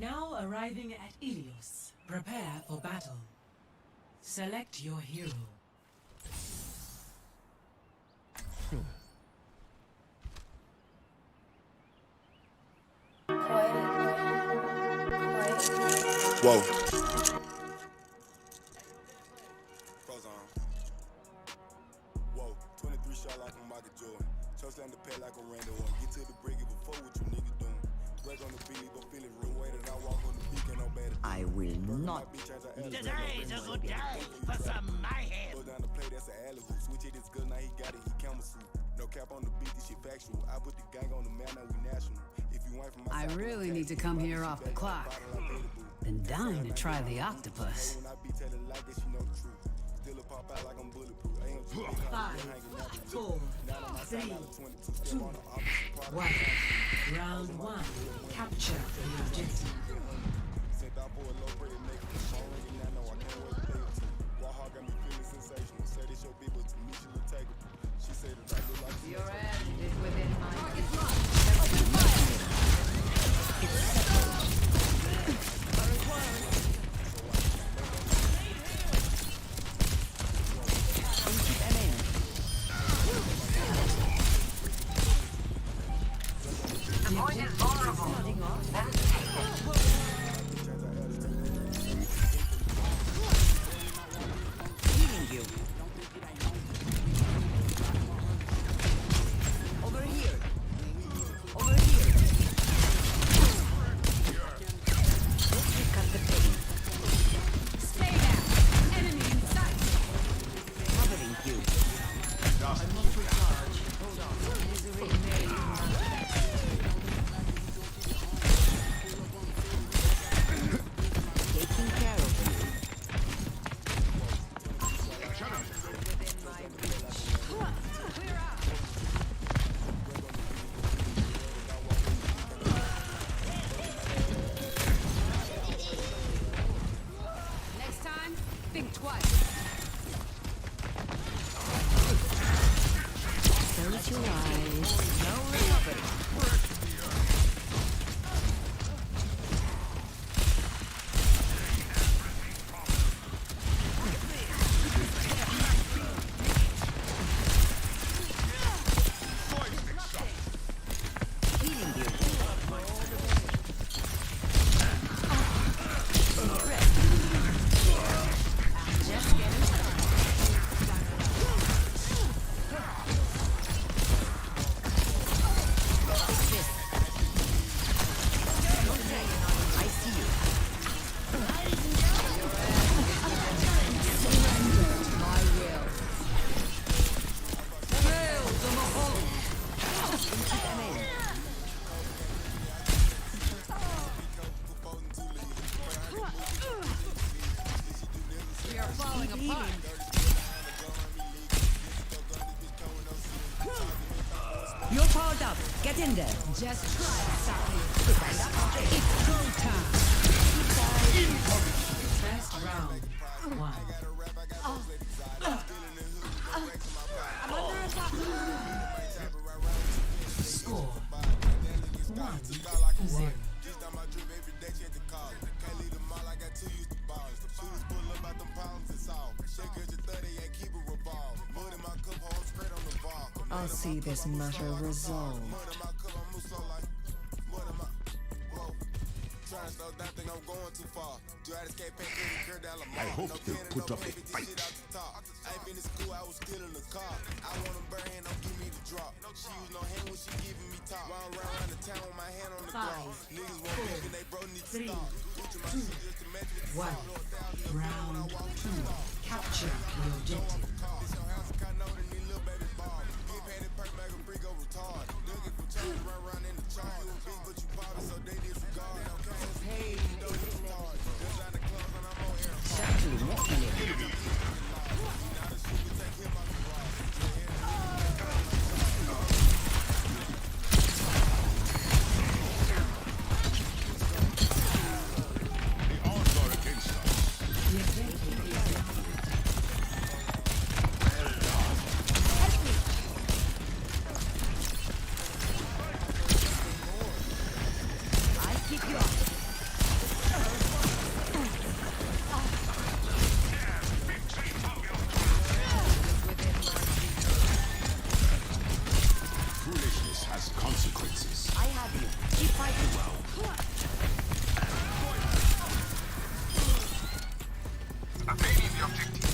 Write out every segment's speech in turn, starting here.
Now arriving at Ilios. Prepare for battle. Select your hero. Whoa. Whoa. 23 shot like a Michael Jordan. Touchdown the pay like a random one. Get to the break it before what you niggas doing. Break on the beat, but feel it real way that I walk on the beat, no better. I will not. Today is a good day for some mayhem. Go down the play, that's an alley hoop. Switch it, it's good, now he got it, he camel suit. No cap on the beat, this shit factual. I put the gang on the map, now we national. If you ain't from my I really need to come here off the clock. Been dying to try the octopus. When I be telling like that, she know the truth. Still a pop out like I'm bulletproof. I ain't too 5, 4, 3, 2, 1. Round 1. Capture the objective. Sent out for a low bread, make it phone ringing, I know I can't wait to play it too. Wild Hog got me feeling sensational. Said it's your people to meet you will take it. She said that I look like Your end is within my target You're powered up. Get in there. Just try something. It's go time. First round. 1. Score 1-0. I'll see this matter resolved. I hope they'll put up a fight. I ain't been to school, I was still in the car. I want them burn hand, don't give me the drop. She use no hand when she giving me top. Round around the town with my hand on the ground. Niggas want beef and they bro need to stop. 1. Round 2. Capture the objective. consequences. I have you. Keep fighting. Evading the objective.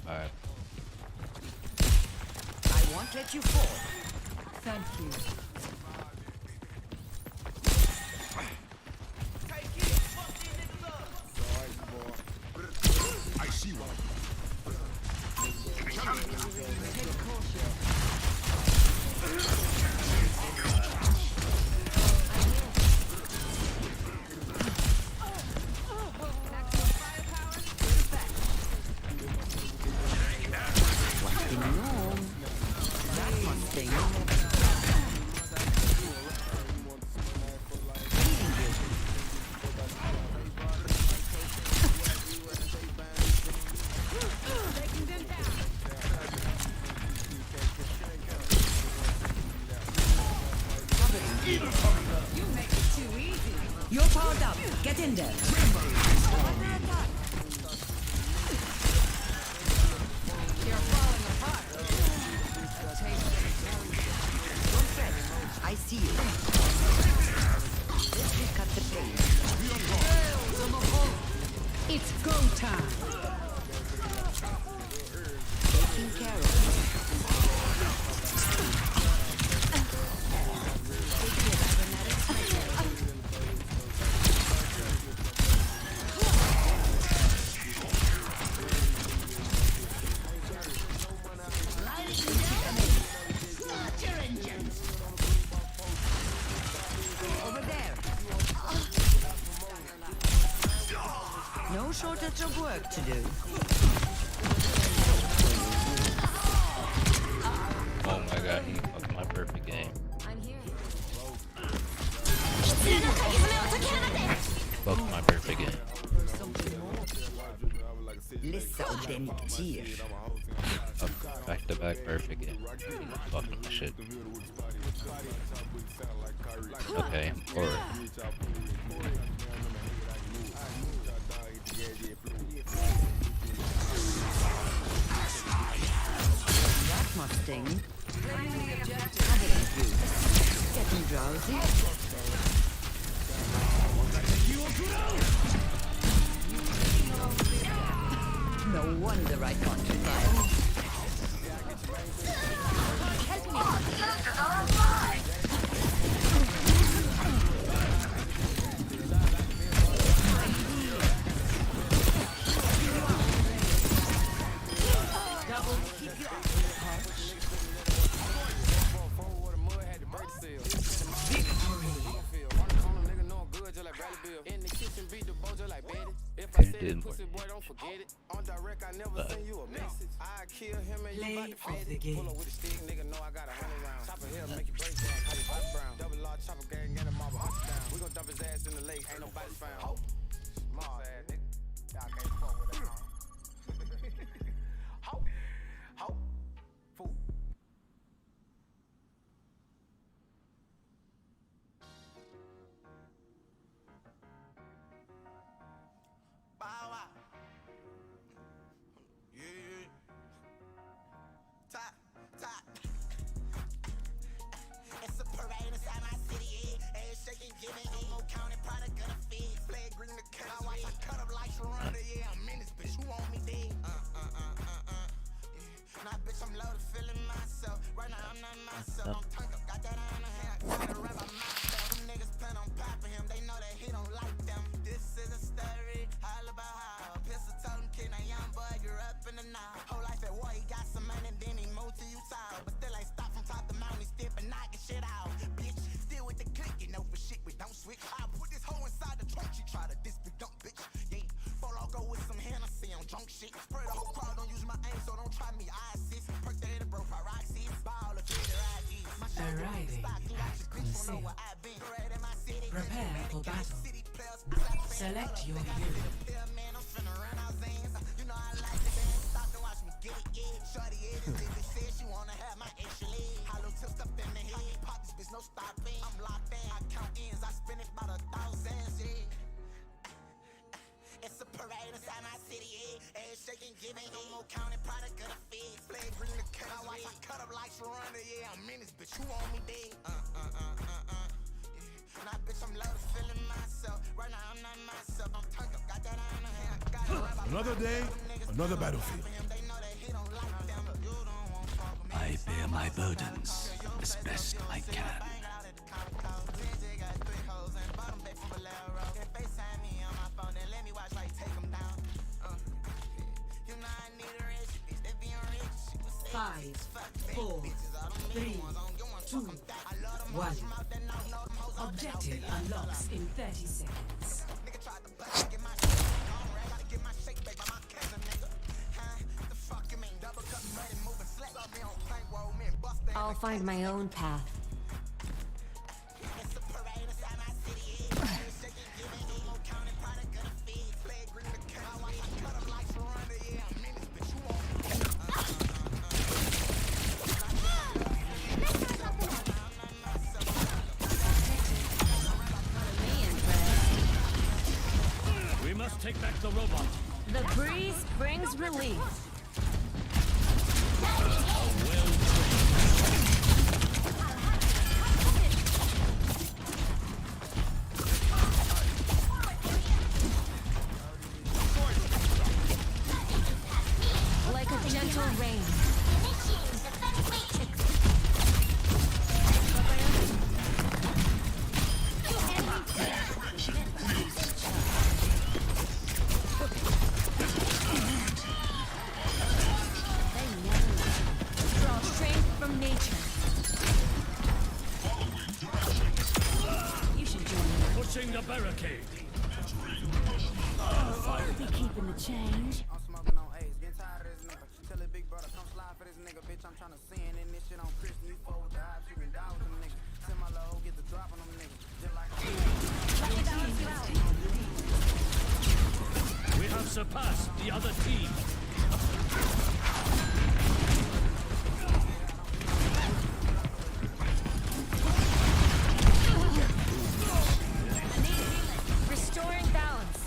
Alright. I won't let you fall. Thank you. I see one. That must sting. You make it too easy. You're powered up. Get in there. You're falling apart. Don't fret. I see you. This will cut the pain. It's go time. Taking care of you. Over there. No shortage of work to do. Oh my god, he fucked my perfect game. I'm here. Fucked my perfect game. Lissa ordentligt ger. Back to back perfect game. Fucking shit. Okay, or That must sting. Getting drowsy. No wonder I can't survive. it didn't work. Play of the game. Arriving at Conceal. Prepare for battle. Select your hero. It's a parade inside my shaking, giving no more county product of the feds. Flag green to cut. I watch I cut up like Sharonda. Yeah, I'm in this bitch. You want me dead? Nah, bitch, I'm low to feeling myself. Right now, I'm not myself. I'm turned up, got that eye in the hand. Got it right. Another day, another battlefield. They know that he don't like them, but you don't want fuck with me. I bear my burdens as best I can. Five, 4, 3, 2, 1. Objective unlocks in 30 seconds. I'll find my own path. We must take back the robot. The breeze brings relief. Like a gentle rain. Draw strength from nature. You should join me. Pushing the barricade. I'll be keeping the change. I'm smoking on A's, getting tired of this nigga. Tell his big brother, come slide for this nigga, bitch. I'm tryna sin in this shit on Christian. You fuck with the odds, you can die with them niggas. Send my little hoe, get the drop on them niggas. Just like We have surpassed the other team. Restoring balance.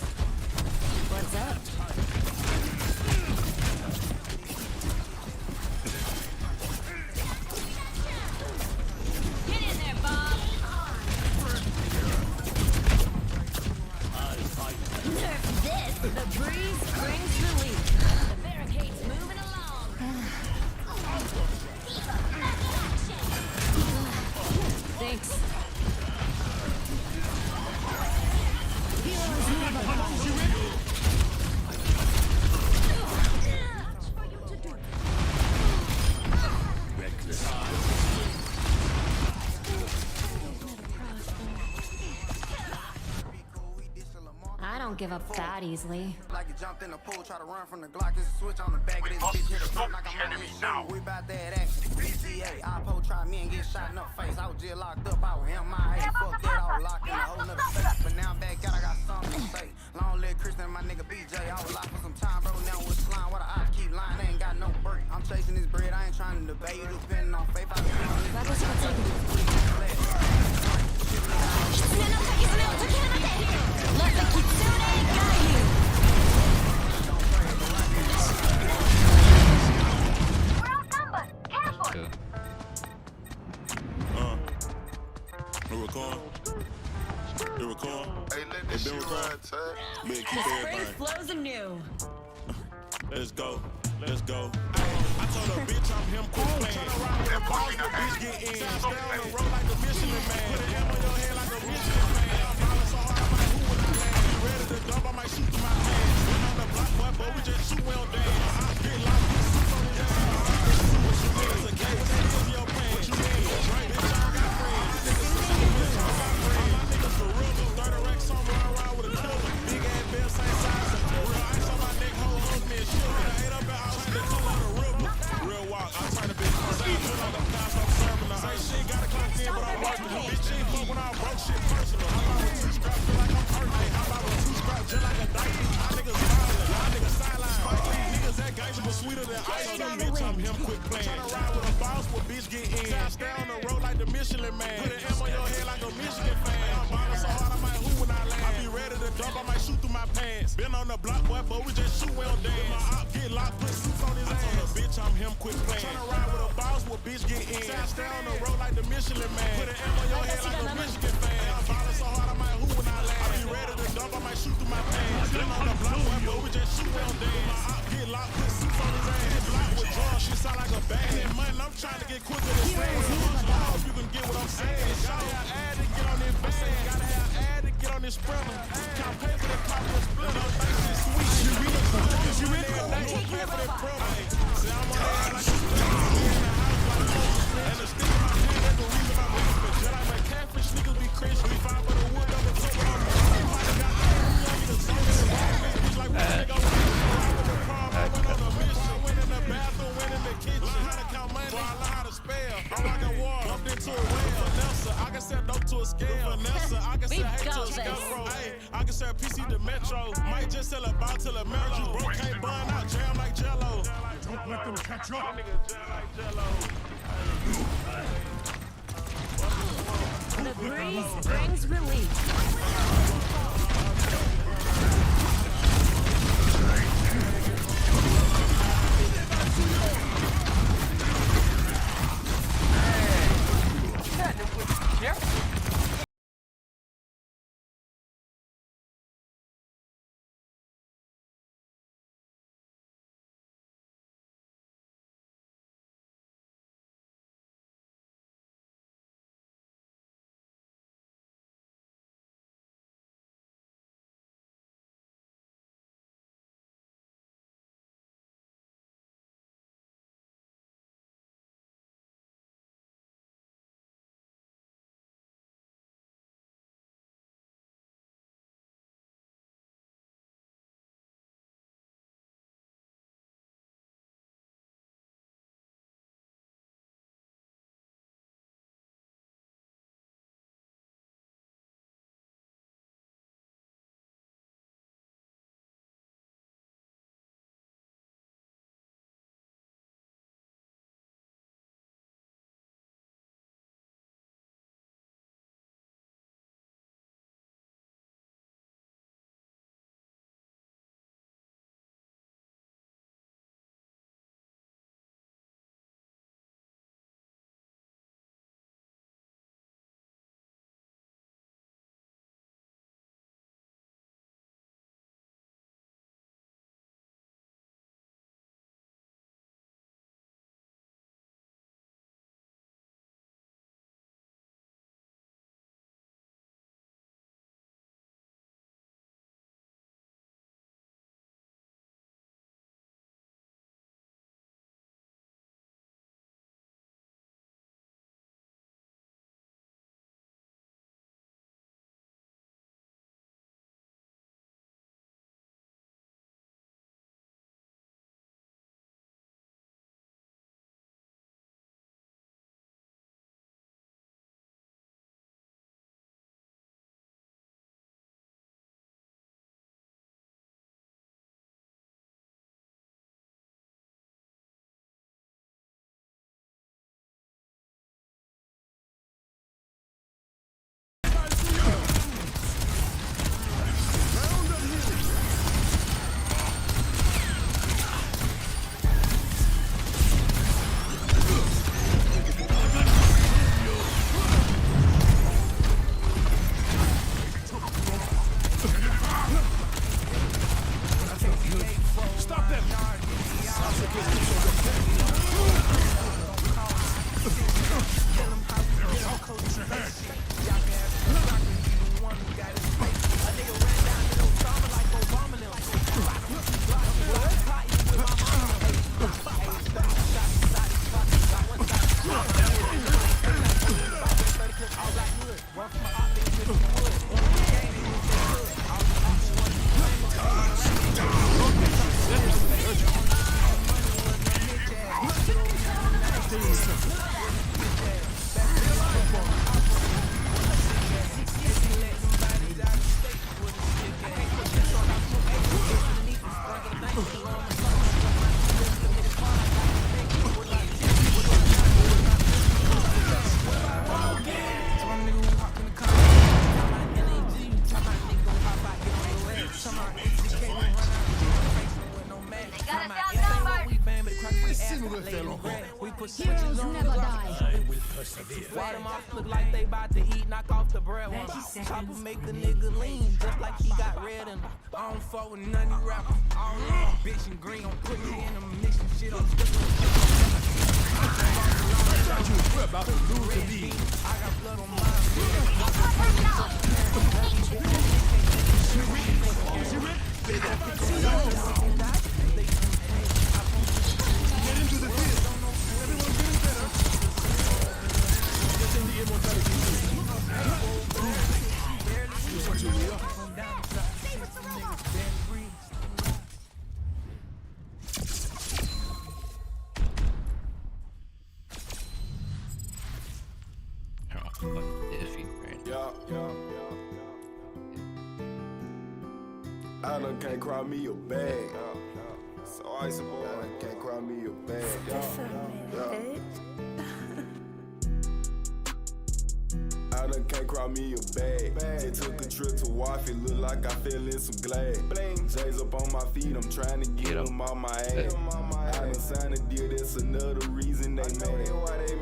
What's up? Get in there, Bob. Nerf this. The breeze brings relief. The barricade's moving along. Thanks. I don't give up that easily. like you jumped in the pool, try to run from the Glock. There's a switch on the back of this bitch. Hit a front like I'm on this show. We bout that action. BCA, Oppo try me and get shot in the face. I was just locked up, I was MIA. Fuck that, I was locked in a whole nother space. But now I'm back out, I got something to say. Long live Christian, my nigga BJ. I was locked for some time, bro. Now with slime, what I keep lying, I ain't got no break. I'm chasing this bread, I ain't trying to debate. You depending on faith, I can They record. Hey, let this shit ride, Tug. Man, keep The spring everything. flows anew. Let's go. Let's go. I told a bitch I'm him, quit playing. Turn around with a boss, the bitch get in. Down on the road like a Michelin man. Put an M on your head like a Michelin man. I'm falling so hard, I might who when I land. Be ready to dump, I might shoot through my pants. Been on the block, boy, but we just shoot, we don't dance. Get locked, get soup on your ass. What you mean? It's a game, what they give your pants. What you mean? Right, bitch, I don't got friends. Niggas for real, bitch, I don't got friends. All my niggas for real, do 30 racks on me, I ride with a killer. Big ass bill, same size. Real ice on my neck, whole hoes me and shit. I ate up at house, they come on the river. Real walk, I'm trying to be first. I put on the cops, I'm serving them. Say shit, gotta come in, but I'm working. Bitch, ain't fuck when I broke shit personal. I'm out with 2 scraps, feel like I'm hurt. I'm out with 2 scraps, just like a dice. My niggas violent, y'all niggas sideline. Niggas that gangsta, but sweeter than ice. So bitch, I'm him, quit playing. Tryna ride with a boss, with bitch get in. Stay on the road like the Michelin man. Put an M on your head like a Michigan fan. I'm ballin' so hard, I might who when I land. I be ready to dump, I might shoot through my pants. Been on the block, boy, but we just shoot, we don't dance. My op get locked, put suits on his ass. I told a bitch I'm him, quit playing. Tryna ride with a boss, with bitch get in. Say I stay on the road like the Michelin man. Put an M on your head like a Michigan fan. I'm ballin' so hard I might hoop when I land. I be ready to dump, I might shoot through my pants. Still on the block, but we just shoot, we don't dance. My op get locked, put suits on his ass. His block with drugs, shit sound like a bag. And money, I'm trying to get quicker than sand. I hope you can get what I'm saying. Gotta have ad to get on this band. Gotta have ad to get on this sprinter. Can't pay for the pop and split. No thanks, it's sweet. You really pay for that brother. See, I'm on the air like a and the stick in my hand, that's the reason I'm laughing. Jedi my catfish, niggas be Christian. We fight for the wood, double top, but I'm mighty got the zone in the wall. Bitch like we nigga on the prom, I went on a mission. Went in the bathroom, went in the kitchen. Learn how to count money, before I learn how to spell. I'm like a war, bumped into a whale. Vanessa, I can sell dope to a scale. Vanessa, I can sell hate to a scarecrow. Hey, I can sell PC to Metro. Might just sell a bottle to the mellow. Broke can't burn out, jam like Jello. Don't let them catch up. The breeze brings relief. We put Heroes never die. Water mouth look like they bout to eat, knock off the bread one. 30 seconds Chopper make the nigga lean, just like he got red in him. I don't fuck with none of you rappers. All in bitch and green, don't put me in a mission shit on We're about to lose the lead. I got blood on my Get into the field. Everyone getting better. Get in the immortality. Here's what you need. Oh, fucking iffy right now. I done can't cry me a bag. So I suppose I can't cry me a bag. I done can't cry me a bag. Just took a trip to Waffy, it look like I fell in some glass. J's up on my feet, I'm trying to get them on my ass. I done signed a deal, that's another reason they mad.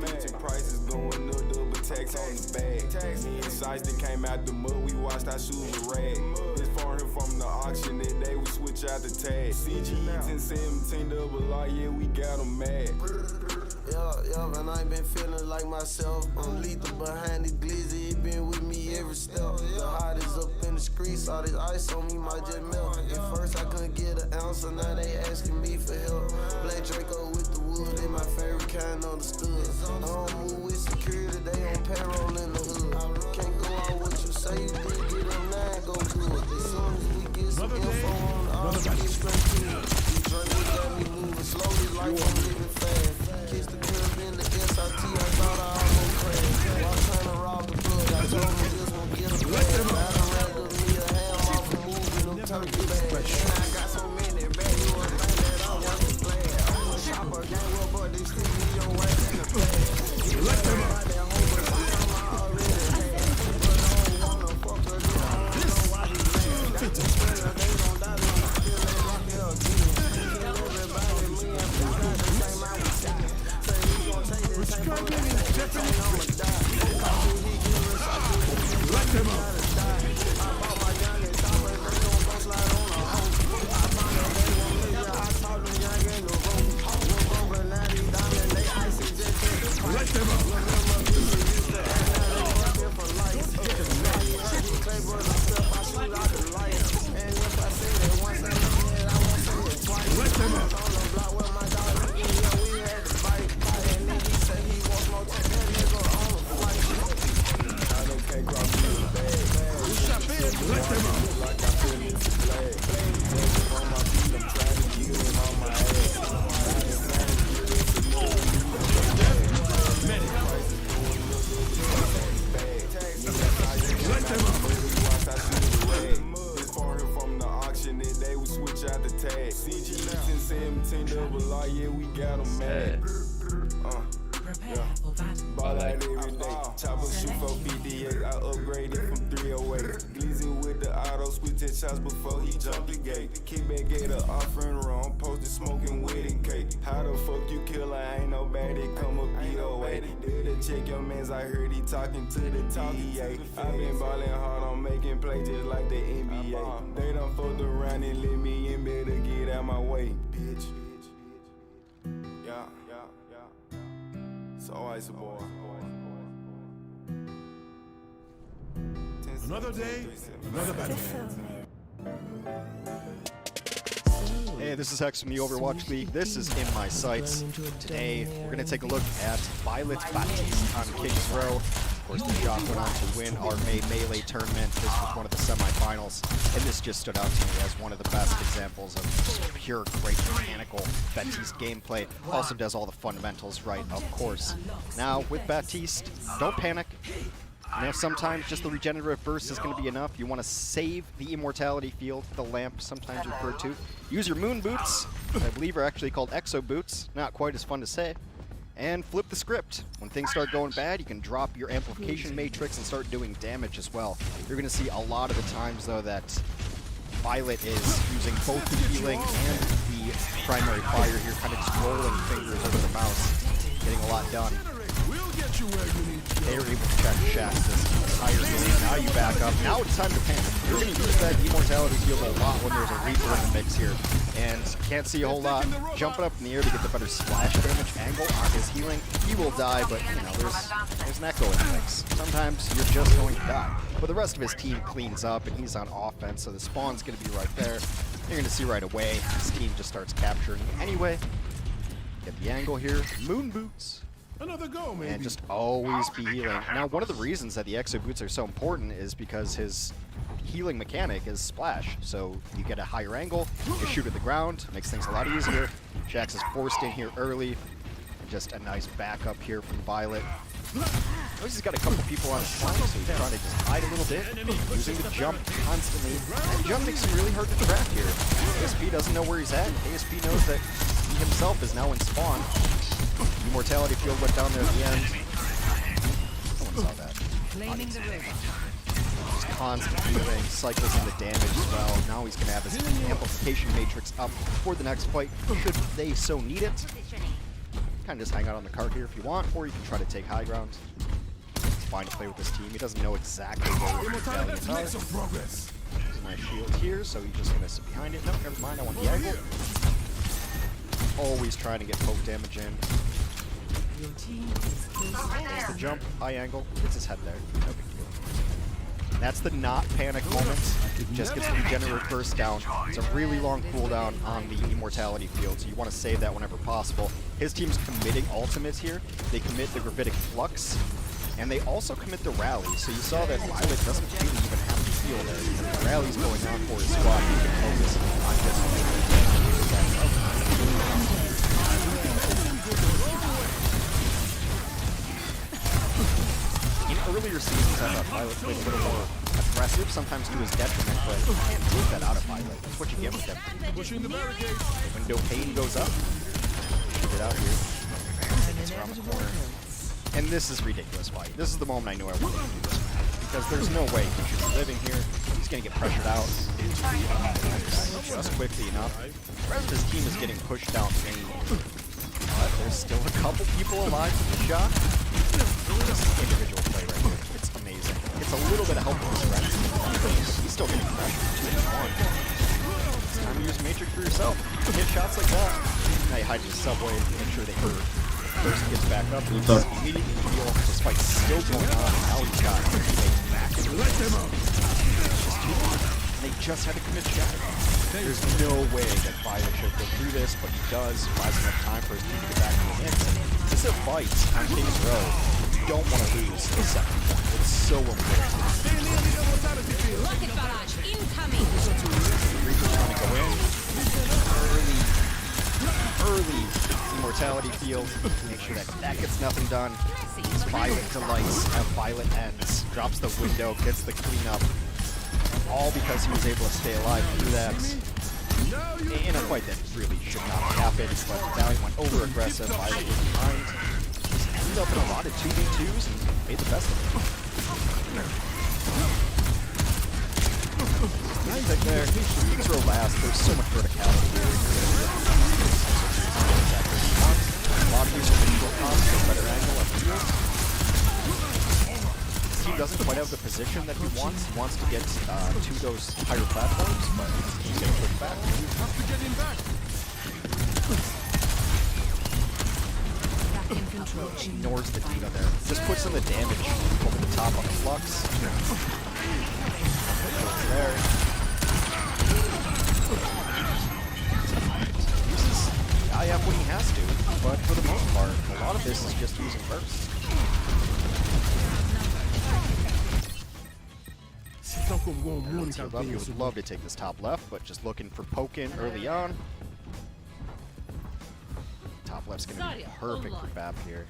Bitchin' prices going up, double tax on the bag. Me and Shiesty came out the mud, we washed our shoes with rag. This foreign from the auction, that day we switch out the tag. CG 1017 double R, yeah, we got them mad. Yeah, and I ain't been feeling like myself. I'm lethal behind the glizzy, it been with me every step. The hottest up in the streets, all this ice on me might just melt. At first I couldn't get an ounce, so now they asking me for help. Black Draco with the wood, they my favorite kind understood. I don't move with security, they on payroll in the hood. Can't go out what you say, you did get them now, go good. As soon as we get some info on the odds, we get straight to it. You drink, we got me moving slowly like I'm living fast. Kiss the curb in the SRT, I thought I almost crashed. While trying to rob the plug, I told me this won't get a bag. I done rather me a ham off of moving them turkey bags. And I got so many bags, you would think that I want to play. I'm a shopper, gang up, but they stick me your way in the bag. Let them up. That home, but I already had. But I don't wanna fuck her, I don't know why he mad. Got the spinner, they gon' die, they gon' still ain't rock here again. Kill everybody, me and Pooh got the same out with shot. We're struggling in different ways. Let them up. I bought my gun and thought they gon' go slide on a hoe. I found a day one million, I taught them young in the room. We're over 90 diamond, they icy just in the pipe. Let them up. Remember me, we used to act now, they working for life. Favor the stuff, I shoot out the light. And if I say that once in my head, I won't say it twice. Let them up. On the block with my dog, yeah, we had to fight. And then he said he wants more to that nigga on the flight. I done can't cross me the bag. Let them up. Like I feel it's a flag. On my feet, I'm trying to get them on my ass. I done signed a deal, that's another Let them up. This foreign from the auction, that day we switch out the tag. CG 1017 double R, yeah, we got them mad. Prepare for battle. Ball out every day. Chopper shoot 458. I upgraded from 308. Glizzy with the auto, switch his shots before he jumped the gate. Kickback gate a offering wrong, posted smoking wedding cake. How the fuck you kill her? Ain't nobody come up DOA. Did to check your mans, I heard he talking to the DEA. I been ballin' hard on making plays just like the NBA. They done fucked around and let me in, better get out my way, bitch. Yeah. So ice boy. Another day, another battlefield. Hey, this is Hex from the Overwatch League. This is In My Sights. Today, we're going to take a look at Violet Baptiste on King's Row. Of course, the shot went on to win our May Melee tournament. This was one of the semifinals, and this just stood out to me as one of the best examples of just pure, great mechanical Baptiste gameplay. Also does all the fundamentals right, of course. Now, with Baptiste, don't panic. You know, sometimes just the regenerative burst is going to be enough. You want to save the immortality field, the lamp, sometimes referred to. Use your moon boots, I believe are actually called exo boots. Not quite as fun to say. And flip the script. When things start going bad, you can drop your amplification matrix and start doing damage as well. You're going to see a lot of the times, though, that Violet is using both the healing and the primary fire here, kind of just rolling fingers over the mouse, getting a lot done. They were able to check Shax this entire game. Now you back up. Now it's time to panic. You're going to use that Immortality Field a lot when there's a Reaper in the mix here. And can't see a whole lot. Jumping up in the air to get the better splash damage angle on his healing. He will die, but you know, there's an echo in the mix. Sometimes you're just going to die. But the rest of his team cleans up, and he's on offense, so the spawn's going to be right there. You're going to see right away, his team just starts capturing anyway. Get the angle here. Moon boots. Another go, maybe. And just always be healing. Now, one of the reasons that the Exo boots are so important is because his healing mechanic is splash. So you get a higher angle, you shoot at the ground, makes things a lot easier. Shax is forced in here early. Just a nice backup here from Violet. Notice he's got a couple people on his flank, so he's trying to just hide a little bit, using the jump constantly. And jump makes him really hard to track here. ASP doesn't know where he's at. ASP knows that he himself is now in spawn. Immortality Field went down there at the end. Someone saw that. Claiming the river. Just constant healing, cycles into damage as well. Now he's going to have his amplification matrix up for the next fight, should they so need it. Kind of just hang out on the cart here if you want, or you can try to take high ground. It's fine to play with this team. He doesn't know exactly where the Valiants are. There's a nice shield here, so he's just going to sit behind it. No, never mind, I want the angle. Always trying to get poke damage in. There's the jump, high angle, gets his head there. No big deal. That's the not panic moment. Just gets the regenerate burst down. It's a really long cooldown on the Immortality Field, so you want to save that whenever possible. His team's committing ultimates here. They commit the Gravitic Flux, and they also commit the Rally. So you saw that Violet doesn't really even have to heal there. Because the Rally's going on for his squad. He can focus on just in earlier seasons, I thought Violet played a little more aggressive, sometimes to his detriment, but you can't take that out of Violet. That's what you get with them. Window pane goes up. Shoot it out here. It's around the corner. And this is ridiculous fight. This is the moment I knew I wanted to do this match. Because there's no way he should be living here. He's going to get pressured out. Just quickly enough. The rest of his team is getting pushed down range. But there's still a couple people alive from the shot. Just individual play right here. It's amazing. It's a little bit of help with his friends. He's still getting pressured 2-1. It's time to use Matrix for yourself. Hit shots like that. Now you hide in the subway, make sure they hurt. First gets back up, he immediately heal. This fight's still going on. Now he's got teammates back. They just had to commit shatter. There's no way that Violet should go through this, but he does. Buys enough time for his team to get back in the mix. This is a fight on King's Row. You don't want to lose the second point. It's so important. Rocket barrage incoming. Reaper's trying to go in. Early Immortality Field. Make sure that that gets nothing done. These Violet delights have Violet ends. Drops the window, gets the cleanup. All because he was able to stay alive through that. In a fight that really should not have happened, but Valiant went over aggressive. Violet was behind. Ended up in a lot of 2v2s and made the best of it. Nice pick there. Kings Row last. There's so much verticality here. A lot of use of visual costs, a better angle up here. His team doesn't quite have the position that he wants. He wants to get to those higher platforms, but he's getting pushed back. Ignores the Diva there. Just puts in the damage over the top on the Flux. There. Uses the IF when he has to, but for the most part, a lot of this is just using burst. You would love to take this top left, but just looking for poke in early on. Top left's gonna be perfect for Bap here.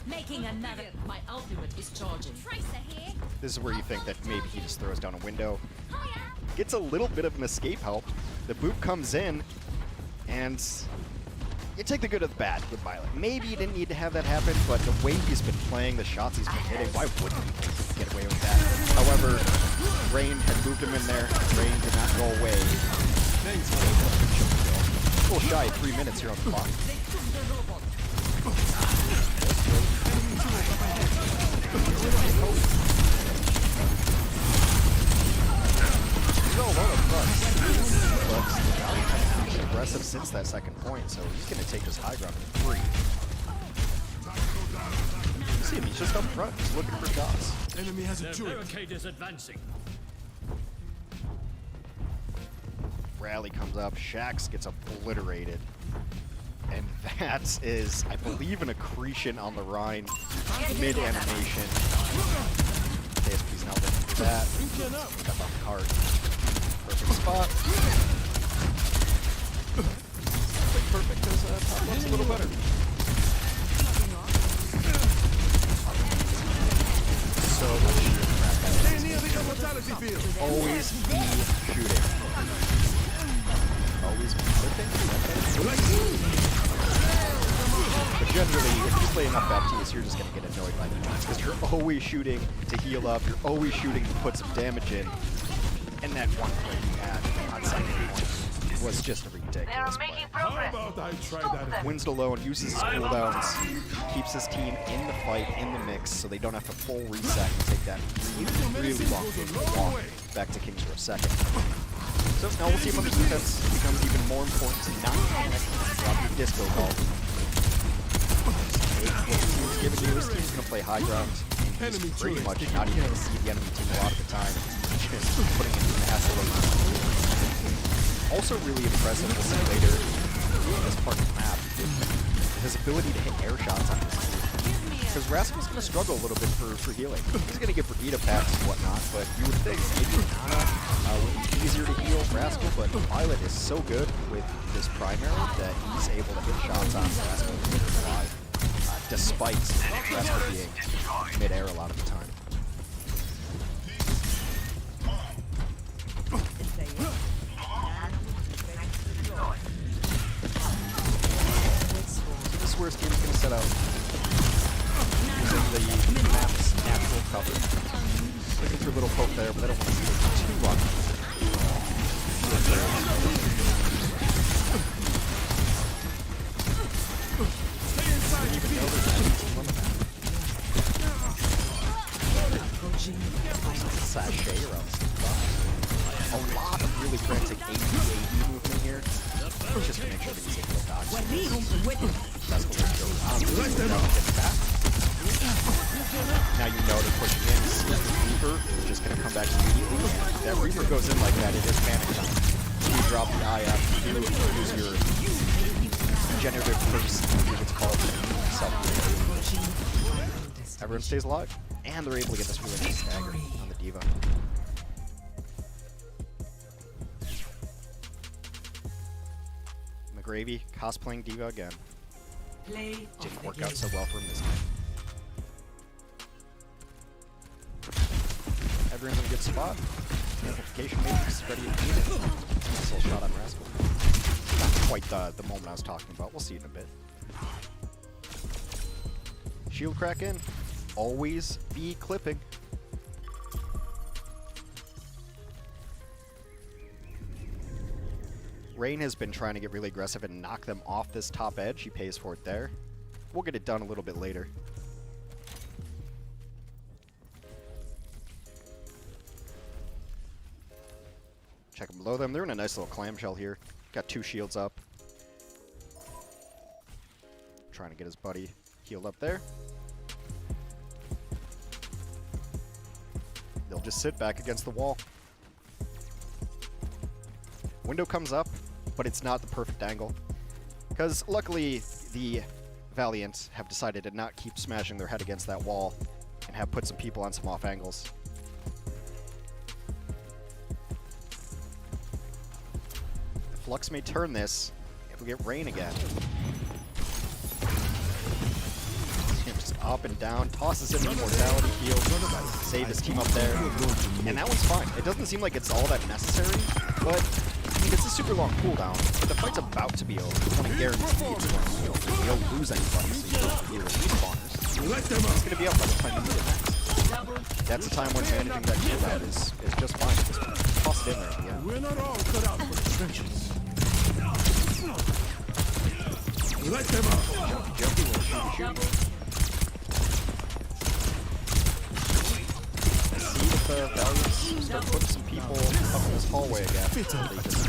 Making another. My ultimate is charging. This is where you think that maybe he just throws down a window. Gets a little bit of an escape help. The boop comes in, and you take the good of the bad with Violet. Maybe you didn't need to have that happen, but the way he's been playing, the shots he's been hitting, why wouldn't he get away with that? However, Rain had moved him in there. Rain did not go away. a little shy of 3 minutes here on the clock. He's all alone up front. But he's been aggressive since that second point, so he's going to take this high ground in 3. You see him, he's just up front, he's looking for shots. Enemy has a turret. Barricade is advancing. Rally comes up, Shax gets obliterated. And that is, I believe, an accretion on the Rhine mid-animation. KSP's now looking for that. Got off the card. Perfect spot. Like perfect, because top left's a little better. So much shooting. Always be shooting. Always be clipping. But generally, if you play enough Baptiste, you're just going to get annoyed by the points because you're always shooting to heal up, you're always shooting to put some damage in. And that one play you had on second point was just a ridiculous play. How about I try that? Winston alone uses his cooldowns, keeps his team in the fight, in the mix, so they don't have to full reset and take that really long walk back to King's Row second. So now we'll see if on the defense it becomes even more important to not panic, drop your disco ball. Take what the team's giving you. This team's going to play high ground, and he's pretty much not even going to see the enemy team a lot of the time. Just putting it in the isolation. Also really impressive, we'll see later in this part of the map, his ability to hit air shots on this team. Because Rascal's going to struggle a little bit for healing. He's going to get Brigitte packs and whatnot, but you would think maybe Nana would be easier to heal Rascal, but Violet is so good with this primary that he's able to hit shots on Rascal alive, despite Rascal being mid-air a lot of the time. This is where his team's going to set out. Using the map's natural cover. Looking for a little poke there, but I don't want to see it too long. Stay inside. Even though there's enemies on the map. Sashay around a lot of really frantic AD movement here. Just to make sure that he's able to dodge. That's what we're doing. Now you know they're pushing in. The Reaper is just going to come back immediately. That Reaper goes in like that, it is panic time. You drop the IF, you use your generative first, I think it's called, everyone stays alive. And they're able to get this really nice stagger on the D.Va. McGravy cosplaying D.Va again. Didn't work out so well for him this time. Everyone's in a good spot. Amplification matrix ready to beat it. Nice little shot on Rascal. Not quite the moment I was talking about. We'll see in a bit. Shield crack in. Always be clipping. Rain has been trying to get really aggressive and knock them off this top edge. He pays for it there. We'll get it done a little bit later. Check them below them. They're in a nice little clamshell here. Got 2 shields up. Trying to get his buddy healed up there. They'll just sit back against the wall. Window comes up, but it's not the perfect angle. Because luckily, the Valiant have decided to not keep smashing their head against that wall and have put some people on some off angles. Flux may turn this if we get Rain again. Just up and down, tosses in the mortality field, save his team up there, and that one's fine. It doesn't seem like it's all that necessary, but I mean, it's a super long cooldown, but the fight's about to be over. You want to guarantee it's going to be over. You don't lose anybody, so you don't deal with respawners. It's going to be up by the time you need it next. That's a time when managing that cooldown is just fine. Just toss it in there at the end. We're not all cut out for the trenches. Let them up. Jumpy will shoot. I see that the Valiants start putting some people up in this hallway again. They just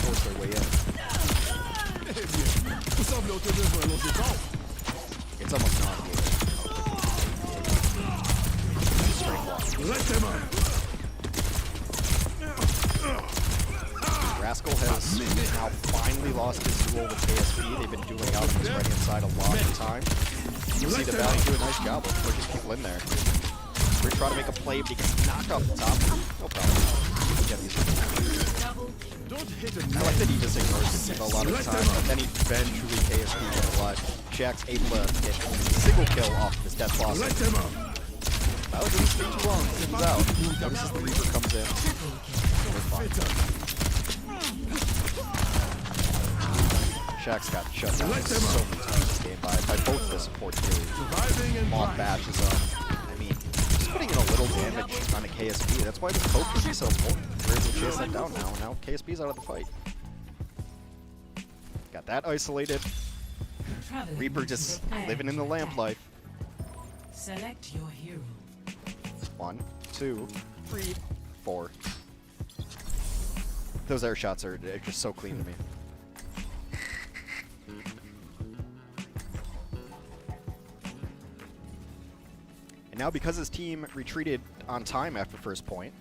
force their way in. It's almost not good. Let them up. Rascal has now finally lost his duel with KSP. They've been dueling out this right inside a lot of the time. You see the Valley do a nice job of pushing people in there. We're trying to make a play, but he gets knocked off the top. No problem. I like that he just ignores him a lot of the time, but then eventually KSP gets a lot. Shaq's able to get a single kill off of his Death Blossom. That was just too long. He's out. Notices the Reaper comes in. We're fine. Shaq's got shut down so many times this game by both the supports really. Moth Bash is up. I mean, just putting in a little damage on a KSP. That's why this poke can be so important. We're able to chase that down now. Now KSP's out of the fight. Got that isolated. Reaper just living in the lamp life. Select your hero. 1, 2, 3, 4. Those air shots are just so clean to me. And now because his team retreated on time after first point,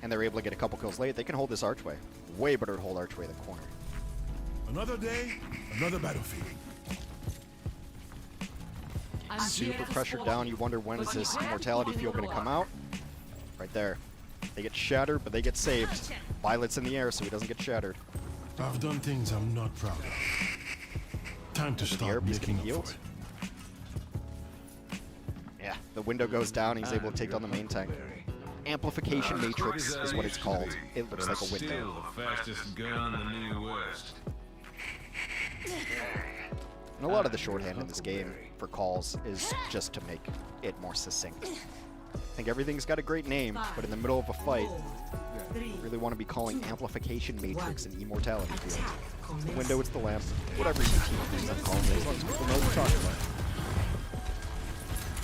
and they're able to get a couple kills late, they can hold this archway. Way better to hold archway than corner. Another day, another battlefield. Super pressured down. You wonder when is this immortality field going to come out? Right there. They get shattered, but they get saved. Violet's in the air, so he doesn't get shattered. I've done things I'm not proud of. Time to start making up for it. Yeah, the window goes down. He's able to take down the main tank. Amplification matrix is what it's called. It looks like a window. The fastest gun in the New West. And a lot of the shorthand in this game for calls is just to make it more succinct. I think everything's got a great name, but in the middle of a fight, you really want to be calling amplification matrix and immortality field. It's the window, it's the lamp, whatever your team thinks I'm calling it, as long as people know what we're talking about.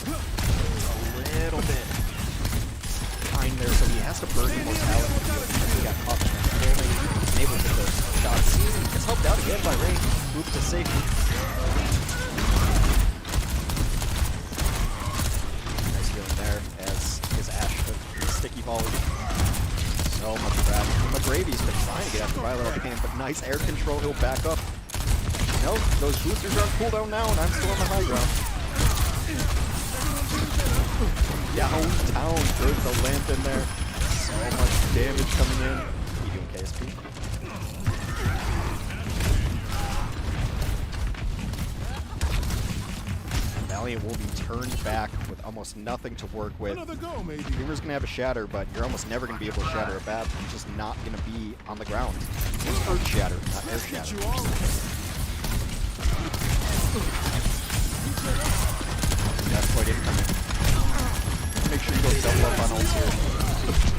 A little bit behind there, so he has to burn immortality field because he got caught controlling, able to get those shots. Gets helped out again by Rain, move to safety. Nice feeling there as his Ash with sticky volley. So much grab. McGravy's been trying to get after Violet Arcane, but nice air control, he'll back up. No, those boosters are on cooldown now, and I'm still on the high ground. Downtown, there's the lamp in there. So much damage coming in. What are you doing, KSP? Valiant will be turned back with almost nothing to work with. Dreamer's gonna have a shatter, but you're almost never gonna be able to shatter a bat. It's just not gonna be on the ground. It's earth shatter, not air shatter. That's quite incoming. Make sure you go double up on ult here.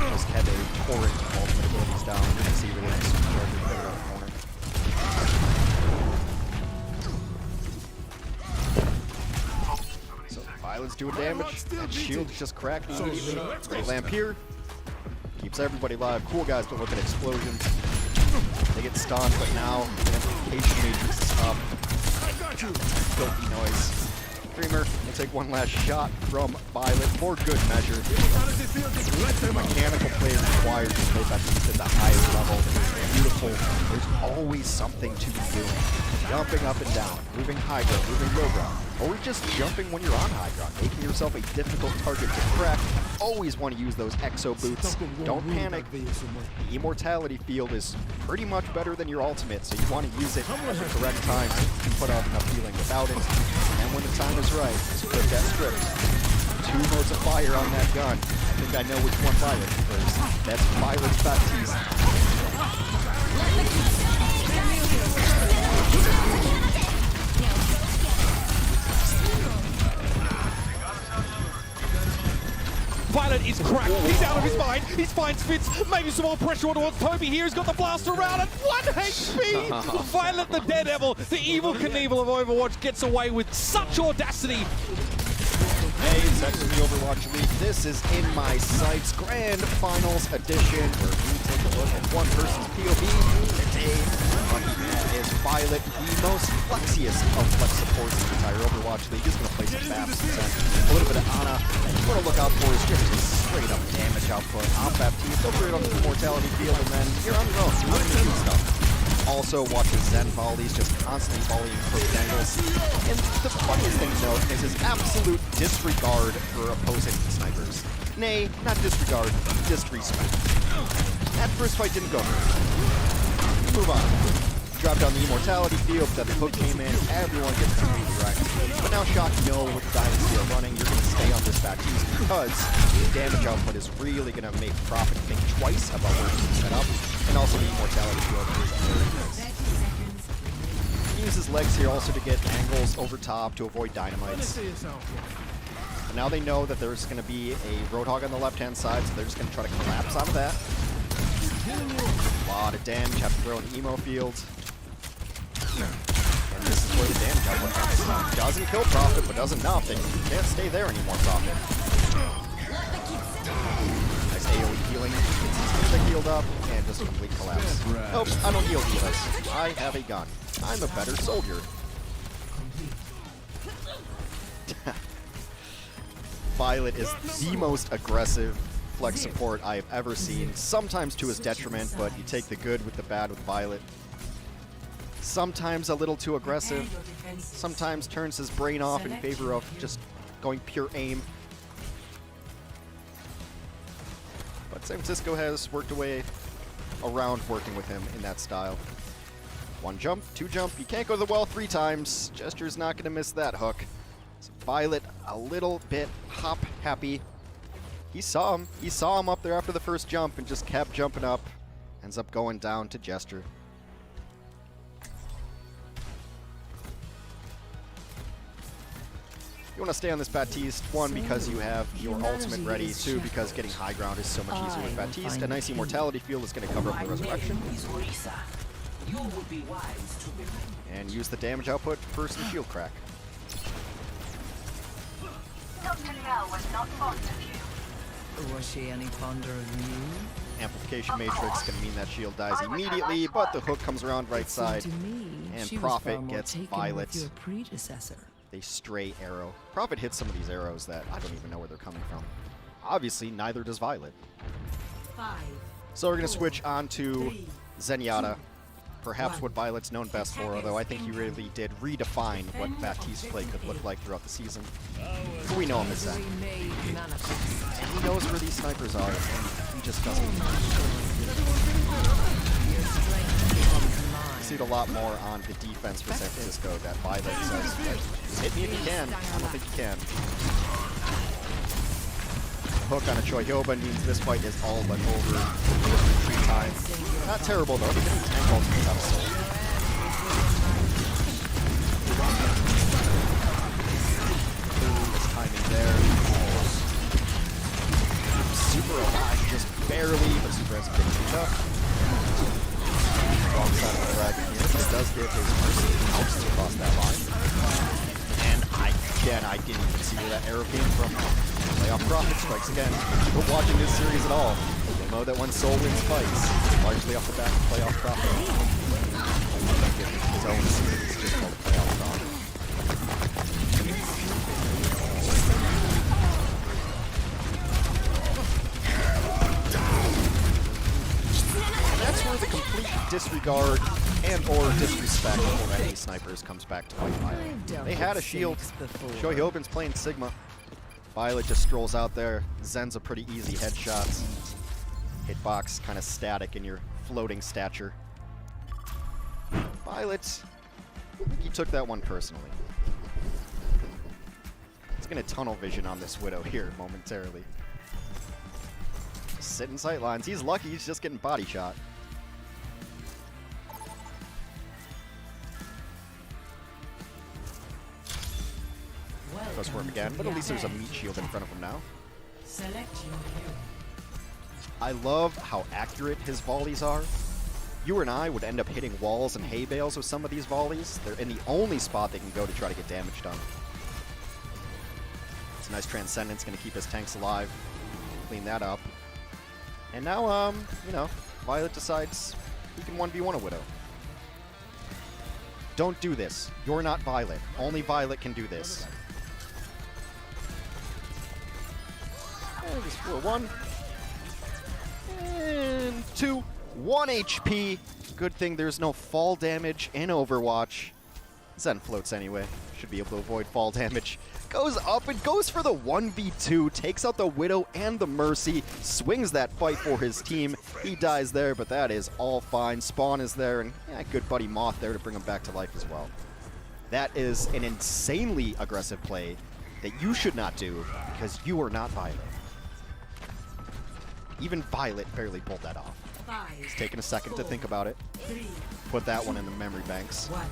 Just had a torrent of ultimate abilities down. You can see really nice supercharger there around the corner. So Violet's doing damage. That shield's just cracked immediately. Great lamp here. Keeps everybody alive. Cool guys don't look at explosions. They get stunned, but now the amplification matrix is up. Filthy noise. Dreamer will take one last shot from Violet for good measure. The mechanical play required to play Baptiste at the highest level. Beautiful. There's always something to be doing. Jumping up and down, moving high ground, moving low ground, or just jumping when you're on high ground, making yourself a difficult target to crack. Always want to use those exo boots. Don't panic. The immortality field is pretty much better than your ultimate, so you want to use it at the correct time to put out enough healing without it. And when the time is right, split that script. 2 modes of fire on that gun. I think I know which one Violet prefers. That's Violet's Baptiste. Violet is He's cracked. He's out of his mind. He finds Fitz. Maybe some more pressure towards Toby here. He's got the blaster around at 1 HP. Violet the Daredevil, the evil Knievel of Overwatch, gets away with such audacity. Hey, it's Hex from the Overwatch League. This is In My Sights Grand Finals Edition, where we take a look at one person's POV. Today, is Violet, the most flexiest of flex supports in the entire Overwatch League. He's going to play some Baptiste and a little bit of Ana. What to look out for is just his straight up damage output on Baptiste. Go through it on the Mortality Field, and then you're on your own. You're doing good stuff. Also watches Zen volleys, just constantly volleying close angles. And the funniest thing to note is his absolute disregard for opposing snipers. Nay, not disregard, disrespect. That first fight didn't go good. Move on. Dropped on the Immortality Field, then the hook came in, everyone gets completely wrecked. But now Shock, no, with the Dynasty are running, you're going to stay on this Baptiste because the damage output is really going to make Prophet think twice about where he's set up. And also the Immortality Field is very nice. He uses legs here also to get angles over top to avoid dynamites. And now they know that there's going to be a Roadhog on the left-hand side, so they're just going to try to collapse out of that. A lot of damage, have to throw an Emo Field. And this is where the damage output comes from. Doesn't kill Prophet, but does enough that you can't stay there anymore, Prophet. Nice AoE healing. Gets his healed up, and just a complete collapse. Nope, I don't heal healers. I have a gun. I'm a better soldier. Violet is the most aggressive flex support I have ever seen. Sometimes to his detriment, but you take the good with the bad with Violet. Sometimes a little too aggressive. Sometimes turns his brain off in favor of just going pure aim. But San Francisco has worked away around working with him in that style. 1 jump, 2 jump, you can't go to the well 3 times. Jester's not going to miss that hook. So Violet a little bit hop happy. He saw him up there after the first jump and just kept jumping up. Ends up going down to Jester. You want to stay on this Baptiste, 1, because you have your ultimate ready, 2, because getting high ground is so much easier with Baptiste. A nice Immortality Field is going to cover up the Resurrection. And use the damage output for some shield crack. Was she any fonder of you? Amplification Matrix going to mean that shield dies immediately, but the hook comes around right side, and Prophet gets Violet. Your predecessor. A stray arrow. Prophet hits some of these arrows that I don't even know where they're coming from. Obviously, neither does Violet. 5, So we're going to switch on to Zenyatta. Perhaps what Violet's known best for, although I think he really did redefine what Baptiste play could look like throughout the season. But we know him as Zen. And he knows where these snipers are, and he just doesn't. You see it a lot more on the defense for San Francisco that Violet says, hit me if you can. I don't think you can. Hook on a Choi Hyoba means this fight is all but over. Retreat time. Not terrible though, because the tank ultimate out of Soul. This timing there. Super alive, just barely, but Super has been too tough. Wrong side of the dragon here. This does give his mercy. Helps to cross that line. And I didn't even see where that arrow came from. Playoff Prophet strikes again. We're watching this series at all. You'll know that when Soul wins fights, it's largely off the back of Playoff Prophet. His own series just called Playoff Prophet. And that's where the complete disregard and or disrespect for enemy snipers comes back to fight Violet. They had a shield. Choi Hyoban's playing Sigma. Violet just strolls out there. Zen's a pretty easy headshots. Hitbox kind of static in your floating stature. Violet, I think he took that one personally. He's gonna tunnel vision on this Widow here momentarily. Just sitting sightlines. He's lucky he's just getting body shot. Goes for him again, but at least there's a meat shield in front of him now. Select your hero. I love how accurate his volleys are. You and I would end up hitting walls and hay bales with some of these volleys. They're in the only spot they can go to try to get damage done. It's a nice Transcendence, going to keep his tanks alive. Clean that up. And now, you know, Violet decides he can 1v1 a Widow. Don't do this. You're not Violet. Only Violet can do this. And just for 1. And 2. 1 HP. Good thing there's no fall damage in Overwatch. Zen floats anyway. Should be able to avoid fall damage. Goes up and goes for the 1v2. Takes out the Widow and the Mercy. Swings that fight for his team. He dies there, but that is all fine. Spawn is there, and yeah, good buddy Moth there to bring him back to life as well. That is an insanely aggressive play that you should not do because you are not Violet. Even Violet barely pulled that off. It's taken a second to think about it. Put that one in the memory banks. Had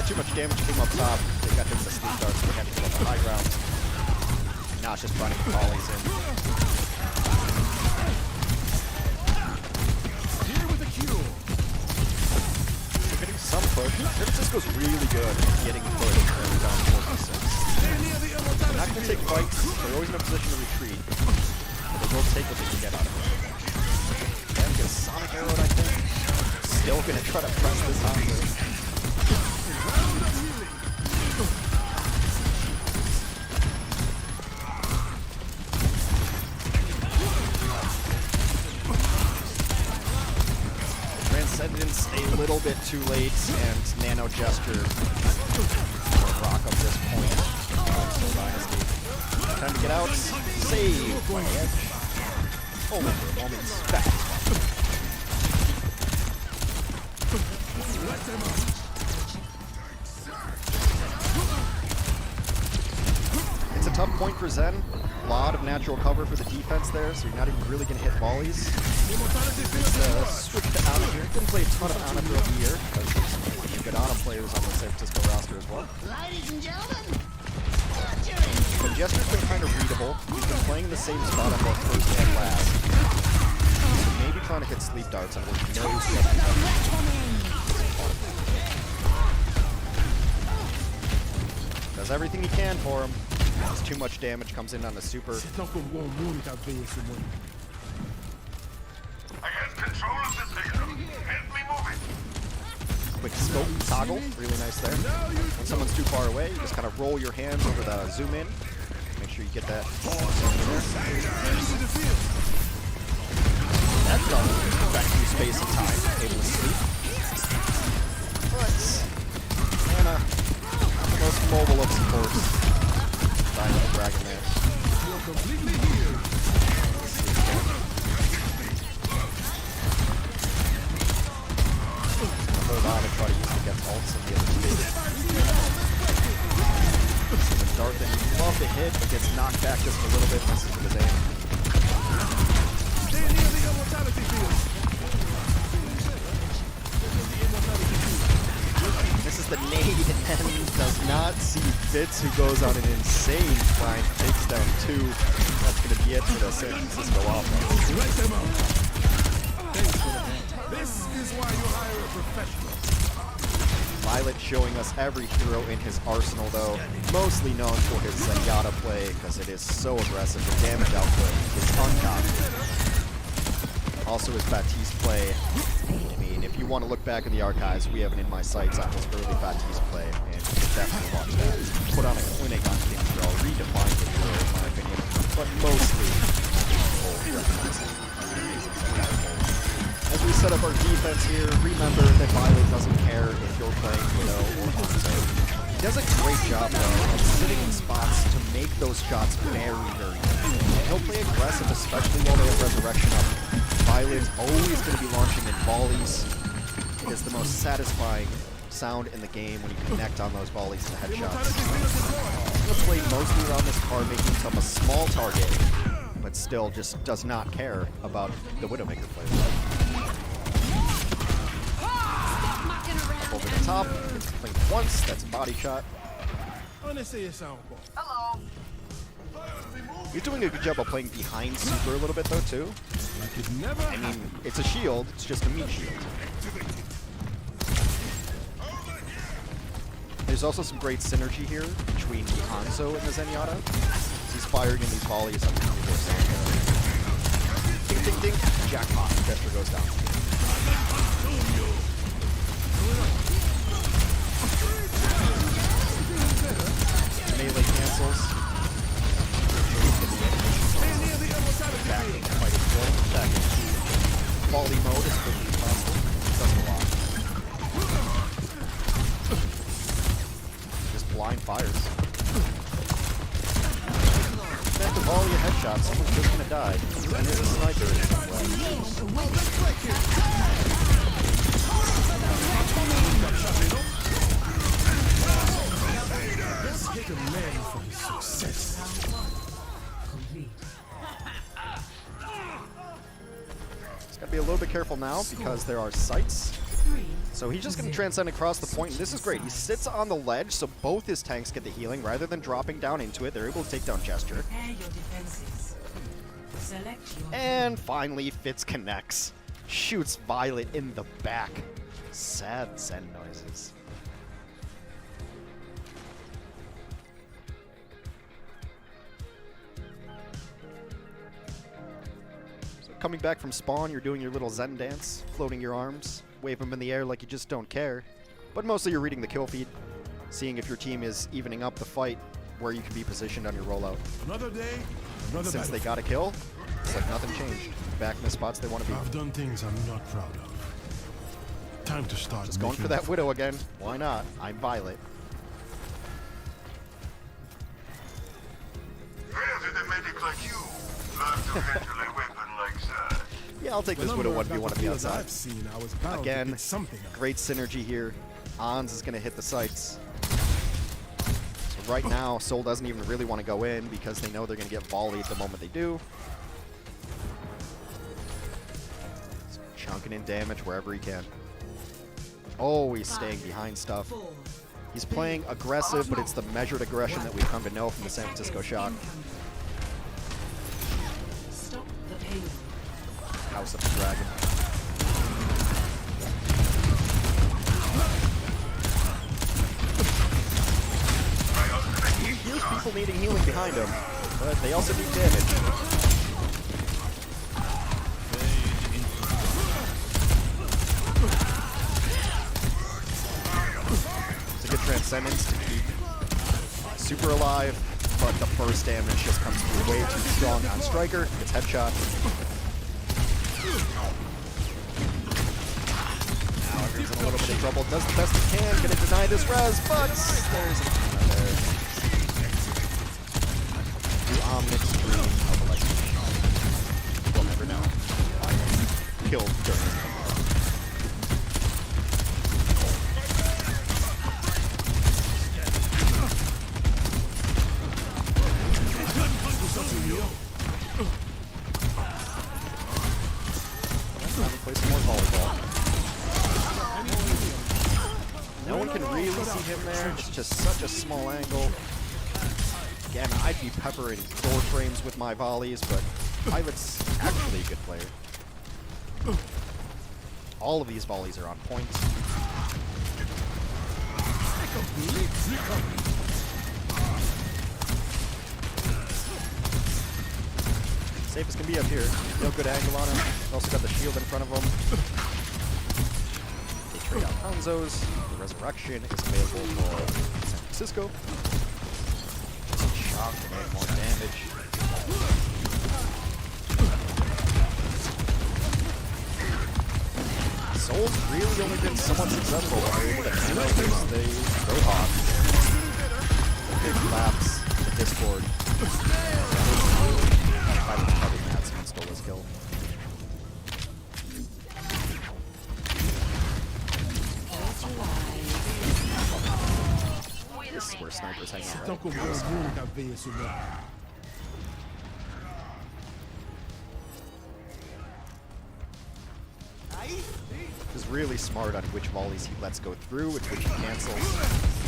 too much damage to him up top. They got him to sleep darts. They had to get on the high ground. Now it's just trying to get volleys in. Some push. San Francisco's really good at getting push down 4v6. They're not going to take fights. They're always in a position to retreat. But they will take what they can get out of it. And get a Sonic Arrow, I think. Still going to try to press this on there. Transcendence a little bit too late, and Nano Gesture rock up this point. Dynasty. Time to get out. Save by Edge. Only for a moment. Fast. It's a tough point for Zen. A lot of natural cover for the defense there, so you're not even really going to hit volleys. Let's switch to Ana here. Didn't play a ton of Ana throughout the year, but there's some good Ana players on the San Francisco roster as well. Ladies and gentlemen, But Jester's been kind of readable. He's been playing the same spot on both first and last. Maybe trying to hit sleep darts on which he knows he has to does everything he can for him. It's too much damage, comes in on the super. Quick scope toggle, really nice there. When someone's too far away, you just kind of roll your hands over the zoom in. Make sure you get that. That's done. Back to space and time, able to sleep. But Ana, not the most mobile of supports. Dying with the dragon there. You're completely healed. Hold on and try to use it against ults and the other stage. The dart that you love to hit, but gets knocked back just a little bit, misses with his aim. This is the nade and does not see Fitz, who goes on an insane climb, takes down 2. That's going to be it for the San Francisco offense. This is why you hire a professional. Violet showing us every hero in his arsenal, though. Mostly known for his Zenyatta play, because it is so aggressive. The damage output is uncommon. Also his Baptiste play. I mean, if you want to look back in the archives, we have an In My Sights on his early Baptiste play, and you should definitely watch that. Put on a clinic on King's Row, redefined the hero, in my opinion, but mostly as we set up our defense here, remember that Violet doesn't care if you're playing Widow or Hanzo. He does a great job, though, of sitting in spots to make those shots very, very good. And he'll play aggressive, especially while they have Resurrection up. Violet's always going to be launching in volleys. It is the most satisfying sound in the game when you connect on those volleys and headshots. I'm going to play mostly around this card, making himself a small target, but still just does not care about the Widowmaker player. Over the top, gets flanked once, that's a body shot. Hello. He's doing a good job of playing behind Super a little bit though too. I mean, it's a shield, it's just a meat shield. There's also some great synergy here between the Hanzo and the Zenyatta. He's firing in these volleys up before ding, ding, ding. Jackpot. Gesture goes down. Melee cancels. Back into fighting kill. Back into volley mode as quickly as possible. Does a lot. Blind fires. Back to volley a headshot, someone's just gonna die. And there's a sniper in Let's take a man for his success. Just gotta be a little bit careful now because there are sights. So he's just going to transcend across the point, and this is great. He sits on the ledge, so both his tanks get the healing. Rather than dropping down into it, they're able to take down Gesture. And finally, Fitz connects. Shoots Violet in the back. Sad Zen noises. So coming back from spawn, you're doing your little Zen dance, floating your arms. Wave them in the air like you just don't care. But mostly you're reading the kill feed, seeing if your team is evening up the fight, where you can be positioned on your rollout. Another day, another Since battle. they got a kill, it's like nothing changed. Back in the spots they want to be. I've done things I'm not proud of. Time to start Just going for that Widow again. Why not? I'm Violet. Yeah, I'll take this Widow 1v1 on the outside. Again, great synergy here. Ons is going to hit the sights. So right now, Soul doesn't even really want to go in because they know they're going to get volleyed the moment they do. So chunking in damage wherever he can. Oh, he's staying behind stuff. He's playing aggressive, but it's the measured aggression that we've come to know from the San Francisco Shock. House of the Dragon. He hears people needing healing behind him, but they also need damage. It's a good transcendence to keep Super alive, but the burst damage just comes through way too strong on Striker. It's headshot. Now everyone's in a little bit of trouble. Does the best he can. Gonna deny this res, but there's a Kina there. The Omnix dream of electrocution. We'll never know. Killed during the play some more volleyball. No one can really see him there. It's just such a small angle. Again, I'd be peppering door frames with my volleys, but Violet's actually a good player. All of these volleys are on point. Safe as can be up here. No good angle on him. Also got the shield in front of him. They trade out Hanzo's. The Resurrection is available for San Francisco. Shock to add more damage. Soul's really only been somewhat successful when they're able to handle the Roadhog. Big collapse, the Discord. Probably Madsen stole his kill. This is where snipers hang out, right? really smart on which volleys he lets go through and which he cancels.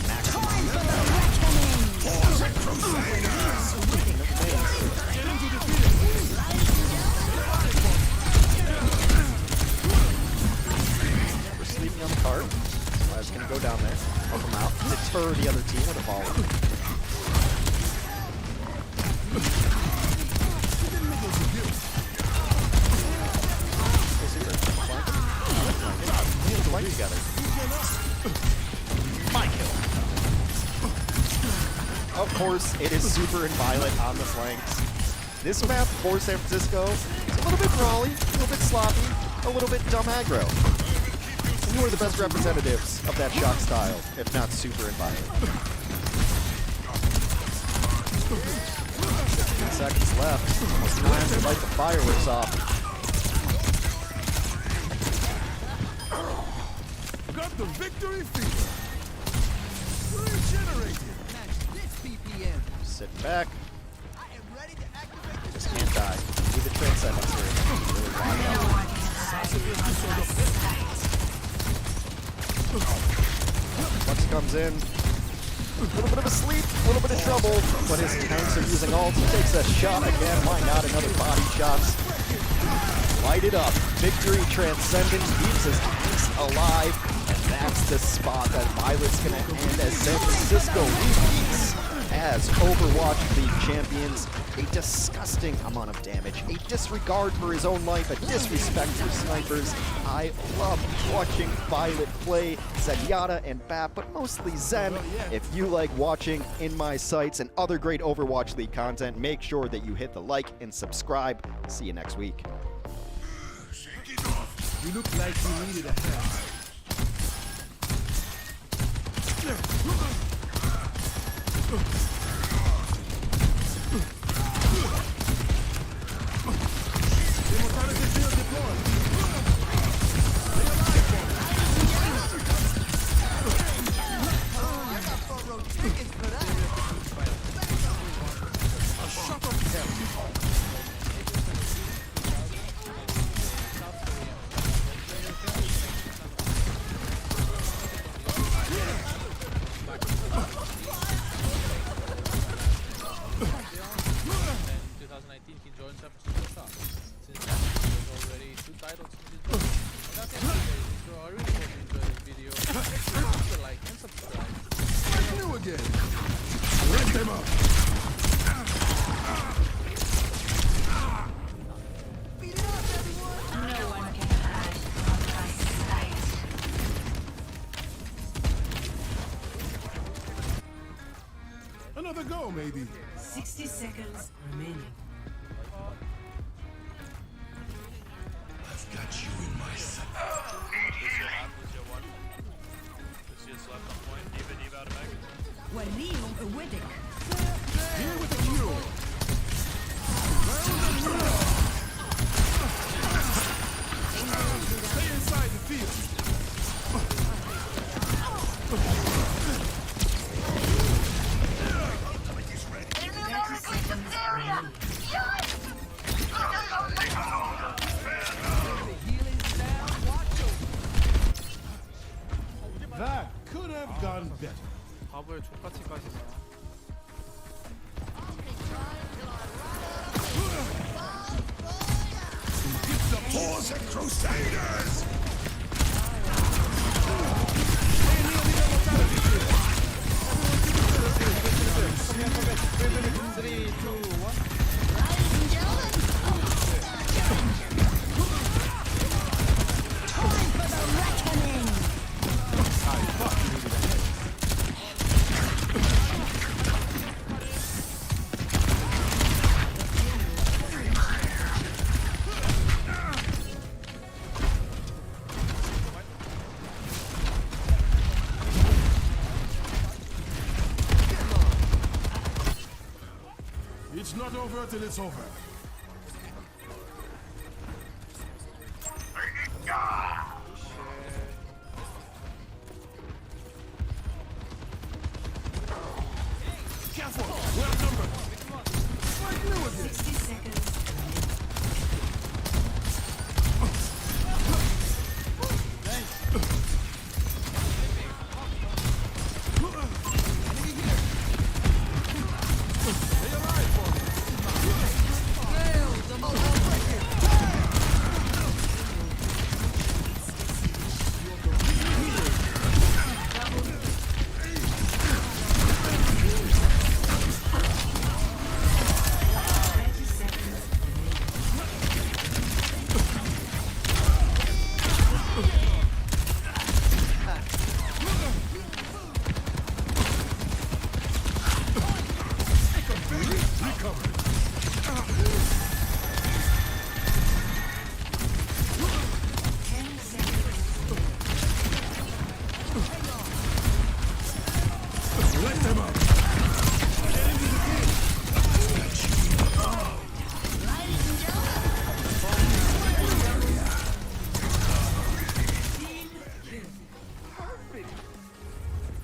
Maximum. We're sleeping on the card. I was going to go down there, help him out, deter the other team with a volley. Together. My kill. Of course, it is Super and Violet on the flanks. This map for San Francisco is a little bit brawly, a little bit sloppy, a little bit dumb aggro. And who are the best representatives of that shock style, if not Super and Violet? 15 seconds left. Almost time to light the fireworks off. Got the victory fever. Regenerated. Sit back. Just can't die. Do the transcendence here. Really wide out. Lux comes in. A little bit of a sleep, a little bit of trouble, but his tanks are using ults. He takes a shot again. Why not? Another body shots. Light it up. Victory Transcendent keeps his tanks alive. And that's the spot that Violet's going to end as San Francisco repeats as Overwatch League champions. A disgusting amount of damage, a disregard for his own life, a disrespect for snipers. I love watching Violet play Zenyatta and Bap, but mostly Zen. If you like watching In My Sights and other great Overwatch League content, make sure that you hit the like and subscribe. See you next week. You look like you needed a hand. Another go, maybe. 60 seconds remaining. I've got you in my sight. Here with the hero. Stay inside the field. That could have gone better. It's the Paws and Crusaders! It's not over till it's over. Careful! We're outnumbered! Fight new again! 60 seconds. Thanks. Let them up.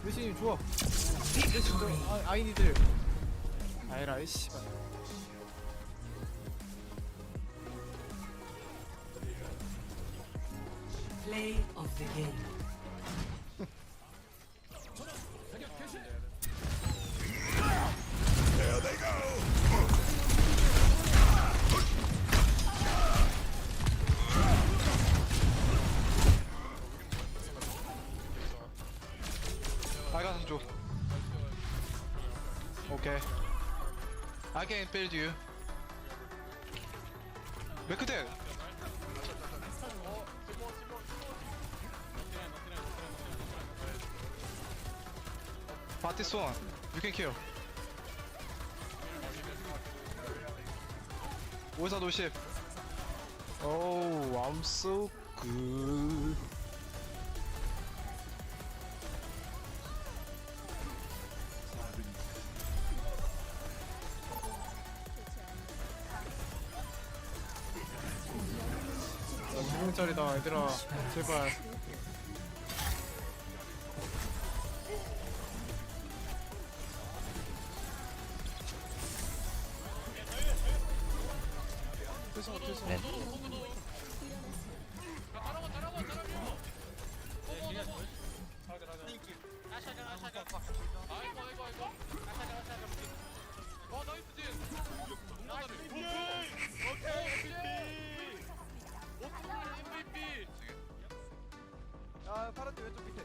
메시님 좋아. 메시 너 아이니들. 아이라 씨발. Play of the game. There they go. 빨간색 줘. 오케이. I can build you. 메크대. This one, you can kill. Where's the ship? Oh, I'm so good. 짜리다 얘들아 제발. 네. 아 파란색 왼쪽 밑에.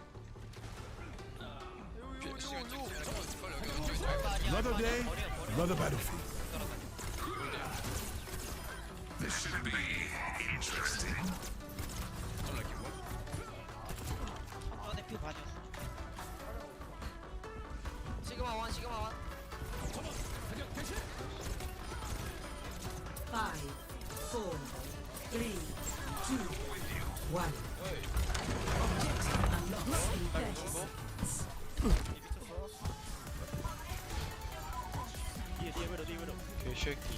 Another day, another battlefield. This should be interesting. 시그마 원 시그마 원. 5, 4, 3, 2, 1. Objective unlocked in 30 seconds. 개새끼.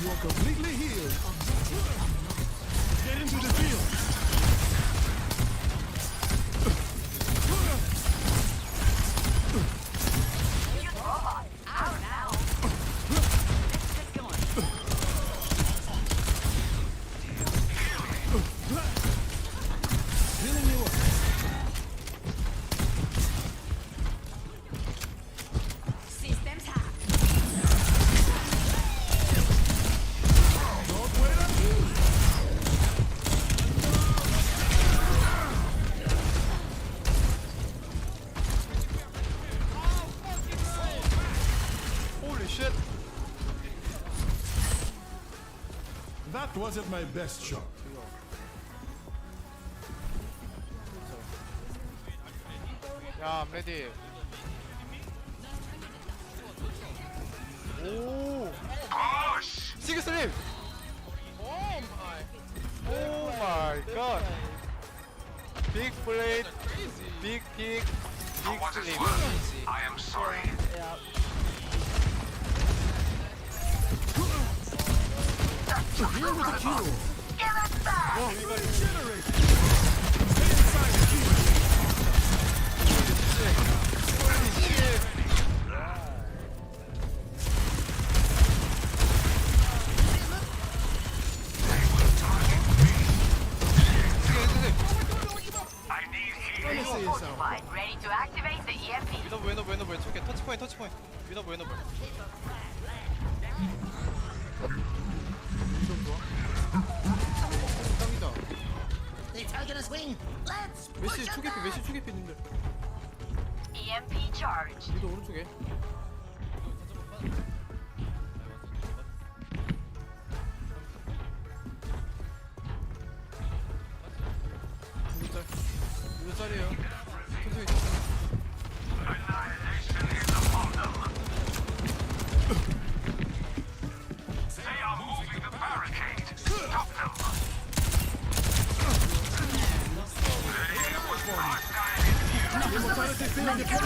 You are completely healed. Get into the field. Healing you up. Systems hacked. Don't wait up. Holy shit. That wasn't my best shot. 야, I'm ready. 오. 시그슬립. Oh my god. Big blade, big pick, big slip. I am sorry. Here with the kill. I need healing. Ready to activate the EMP. 위너블 저게 터치포인트 위너블 짱이다. They're taking us wing. Let's 메시 초계피 있는데. EMP charge. 위도 오른쪽에. 짤이에요. 천천히. They are moving the barricade. Stop them.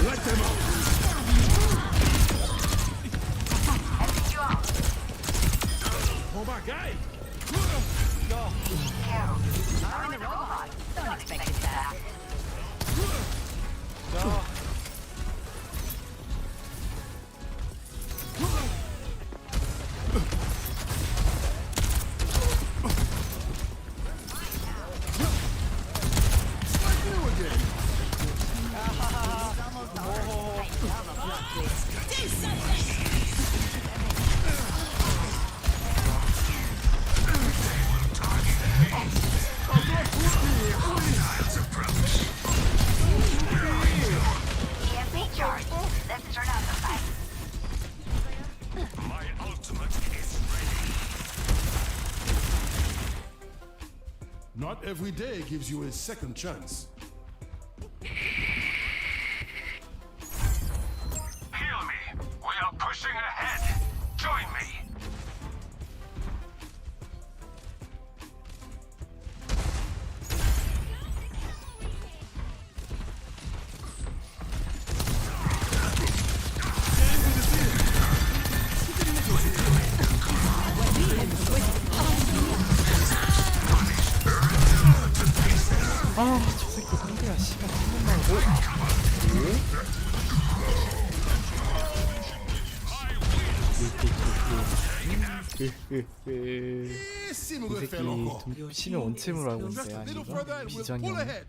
Let them out. Hold back, guy. I'm in the robot. Don't expect it back. EMP charge. Let's turn out the fight. My ultimate is ready. Not every day gives you a second chance. Heal me. We are pushing ahead. Join me. 아, 저 새끼 상대야, 씨발, 한 번만. Esse 이 me 새끼 loco. 치면 원챔으로 알고 Just 있는데 a little 아니가? further and we'll 비장이 pull 형. ahead.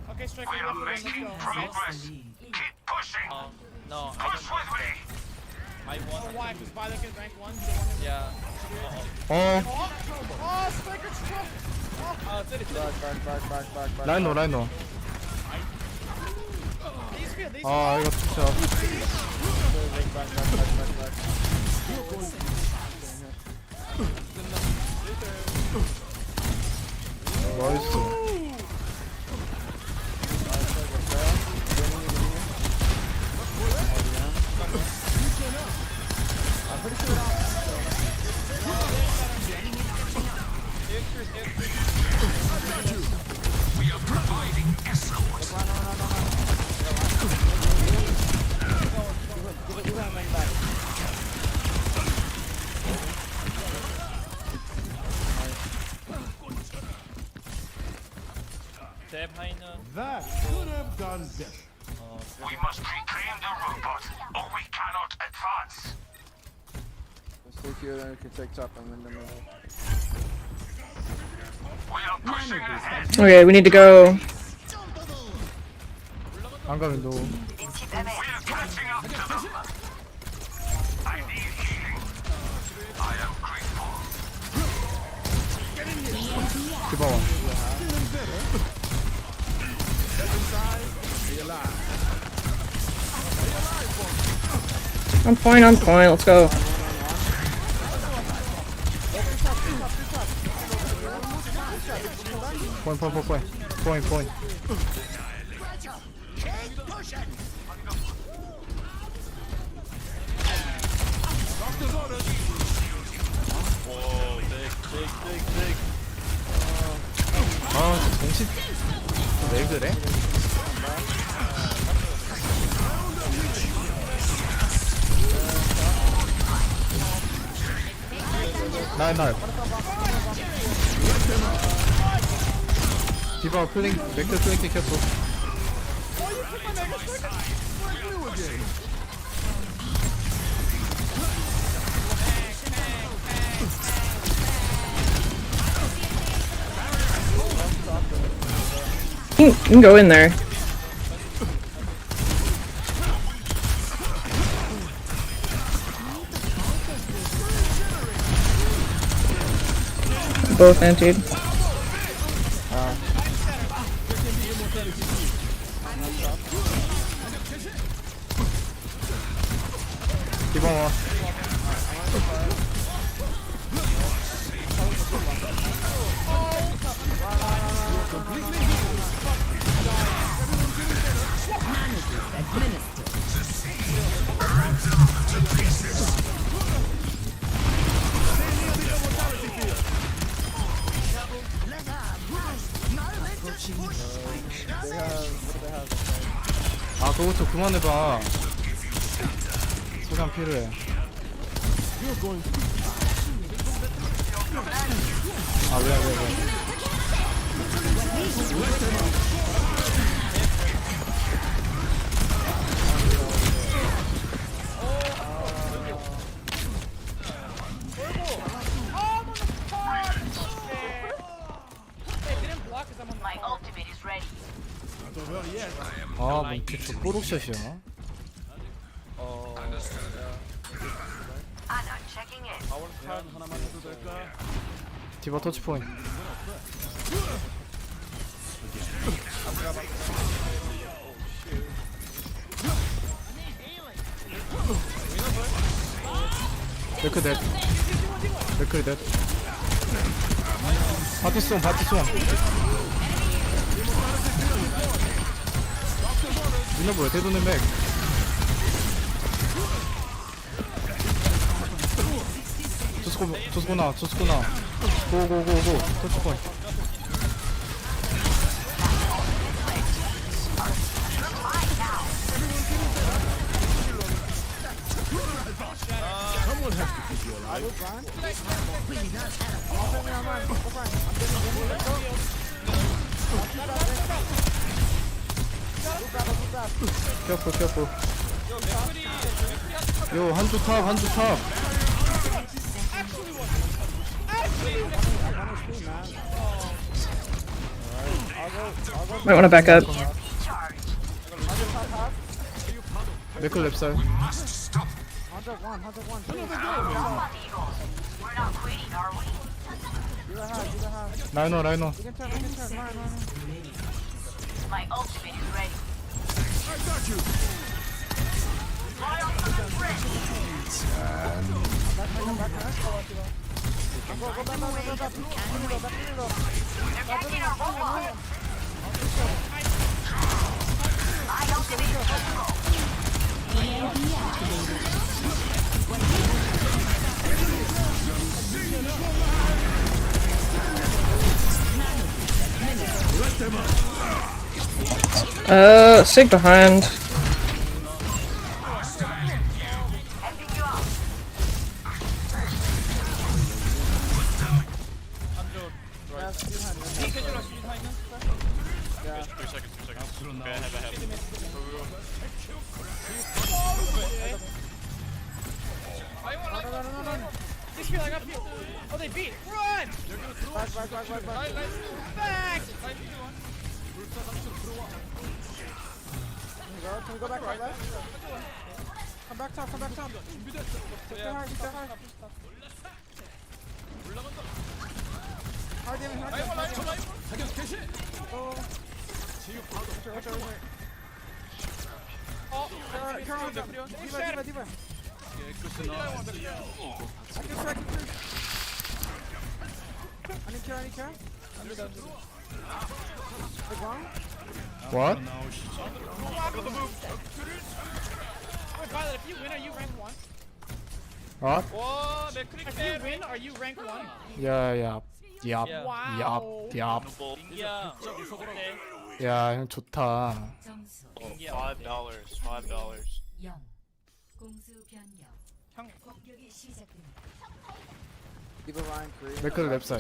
Okay, striker, We are making progress. Keep pushing. No, Push with me. I want. Why? Because Violet is rank 1. Yeah. Oh, striker, Oh, it's it. 라이노, 라이노. 아, 이거 진짜. 나이스. We are providing escort. That could have gone better. We must reclaim the robot, or we cannot advance. Stay here, then we can take top and win the middle. We are pushing ahead. Okay, we need to go. 안 가면 너. We are catching up to them. I need healing. I am grateful. 기봐와. On point, let's go. Point. 아, 저 정신 왜 그래? 날 디바 클링 맥스 클링 켰어. You can go in there. Both antied. 디바 와. 아 그거 좀 그만해봐. 소장 필요해. 아 왜? My ultimate is ready. 아, 뭐 이렇게 저 뽀록샷이야. Anna checking in. 디바 터치 포인트. 데크 넷. 데크 넷. 바티송. 위너블 대도는 맥. 조스코나. 고고고고. 터치 포인트. Careful. 요 한주 탑. Might want to back up. 맥클 랩살. We're not quitting, are we? 라이너. My ultimate is ready. Attacking our robot. My ultimate is ready. Sig behind. Oh, they beat. Run! Back! Can we go back right left? Come back top. Get hard. Hard damage. Diva. I need care. What? Wait, Violet, if you win, are you rank 1? What? If you win, are you rank 1? 야. Wow. 야, 형 좋다. $5. Diva Ryan free. 맥클 랩살.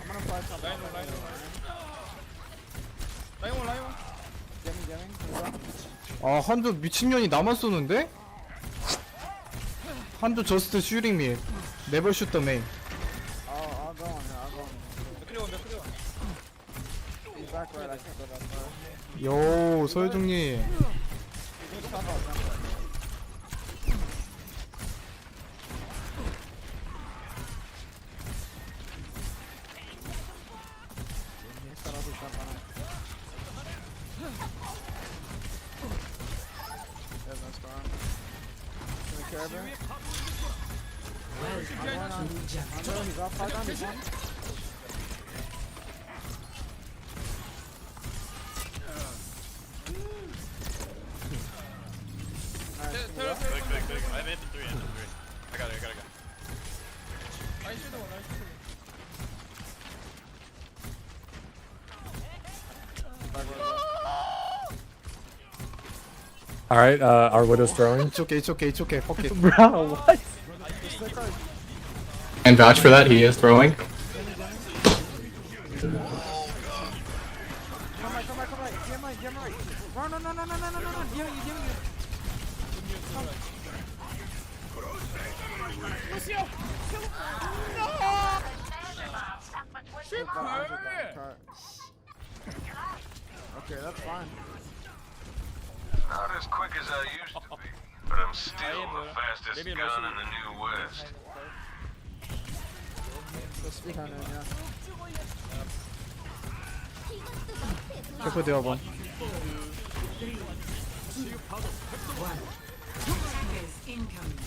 I'm gonna fly top. 라이온. Jamming. 아, 한조 미친년이 나만 쏘는데? 한조 저스트 슈링 미. 네버 슛 더 메인. I'll go on. He's back right. I can't go that far. 요, 서유중님. Big. I have it in 3. I got it. Alright, our Widow's throwing. It's okay, it's okay, it's okay. Fuck it. Bro, what? And vouch for that, he is throwing. Come right. Get right. Run, no. Give me. Come. Lucio! Kill him! No! Shit, Okay, that's fine. Not as quick as I used to be, but I'm still the fastest gun in the New West. Careful the other one. Attackers incoming.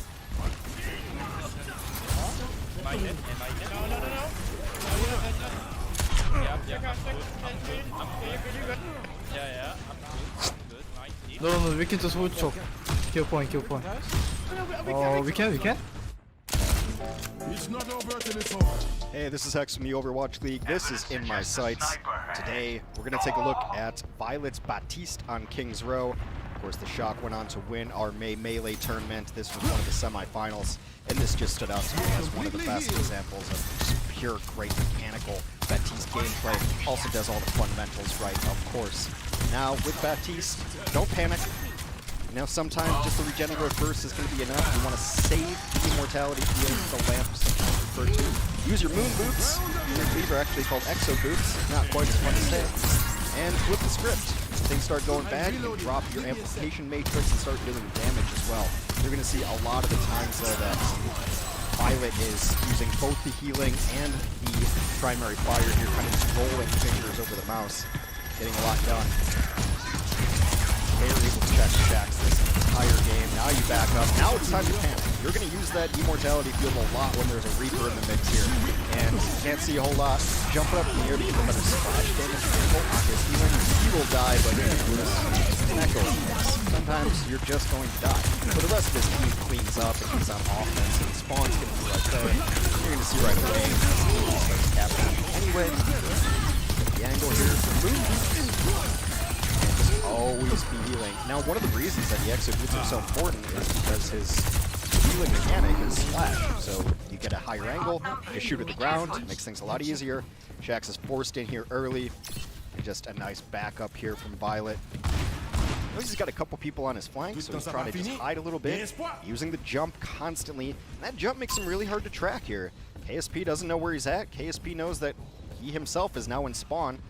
No, we can just hold chop. Kill point. We can. It's not over till it's over. Hey, this is Hex from the Overwatch League. This is In My Sights. Today, we're going to take a look at Violet Baptiste on King's Row. Of course, the Shock went on to win our May Melee tournament. This was one of the semifinals, and this just stood out to me as one of the best examples of just pure, great mechanical Baptiste gameplay. Also does all the fundamentals right, of course. Now, with Baptiste, don't panic. Now, sometimes just the regenerate burst is going to be enough. You want to save the immortality field, the lamp, sometimes referred to. Use your moon boots. I believe are actually called exo boots. Not quite as fun to say. And flip the script. If things start going bad, you can drop your amplification matrix and start doing damage as well. You're going to see a lot of the times, though, that Violet is using both the healing and the primary fire here, kind of just rolling fingers over the mouse, getting a lot done. They were able to check Shax this entire game. Now you back up. Now it's time to panic. You're going to use that immortality field a lot when there's a Reaper in the mix here. And you can't see a whole lot. Jump up in the air to get the better splash damage on his healing. He will die, but it's an echo. Sometimes you're just going to die. But the rest of his team cleans up and he's on offense, and Spawn's going to be right there. You're going to see right away. He starts tapping. Anyway, the angle here is removed. Always be healing. Now, one of the reasons that the exo boots are so important is because his healing mechanic is splash. So you get a higher angle, you shoot at the ground, makes things a lot easier. Shax is forced in here early. Just a nice backup here from Violet. He's got a couple people on his flank, so he's trying to just hide a little bit, using the jump constantly. And that jump makes him really hard to track here. KSP doesn't know where he's at. KSP knows that he himself is now in spawn.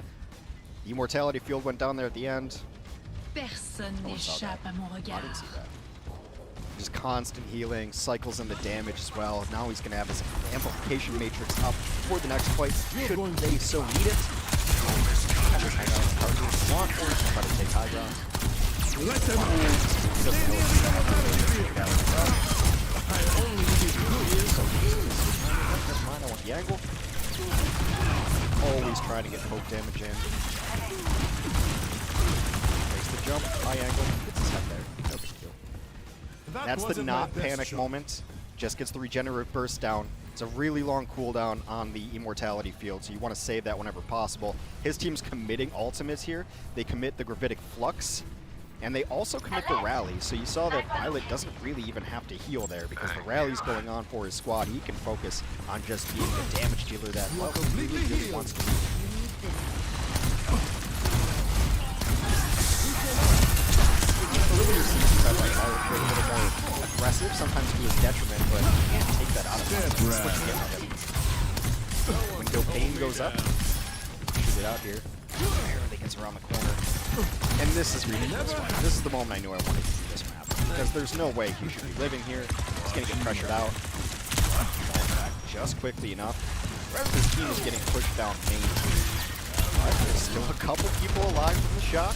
The immortality field went down there at the end. Personne n'échappe à mon regard. I didn't see that. Just constant healing, cycles in the damage as well. Now he's going to have his amplification matrix up for the next fight, should they so need it. Try to take high ground. Let them I want the angle. Always trying to get poke damage in. Makes the jump, high angle, gets his head there. No big deal. That's the not panic moment. Just gets the regenerate burst down. It's a really long cooldown on the immortality field, so you want to save that whenever possible. His team's committing ultimates here. They commit the Gravitic Flux, and they also commit the rally. So you saw that Violet doesn't really even have to heal there because the rally's going on for his squad. He can focus on just being the damage dealer that really wants to be. Earlier seasons, I like Violet a little bit more aggressive, sometimes to his detriment, but you can't take that out of him. That's what you get out of him. When Dopain goes up, shoot it out here. Barely gets around the corner. And this is ridiculous. This is the moment I knew I wanted to do this map. Because there's no way he should be living here. He's going to get pressured out. Just quickly enough. The rest of his team is getting pushed down main. There's still a couple people alive from the Shock.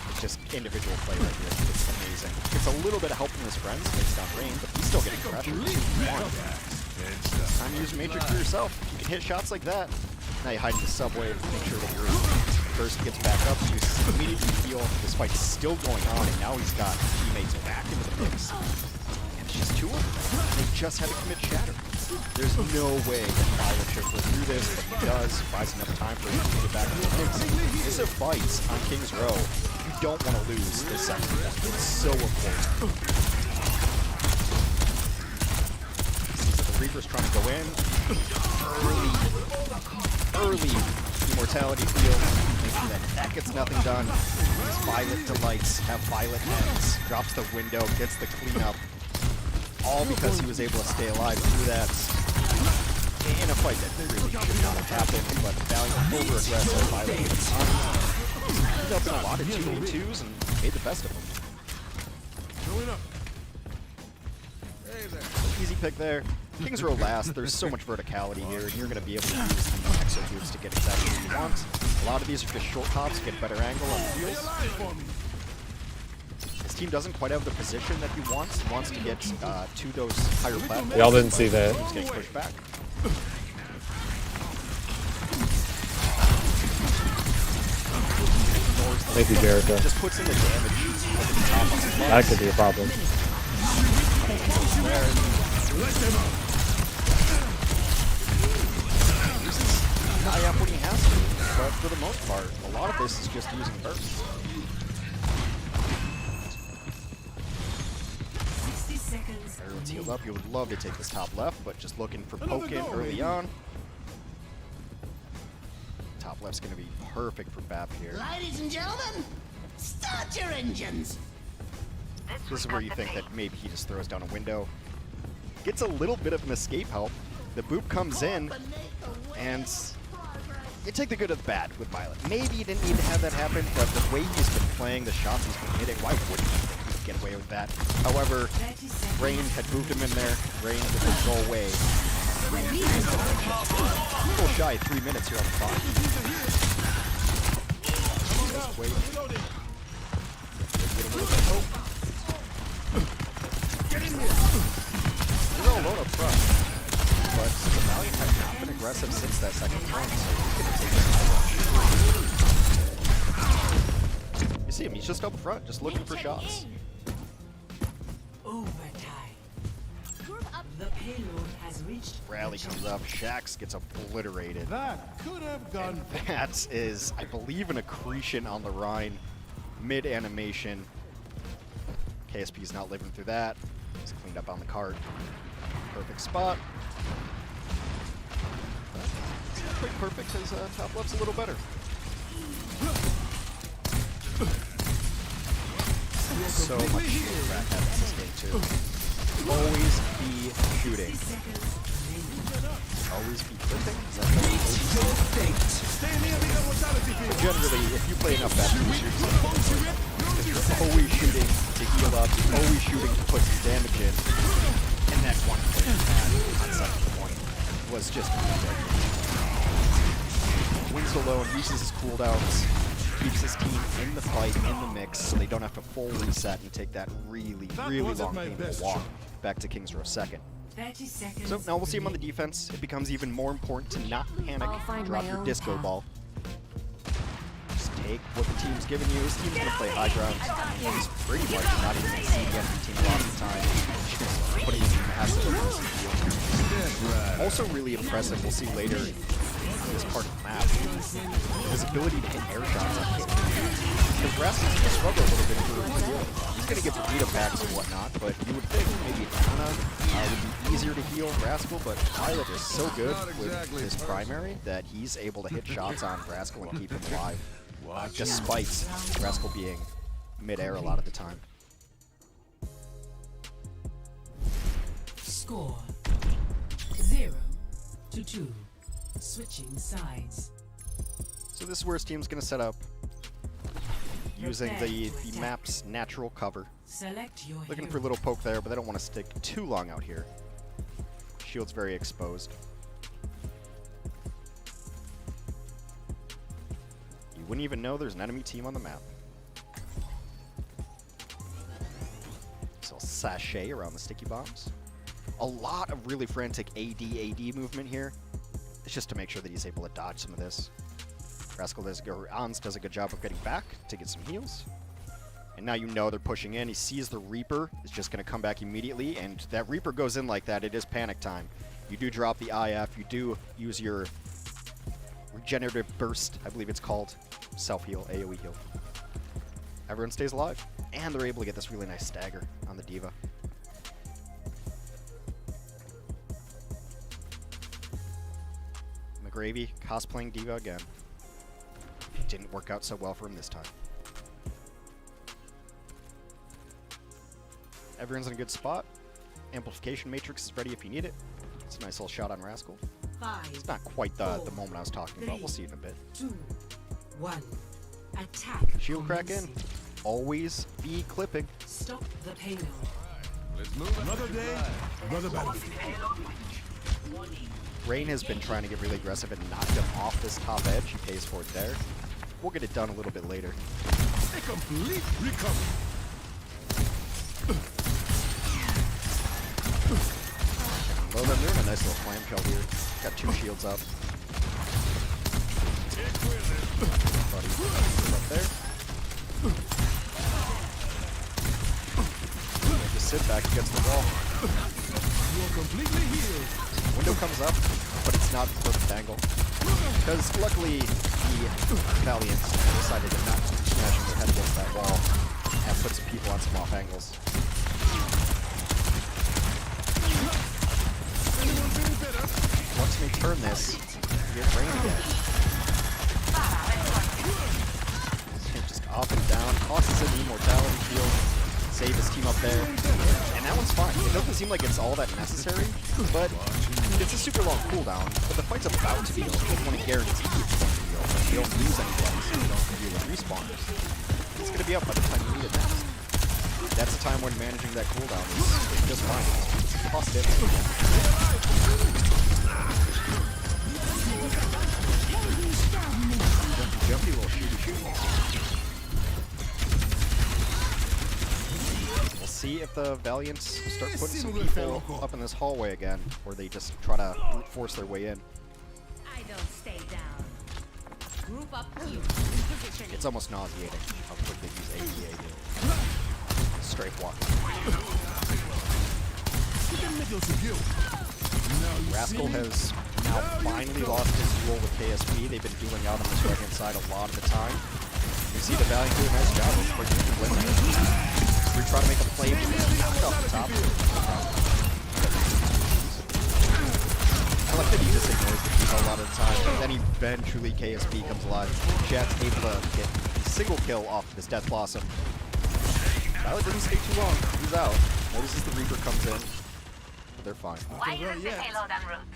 It's just individual play right here. It's amazing. Gets a little bit of help from his friends based on range, but he's still getting pressured. It's time to use Matrix for yourself. You can hit shots like that. Now you hide in the subway to make sure that your burst gets back up. You immediately feel this fight's still going on, and now he's got teammates back into the mix. And it's just two of them. They just had to commit Shatter. There's no way that Violet should go through this, but he does. Buys enough time for him to get back to the mix. This is a fight on King's Row. You don't want to lose this second one. It's so important. The Reaper's trying to go in. Early immortality field. That gets nothing done. These Violet delights have Violet ends. Drops the window, gets the cleanup. All because he was able to stay alive through that in a fight that really should not have happened. But Valiant over-aggressive, Violet gets on. He's up in a lot of 2v2s and made the best of them. Easy pick there. King's Row last. There's so much verticality here, and you're going to be able to use the executes to get exactly what you want. A lot of these are just short hops, get better angle on heals. This team doesn't quite have the position that he wants. He wants to get to those higher platforms. Y'all didn't see that. He's getting pushed back. Thank you, Jericho. Just puts in the damage over the top on the That could be a problem. High up when he has to, but for the most part, a lot of this is just using burst. 60 seconds. Everyone's healed up. You would love to take this top left, but just looking for poke-in early on. Top left's going to be perfect for BAP here. Ladies and gentlemen, start your engines. This is where you think that maybe he just throws down a window. Gets a little bit of an escape help. The boop comes in, and you take the good of the bad with Violet. Maybe you didn't need to have that happen, but the way he's been playing, the shots he's been hitting, why wouldn't he get away with that? However, Rain had moved him in there. Rain would go away. People shy 3 minutes here on the clock. Just wait. Get a little bit of hope. You're all alone up front, but the Valiant has not been aggressive since that second point, so he's going to take this. You see him, he's just up front, just looking for shots. Overtime. The payload has reached. Rally comes up, Shax gets obliterated. That could have gone. That is, I believe, an accretion on the Rhine, mid-animation. KSP's not living through that. He's cleaned up on the cart. Perfect spot. Not quite perfect, his top left's a little better. So much shooting back at this game too. Always be shooting. Always be clipping? Is that but generally, if you play enough bad shooters, because you're always shooting to heal up, you're always shooting to put some damage in. And that one play on second point was just wins alone, uses his cooldowns, keeps his team in the fight, in the mix, so they don't have to full reset and take that really long painful walk back to King's Row second. 30 seconds. So now we'll see him on the defense. It becomes even more important to not panic, drop your disco ball. Just take what the team's giving you. His team's going to play high ground. He's pretty much not even going to see the enemy team a lot of the time. Just putting massive amounts of field. Also really impressive, we'll see later in this part of the map, his ability to hit air shots on hit. Because Rascal's going to struggle a little bit for heal. He's going to get the beat up backs and whatnot, but you would think maybe Ana would be easier to heal Rascal, but Violet is so good with his primary that he's able to hit shots on Rascal and keep him alive, despite Rascal being mid-air a lot of the time. Score 0-2. Switching sides. So this is where his team's going to set up, using the map's natural cover. Select your Looking for a little poke there, but they don't want to stick too long out here. Shield's very exposed. You wouldn't even know there's an enemy team on the map. So sashay around the sticky bombs. A lot of really frantic AD movement here. It's just to make sure that he's able to dodge some of this. Rascal does a good job of getting back to get some heals. And now you know they're pushing in. He sees the Reaper is just going to come back immediately, and that Reaper goes in like that. It is panic time. You do drop the IF. You do use your regenerative burst, I believe it's called. Self-heal, AoE heal. Everyone stays alive. And they're able to get this really nice stagger on the D.Va. McGravy cosplaying D.Va again. Didn't work out so well for him this time. Everyone's in a good spot. Amplification Matrix is ready if you need it. It's a nice little shot on Rascal. It's not quite the moment I was talking about. We'll see it in a bit. 2, 1. Attack. Shield crack in. Always be clipping. Stop the payload. Let's move. Another day, another battlefield. Rain has been trying to get really aggressive and knock him off this top edge. He pays for it there. We'll get it done a little bit later. A complete recovery. Well, then they're in a nice little flam kill here. Got 2 shields up. Buddy, up there. Just sit back against the wall. You're completely healed. Window comes up, but it's not the perfect angle. Because luckily, the Valiants decided to not smash their head against that wall and put some people on some off angles. Once we turn this, we get Rain again. Just up and down, tosses in the immortality field, save his team up there, and that one's fine. It doesn't seem like it's all that necessary, but it's a super long cooldown. But the fight's about to be over. You want to guarantee it's going to be over. You don't lose anybody, so you don't deal with respawners. It's going to be up by the time you need it next. That's the time when managing that cooldown is just fine. Toss it. Jumpy little shooty. We'll see if the Valiants start putting some people up in this hallway again, or they just try to brute force their way in. I don't stay down. Group up you. It's almost nauseating how quick they use ADA here. Strafe walk. Rascal has now finally lost his duel with KSP. They've been dueling out on this right-hand side a lot of the time. You see the Valiant do a nice job of breaking the win there. We try to make a play, but he's knocked off the top. I like that he just ignores the people a lot of the time, and then eventually KSP comes alive. Jack's able to get a single kill off of his Death Blossom. Violet didn't stay too long. He's out. Notices the Reaper comes in. But they're fine. Why is the payload en route?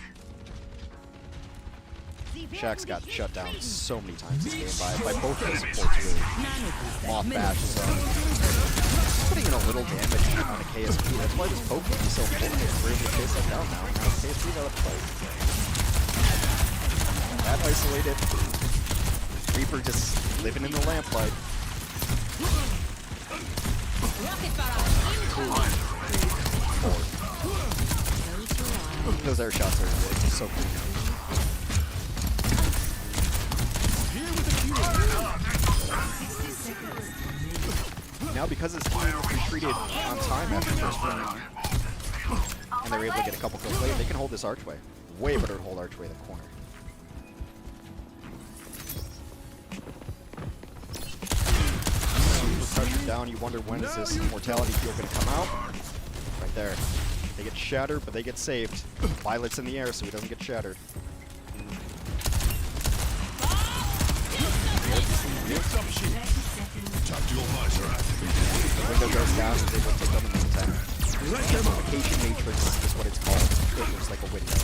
Shaxx got shut down so many times this game by both of the supports, really. Moth Bash is putting in a little damage on a KSP. That's why this poke is so important. We're able to chase that down now. Now KSP's out of the fight. That isolated. Reaper just living in the lamplight. Those air shots are so cool. Now because his team retreated on time after the first round, and they were able to get a couple kills later, they can hold this archway. Way better to hold archway than corner. Super pressure down, you wonder when is this immortality field going to come out? Right there. They get shattered, but they get saved. Violet's in the air, so he doesn't get shattered. The window goes down, he's able to take on the main attack. Amplification Matrix is what it's called. It looks like a window.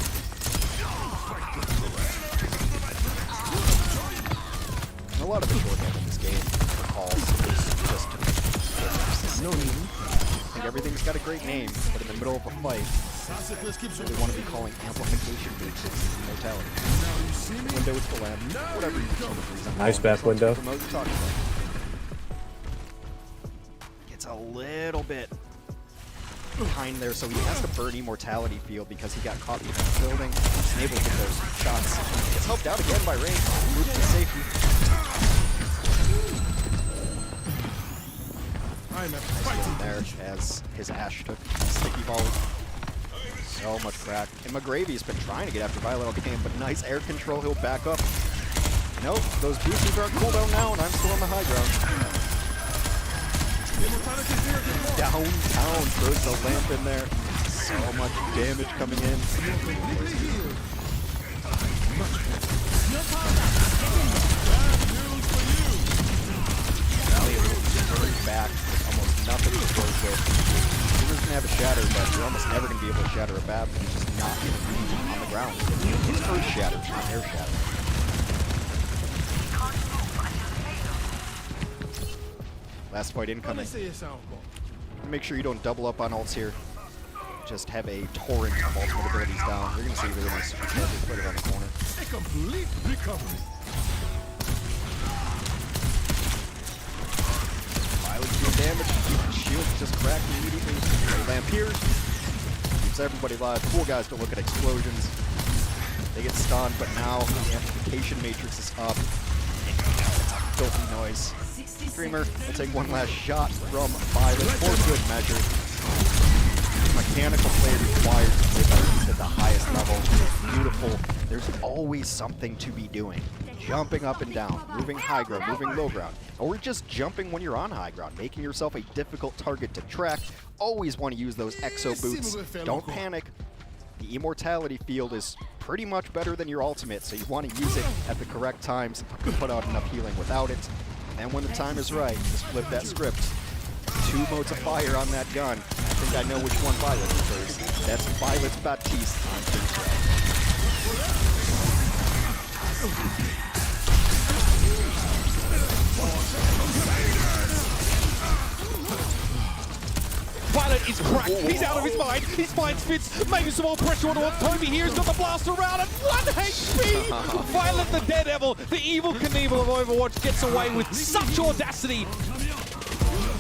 And a lot of the shorthand in this game for calls is just to no need. I think everything's got a great name, but in the middle of a fight, they want to be calling amplification matrix immortality. Window is the lamp, whatever you call it. Nice back window. Gets a little bit behind there, so he has to burn immortality field because he got caught behind the building. He's able to get those shots. Gets helped out again by Rain. Moves to safety. Nice one there as his Ashe took a sticky volley. So much crack. And McGravy's been trying to get after Violet all game, but nice air control. He'll back up. Nope, those boosters are cooldown now, and I'm still on the high ground. Downtown throws the lamp in there. So much damage coming in. Valley turning back with almost nothing to work with. He doesn't have a shatter, but you're almost never going to be able to shatter a Bab. He's just not on the ground. It's earth shatter, not air shatter. Last fight incoming. Make sure you don't double up on ults here. Just have a torrent of ultimate abilities down. You're going to see really nice super characters put it on the corner. A complete recovery. Violet's doing damage. Shield just cracked immediately. Lampiers keeps everybody alive. Cool guys don't look at explosions. They get stunned, but now the amplification matrix is up. And it's a filthy noise. Dreamer will take one last shot from Violet for good measure. Mechanical play required to play Violet at the highest level. It's beautiful. There's always something to be doing. Jumping up and down, moving high ground, moving low ground, or just jumping when you're on high ground, making yourself a difficult target to track. Always want to use those exo boots. Don't panic. The immortality field is pretty much better than your ultimate, so you want to use it at the correct times to put out enough healing without it. And when the time is right, just flip that script. 2 modes of fire on that gun. I think I know which one Violet prefers. That's Violet's Baptiste on King's Row. Violet is cracked. He's out of his mind. His mind spits. Maybe some more pressure on Toby here. He's got the blaster around at 1 HP. Violet the Daredevil, the evil Knievel of Overwatch, gets away with such audacity.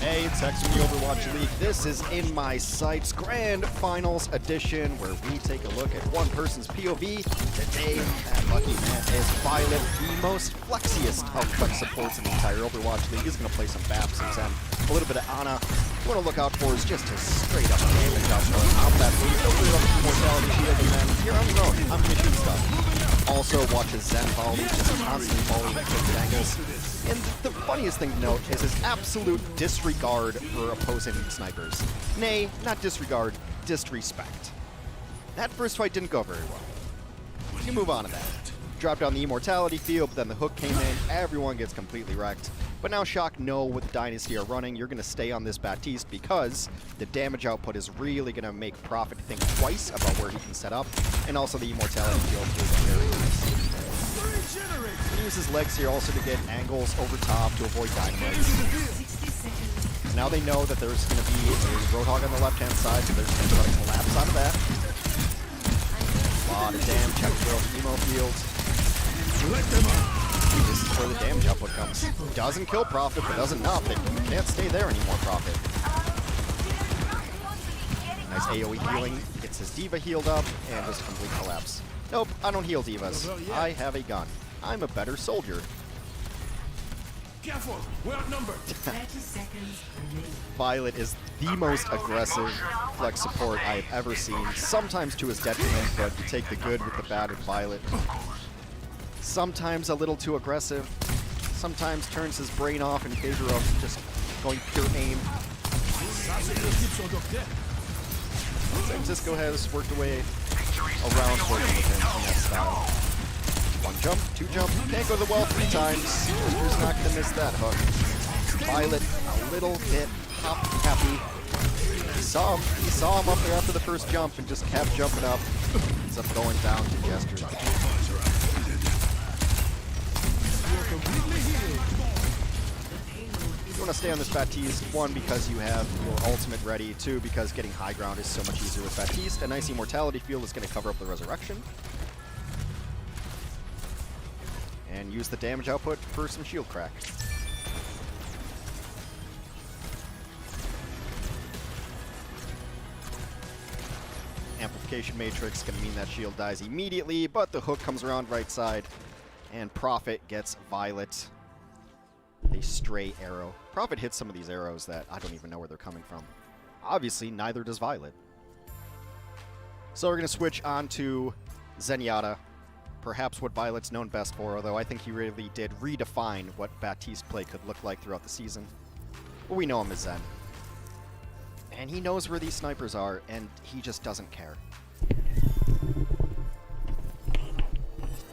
Hey, it's Hex from the Overwatch League. This is In My Sights Grand Finals Edition, where we take a look at one person's POV. Today, that lucky man is Violet, the most flexiest of flex supports in the entire Overwatch League. He's going to play some Bab, some Zen, a little bit of Ana. What to look out for is just his straight up damage output on that boost. Over the Immortality Shield, and then here on his own, I'm mission stuff. Also watches Zen volley, just constantly volleying at different angles. And the funniest thing to note is his absolute disregard for opposing snipers. Nay, not disregard, disrespect. That first fight didn't go very well. You move on to that. Dropped down the Immortality field, but then the hook came in, everyone gets completely wrecked. But now Shock know with Dynasty are running, you're going to stay on this Baptiste because the damage output is really going to make Prophet think twice about where he can set up, and also the Immortality field is very nice. He uses legs here also to get angles over top to avoid dynamites. Now they know that there's going to be a Roadhog on the left-hand side, so there's going to be a collapse out of that. A lot of damage, check the emo field. This is where the damage output comes. Doesn't kill Prophet, but does enough that you can't stay there anymore, Prophet. Nice AoE healing, gets his D.Va healed up, and just complete collapse. Nope, I don't heal D.Vas. I have a gun. I'm a better soldier. Careful, we're outnumbered. 30 seconds remaining. Violet is the most aggressive flex support I have ever seen. Sometimes to his detriment, but you take the good with the bad with Violet. Sometimes a little too aggressive. Sometimes turns his brain off in favor of just going pure aim. Cisco has worked away around working with him in that style. 1 jump, 2 jump, can't go to the well 3 times. Who's not going to miss that hook? Violet, a little bit happy. He saw him up there after the first jump and just kept jumping up. Ends up going down to Jester. You want to stay on this Baptiste, 1, because you have your ultimate ready, 2, because getting high ground is so much easier with Baptiste. A nice Immortality field is going to cover up the Resurrection. And use the damage output for some shield crack. Amplification Matrix going to mean that shield dies immediately, but the hook comes around right side, and Prophet gets Violet a stray arrow. Prophet hits some of these arrows that I don't even know where they're coming from. Obviously, neither does Violet. So we're going to switch on to Zenyatta, perhaps what Violet's known best for, although I think he really did redefine what Baptiste play could look like throughout the season. But we know him as Zen. And he knows where these snipers are, and he just doesn't care.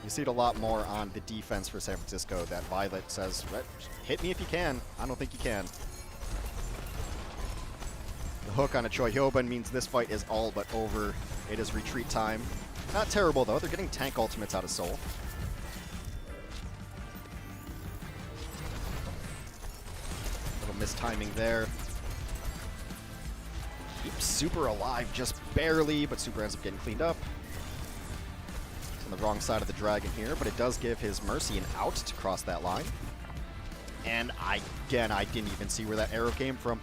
You see it a lot more on the defense for San Francisco, that Violet says, hit me if you can. I don't think you can. The hook on a Choi Hyobun means this fight is all but over. It is retreat time. Not terrible, though. They're getting tank ultimates out of Soul. Little mistiming there. Keeps Super alive just barely, but Super ends up getting cleaned up. It's on the wrong side of the dragon here, but it does give his Mercy an out to cross that line. And I didn't even see where that arrow came from.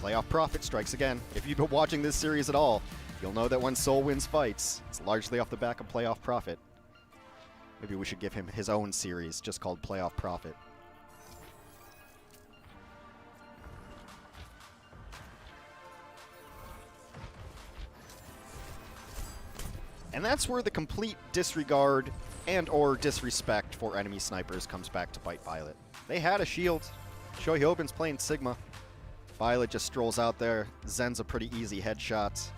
Playoff Prophet strikes again. If you've been watching this series at all, you'll know that when Soul wins fights, it's largely off the back of Playoff Prophet. Maybe we should give him his own series just called Playoff Prophet. And that's where the complete disregard and or disrespect for enemy snipers comes back to bite Violet. They had a shield. Choi Hyobun's playing Sigma. Violet just strolls out there. Zen's a pretty easy headshot.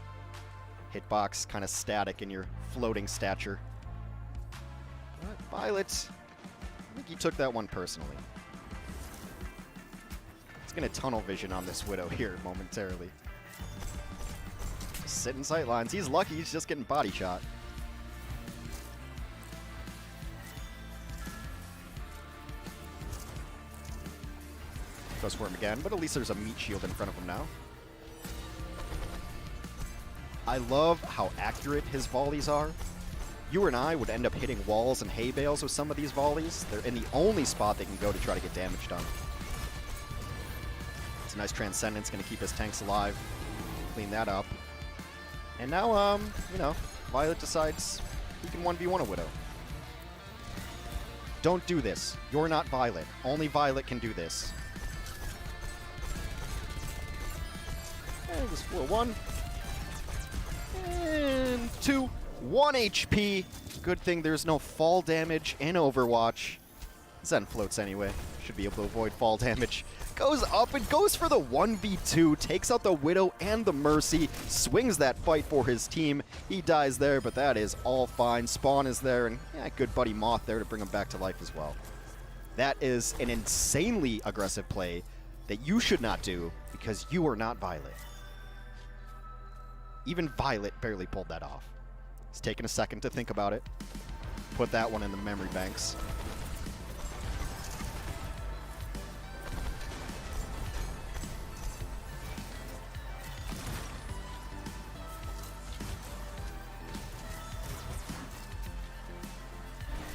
Hitbox kind of static in your floating stature. But Violet, I think he took that one personally. He's going to tunnel vision on this Widow here momentarily. Just sitting sightlines. He's lucky he's just getting body shot. Goes for him again, but at least there's a meat shield in front of him now. I love how accurate his volleys are. You and I would end up hitting walls and hay bales with some of these volleys. They're in the only spot they can go to try to get damage done. It's a nice Transcendence, going to keep his tanks alive. Clean that up. And now, you know, Violet decides he can 1v1 a Widow. Don't do this. You're not Violet. Only Violet can do this. And just floor 1. And 2. 1 HP. Good thing there's no fall damage in Overwatch. Zen floats anyway. Should be able to avoid fall damage. Goes up and goes for the 1v2. Takes out the Widow and the Mercy. Swings that fight for his team. He dies there, but that is all fine. Spawn is there, and yeah, good buddy Moth there to bring him back to life as well. That is an insanely aggressive play that you should not do because you are not Violet. Even Violet barely pulled that off. It's taken a second to think about it. Put that one in the memory banks.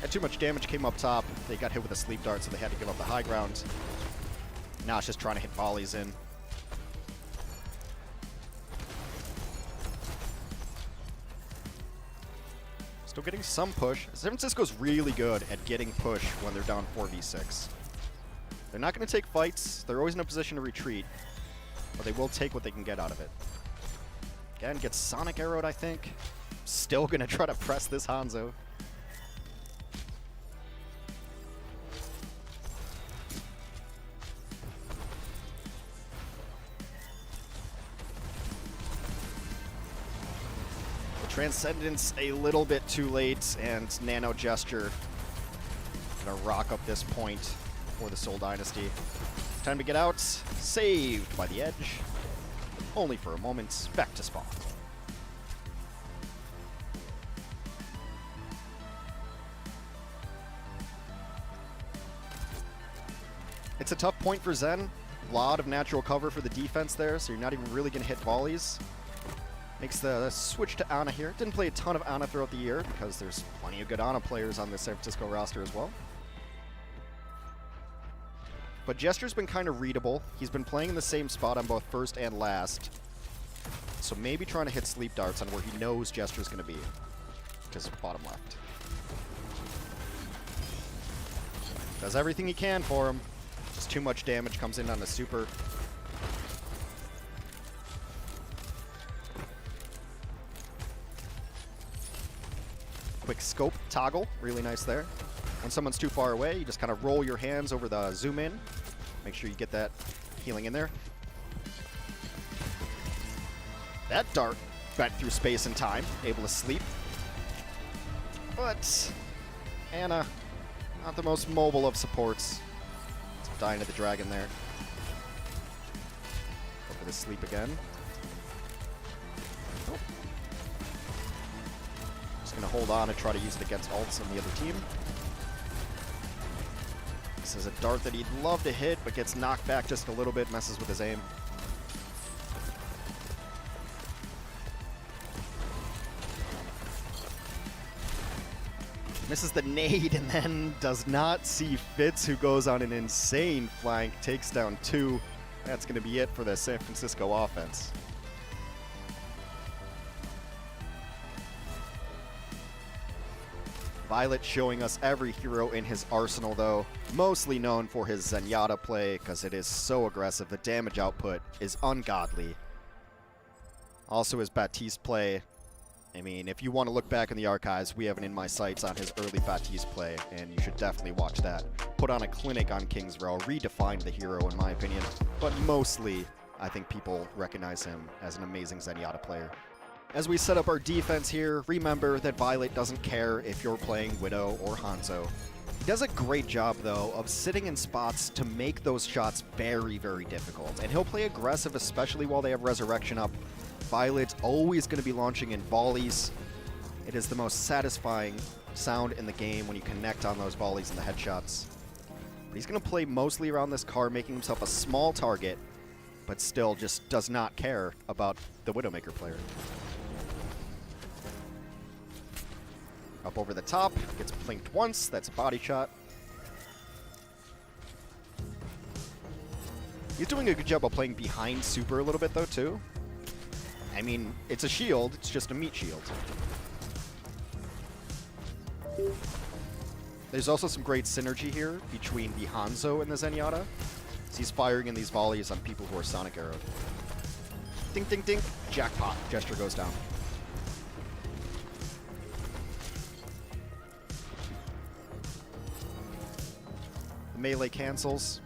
Had too much damage, came up top. They got hit with a sleep dart, so they had to give up the high ground. Now it's just trying to hit volleys in. Still getting some push. San Francisco's really good at getting push when they're down 4v6. They're not going to take fights. They're always in a position to retreat. But they will take what they can get out of it. Again, gets Sonic Arrowed, I think. Still going to try to press this Hanzo. Transcendence a little bit too late, and Nano Gesture gonna rock up this point for the Soul Dynasty. Time to get out. Saved by the edge. Only for a moment. Back to spawn. It's a tough point for Zen. A lot of natural cover for the defense there, so you're not even really gonna hit volleys. Makes the switch to Ana here. Didn't play a ton of Ana throughout the year because there's plenty of good Ana players on the San Francisco roster as well. But Gesture's been kind of readable. He's been playing in the same spot on both first and last. So maybe trying to hit sleep darts on where he knows Gesture's going to be. Just bottom left. Does everything he can for him. Just too much damage comes in on the super. quick scope toggle, really nice there. When someone's too far away, you just kind of roll your hands over the zoom in. Make sure you get that healing in there. That dart went through space and time, able to sleep. But Ana, not the most mobile of supports. Dying to the dragon there. Go for the sleep again. Oh. Just gonna hold on and try to use it against ults on the other team. This is a dart that he'd love to hit, but gets knocked back just a little bit, messes with his aim. Misses the nade and then does not see Fitz, who goes on an insane flank, takes down 2. That's going to be it for the San Francisco offense. Violet showing us every hero in his arsenal, though. Mostly known for his Zenyatta play, because it is so aggressive. The damage output is ungodly. Also his Baptiste play. I mean, if you want to look back in the archives, we have an In My Sights on his early Baptiste play, and you should definitely watch that. Put on a clinic on King's Row, redefined the hero in my opinion, but mostly I think people recognize him as an amazing Zenyatta player. As we set up our defense here, remember that Violet doesn't care if you're playing Widow or Hanzo. He does a great job, though, of sitting in spots to make those shots very, very difficult, and he'll play aggressive, especially while they have Resurrection up. Violet's always going to be launching in volleys. It is the most satisfying sound in the game when you connect on those volleys and the headshots. But he's going to play mostly around this car, making himself a small target, but still just does not care about the Widowmaker player. Up over the top, gets blinked once, that's a body shot. He's doing a good job of playing behind Super a little bit, though, too. I mean, it's a shield, it's just a meat shield. There's also some great synergy here between the Hanzo and the Zenyatta. So he's firing in these volleys on people who are Sonic Arrowed. Ding, ding, ding. Jackpot. Gesture goes down. The melee cancels.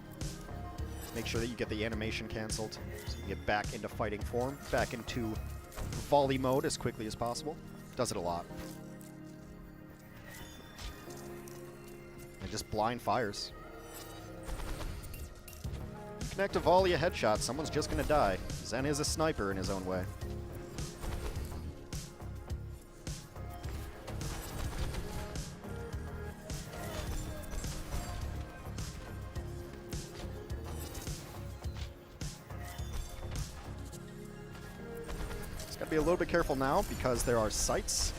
Make sure that you get the animation canceled so you get back into fighting form, back into volley mode as quickly as possible. Does it a lot. And just blind fires. You connect a volley, a headshot, someone's just going to die. Zen is a sniper in his own way. Be a little bit careful now because there are sights.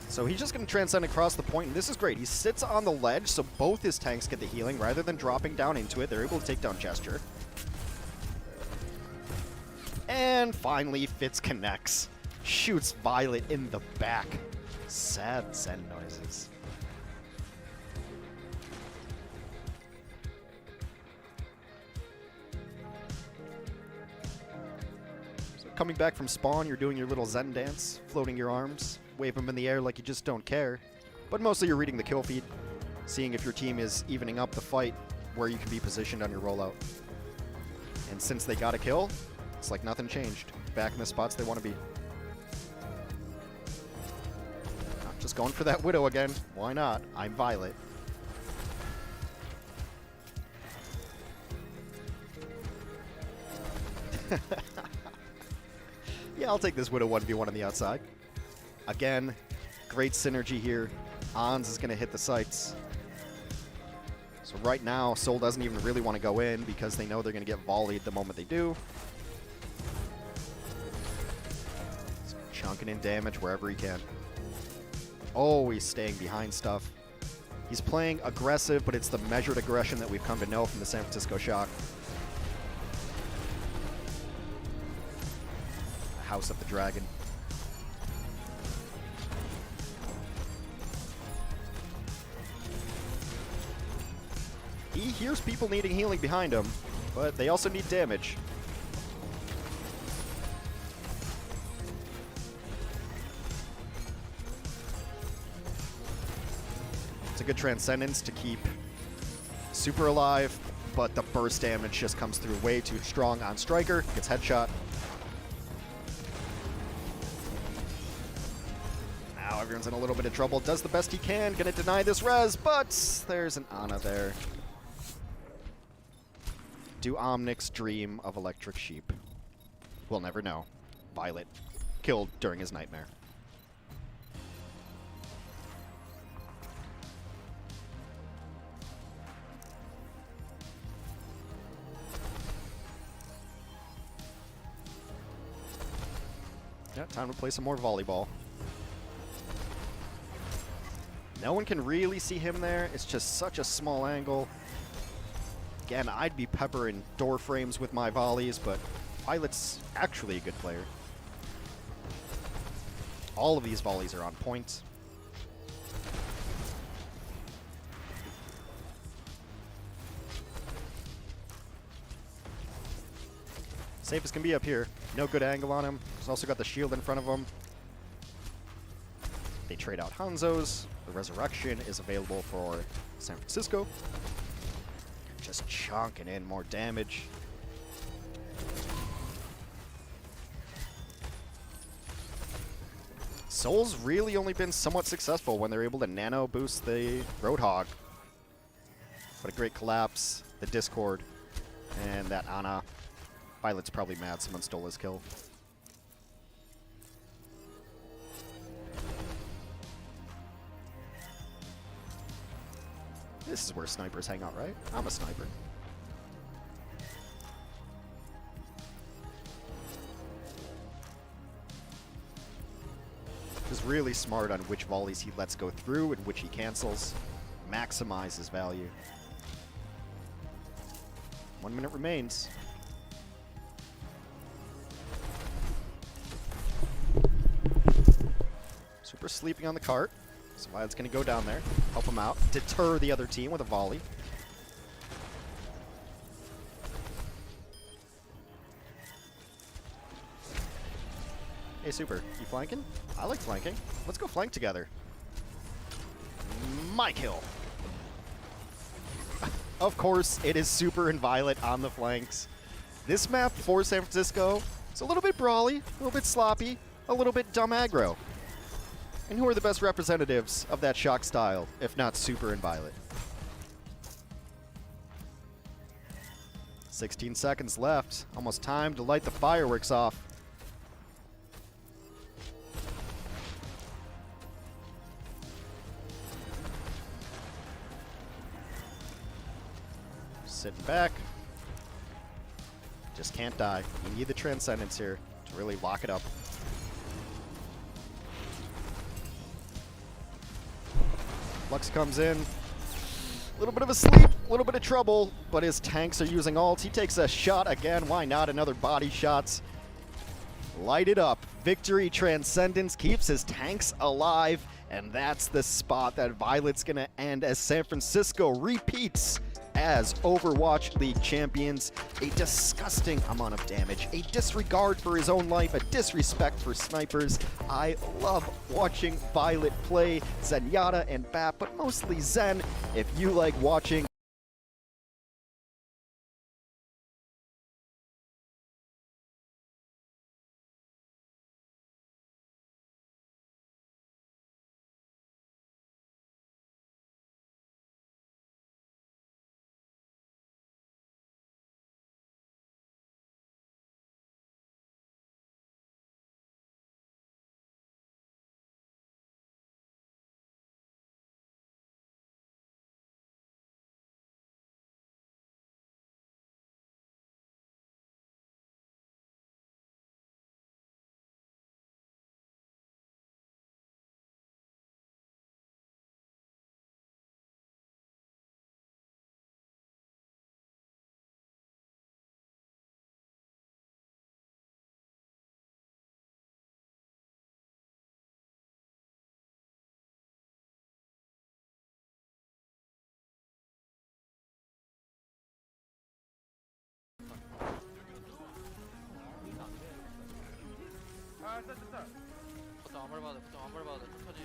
So he's just going to transcend across the point, and this is great. He sits on the ledge, so both his tanks get the healing. Rather than dropping down into it, they're able to take down Gesture. And finally, Fitz connects. Shoots Violet in the back. Sad Zen noises. Coming back from spawn, you're doing your little Zen dance, floating your arms, wave them in the air like you just don't care. But mostly you're reading the kill feed, seeing if your team is evening up the fight, where you can be positioned on your rollout. And since they got a kill, it's like nothing changed. Back in the spots they want to be. Just going for that Widow again. Why not? I'm Violet. Yeah, I'll take this Widow 1v1 on the outside. Again, great synergy here. Ons is going to hit the sights. So right now, Soul doesn't even really want to go in because they know they're going to get volleyed the moment they do. He's chunking in damage wherever he can. Always staying behind stuff. He's playing aggressive, but it's the measured aggression that we've come to know from the San Francisco Shock. House of the Dragon. He hears people needing healing behind him, but they also need damage. It's a good Transcendence to keep Super alive, but the burst damage just comes through way too strong on Striker. Gets headshot. Now everyone's in a little bit of trouble. Does the best he can. Gonna deny this res, but there's an Ana there. Do Omnics dream of Electric Sheep? We'll never know. Violet killed during his nightmare. Yeah, time to play some more volleyball. No one can really see him there. It's just such a small angle. Again, I'd be peppering door frames with my volleys, but Violet's actually a good player. All of these volleys are on point. Safe as can be up here. No good angle on him. He's also got the shield in front of him. They trade out Hanzo's. The Resurrection is available for San Francisco. Just chonking in more damage. Soul's really only been somewhat successful when they're able to nano boost the Roadhog. What a great collapse. The Discord and that Ana. Violet's probably mad someone stole his kill. This is where snipers hang out, right? I'm a sniper. He's really smart on which volleys he lets go through and which he cancels. Maximize his value. 1 minute remains. Super sleeping on the cart. So Violet's going to go down there, help him out, deter the other team with a volley. Hey, Super, you flanking? I like flanking. Let's go flank together. My kill. Of course, it is Super and Violet on the flanks. This map for San Francisco is a little bit brawly, a little bit sloppy, a little bit dumb aggro. And who are the best representatives of that shock style, if not Super and Violet? 16 seconds left. Almost time to light the fireworks off. Sitting back. Just can't die. You need the Transcendence here to really lock it up. Lux comes in, a little bit of a sleep, a little bit of trouble, but his tanks are using ults. He takes a shot again. Why not? Another body shots. Light it up. Victory Transcendence keeps his tanks alive, and that's the spot that Violet's going to end as San Francisco repeats as Overwatch League champions. A disgusting amount of damage, a disregard for his own life, a disrespect for snipers. I love watching Violet play Zenyatta and Bap, but mostly Zen. If you like watching 보통 아무리 봐도 천천히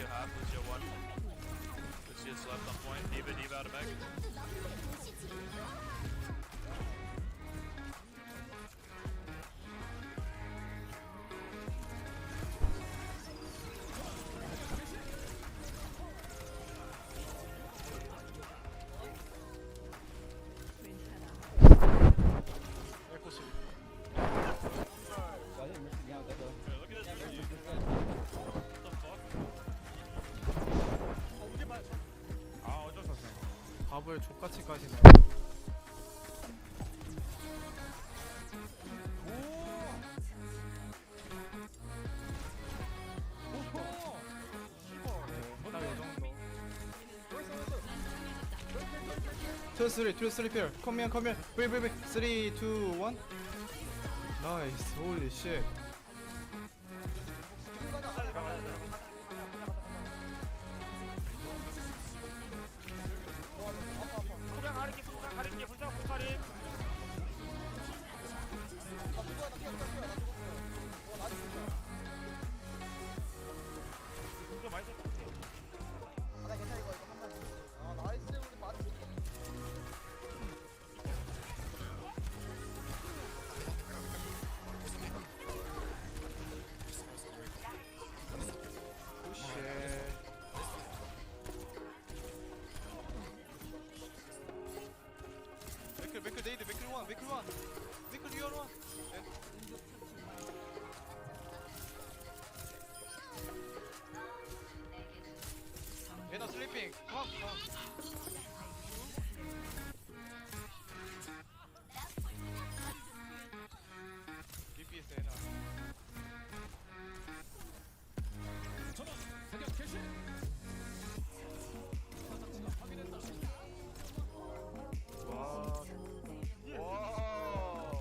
Lucio half, Lucio 1. Lucius left on point, D.Va out of back. 밥을 족같이 까시네. Two, three, pair. Come here. Wait. 3, 2, 1. Nice. Holy shit. Make one. You are one. They're sleeping. Come. DPS Ena.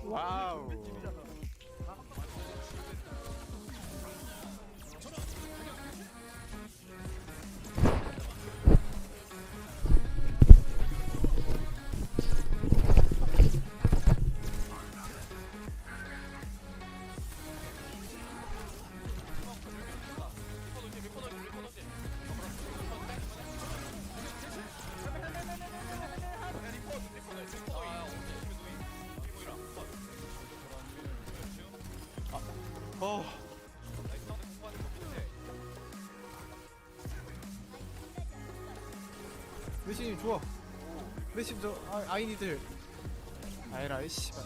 와우. 메시님 좋아. 메시님 저 아이니들. 아이라 이 씨발.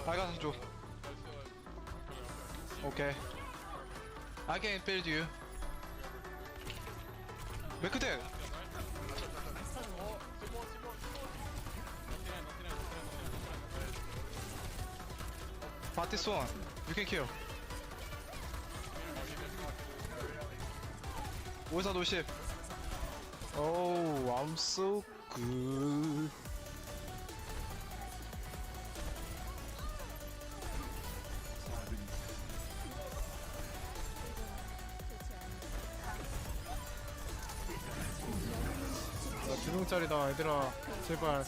빨간색 줘. 오케이. I can build you. 맥크대. Party one. You can kill. 5450. Oh, I'm so good. 나 2명짜리다 얘들아 제발.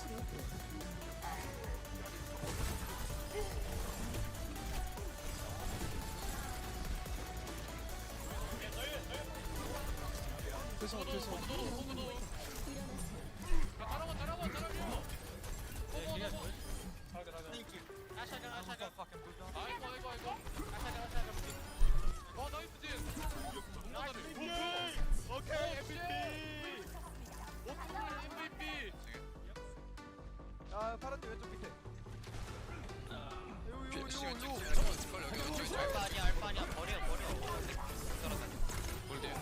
됐어. 오케이 MVP. 아 파란색 왼쪽 밑에. 요. 알파 아니야 버려. 볼게요.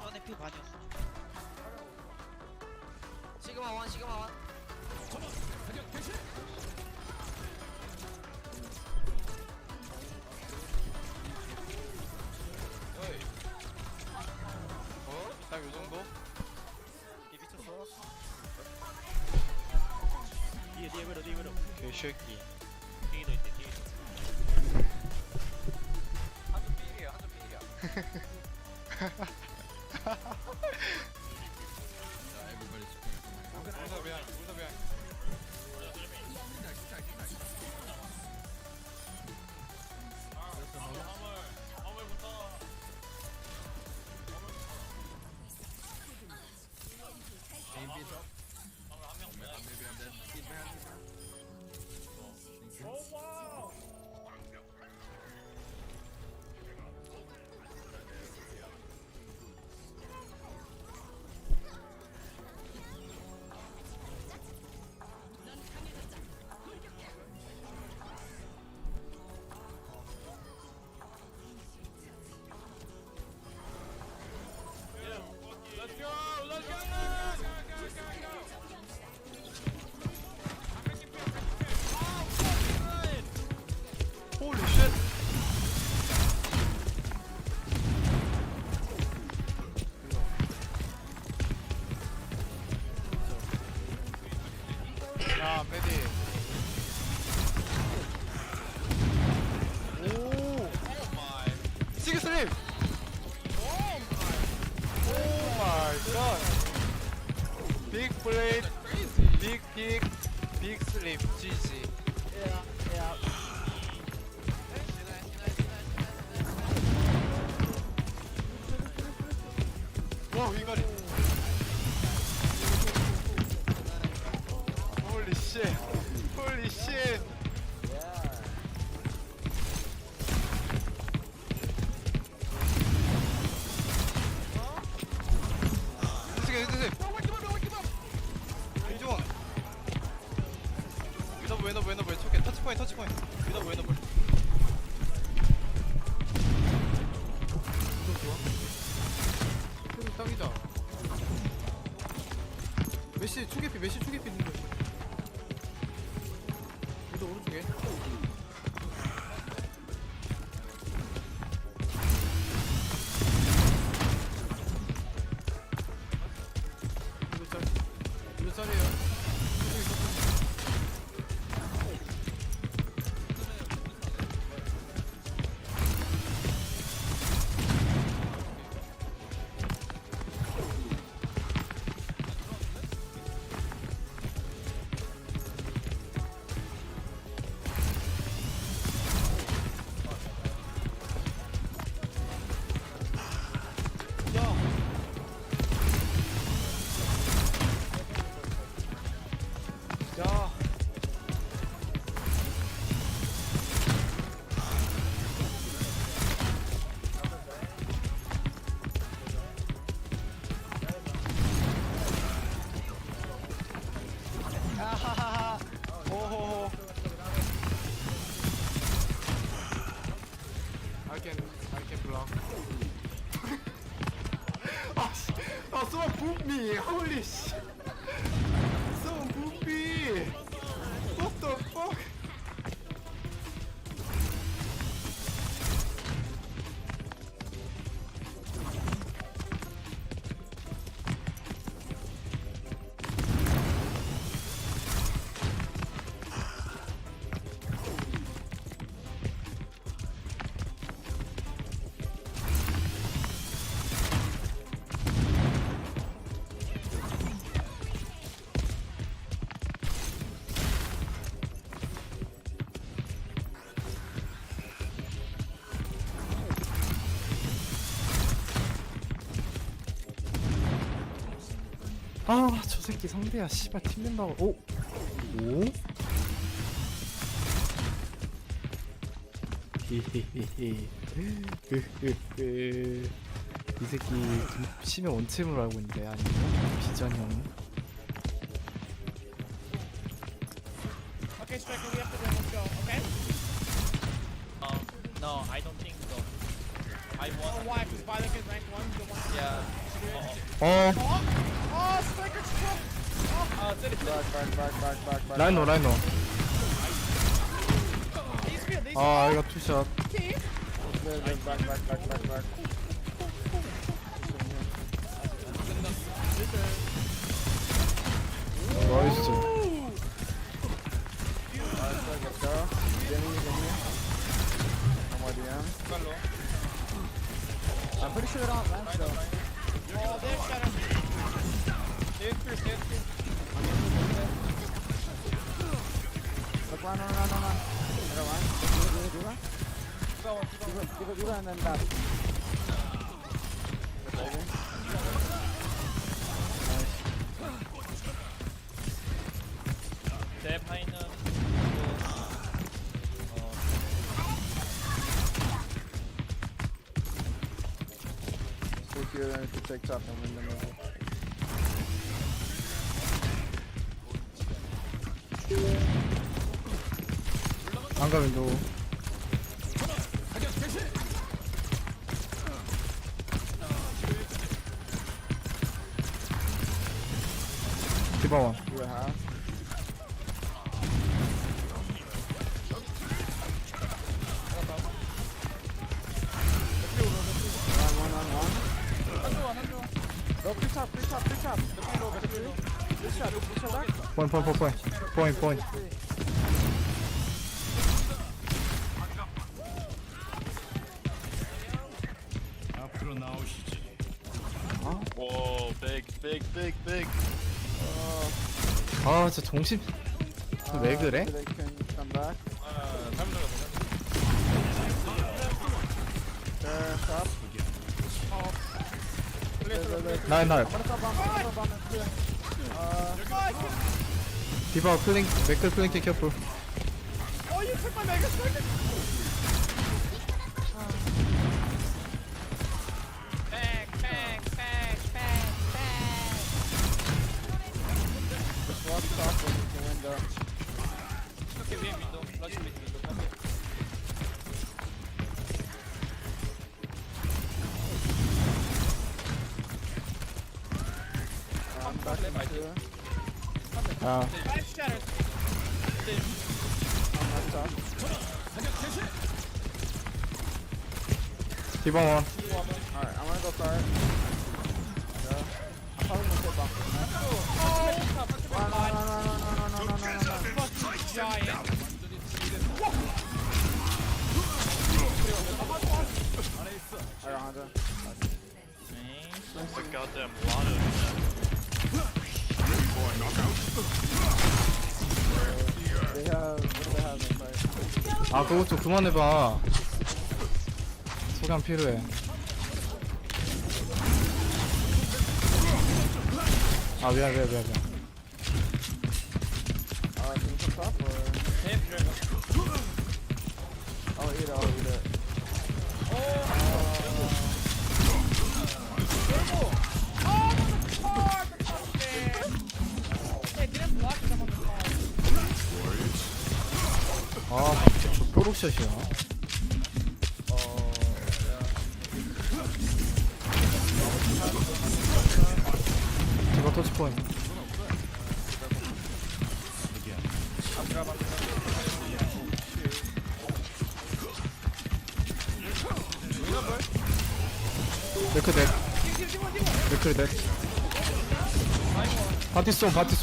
전에 피 반이었어. 시그마 1. 개새끼. 뒤에도 있대 뒤에. 한쪽 필이야, 한쪽 필이야. 울다 미안, 울다 미안. Let's go! Let's go! Holy shit. 야, 메디. 오, 마이. 시그 슬립. Oh my god. Big blade, big kick, big sleep. GG. Yeah. Whoa, you got it. Holy shit. Holy shit. 위너블 촉해. 터치포인트 터치포인트. 위너블 이거 좋아? 이거 딱이다. 메시 초계피 있는 거지. 위도 오른쪽에. 이거 짤이에요. 야. 아하하하. 오호호. I can block. someone pooped me. Holy shit. Someone pooped me. What the fuck? 아, 저 새끼 상대야. 씨발 팀 낸다고. 오? 오? 히히히히. 이 새끼 심해 원챔으로 알고 있는데 아니면 비전 형. Okay, Striker, we have to go. Let's go. Okay. No, I don't think so. I want. Oh, why? Because Violet is rank 1. You don't want to. Yeah. Oh, Striker, stop! Oh, 라이노. 아, 이거 투샷. 나이스. Diva and then that. 제 파이는 Take here and to take top and win the middle. 안 가면 너. 디바원. Point. 앞으로 나오시지. Whoa, big. 아 진짜 정신. 왜 그래? 날. 디바 플링, 맥클 플링 테 캐플. 아. 디바 원. Alright, I'm gonna go start. Yeah. I'm probably gonna sit back. Alright, Hunter. The goddamn Lana. They have, what do they have in fight? 아 그것 좀 그만해봐. 소감 필요해. 아 미안. Can you come top or? I'll eat it. 아 진짜 뾰록샷이야. 디바 터치 포인트. 맥클 넷. 바티송.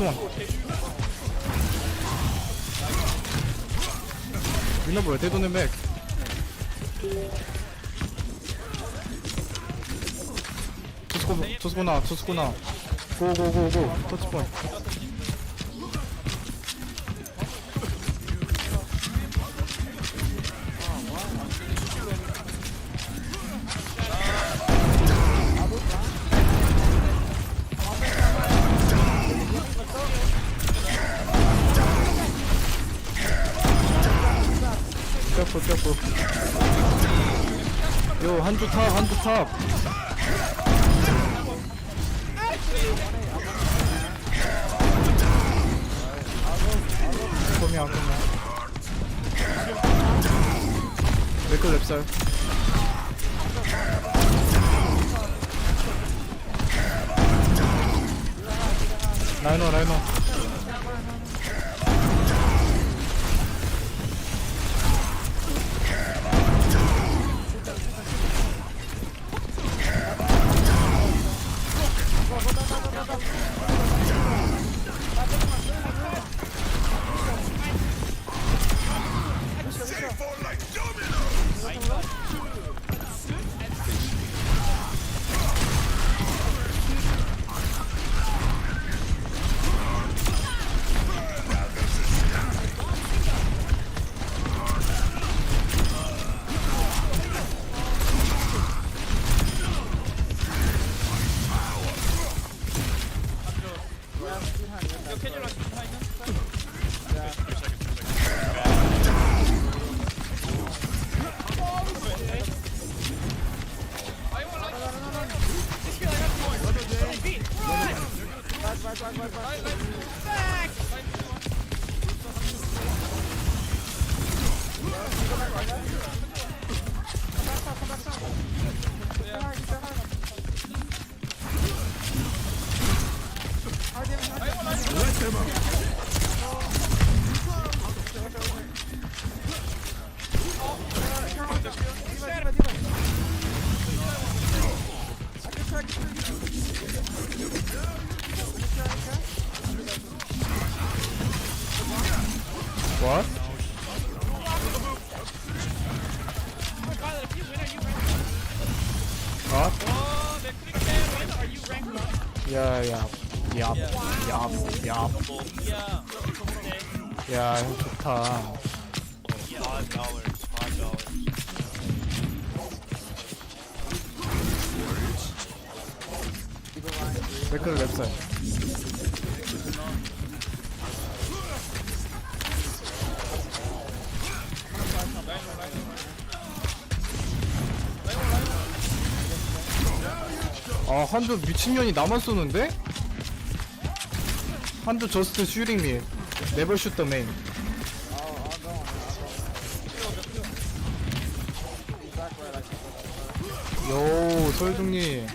위너볼 대도는 맥. 투스코나. 고고고고. 터치 포인트. 뼈. 요 한두 탑. 컴이야. 맥클 랩살. 라이너. Can you rush behind him? Yeah. 2 seconds. What? What? Yeah. Yup. 야, 형 좋다. 맥클 랩살. 아, 한조 미친년이 나만 쏘는데? 한조 저스트 슈팅 미. 네버 슛 더 메인. 요, 설중님.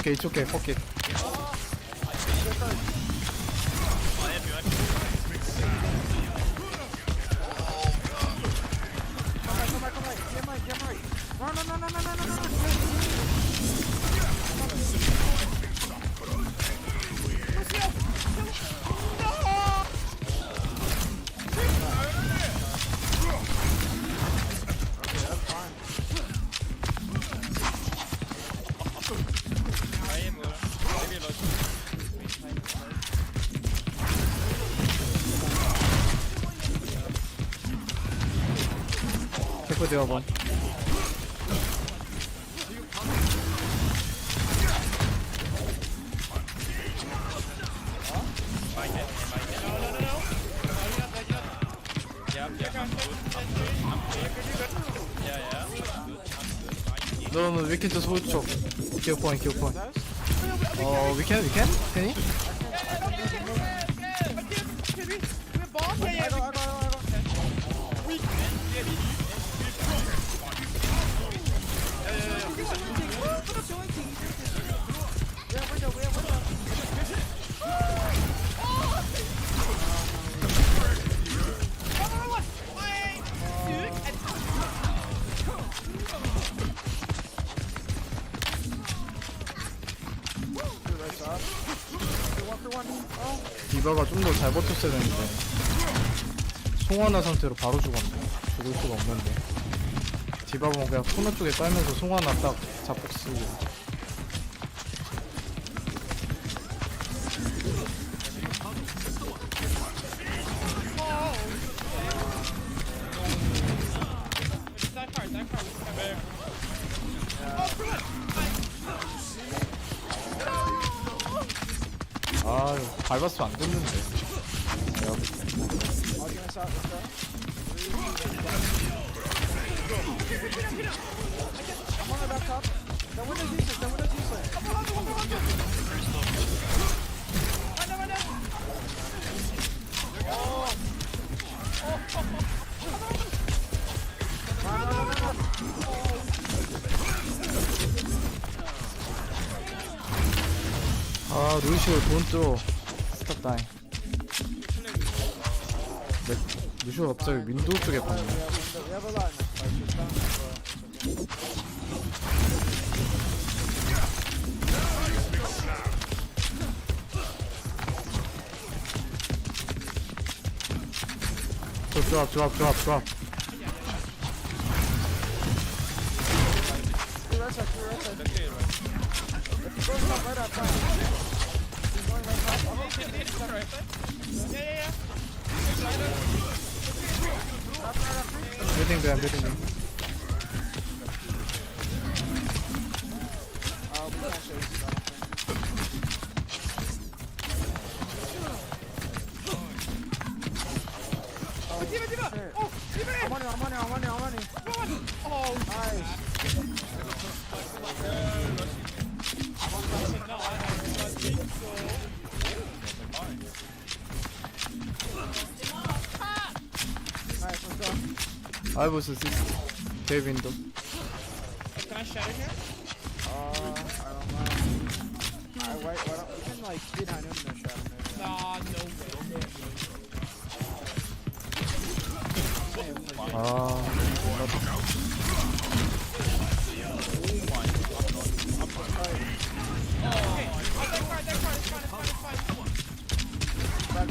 It's okay, fuck it. Check with the other one. No, we can just hold choke. Kill point. Oh, we can? Can you? 디바가 좀 더 잘 버텼어야 되는데 송하나 상태로 바로 죽었네. 죽을 수가 없는데 디바 보면 그냥 코너 쪽에 깔면서 송하나 딱 잡고 쓰고. 아, 밟았으면 안 됐는데. 내가 볼 때. 아 루시오 돈또 스탑 다잉. 루시오 갑자기 윈도우 쪽에 봤네. drop. Building them. I was assist. Cave window. Can I shatter here? I don't know. Why don't we can like speed behind him and shatter maybe? Nah, no way. Back.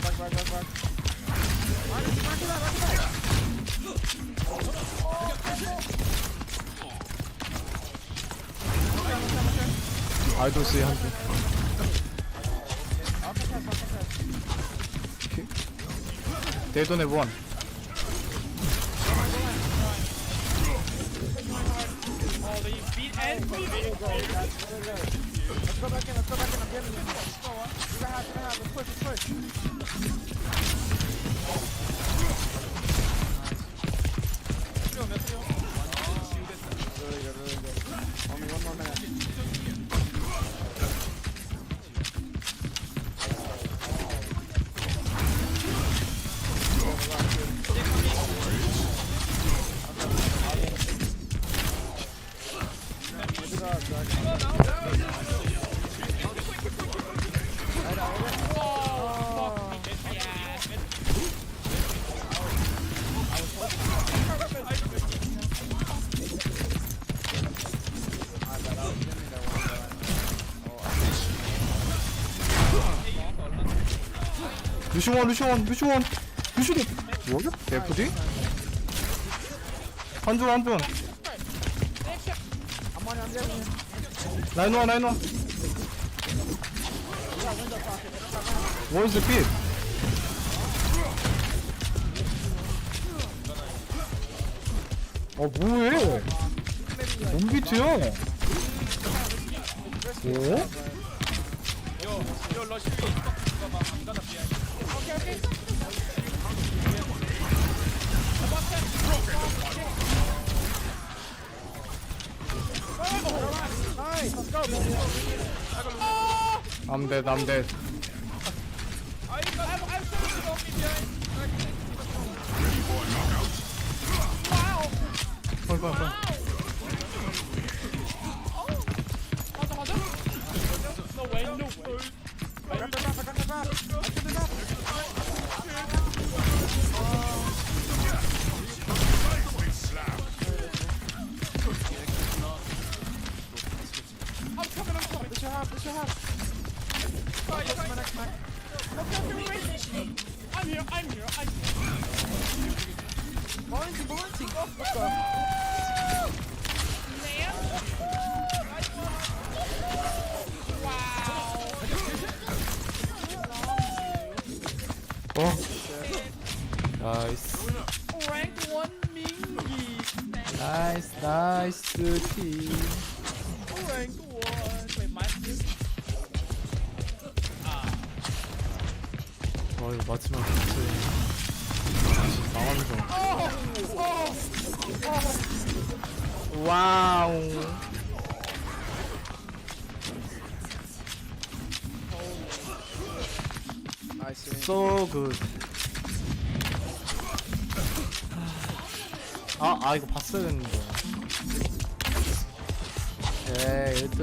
I don't see hunting. Okay. They don't have one. Oh, they beat and Let's go back in. I'm getting you. We're gonna have. Let's push. Really good. Only one more minute. 루시원. 뭐야? FD? 한줄. 라인 원. What is the pit? 뭐해? 뭔 비트야? 뭐? Yo, 러시. Okay. Nice, let's go. I'm dead. Wow. No way. I'm coming. This your half. I'm here. Balancing. Let's go. Wow. Nice. Rank 1 Mingy. Nice team. Rank 1. Wait, mine is. 이거 마지막 당황해서. 와우. So good. 이거 봤어야 됐는데. 오케이, 1등.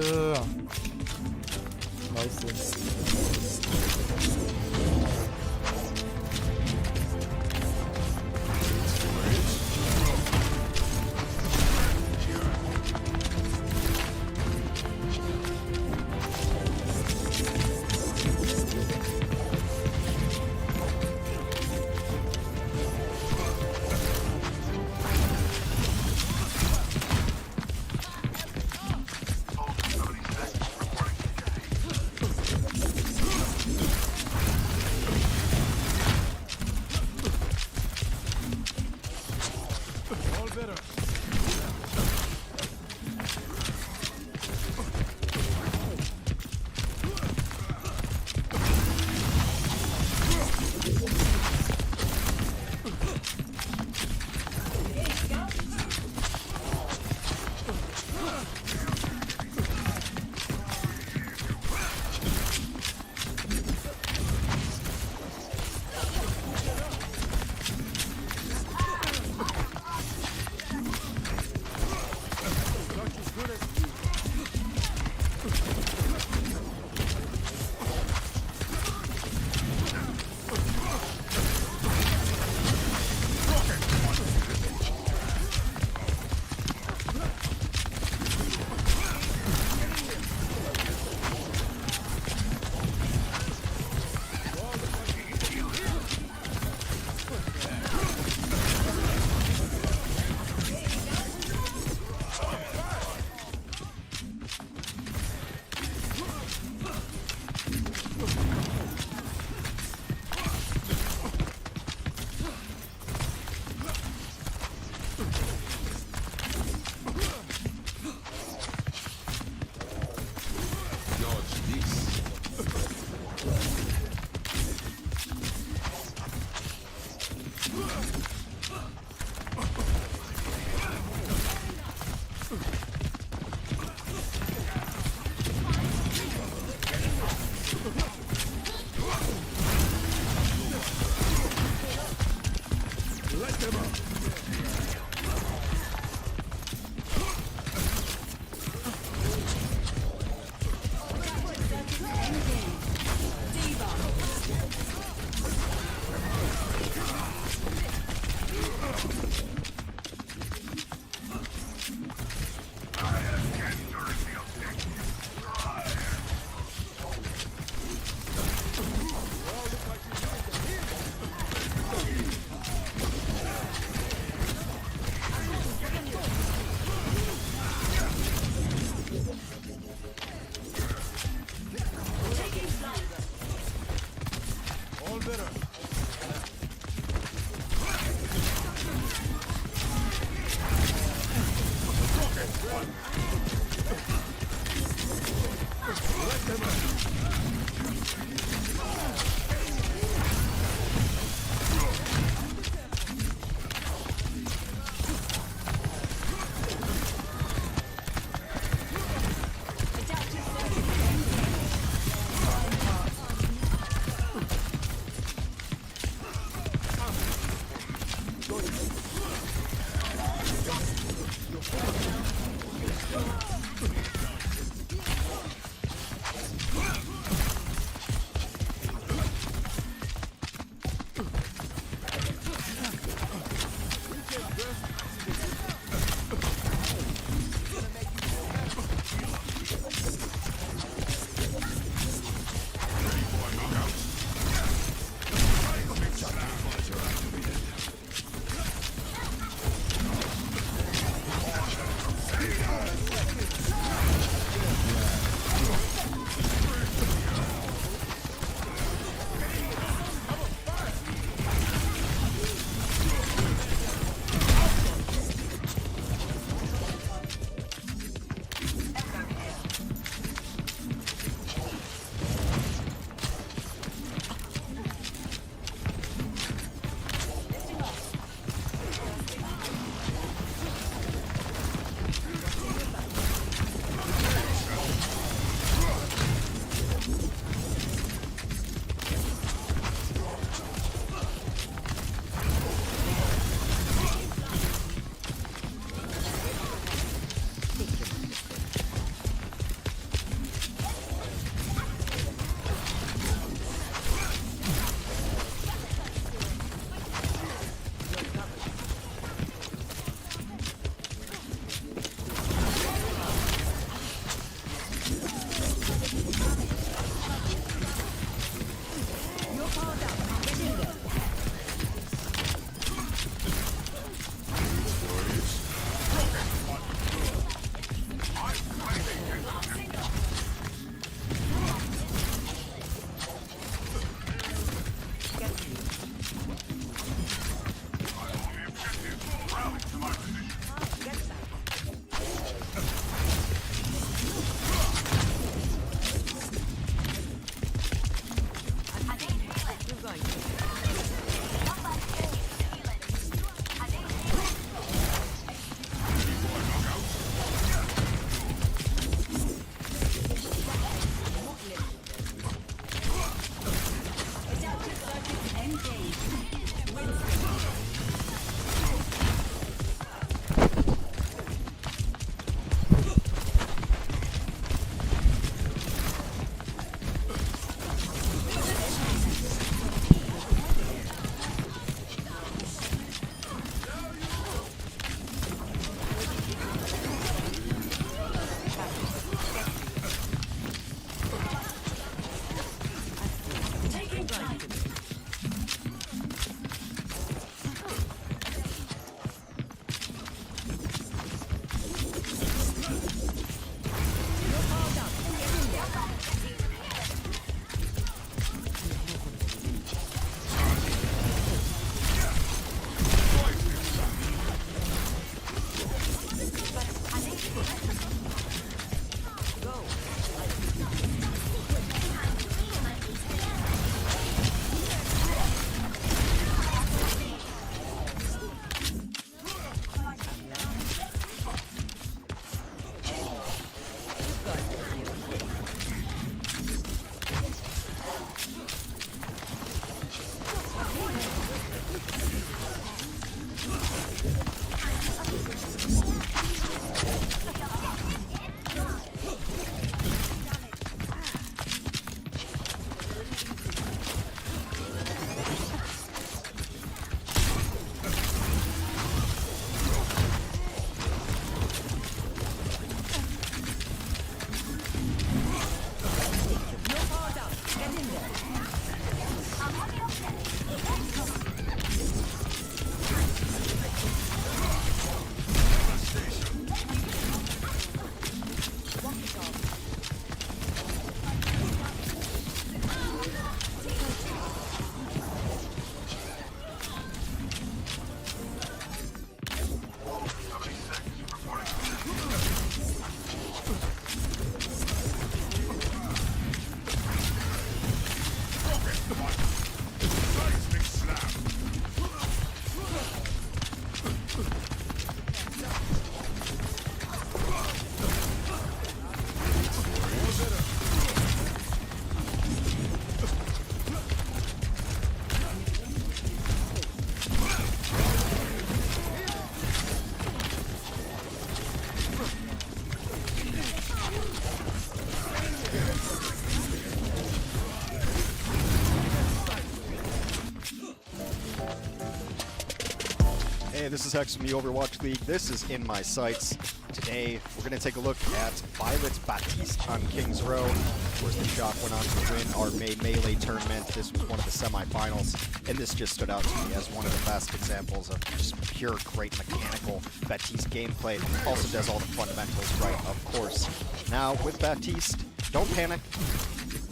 Hey, this is Hex from the Overwatch League. This is In My Sights. Today, we're going to take a look at Violet Baptiste on King's Row. Of course, the Shock went on to win our Melee tournament. This was one of the semifinals, and this just stood out to me as one of the best examples of just pure, great mechanical Baptiste gameplay. Also does all the fundamentals right, of course. Now, with Baptiste, don't panic.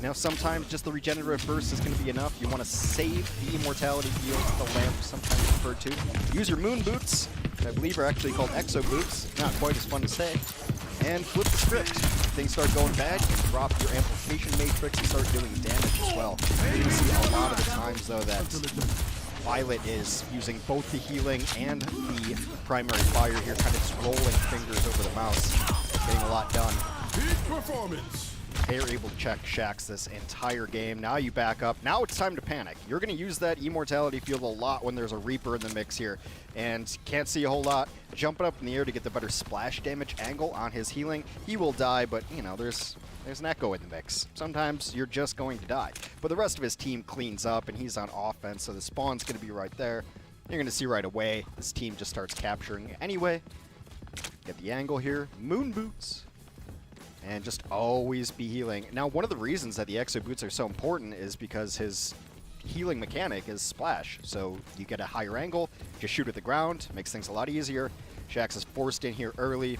Now, sometimes just the regenerative burst is going to be enough. You want to save the immortality field, the lamp, sometimes referred to. Use your moon boots, which I believe are actually called exo boots. Not quite as fun to say. And flip the script. When things start going bad, you can drop your amplification matrix and start doing damage as well. You're going to see a lot of the times, though, that Violet is using both the healing and the primary fire here, kind of just rolling fingers over the mouse, getting a lot done. Peak performance. They are able to check Shaxx this entire game. Now you back up. Now it's time to panic. You're going to use that immortality field a lot when there's a Reaper in the mix here. And can't see a whole lot. Jumping up in the air to get the better splash damage angle on his healing. He will die, but, you know, there's an Echo in the mix. Sometimes you're just going to die. But the rest of his team cleans up, and he's on offense, so the spawn's going to be right there. You're going to see right away this team just starts capturing anyway. Get the angle here. Moon boots. And just always be healing. Now, one of the reasons that the Exo Boots are so important is because his healing mechanic is splash. So you get a higher angle, just shoot at the ground, makes things a lot easier. Shaxx is forced in here early.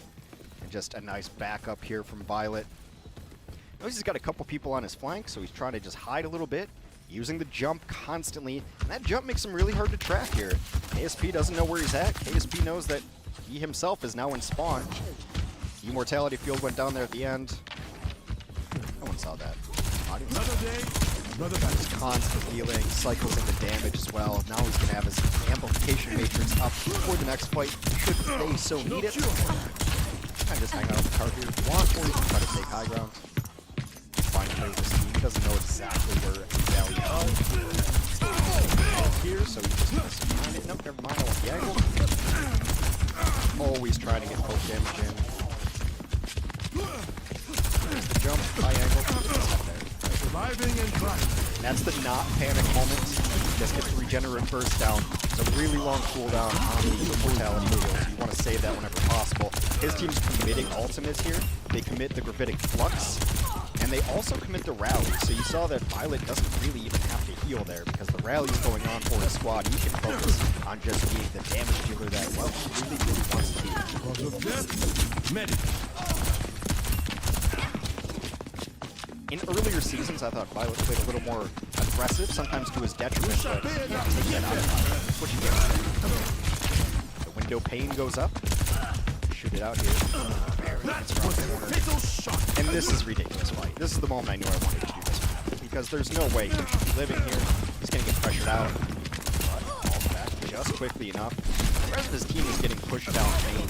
And just a nice backup here from Violet. Notice he's got a couple people on his flank, so he's trying to just hide a little bit, using the jump constantly. And that jump makes him really hard to track here. KSP doesn't know where he's at. KSP knows that he himself is now in spawn. Immortality field went down there at the end. No one saw that. Another day, another battle. Just constant healing, cycles into damage as well. Now he's going to have his amplification matrix up for the next fight, should they so need it. Kind of just hang out on the card here if you want, or you can try to take high ground. Fine play with this team. He doesn't know exactly where Valley is here, so he just misses behind it. Nope, never mind. I want the angle. Always trying to get poke damage in. There's the jump, high angle. Surviving and trying. That's the not panic moment. Just get the regenerative burst down. It's a really long cooldown on the immortality field. You want to save that whenever possible. His team's committing ultimates here. They commit the Gravitic Flux, and they also commit the rally. So you saw that Violet doesn't really even have to heal there because the rally's going on for his squad. He can focus on just being the damage dealer that, well, he really wants to be. Cause of death, medic. In earlier seasons, I thought Violet played a little more aggressive, sometimes to his detriment, but you can't take that out of Violet. That's what you get. The window pane goes up. Shoot it out here. And this is ridiculous, right? This is the moment I knew I wanted to do this. Because there's no way he should be living here. He's going to get pressured out. But falls back just quickly enough. The rest of his team is getting pushed down main.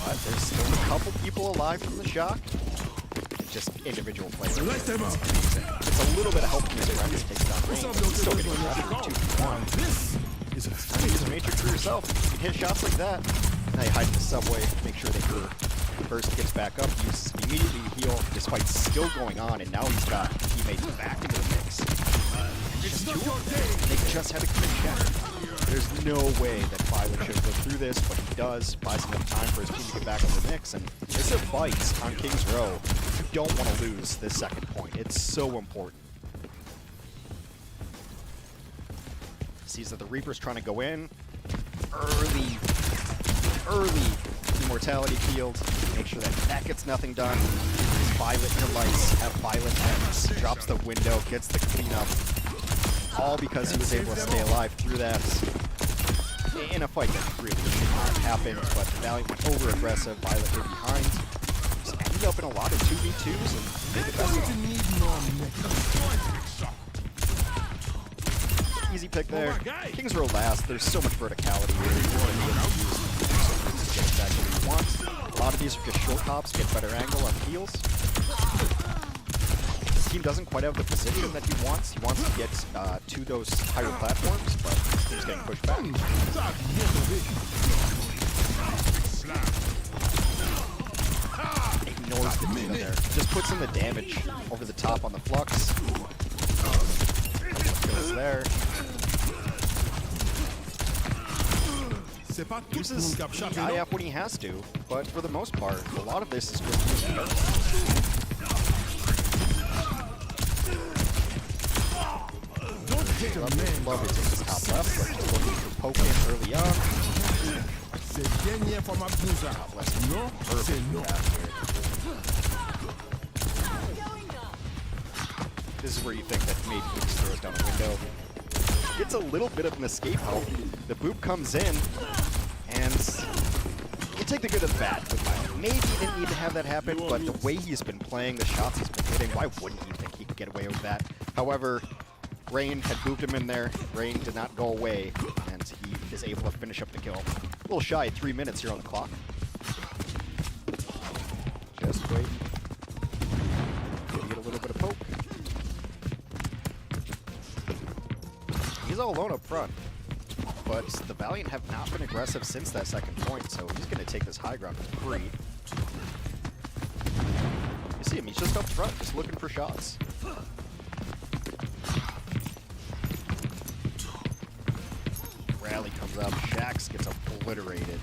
But there's still a couple people alive from the shock. Just individual players. It's amazing. It's a little bit of help from his friends takes down Rain. He's still getting pressure 2v1. This is a matrix for yourself. You can hit shots like that. Now you hide in the subway, make sure that your burst gets back up, uses it immediately to heal, despite still going on, and now he's got teammates back into the mix. It's just they just had a clean check. There's no way that Violet should go through this, but he does, buys enough time for his team to get back in the mix, and it's a fight on King's Row. You don't want to lose this second point. It's so important. Sees that the Reaper's trying to go in. Early immortality field. Make sure that that gets nothing done. His Violet delights have Violet ends. Drops the window, gets the cleanup. All because he was able to stay alive through that. In a fight that really should not have happened, but the Valiant went over aggressive. Violet hid behind. Just ended up in a lot of 2v2s and made the best of it. Easy pick there. King's Row last. There's so much verticality here. You want to be able to use to get exactly what you want. A lot of these are just short hops, get better angle on heals. This team doesn't quite have the position that he wants. He wants to get to those higher platforms, but he's getting pushed back. Ignores the Nina there. Just puts in the damage over the top on the Flux. Kills there. Uses the IF when he has to, but for the most part, a lot of this is just using Earth. Love it in the top left, but just looking for poke in early on. This is where you think that maybe he just throws down a window. Gets a little bit of an escape help. The boop comes in, and you take the good and the bad with Violet. Maybe he didn't need to have that happen, but the way he's been playing, the shots he's been hitting, why wouldn't you think he could get away with that? However, Rain had booped him in there. Rain did not go away, and he is able to finish up the kill. A little shy of 3 minutes here on the clock. Just wait. Gonna get a little bit of poke. He's all alone up front, but the Valiant have not been aggressive since that second point, so he's going to take this high ground free. You see him, he's just up front, just looking for shots. Rally comes up, Shaxx gets obliterated.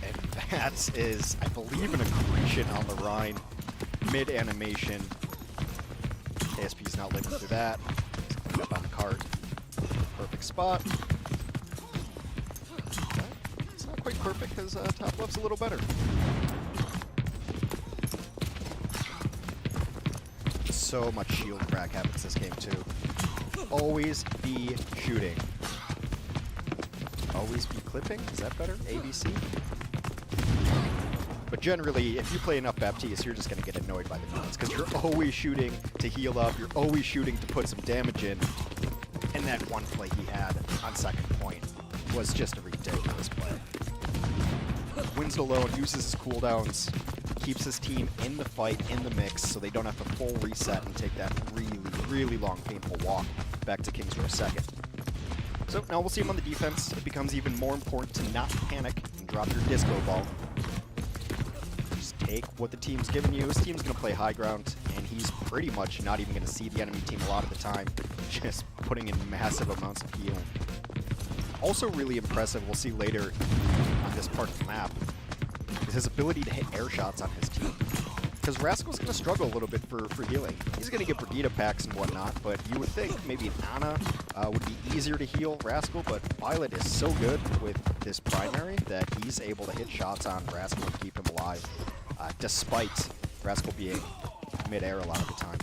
And that is, I believe, an accretion on the Rhine. Mid-animation. KSP's not living through that. He's cleaned up on the cart. Perfect spot. It's not quite perfect because top left's a little better. So much shield crack happens this game too. Always be shooting. Always be clipping? Is that better? ABC? But generally, if you play enough Baptiste, you're just going to get annoyed by the noise because you're always shooting to heal up, you're always shooting to put some damage in. And that one play he had on second point was just a ridiculous play. Wins alone, uses his cooldowns, keeps his team in the fight, in the mix, so they don't have to full reset and take that really, really long, painful walk back to King's Row second. So now we'll see him on the defense. It becomes even more important to not panic and drop your disco ball. Just take what the team's giving you. His team's going to play high ground, and he's pretty much not even going to see the enemy team a lot of the time, just putting in massive amounts of healing. Also really impressive, we'll see later on this part of the map, is his ability to hit air shots on his team. Because Rascal's going to struggle a little bit for healing. He's going to get Brigitte packs and whatnot, but you would think maybe Ana would be easier to heal Rascal, but Violet is so good with this primary that he's able to hit shots on Rascal and keep him alive, despite Rascal being mid-air a lot of the time.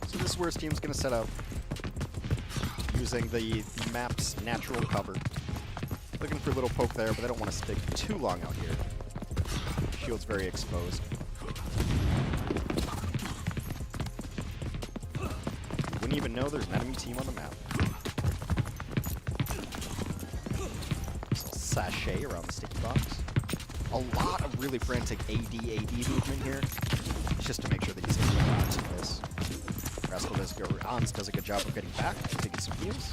So this is where his team's going to set up, using the map's natural cover. Looking for a little poke there, but they don't want to stick too long out here. Shield's very exposed. even know there's an enemy team on the map. So sashay around the sticky box. A lot of really frantic AD movement here. It's just to make sure that he's able to bounce in this. Rascal does a good job of getting back, taking some heals.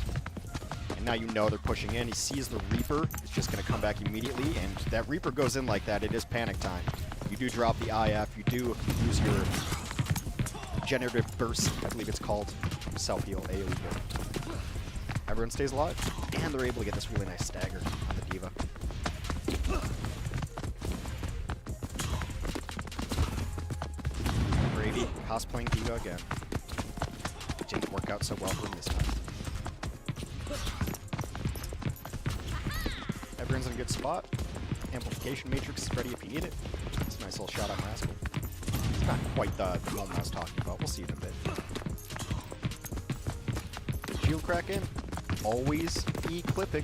And now you know they're pushing in. He sees the Reaper. It's just going to come back immediately. And that Reaper goes in like that. It is panic time. You do drop the IF. You do use your generative burst, I believe it's called. Self-heal, AoE heal. Everyone stays alive. And they're able to get this really nice stagger on the D.Va. Brady cosplaying D.Va again. It didn't work out so well for him this time. Everyone's in a good spot. Amplification matrix is ready if you need it. It's a nice little shot on Rascal. It's not quite the moment I was talking about. We'll see in a bit. Shield crack in. Always be clipping.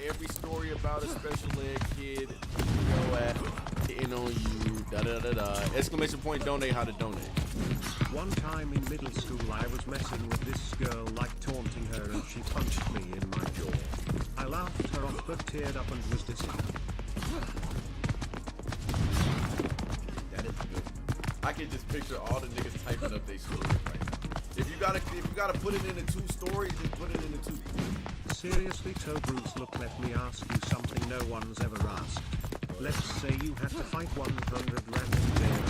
Every story about a special ed kid, go at hitting on you, Exclamation point, donate how to donate. One time in middle school I was messing with this girl, like taunting her, and she punched me in my jaw. I laughed her off but teared up and was dizzy. That is good. I can just picture all the niggas typing up their stories right now. If you gotta put it into 2 stories, just put it into 2. Seriously, Toe Bruce, look, let me ask you something no one's ever asked. Let's say you had to fight 100 random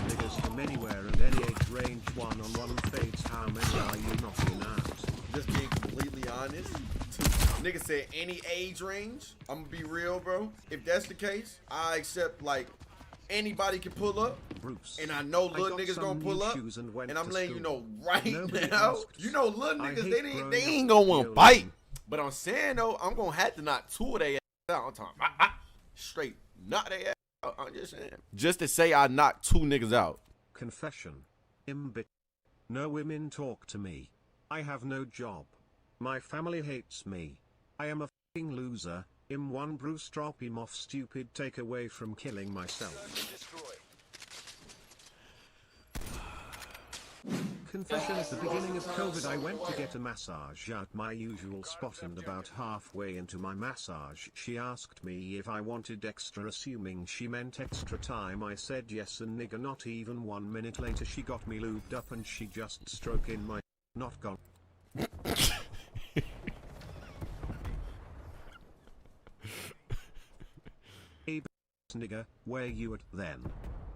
niggas from anywhere and any age range, 1-on-1 fades, how many are you knocking out? Just being completely honest, 2. Nigga said any age range. I'm gonna be real, bro. If that's the case, I accept like anybody can pull up. Bruce, and I know little niggas gonna pull up. And I'm letting you know right now. You know little niggas, they ain't gonna want to fight. But I'm saying though, I'm gonna have to knock 2 of their ass out. I'm talking straight knock their ass out. I'm just saying. Just to say I knocked 2 niggas out. Confession. Imbit. No women talk to me. I have no job. My family hates me. I am a f***ing loser. One Bruce, drop him off, stupid, take away from killing myself. Confession, at the beginning of COVID I went to get a massage at my usual spot, and about halfway into my massage she asked me if I wanted extra, assuming she meant extra time. I said yes, and nigga, not even 1 minute later she got me lubed up and she just stroked in my not gone. Hey nigga, where you at then?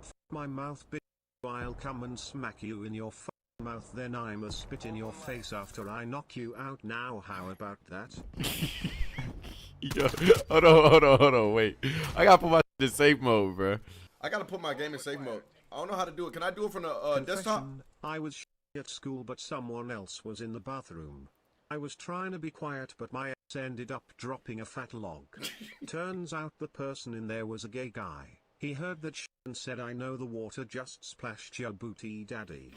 F my mouth, bitch. I'll come and smack you in your mouth, then I'ma spit in your face after I knock you out. Now how about that? Yo, hold on, wait. I gotta put my in safe mode, bro. I gotta put my game in safe mode. I don't know how to do it. Can I do it from the desktop? I was at school, but someone else was in the bathroom. I was trying to be quiet, but my ass ended up dropping a fat log. Turns out the person in there was a gay guy. He heard that and said, I know the water just splashed your booty, daddy.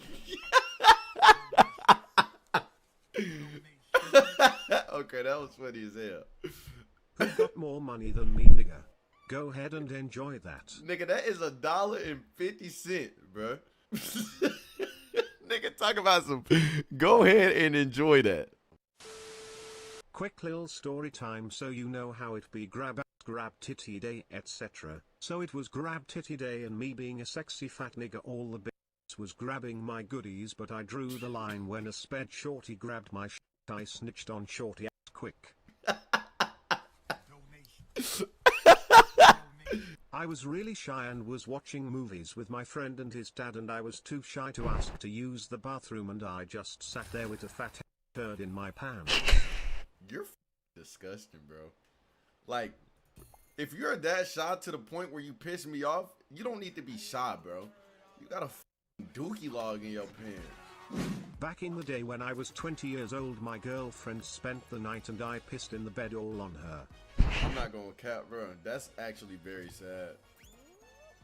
Okay, that was funny as hell. Who got more money than me, nigga? Go ahead and enjoy that. Nigga, that is $1.50, bro. Nigga, talk about some. Go ahead and enjoy that. Quick little story time so you know how it be grab titty day etc. So it was grab titty day and me being a sexy fat nigga all the bitches was grabbing my goodies but I drew the line when a sped shorty grabbed my shit. I snitched on shorty ass quick. I was really shy and was watching movies with my friend and his dad and I was too shy to ask to use the bathroom and I just sat there with a fat turd in my pants. You're disgusting, bro. Like, if you're that shy to the point where you piss me off, you don't need to be shy, bro. You got a dookie log in your pants. Back in the day when I was 20 years old, my girlfriend spent the night and I pissed in the bed all on her. I'm not gonna cap, bro. That's actually very sad.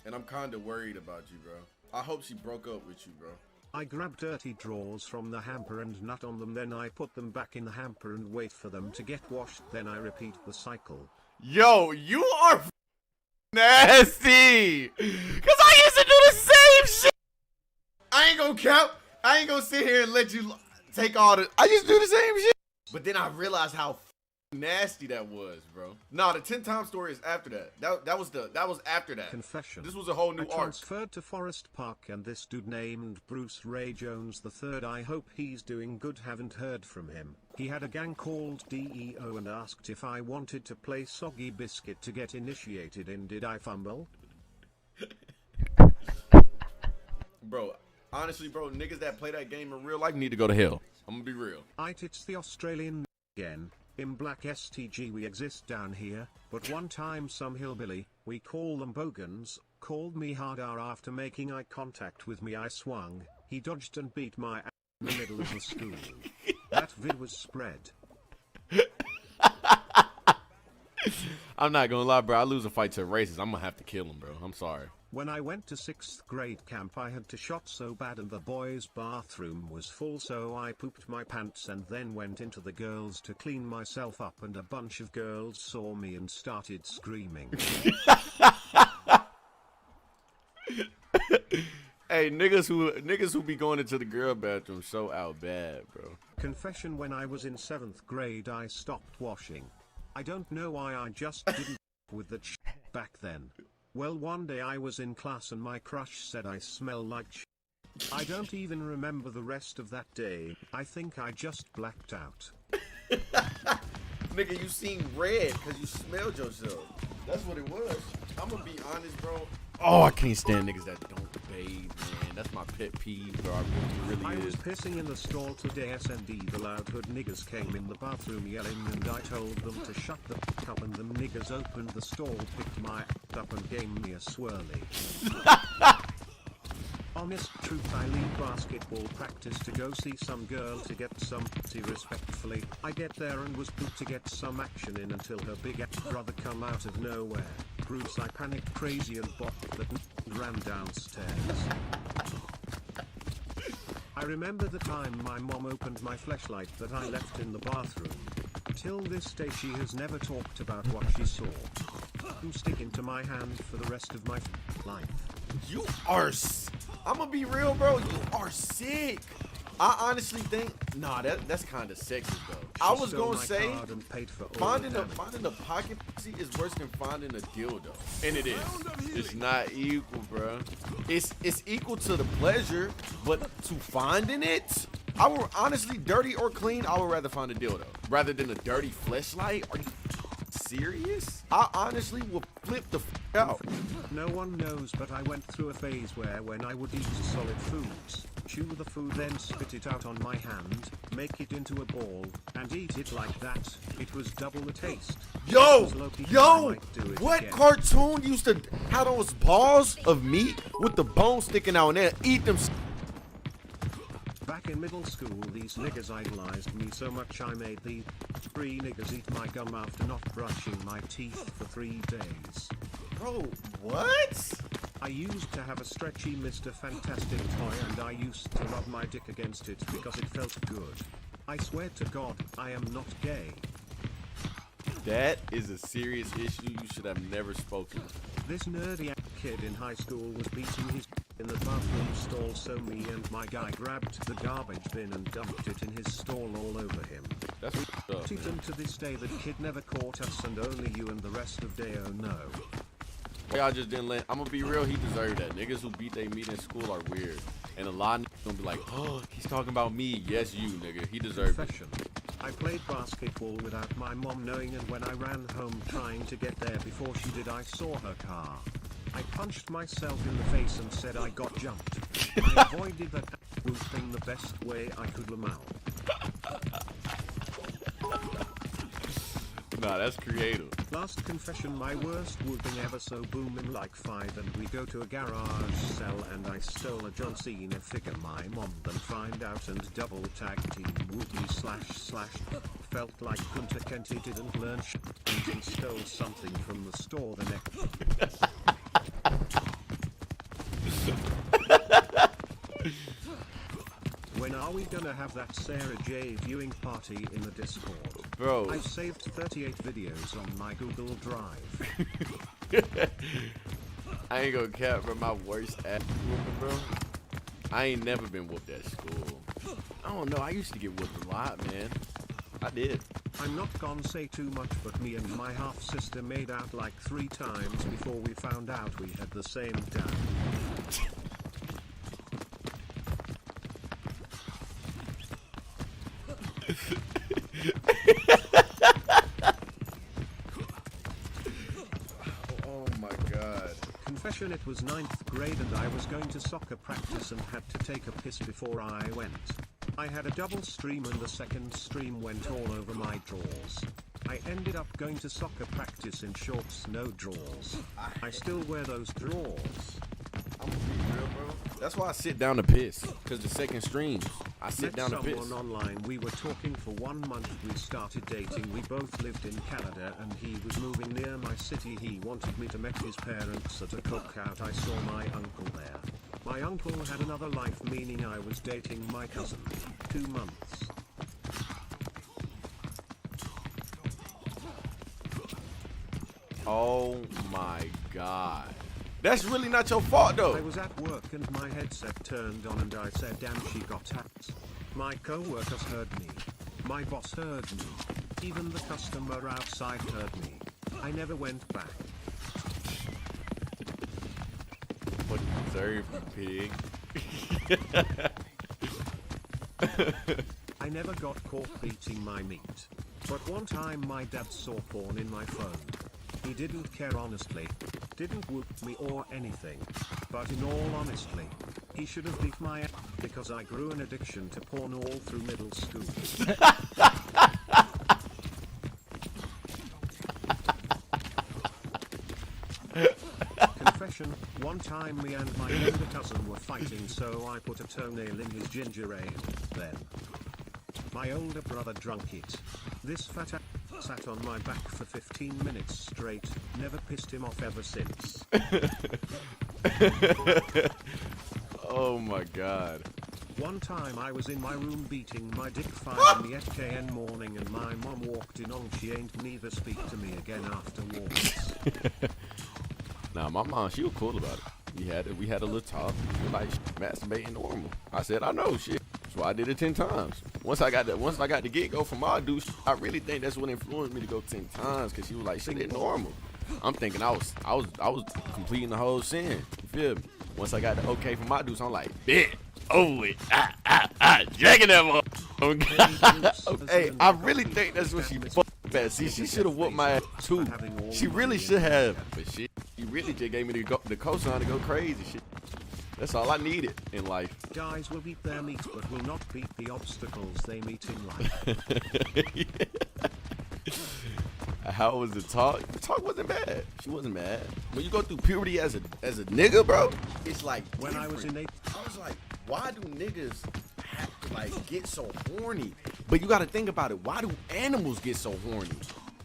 And I'm kind of worried about you, bro. I hope she broke up with you, bro. I grab dirty drawers from the hamper and nut on them, then I put them back in the hamper and wait for them to get washed, then I repeat the cycle. Yo, you are nasty! Cause I used to do the same shit! I ain't gonna cap. I ain't gonna sit here and let you take all the... I used to do the same shit! But then I realized how nasty that was, bro. Nah, the 10-time story is after that. That was after that. Confession. This was a whole new I arc. transferred to Forest Park and this dude named Bruce Ray Jones III. I hope he's doing good. Haven't heard from him. He had a gang called DEO and asked if I wanted to play Soggy Biscuit to get initiated in. Did I fumble? Bro, honestly, bro, niggas that play that game in real life need to go to hell. I'm gonna be real. It's the Australian again. In Black STG we exist down here, but one time some hillbilly, we call them bogans, called me hard R after making eye contact with me. I swung, he dodged and beat my ass in the middle of the school. That vid was spread. I'm not gonna lie, bro. I lose a fight to a racist, I'm gonna have to kill him, bro. I'm sorry. When I went to 6th grade camp I had to shot so bad and the boys' bathroom was full, so I pooped my pants and then went into the girls to clean myself up and a bunch of girls saw me and started screaming. Hey, niggas who be going into the girl bathroom so out bad, bro. Confession: when I was in 7th grade I stopped washing. I don't know why, I just didn't with that back then. Well, one day I was in class and my crush said I smell like I don't even remember the rest of that day. I think I just blacked out. Nigga, you seen red because you smelled yourself. That's what it was. I'm gonna be honest, bro. Oh, I can't stand niggas that don't bathe, man. That's my pet peeve, bro. I was pissing in the stall today. SND, the loud hood niggas came in the bathroom yelling and I told them to shut the fuck up and them niggas opened the stall, picked my ass up and gave me a swirly. Honest truth, I leave basketball practice to go see some girl to get some tea respectfully. I get there and was pooped to get some action in until her big ass brother come out of nowhere. Bruce, I panicked crazy and bought that ran downstairs. I remember the time my mom opened my fleshlight that I left in the bathroom. Till this day she has never talked about what she saw. I'm sticking to my hand for the rest of my life. You are... I'm gonna be real, bro. You are sick. I honestly think... Nah, that's kind of sexy, though. I was gonna say, finding a pocket pussy is worse than finding a dildo. And it is. It's not equal, bro. It's equal to the pleasure, but to finding it... I would honestly, dirty or clean, I would rather find a dildo rather than a dirty fleshlight. Are you serious? I honestly will flip the out. No one knows, but I went through a phase where when I would eat solid foods, chew the food, then spit it out on my hand, make it into a ball, and eat it like that. It was double the taste. Yo, what cartoon used to have those balls of meat with the bone sticking out and then eat them? Back in middle school, these niggas idolized me so much I made the 3 niggas eat my gum after not brushing my teeth for 3 days. Bro, what? I used to have a stretchy Mr. Fantastic toy and I used to rub my dick against it because it felt good. I swear to God, I am not gay. That is a serious issue you should have never spoken. This nerdy kid in high school was beating his in the bathroom stall, so me and my guy grabbed the garbage bin and dumped it in his stall all over him. That's what Even to this day, that kid never caught us, and only you and the rest of Deo know. Y'all just didn't let. I'm gonna be real. He deserved that. Niggas who beat they meat in school are weird, and a lot of niggas gonna be like, "Oh, he's talking about me." Yes, you nigga. He deserved it. I played basketball without my mom knowing, and when I ran home trying to get there before she did, I saw her car. I punched myself in the face and said I got jumped. I avoided that thing the best way I could, Lamal. Nah, that's creative. Last confession, my worst whooping ever. So booming like 5, and we go to a garage sale, and I stole a John Cena figure. My mom then find out and double tag team whoopie / felt like Kunta Kinte didn't learn and stole something from the store the next. When are we gonna have that Sarah J viewing party in the Discord? Bro. I've saved 38 videos on my Google Drive. I ain't gonna cap, bro. My worst ass whooping, bro. I ain't never been whooped at school. I don't know. I used to get whooped a lot, man. I did. I'm not gonna say too much, but me and my half sister made out like 3 times before we found out we had the same dad. Oh my god. Confession, it was 9th grade and I was going to soccer practice and had to take a piss before I went. I had a double stream and the second stream went all over my drawers. I ended up going to soccer practice in shorts, no drawers. I still wear those drawers. I'm gonna be real, bro. That's why I sit down to piss. Cause the second streams, I sit down to piss. Met someone online. We were talking for 1 month. We started dating. We both lived in Canada and he was moving near my city. He wanted me to meet his parents at a cookout. I saw my uncle there. My uncle had another life, meaning I was dating my cousin. 2 months. Oh my god. That's really not your fault though. I was at work and my headset turned on and I said, damn, she got hacked. My co-workers heard me. My boss heard me. Even the customer outside heard me. I never went back. What deserve you, pig? I never got caught beating my meat. But one time my dad saw porn in my phone. He didn't care, honestly. Didn't whoop me or anything. But in all honesty, he should have beat my ass because I grew an addiction to porn all through middle school. Confession, one time me and my younger cousin were fighting, so I put a toenail in his ginger ale. Then my older brother drunk it. This fat ass sat on my back for 15 minutes straight. Never pissed him off ever since. Oh my god. One time I was in my room beating my dick 5 in the FKN morning and my mom walked in on. She ain't neither speak to me again afterwards. Nah, my mom, she was cool about it. We had a little talk. She was like, masturbating normal. I said, I know, shit. So I did it 10 times. Once I got the get go from my dude, I really think that's what influenced me to go 10 times. Cause she was like, shit, it's normal. I'm thinking I was completing the whole sin. You feel me? Once I got the okay from my dudes, I'm like, bitch, oh it, jacking that motherfucker. Hey, I really think that's what she fucked at. See, she should have whooped my ass too. She really should have, but shit, she really just gave me the cosign to go crazy. Shit. That's all I needed in life. Guys will beat their meat but will not beat the obstacles they meet in life. How was the talk? The talk wasn't bad. She wasn't mad. When you go through puberty as a nigga, bro, it's like when I was in I was like, why do niggas have to like get so horny? But you got to think about it. Why do animals get so horny?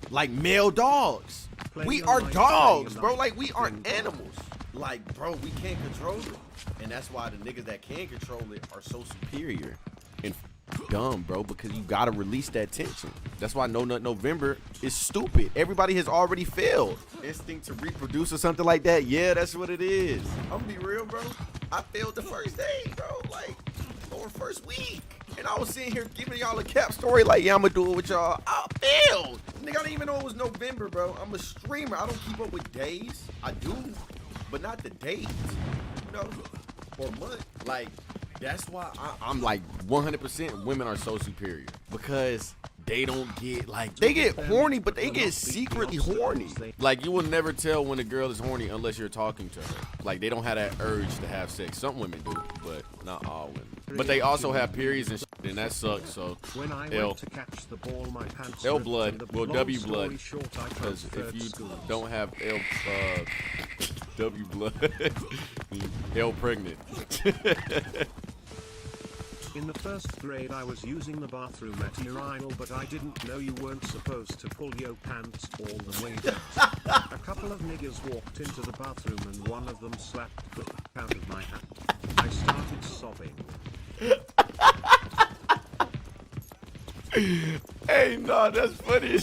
Like male dogs. We are dogs, bro. Like we aren't animals. Like, bro, we can't control it. And that's why the niggas that can control it are so superior and dumb, bro, because you gotta release that tension. That's why No Nut November is stupid. Everybody has already failed. Instinct to reproduce or something like that. Yeah, that's what it is. I'm gonna be real, bro. I failed the first day, bro. Like, or first week. And I was sitting here giving y'all a cap story like, yeah, I'm gonna do it with y'all. I failed. Nigga, I didn't even know it was November, bro. I'm a streamer. I don't keep up with days. I do, but not the days, you know, or month. Like, that's why I'm like 100% women are so superior because they don't get like, they get horny, but they get secretly horny. Like, you will never tell when a girl is horny unless you're talking to her. Like, they don't have that urge to have sex. Some women do, but not all women. But they also have periods and shit, and that sucks. So L blood, well, W blood, because if you don't have W blood, L pregnant. In the first grade I was using the bathroom at urinal, but I didn't know you weren't supposed to pull your pants all the way down. A couple of niggas walked into the bathroom and one of them slapped the out of my hand. I started sobbing. Hey, nah, that's funny.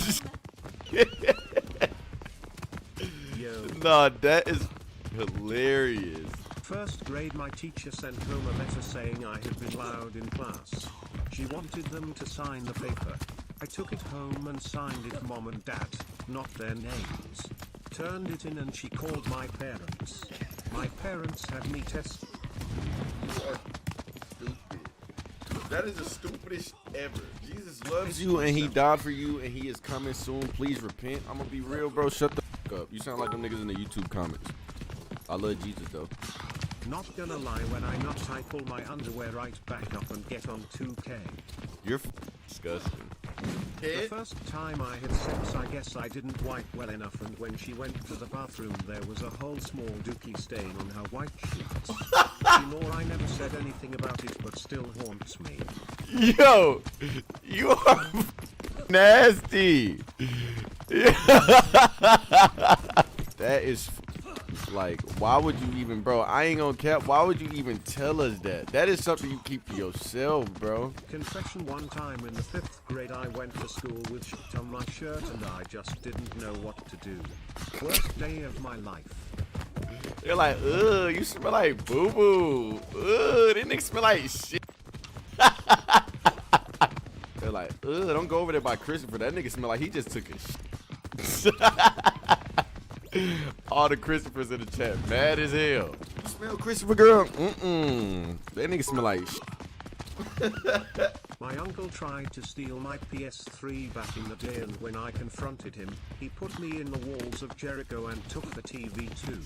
Nah, that is hilarious. First grade, my teacher sent home a letter saying I had been loud in class. She wanted them to sign the paper. I took it home and signed it Mom and Dad, not their names. Turned it in and she called my parents. My parents had me tested. You are stupid. That is the stupidest ever. Jesus loves you and he died for you and he is coming soon. Please repent. I'm gonna be real, bro. Shut the fuck up. You sound like them niggas in the YouTube comments. I love Jesus though. Not gonna lie, when I nut I pull my underwear right back up and get on 2K. You're disgusting. The first time I had sex, I guess I didn't wipe well enough, and when she went to the bathroom there was a whole small dookie stain on her white sheets. She more I never said anything about it, but still haunts me. Yo, you are nasty. That is like, why would you even, bro? I ain't gonna cap. Why would you even tell us that? That is something you keep to yourself, bro. Confession: one time in the 5th grade, I went to school with shit on my shirt and I just didn't know what to do. Worst day of my life. They're like, ugh, you smell like boo boo. Ugh, this nigga smell like shit. They're like, ugh, don't go over there by Christopher. That nigga smell like he just took a shit. All the Christophers in the chat, mad as hell. You smell Christopher, girl? Mm-mm. That nigga smell like shit. My uncle tried to steal my PS3 back in the day, and when I confronted him, he put me in the walls of Jericho and took the TV too.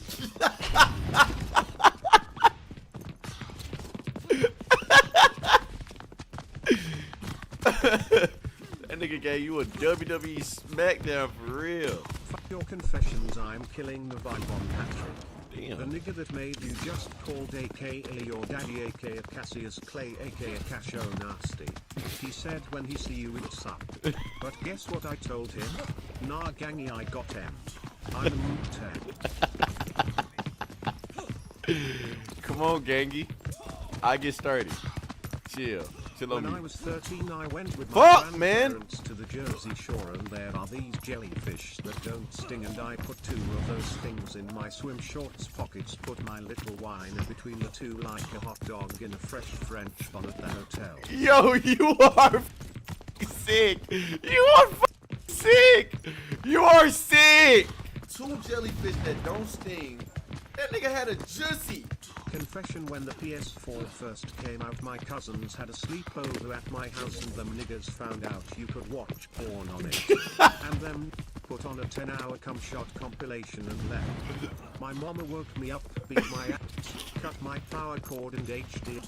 That nigga gave you a WWE SmackDown for real. Fuck your confessions, I'm killing the vibe on Patrick. Damn. The nigga that made you just called aka your daddy aka Cassius Clay aka Casho Nasty. He said when he see you it's up. But guess what I told him? Nah gangy, I got him. I'm a mood 10. Come on, gangy. I get started. Chill. When I was 13, I went with my grandparents to the Jersey Shore, and there are these jellyfish that don't sting, and I put 2 of those things in my swim shorts pockets, put my little wine in between the 2 like a hot dog in a fresh French bun at the hotel. Yo, you are sick. You are sick. You are sick. 2 jellyfish that don't sting. That nigga had a juicy. Confession: when the PS4 first came out, my cousins had a sleepover at my house, and them niggas found out you could watch porn on it. And them put on a 10-hour cum shot compilation and left. My mama woke me up, beat my ass, cut my power cord and HD.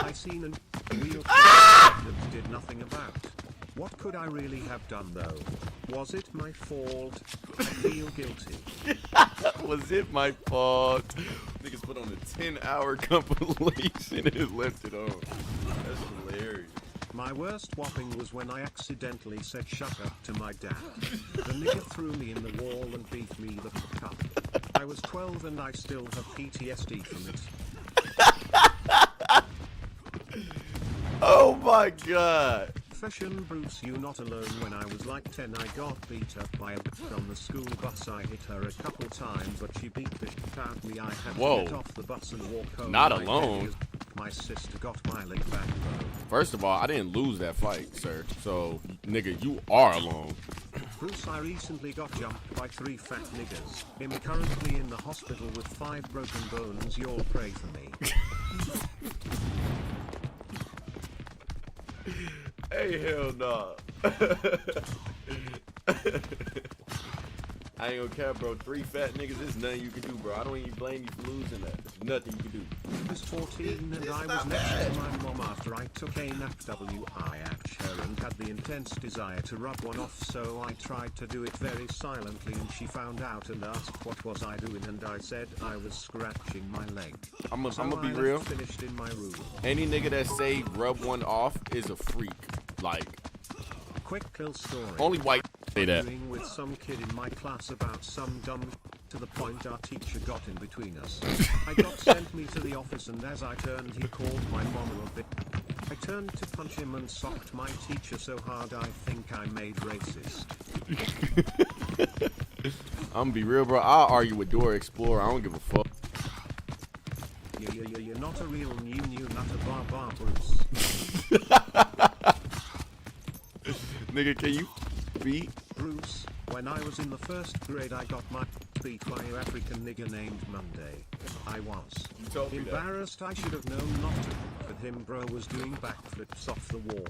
I seen an wheel that did nothing about. What could I really have done though? Was it my fault? I feel guilty. Was it my fault? Niggas put on a 10-hour compilation and left it on. That's hilarious. My worst whopping was when I accidentally said shut up to my dad. The nigga threw me in the wall and beat me the fuck up. I was 12 and I still have PTSD from it. Oh my god. Confession, Bruce, you not alone. When I was like 10, I got beat up by a bitch on the school bus. I hit her a couple times, but she beat the shit out of me. I had to get off the bus and walk home. Not alone. My sister got my leg back, bro. First of all, I didn't lose that fight, sir. So, nigga, you are alone. Bruce, I recently got jumped by 3 fat niggas. I'm currently in the hospital with 5 broken bones. You'll pray for me. Hey, hell nah. I ain't gonna care, bro. 3 fat niggas, there's nothing you can do, bro. I don't even blame you for losing that. There's nothing you can do. I was 14 and I was next to my mom after I took a nap. I at her and had the intense desire to rub one off, so I tried to do it very silently and she found out and asked what was I doing, and I said I was scratching my leg. I'm gonna be real. Finished in my room. Any nigga that say rub one off is a freak. Like, quick kill story. Only white say that. With some kid in my class about some dumb to the point our teacher got in between us. I got sent me to the office, and as I turned, he called my mom a bitch. I turned to punch him and socked my teacher so hard I think I made racist. I'm gonna be real, bro. I'll argue with Dora Explorer. I don't give a fuck. You're not a real new not a bar Bruce. Nigga, can you beat? Bruce, when I was in the 1st grade, I got my beat by an African nigga named Monday. I was embarrassed. I should have known not to, but him bro was doing backflips off the wall.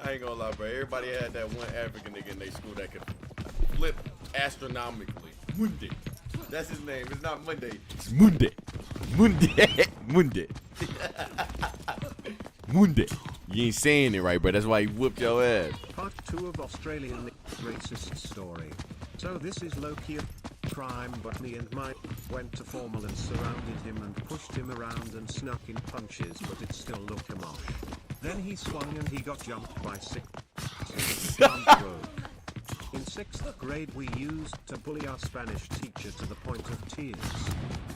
I ain't gonna lie, bro. Everybody had that one African nigga in their school that could flip astronomically. Monday. That's his name. It's not Monday. It's Monday. Monday. Monday. Monday. You ain't saying it right, bro. That's why he whooped your ass. Part 2 of Australian racist story. So this is low-key a crime, but me and Mike went to formal and surrounded him and pushed him around and snuck in punches, but it still looked a mosh. Then he swung and he got jumped by 6. In 6th grade, we used to bully our Spanish teacher to the point of tears.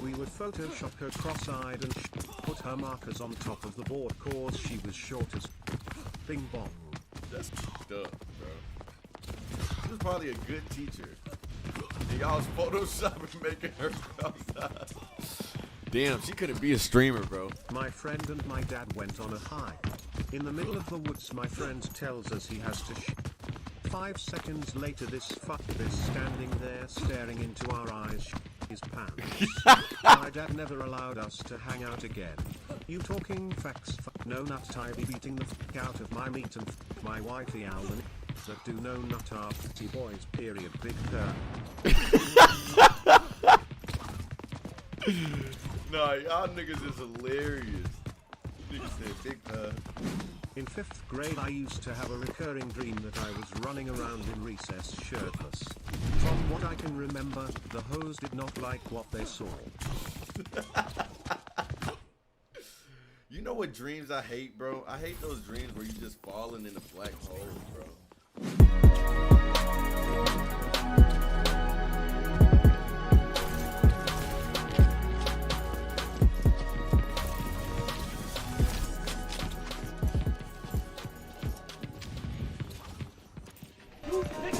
We would Photoshop her cross-eyed and put her markers on top of the board cause she was short as bing bong. That's fucked up, bro. She was probably a good teacher. And y'all was photoshopping making her cross-eyed. Damn, she couldn't be a streamer, bro. My friend and my dad went on a hike. In the middle of the woods, my friend tells us he has to 5 seconds later, this fuck is standing there staring into our eyes, his pants. My dad never allowed us to hang out again. You talking facts? No nut, I be beating the fuck out of my meat and my wifey Alvin. That do no nut are pretty boys, period, big purr. Nah, y'all niggas is hilarious. Niggas said big purr. In 5th grade, I used to have a recurring dream that I was running around in recess shirtless. From what I can remember, the hoes did not like what they saw. You know what dreams I hate, bro? I hate those dreams where you just falling in a black hole, bro.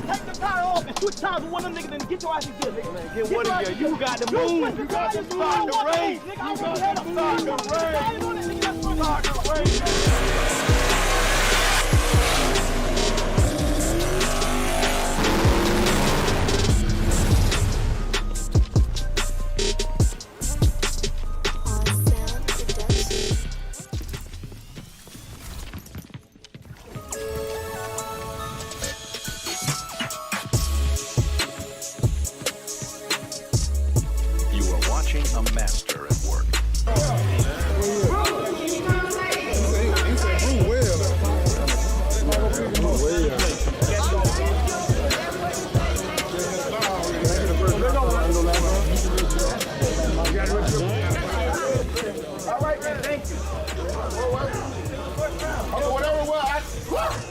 Take the tire off and switch tires with one of them niggas and get your ass in gear, nigga. Man, get one of you. You got to move. You got to start the race. You got to start the race. Start the race. A master at work. All right, man, thank you. Whatever it was,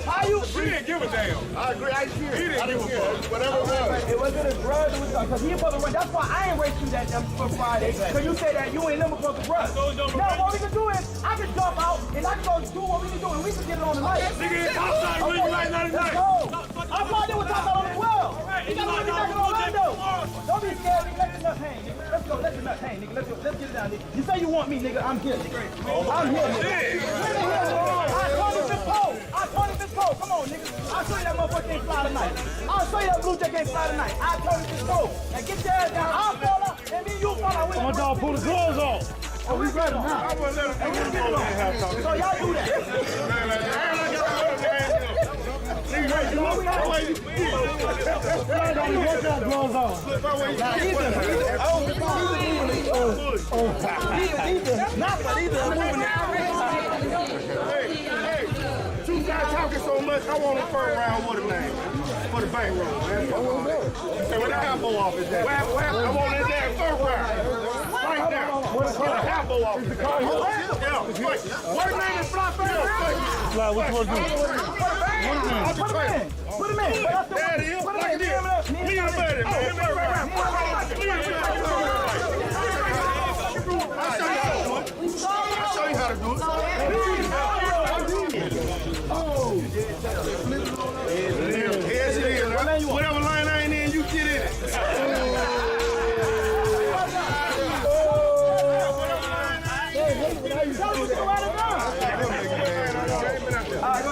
how you? He didn't give a damn. I agree. I hear it. He didn't give a fuck. Whatever it was. It wasn't a grudge. Because he supposed to run. That's why I ain't ready. you that for Friday. Cause you say that you ain't never supposed to brush. Now what we can do is I can jump out and I can go do what we can do and we can get it on the night. Nigga, outside ring right now tonight. I'm not there with outside on the 12. You gotta really back it on Orlando. Don't be scared, nigga. Let the nuts hang, nigga. Let's go, let the nuts hang, nigga. Let's get it down, nigga. You say you want me, nigga. I'm here, nigga. I'm here, nigga. I told him this pole. I told him this pole. Come on, nigga. I'll show you that motherfucker can't fly tonight. I'll show you that blue jacket can't fly tonight. I told him this pole. Now get your ass down. I'll fall up and me and you fall out with I'm gonna pull the gloves off. Oh, we ready now. I wouldn't let him get it on. So y'all do that. Two guys talking so much, I want a third round with a name. For the bankroll, man. Hey, where the half-bow off is that? I want it there, third round. Right now. Where the half-bow off is that? What name is Fly Fly? Fly, which one is it? Put him in. Put him in. There it is. Like it is. Me and Buddy, man. I'll show you how to do it. Yes, it is. Whatever line I ain't in, you get in it. All right, go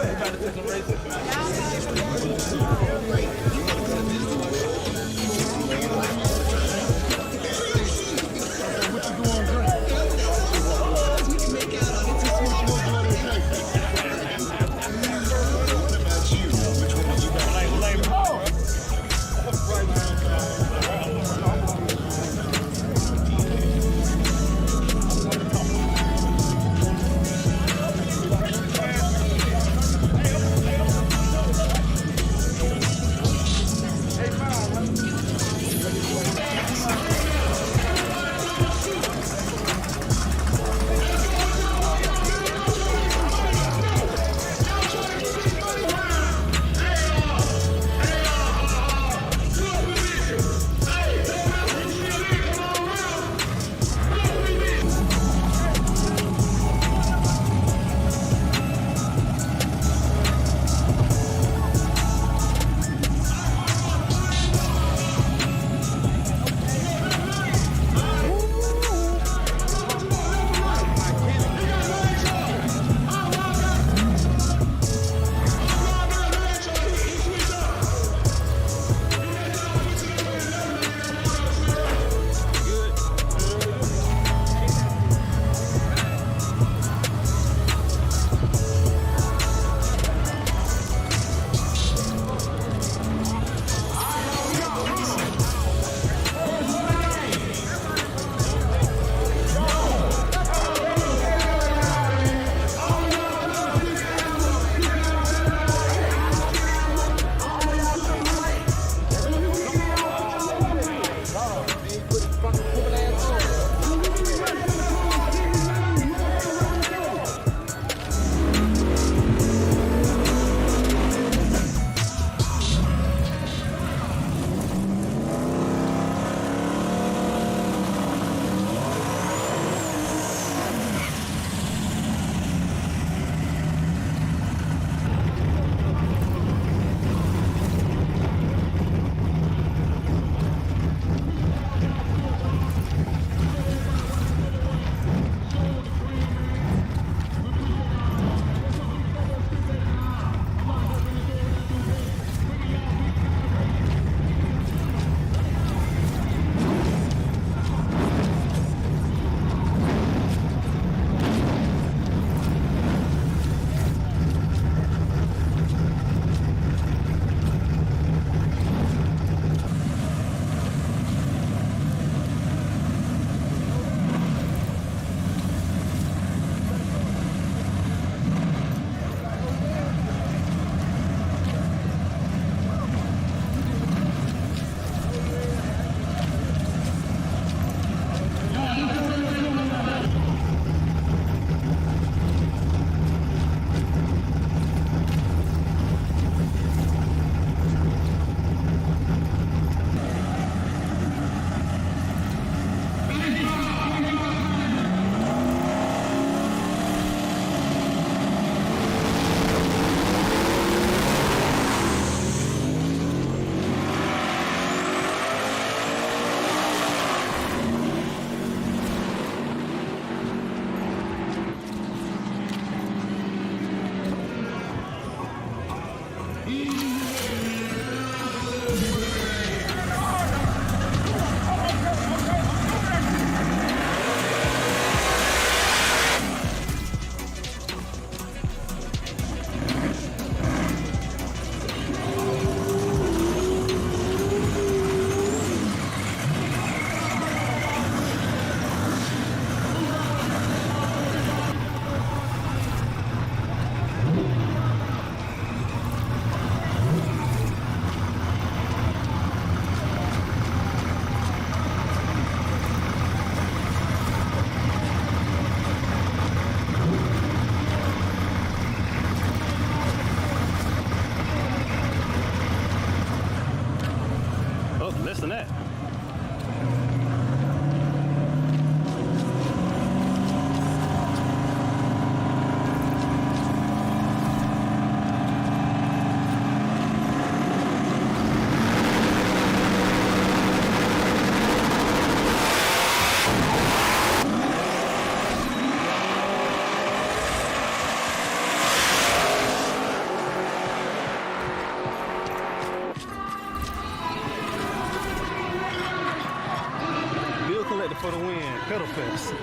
for the win. Pedal fest.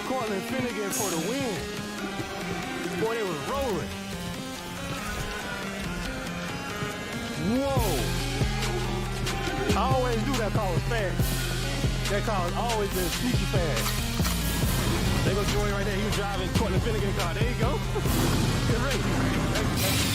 Cortland Finnegan for the win. Boy, they was rolling. Whoa. I always do that call fast. That car has always been sneaky fast. They go Joey right there. He was driving Cortland Finnegan car. There you go. Good race.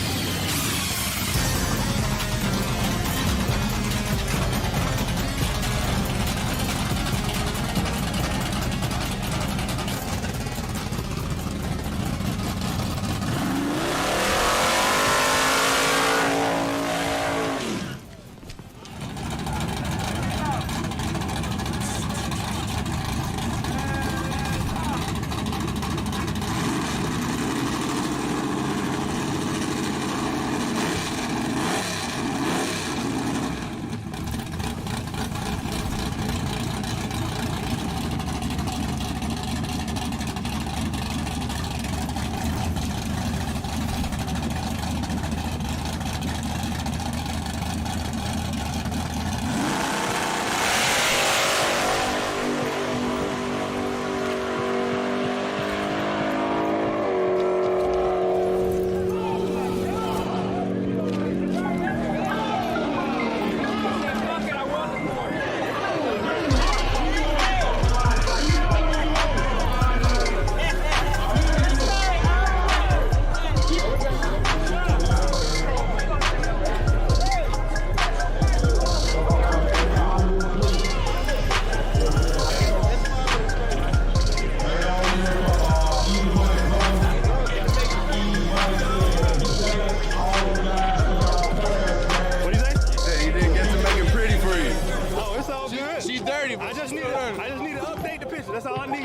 mercy. That's all I need.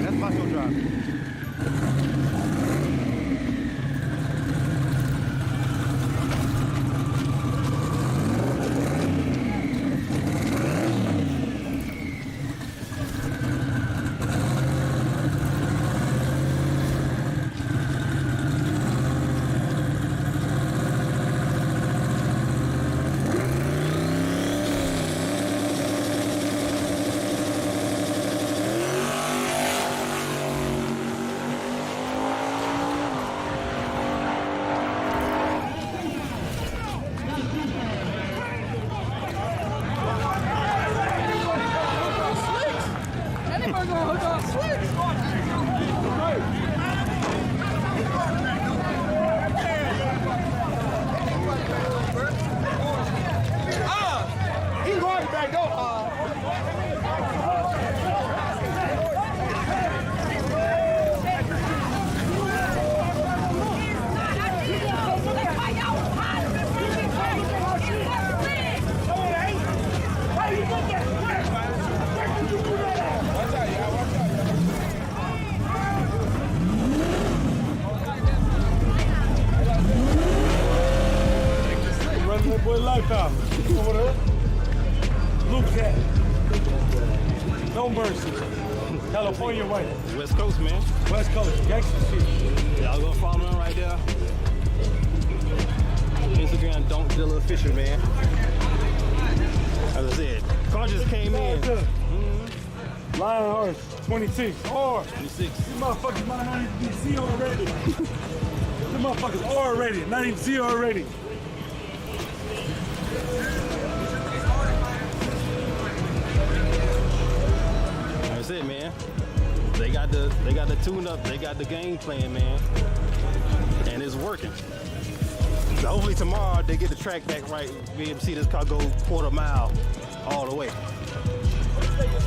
That's muscle drive. He's running back Running that boy lifetime. Over there. Luke Cat. No mercy. California way. West Coast, man. West Coast. Gangsta shit. Y'all go follow him right there. Instagram, Don't Dilla Official, man. As I said, car just came in. Lion Horse, 26. Or 26. These motherfuckers might not even be Z already. These motherfuckers are already, not even Z already. That's it, man. They got the tune up, they got the game plan, man. And it's working. So hopefully tomorrow they get the track back right. Be able to see this car go quarter mile all the way.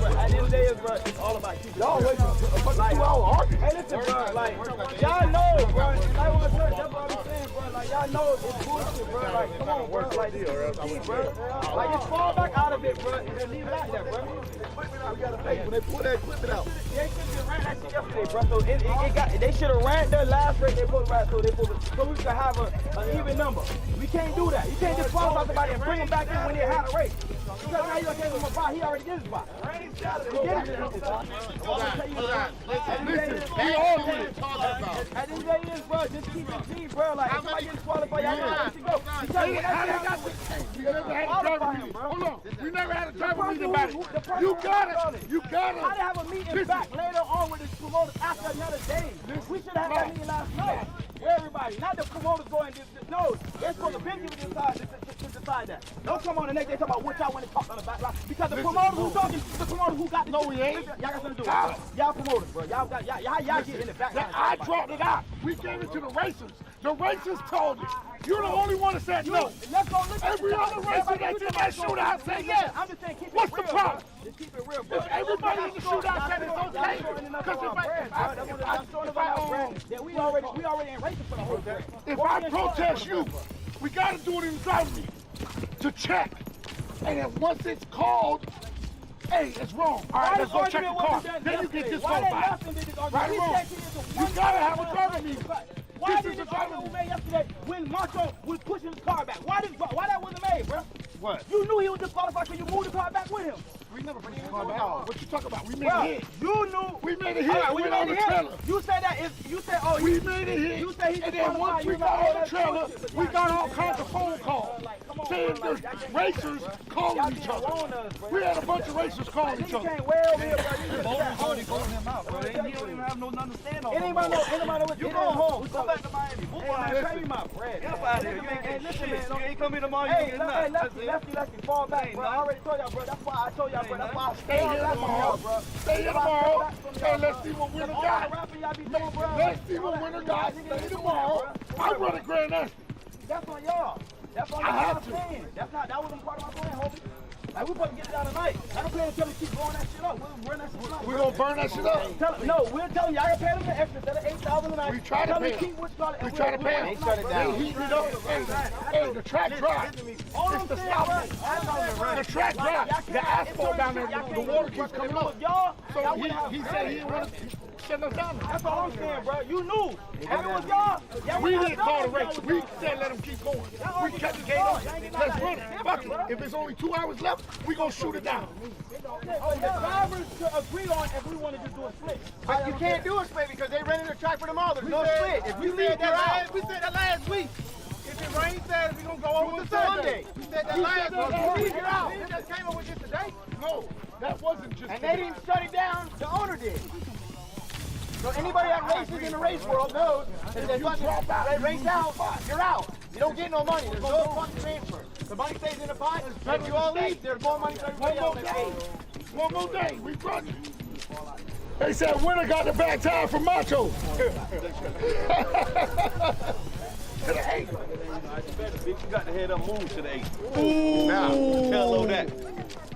At the end of the day, bro, it's all about keeping y'all wait for like, 2 hours. Hey, listen, bro, like, y'all know, bro, like what that's what I'm saying, bro, like, y'all know it's bullshit, bro, like, come on, bro, like, like, just fall back out of it, bro, and then leave it out there, bro. When they pull that, clip it out. They should have ran that shit yesterday, bro, so it got, they should have ran their last race, they supposed to ride, so we could have an even number. We can't do that. You can't just qualify somebody and bring them back in when they had a race. Because now you gonna give him a spot, he already did his spot. At the end of the day is, bro, just keep it G, bro. Like, if somebody gets qualified, y'all know where to go. Because we never had a driver meeting. Hold on. We never had a driver meeting about it. You got it. You got it. How to have a meeting back later on with the promoters after another day. We should have had that meeting last night. Everybody, not the promoters going this. No, they're supposed to be able to decide that. Don't come on the next day talk about what y'all want to talk on the back line. Because the promoters who talking, the promoters who got the no, we ain't. Y'all got something to do with it. Y'all promoters, bro. Y'all get in the back line. I dropped it out. We gave it to the racers. The racers told it. You're the only one that said no. Let's go look at every other racer that's in that shootout said yes. I'm just saying, keep it real. What's the problem? Just keep it real, bro. If everybody in the shootout said it's okay, because we already ain't racing for the whole day. If I protest you, we gotta do it in driver meeting to check. And then once it's called, hey, it's wrong. All right, let's go check the car. Then you get disqualified. Right or wrong? You gotta have a driver meeting. Why did the driver was made yesterday when Marshall was pushing his car back? Why that wasn't made, bro? What? You knew he was disqualified, so you moved the car back with him. We never bring the car back. What you talking about? We made a hit. You knew. We made a hit. Right, we made a hit. You said that if you said, we made a hit. You said he. And then once we got on the trailer, we got all kinds of phone calls. saying there's racers calling each other. We had a bunch of racers calling each other. Can't wear over here, bro. You calling him out, bro. He don't even have no understanding. Anybody know? You go home. Come back to Miami. Pay me my bread. Get up out of here. Hey, listen, man. You ain't come here tomorrow. You get nothing. Lefty, fall back, bro. I already told y'all, bro. That's why I told y'all, bro. That's why I stay here tomorrow, bro. Stay here tomorrow. Hey, let's see what winner got. Let's see what winner got. Stay tomorrow. I'm running Grand National. That's on y'all. That's on y'all. I'm saying. That wasn't part of my plan, homie. Like, we're supposed to get it out tonight. I don't plan to tell them to keep blowing that shit up. We'll burn that shit up. We're going to burn that shit up? No, we're telling y'all, I pay them the extra instead of $8,000 a night. We try to pay them. We try to pay them. They shut it down. Hey, the track dry. It's the stop. The track dry. The asphalt down there, the water keeps coming up. So he said he didn't want to shut us down. That's all I'm saying, bro. You knew. If it was y'all, we didn't call the race. We said let them keep going. We kept the gate on. Let's run it. Fuck it. If there's only 2 hours left, we gonna shoot it down. The drivers to agree on if we want to just do a split. But you can't do a split because they rented the track for tomorrow. There's no split. If we said that last week. If it rains Saturday, we gonna go over to Sunday. We said that last week. You just came up with it today? No, that wasn't just. And they didn't shut it down. The owner did. So anybody that races in the race world knows that if you drop out, race out, you're out. You don't get no money. There's no fund transfer. The money stays in the pot. If you all leave, there's more money for everybody else. One more day. We run. They said winner got the back tire from Macho. To the 8. You got to head up move to the 8. Ooh. Now, tell Lo that.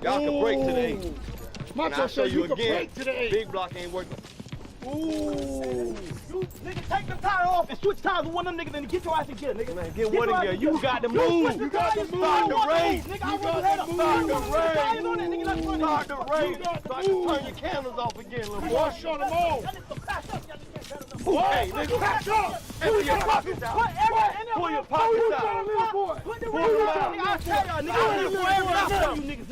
Y'all can break to the 8. Macho said you can break to the 8. Big block ain't working. Ooh. You nigga take the tire off and switch tires with one of them niggas and get your ass and get it, nigga. Man, get one of them. You got to move. You got to move. Start the race. Nigga, I want to head up. Start the race. Start the race. Start to turn your cameras off again, little boy. Shut them off. Hey, nigga, pack up. Pull your pockets out. Pull your pockets out. Pull them out. I tell y'all, nigga, I'm here for every you niggas.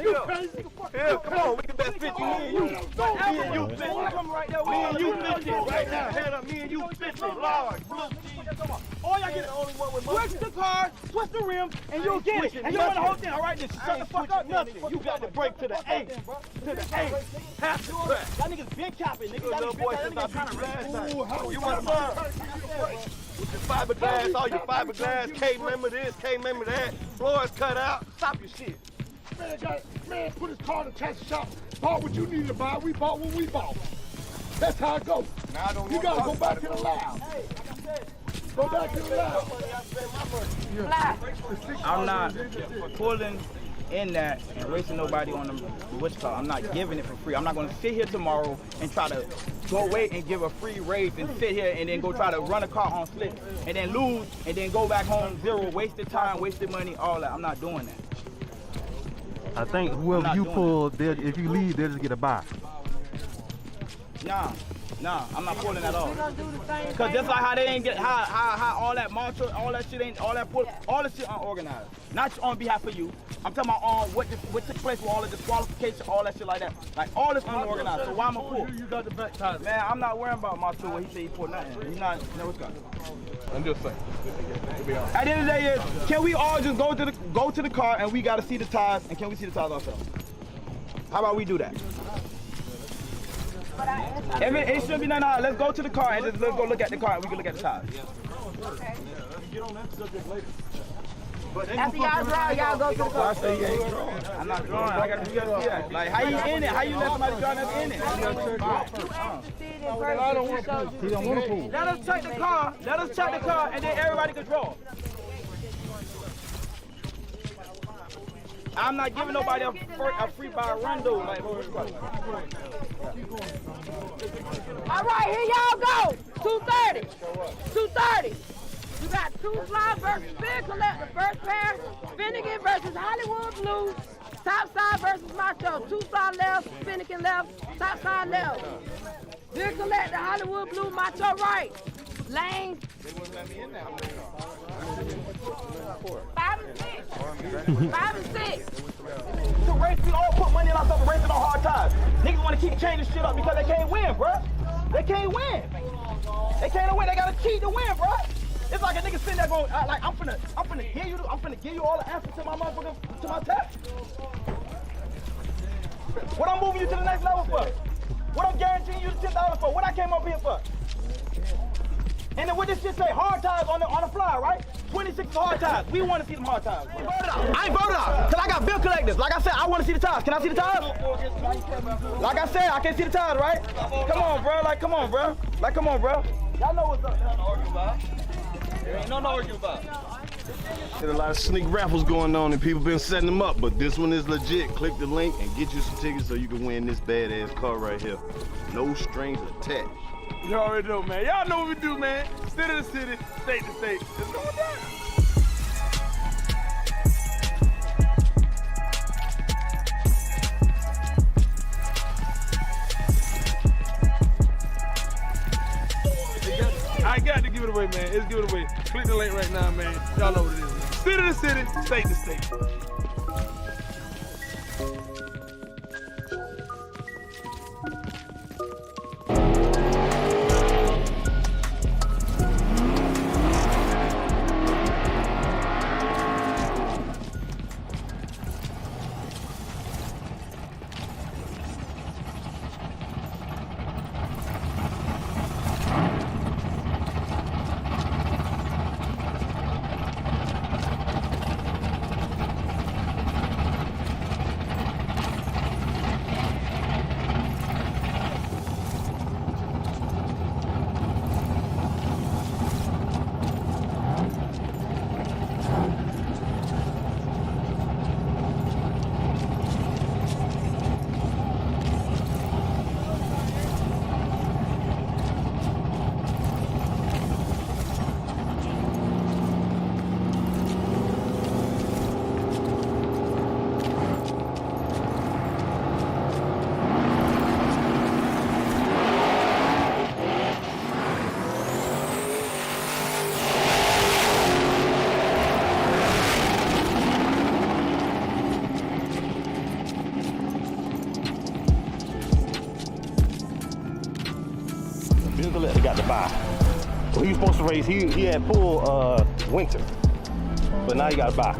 Yeah, come on. We can bet 50 me and you. Me and you 50. Come right there. Me and you 50 right now. Head up. Me and you 50. Large. All y'all get only one with money. Switch the car, switch the rim, and you'll get it. And you'll win the whole thing. All right, then shut the fuck up. Nothing. You got to break to the 8. To the 8. Half the track. Y'all niggas been capping. Niggas little boy since I beat you last time. You want to learn. With your fiberglass, all your fiberglass. K member this, K member that. Floors cut out. Stop your shit. Man, put his car in the test shop. Bought what you needed to buy. We bought what we bought. That's how it goes. You gotta go back to the lab. Go back to the lab. I'm not pulling in that and racing nobody on the what's called. I'm not giving it for free. I'm not gonna sit here tomorrow and try to go wait and give a free race and sit here and then go try to run a car on slick and then lose and then go back home zero, wasted time, wasted money, all that. I'm not doing that. I think whoever you pull, if you leave, they'll just get a bye. Nah, I'm not pulling at all. Cause just like how they ain't get how all that marshal, all that shit ain't all that shit unorganized. Not on behalf of you. I'm talking about on what took place with all the disqualification, all that shit like that. Like all this unorganized. So why am I pull? You got the back tire. Man, I'm not worrying about Marshall when he said he pulled nothing. He's not. You know what's going. I'm just saying. At the end of the day, is can we all just go to the car and we gotta see the tires and can we see the tires ourselves? How about we do that? It shouldn't be nothing hard. Let's go to the car and just let's go look at the car and we can look at the tires. Okay. Get on that subject later. After y'all draw, y'all go to the car. I'm not drawing. I got to do that. Like, how you in it? How you let somebody draw that's in it? I don't want to. He don't want to pull. Let us check the car. Let us check the car and then everybody can draw. I'm not giving nobody a free by run though. Like, all right, here y'all go. 230. 230. You got Two Fly versus Spin Collector. First pair, Finnegan versus Hollywood Blue. Top side versus Macho. Two Fly left, Finnegan left, top side left. Spin Collector, Hollywood Blue, Macho right. Lanes. They wouldn't let me in there. 5 and 6. 5 and 6. To race, we all put money in ourselves racing on hard times. Niggas want to keep changing shit up because they can't win, bruh. They can't win. They can't win. They got to cheat to win, bruh. It's like a nigga sitting there going, like, I'm finna give you all the answers to my motherfucker, to my test. What I'm moving you to the next level for? What I'm guaranteeing you the $10 for? What I came up here for? And then what this shit say? Hard ties on the fly, right? 26 hard ties. We want to see them hard ties. I ain't voted out. Cause I got bill collectors. Like I said, I want to see the ties. Can I see the ties? Like I said, I can't see the ties, right? Come on, bro. Like, come on, bro. Like, come on, bro. Y'all know what's up. There's nothing to argue about. There ain't nothing to argue about. There's a lot of sneak raffles going on and people been setting them up, but this one is legit. Click the link and get you some tickets so you can win this badass car right here. No strings attached. You already know, man. Y'all know what we do, man. City to city, state to state. It's going down. I got to give it away, man. Let's give it away. Click the link right now, man. Y'all know what it is, man. City to city, state to state. He got to buy. Well, he was supposed to race, he had full winter, but now he got to buy.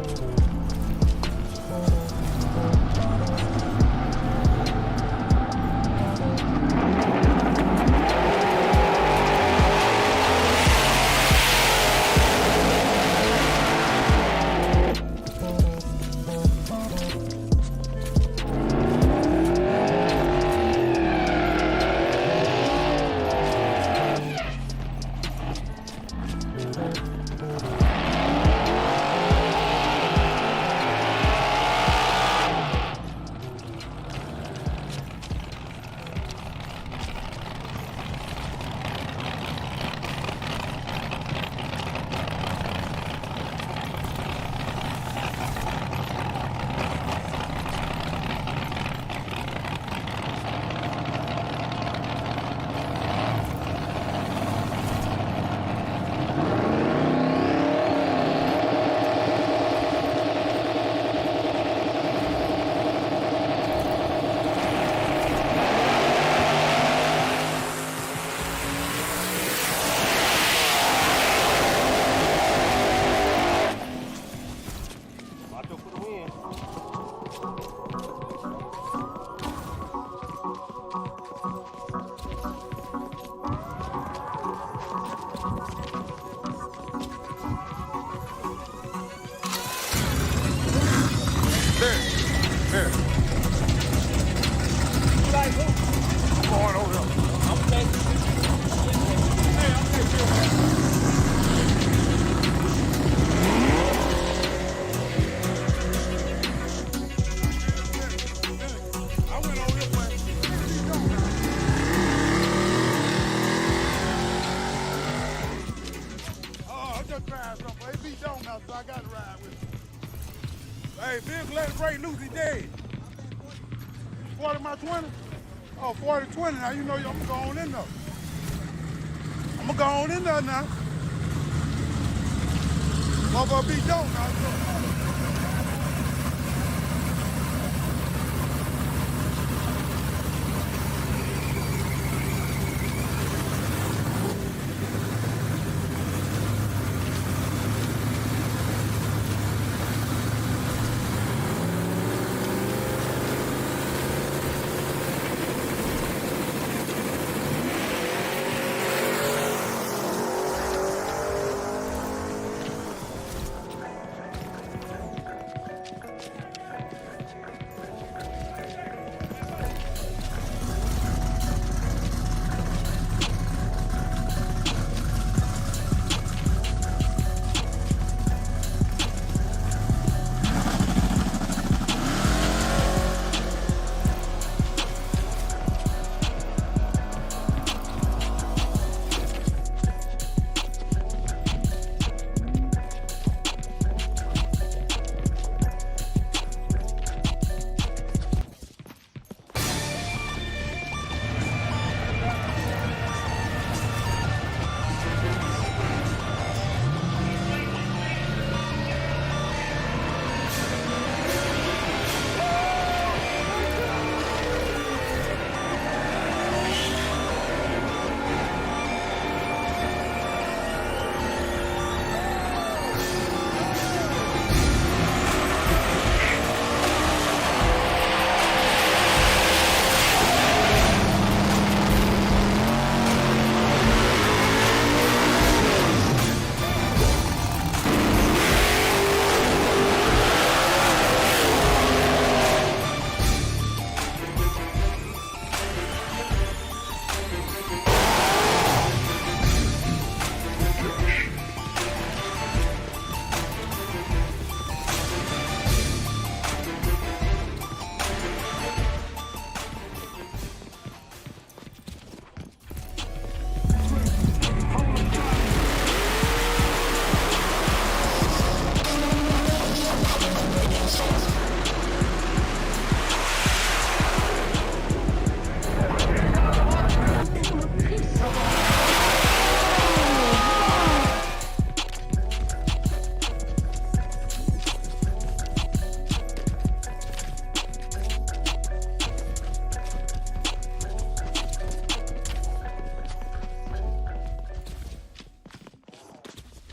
Hey, Big, let it break loose, he dead. 40 my 20? Oh, 40-20, now you know I'm gonna go on in there. I'm gonna go on in there now. Motherfucker be dope now.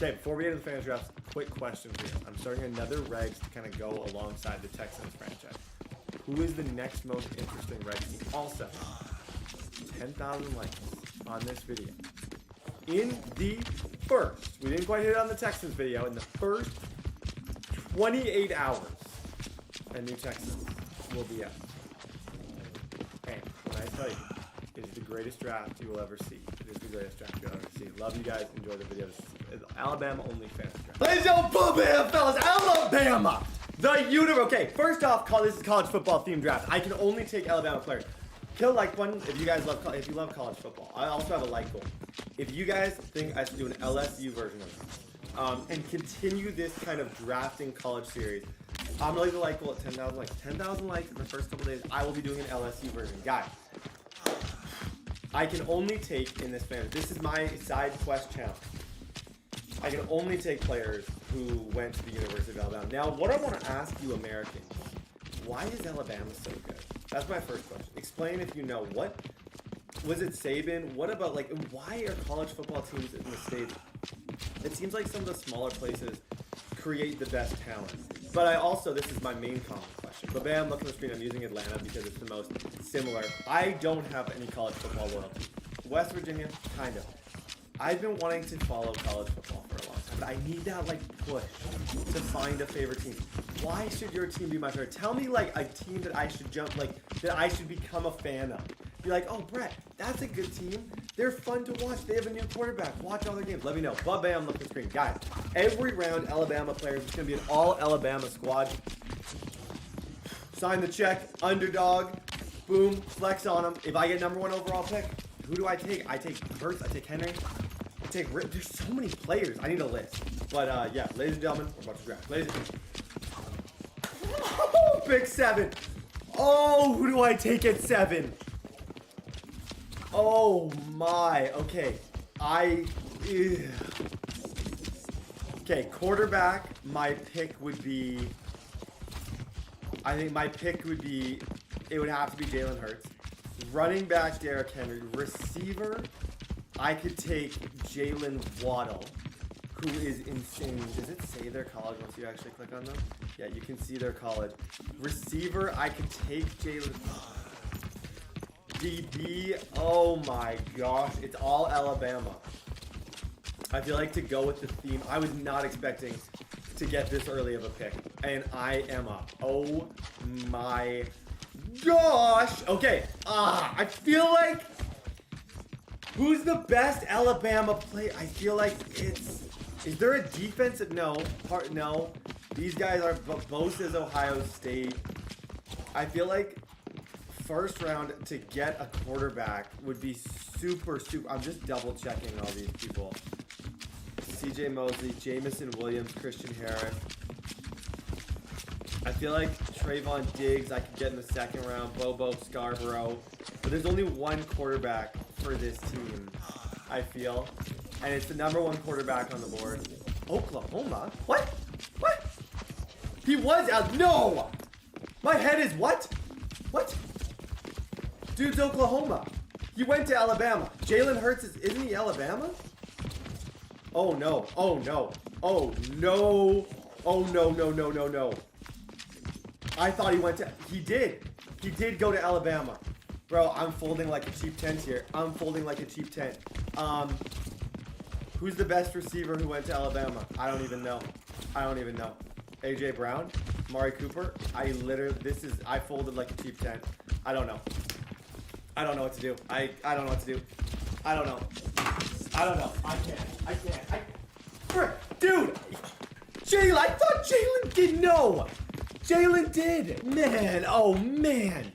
Okay, before we get into the fantasy drafts, quick question for you. I'm starting another regs to kind of go alongside the Texans franchise. Who is the next most interesting reg team? Also, 10,000 likes on this video. In the first, we didn't quite hit it on the Texans video, in the first 28 hours, a new Texans will be out. And when I tell you, it is the greatest draft you will ever see. It is the greatest draft you'll ever see. Love you guys. Enjoy the video. This is Alabama only fantasy draft. Ladies and gentlemen, fellas, Alabama! The universe. Okay, first off, this is college football themed draft. I can only take Alabama players. Kill a like button if you guys love college football. I also have a like goal. If you guys think I should do an LSU version of this, and continue this kind of drafting college series, I'm gonna leave the like goal at 10,000 likes. 10,000 likes in the first couple days. I will be doing an LSU version, guys. I can only take in this fantasy. This is my side quest challenge. I can only take players who went to the University of Alabama. Now, what I want to ask you Americans, why is Alabama so good? That's my first question. Explain if you know. What was it, Saban? What about, like, why are college football teams in the States? It seems like some of the smaller places create the best talent. But I also, this is my main common question. But bam, look at the screen. I'm using Atlanta because it's the most similar. I don't have any college football loyalty. West Virginia, kind of. I've been wanting to follow college football for a long time, but I need that, like, push to find a favorite team. Why should your team be my favorite? Tell me, like, a team that I should that I should become a fan of. Be like, oh, Brett, that's a good team. They're fun to watch. They have a new quarterback. Watch all their games. Let me know. Bam, look at the screen. Guys, every round, Alabama players, it's going to be an all-Alabama squad. Sign the check. Underdog. Boom. Flex on them. If I get #1 overall pick, who do I take? I take Hurts. I take Henry. I take Rip. There's so many players. I need a list. But, yeah, ladies and gentlemen, we're about to draft. Ladies and gentlemen. Oh, pick 7. Oh, who do I take at 7? Oh my, okay. Okay, quarterback, my pick would be, it would have to be Jalen Hurts. Running back, Derrick Henry. Receiver, I could take Jalen Waddle, who is insane. Does it say their college once you actually click on them? Yeah, you can see their college. Receiver, I could take Jalen... DB, oh my gosh, it's all Alabama. I feel like to go with the theme, I was not expecting to get this early of a pick, and I am up. Oh my gosh. Okay, I feel like, who's the best Alabama player? I feel like is there a defensive, no. These guys are, Bosa's Ohio State. I feel like first round to get a quarterback would be super. I'm just double checking all these people. CJ Mosley, Jamison Williams, Christian Harris. I feel like Trayvon Diggs I could get in the second round. Bobo Scarborough. But there's only one quarterback for this team, I feel. And it's the #1 quarterback on the board. Oklahoma? What? He was out. No! My head is what? What? Dude's Oklahoma. He went to Alabama. Jalen Hurts isn't he Alabama? Oh no. Oh no. Oh no. Oh no. I thought he did go to Alabama. Bro, I'm folding like a cheap tent here. Who's the best receiver who went to Alabama? I don't even know. AJ Brown? Mari Cooper? I folded like a cheap tent. I don't know. I don't know what to do. I don't know what to do. I don't know. I can't. Dude! Jalen, I thought Jalen did know. Jalen did. Man, oh man.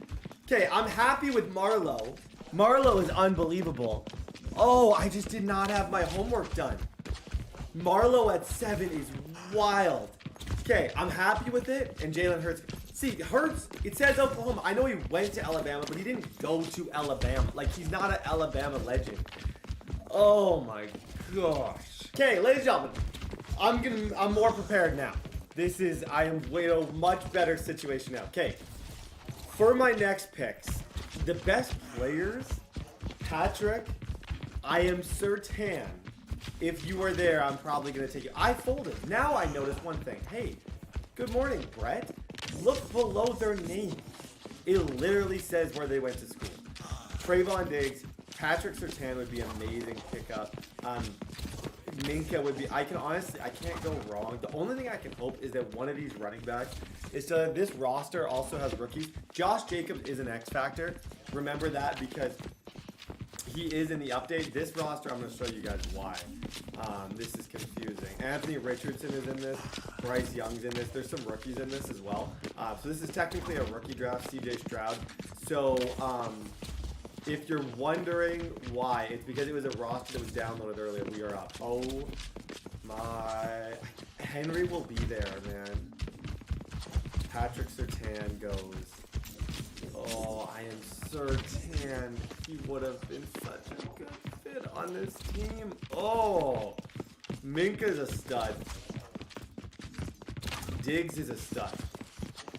Okay, I'm happy with Marlowe. Marlowe is unbelievable. Oh, I just did not have my homework done. Marlowe at 7 is wild. Okay, I'm happy with it. And Jalen Hurts. See, Hurts, it says Oklahoma. I know he went to Alabama, but he didn't go to Alabama. Like, he's not an Alabama legend. Oh my gosh. Okay, ladies and gentlemen, I'm more prepared now. I am in a much better situation now. Okay, for my next picks, the best players, Patrick, I am certain if you were there, I'm probably going to take you. I folded. Now I notice one thing. Hey, good morning, Brett. Look below their name. It literally says where they went to school. Trayvon Diggs, Patrick Surtain would be amazing pickup. Minka would be, I can't go wrong. The only thing I can hope is that one of these running backs is so this roster also has rookies. Josh Jacobs is an X factor. Remember that because he is in the update. This roster, I'm going to show you guys why. This is confusing. Anthony Richardson is in this. Bryce Young's in this. There's some rookies in this as well. So this is technically a rookie draft, CJ Stroud. So if you're wondering why, it's because it was a roster that was downloaded earlier. We are up. Oh my. Henry will be there, man. Patrick Surtain goes. Oh, I am certain he would have been such a good fit on this team. Oh, Minka's a stud. Diggs is a stud.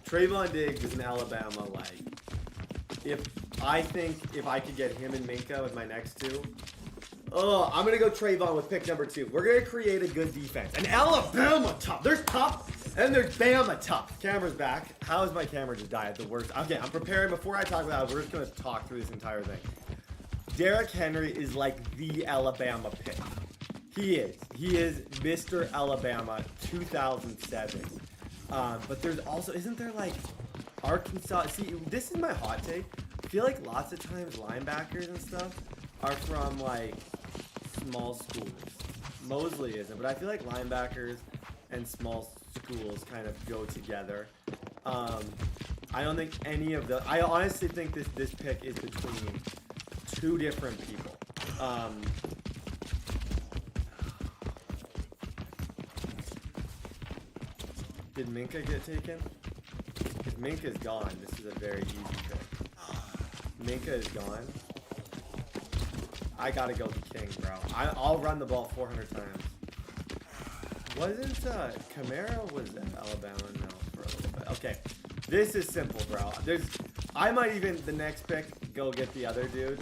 Trayvon Diggs is an Alabama, like, if I could get him and Minka with my next two, oh, I'm going to go Trayvon with pick number 2. We're going to create a good defense. An Alabama tough. There's tough. And there's Bama tough. Camera's back. How is my camera just die at the worst? Okay, I'm preparing. Before I talk about it, we're just going to talk through this entire thing. Derrick Henry is like the Alabama pick. He is. He is Mr. Alabama 2007. But there's also, isn't there like Arkansas? See, this is my hot take. I feel like lots of times linebackers and stuff are from like small schools. Mosley isn't, but I feel like linebackers and small schools kind of go together. I don't think any of the. I honestly think this pick is between two different people. Did Minka get taken? If Minka's gone, this is a very easy pick. Minka is gone. I gotta go the king, bro. I'll run the ball 400 times. Wasn't Camaro was at Alabama? No, for a little bit. Okay, this is simple, bro. I might even the next pick go get the other dude.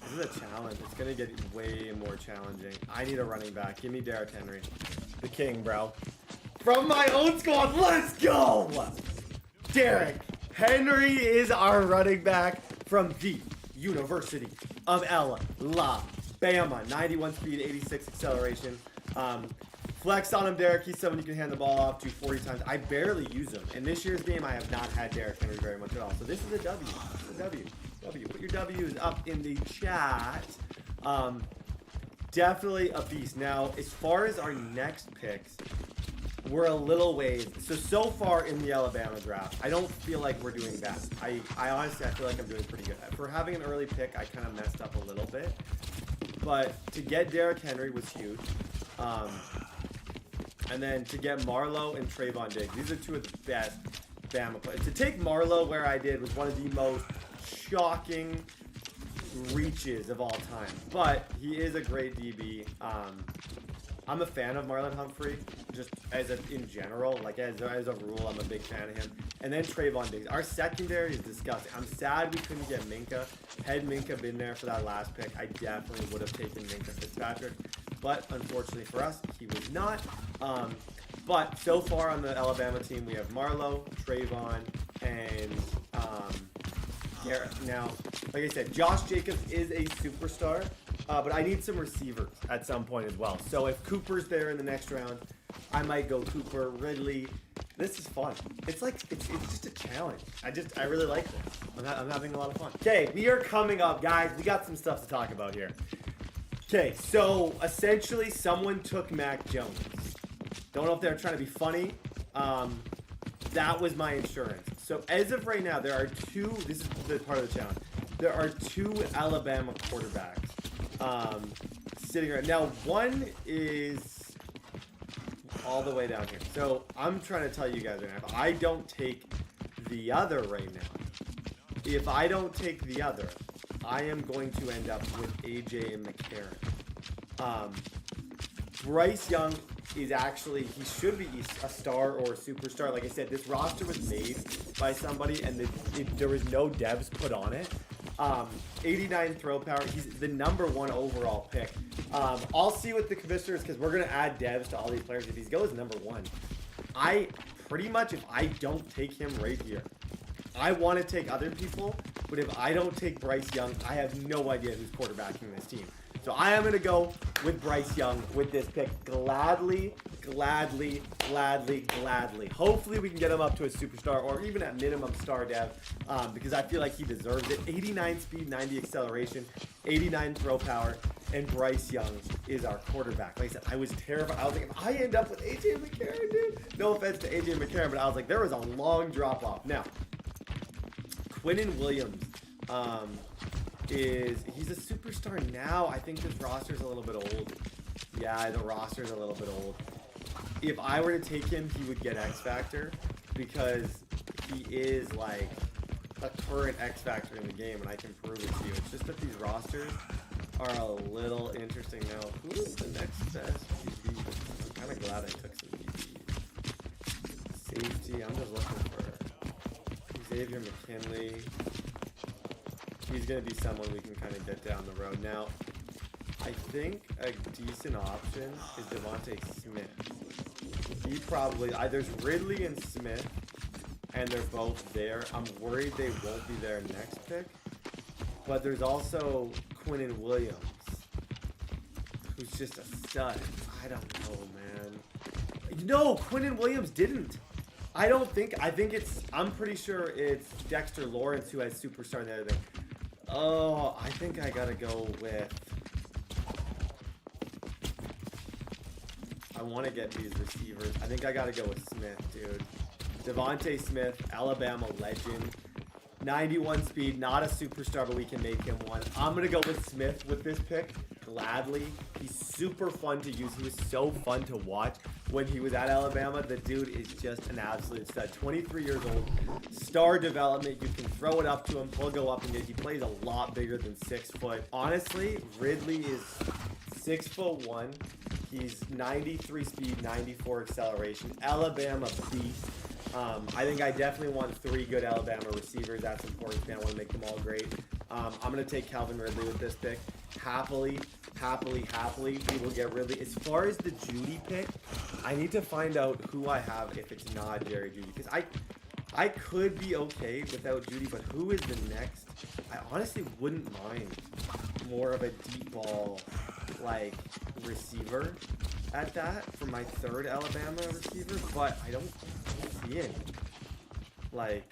This is a challenge. It's gonna get way more challenging. I need a running back. Give me Derrick Henry, the king, bro. From my own squad, let's go! Derrick Henry is our running back from the University of Alabama. 91 speed, 86 acceleration. Flex on him, Derrick. He's someone you can hand the ball off to 40 times. I barely use him. In this year's game, I have not had Derrick Henry very much at all. So this is a W. This is a W. Put your W's up in the chat. Definitely a beast. Now, as far as our next picks, we're a little ways. So far in the Alabama draft, I don't feel like we're doing bad. I honestly, I feel like I'm doing pretty good. For having an early pick, I kind of messed up a little bit. But to get Derrick Henry was huge. And then to get Marlowe and Trayvon Diggs. These are two of the best Bama players. To take Marlowe where I did was one of the most shocking reaches of all time. But he is a great DB. I'm a fan of Marlon Humphrey, just in general. Like as a rule, I'm a big fan of him. And then Trayvon Diggs. Our secondary is disgusting. I'm sad we couldn't get Minka. Had Minka been there for that last pick, I definitely would have taken Minka Fitzpatrick. But unfortunately for us, he was not. But so far on the Alabama team, we have Marlowe, Trayvon, and Garrett. Now, like I said, Josh Jacobs is a superstar. But I need some receivers at some point as well. So if Cooper's there in the next round, I might go Cooper, Ridley. This is fun. It's like, it's just a challenge. I really like this. I'm having a lot of fun. Okay, we are coming up, guys. We got some stuff to talk about here. Okay, so essentially someone took Mac Jones. Don't know if they're trying to be funny. That was my insurance. So as of right now, there are two, this is the part of the challenge. There are two Alabama quarterbacks sitting around. Now, one is all the way down here. So I'm trying to tell you guys right now, if I don't take the other right now, if I don't take the other, I am going to end up with AJ and McCarron. Bryce Young is actually, he should be a star or a superstar. Like I said, this roster was made by somebody and there was no devs put on it. 89 throw power. He's the #1 overall pick. I'll see with the commissioners because we're gonna add devs to all these players. If he goes #1, I pretty much, if I don't take him right here, I want to take other people, but if I don't take Bryce Young, I have no idea who's quarterbacking this team. So I am going to go with Bryce Young with this pick. Gladly. Hopefully we can get him up to a superstar or even at minimum star dev because I feel like he deserves it. 89 speed, 90 acceleration, 89 throw power, and Bryce Young is our quarterback. Like I said, I was terrified. I was like, if I end up with AJ McCarron, dude. No offense to AJ McCarron, but I was like, there was a long drop off. Now, Quinnen Williams he's a superstar now. I think this roster's a little bit old. Yeah, the roster's a little bit old. If I were to take him, he would get X Factor because he is like a current X Factor in the game, and I can prove it to you. It's just that these rosters are a little interesting now. Who is the next best QB? I'm kind of glad I took some QBs. Safety, I'm just looking for Xavier McKinley. He's going to be someone we can kind of get down the road. Now, I think a decent option is Devontae Smith. He probably, there's Ridley and Smith, and they're both there. I'm worried they won't be there next pick. But there's also Quinnen Williams, who's just a stud. I don't know, man. No, Quinnen Williams didn't. I'm pretty sure it's Dexter Lawrence who has superstar and the other thing. Oh, I think I gotta go with... I want to get these receivers. I think I gotta go with Smith, dude. Devontae Smith, Alabama legend. 91 speed, not a superstar, but we can make him one. I'm gonna go with Smith with this pick, gladly. He's super fun to use. He was so fun to watch when he was at Alabama. The dude is just an absolute stud. 23 years old, star development. You can throw it up to him. He'll go up and get. He plays a lot bigger than 6 foot. Honestly, Ridley is 6'1". He's 93 speed, 94 acceleration. Alabama beast. I think I definitely want 3 good Alabama receivers. That's important to me. I want to make them all great. I'm going to take Calvin Ridley with this pick. Happily, we will get Ridley. As far as the Judy pick, I need to find out who I have if it's not Jerry Judy. Because I could be okay without Judy, but who is the next? I honestly wouldn't mind more of a deep ball, like, receiver at that for my 3rd Alabama receiver, but I don't see it. Like,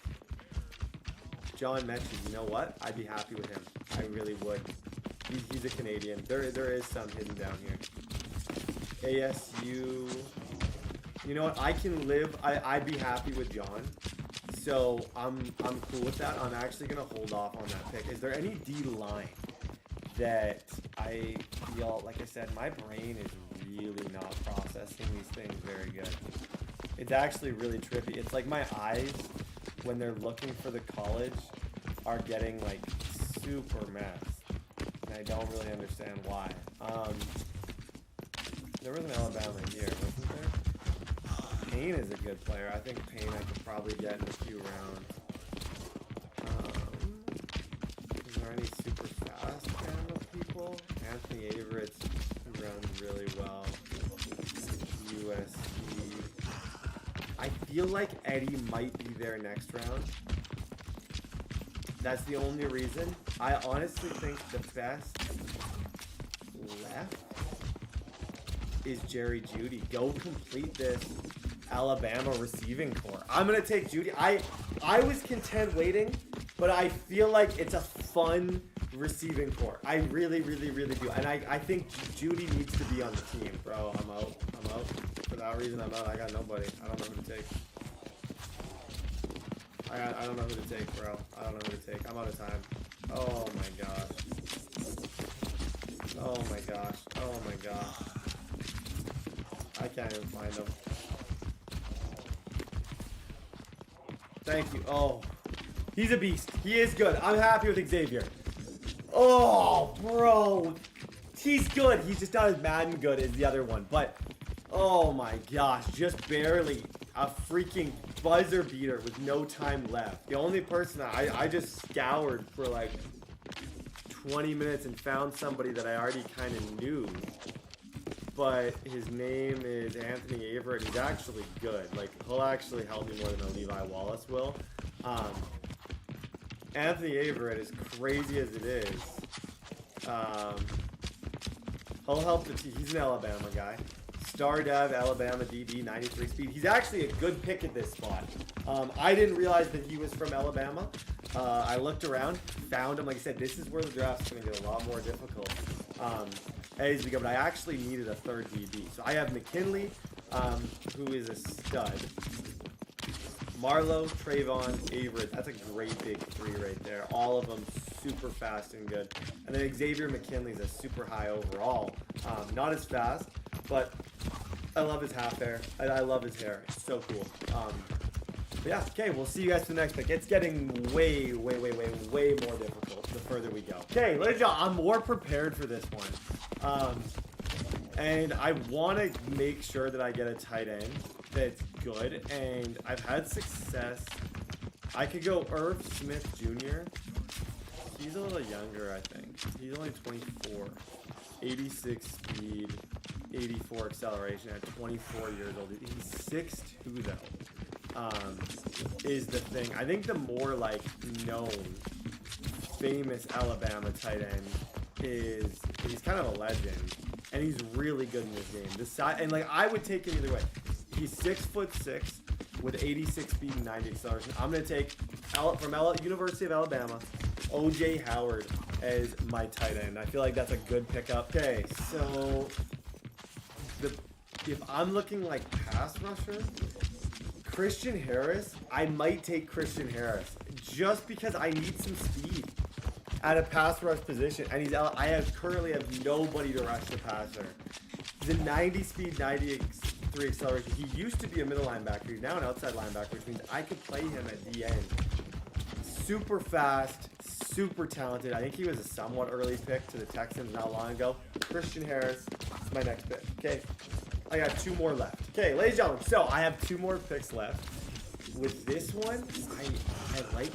John Mechie, you know what? I'd be happy with him. I really would. He's a Canadian. There is some hidden down here. ASU. You know what? I can live. I'd be happy with John. So I'm cool with that. I'm actually gonna hold off on that pick. Is there any D line that I feel, like I said, my brain is really not processing these things very good. It's actually really trippy. It's like my eyes, when they're looking for the college, are getting like super messed. And I don't really understand why. There was an Alabama here, wasn't there? Payne is a good player. I think Payne I could probably get in a few rounds. Is there any super fast Bama people? Anthony Averett runs really well. USC. I feel like Eddie might be there next round. That's the only reason. I honestly think the best left is Jerry Judy. Go complete this Alabama receiving core. I'm gonna take Judy. I was content waiting, but I feel like it's a fun receiving core. I really do. And I think Judy needs to be on the team, bro. I'm out. For that reason, I'm out. I got nobody. I don't know who to take. I don't know who to take, bro. I don't know who to take. I'm out of time. Oh my gosh. Oh my gosh. Oh my gosh. I can't even find him. Thank you. Oh. He's a beast. He is good. I'm happy with Xavier. Oh, bro. He's good. He's just not as Madden good as the other one. But, oh my gosh. Just barely a freaking buzzer beater with no time left. The only person I just scoured for like 20 minutes and found somebody that I already kind of knew. But his name is Anthony Averett. He's actually good. Like, he'll actually help me more than a Levi Wallace will. Anthony Averett, as crazy as it is, he'll help the team. He's an Alabama guy. Star Dev, Alabama DB, 93 speed. He's actually a good pick at this spot. I didn't realize that he was from Alabama. I looked around, found him. Like I said, this is where the draft's going to get a lot more difficult as we go. But I actually needed a third DB. So I have McKinley, who is a stud. Marlowe, Trayvon, Averett. That's a great big three right there. All of them super fast and good. And then Xavier McKinley's a super high overall. Not as fast, but I love his half hair. I love his hair. It's so cool. But yeah, okay, we'll see you guys for the next pick. It's getting way more difficult the further we go. Okay, ladies and gentlemen, I'm more prepared for this one. And I want to make sure that I get a tight end that's good. And I've had success. I could go Irv Smith Jr. He's a little younger, I think. He's only 24. 86 speed, 84 acceleration at 24 years old. He's 6'2", though. Is the thing. I think the more like known, famous Alabama tight end is he's kind of a legend, and he's really good in this game. The side and like I would take him either way. He's 6'6" with 86 speed and 90 acceleration. I'm gonna take from University of Alabama, O.J. Howard as my tight end. I feel like that's a good pickup. Okay, so if I'm looking like pass rusher. Christian Harris, I might take Christian Harris just because I need some speed at a pass rush position, and I currently have nobody to rush the passer. He's a 90 speed, 93 acceleration. He used to be a middle linebacker. He's now an outside linebacker, which means I could play him at the end. Super fast, super talented. I think he was a somewhat early pick to the Texans not long ago. Christian Harris is my next pick. Okay. I got 2 more left. Okay, ladies and gentlemen, so I have 2 more picks left. With this one, I like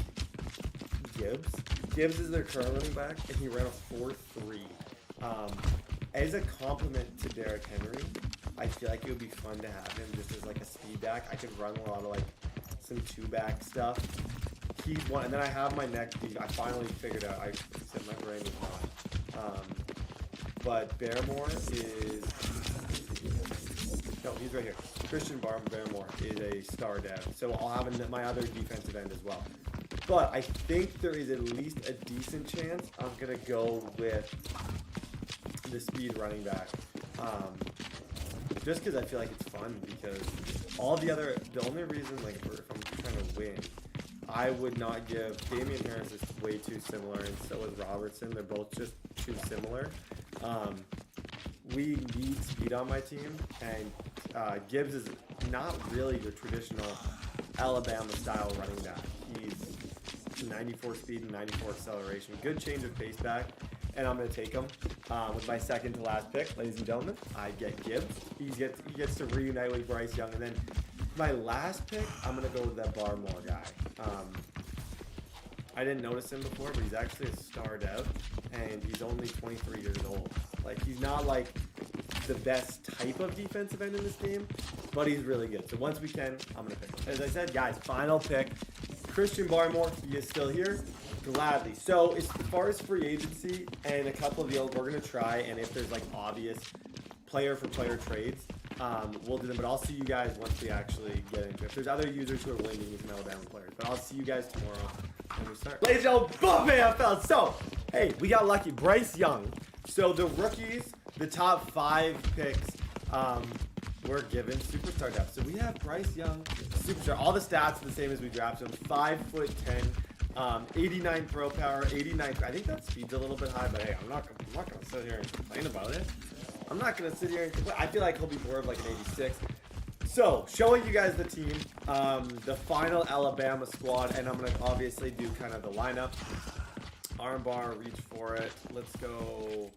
Gibbs. Gibbs is their current running back, and he ran a 4.3. As a compliment to Derrick Henry, I feel like it would be fun to have him just as like a speed back. I could run a lot of like some 2-back stuff. He's one, and then I have my next. I finally figured out. I said my brain was not. But Barmore is. No, he's right here. Christian Barmore is a star dev. So I'll have my other defensive end as well. But I think there is at least a decent chance I'm going to go with the speed running back. Just because I feel like it's fun, because the only reason, like, if I'm trying to win, I would not give, Damian Harris is way too similar, and so is Robertson. They're both just too similar. We need speed on my team, and Gibbs is not really your traditional Alabama-style running back. He's 94 speed and 94 acceleration. Good change of pace back, and I'm going to take him with my second to last pick. Ladies and gentlemen, I get Gibbs. He gets to reunite with Bryce Young, and then my last pick, I'm going to go with that Barmore guy. I didn't notice him before, but he's actually a star dev, and he's only 23 years old. Like, he's not like the best type of defensive end in this game, but he's really good. So once we can, I'm going to pick him. As I said, guys, final pick. Christian Barmore, he is still here. Gladly. So as far as free agency and a couple of deals, we're going to try, and if there's like obvious player-for-player trades, we'll do them. But I'll see you guys once we actually get into it. If there's other users who are willing to use some Alabama players. But I'll see you guys tomorrow when we start. Ladies and gentlemen, boom, AFL. So, hey, we got lucky. Bryce Young. So the rookies, the top 5 picks, were given superstar depth. So we have Bryce Young, superstar. All the stats are the same as we drafted him. 5'10", 89 throw power, 89. I think that speed's a little bit high, but hey, I'm not gonna sit here and complain about it. I'm not gonna sit here and complain. I feel like he'll be more of like an 86. So, showing you guys the team, the final Alabama squad, and I'm gonna obviously do kind of the lineup. Armbar, reach for it. Let's go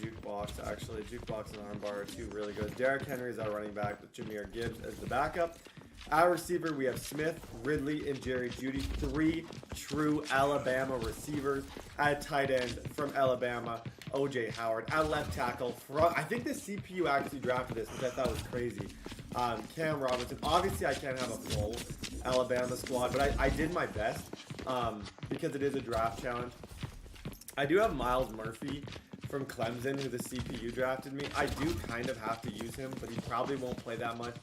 Jukebox, actually. Jukebox and Armbar are 2 really good. Derrick Henry is our running back with Jahmyr Gibbs as the backup. At receiver, we have Smith, Ridley, and Jerry Jeudy. 3 true Alabama receivers. At tight end from Alabama, OJ Howard. At left tackle, I think the CPU actually drafted this, which I thought was crazy. Cam Robinson. Obviously, I can't have a full Alabama squad, but I did my best because it is a draft challenge. I do have Miles Murphy from Clemson, who the CPU drafted me. I do kind of have to use him, but he probably won't play that much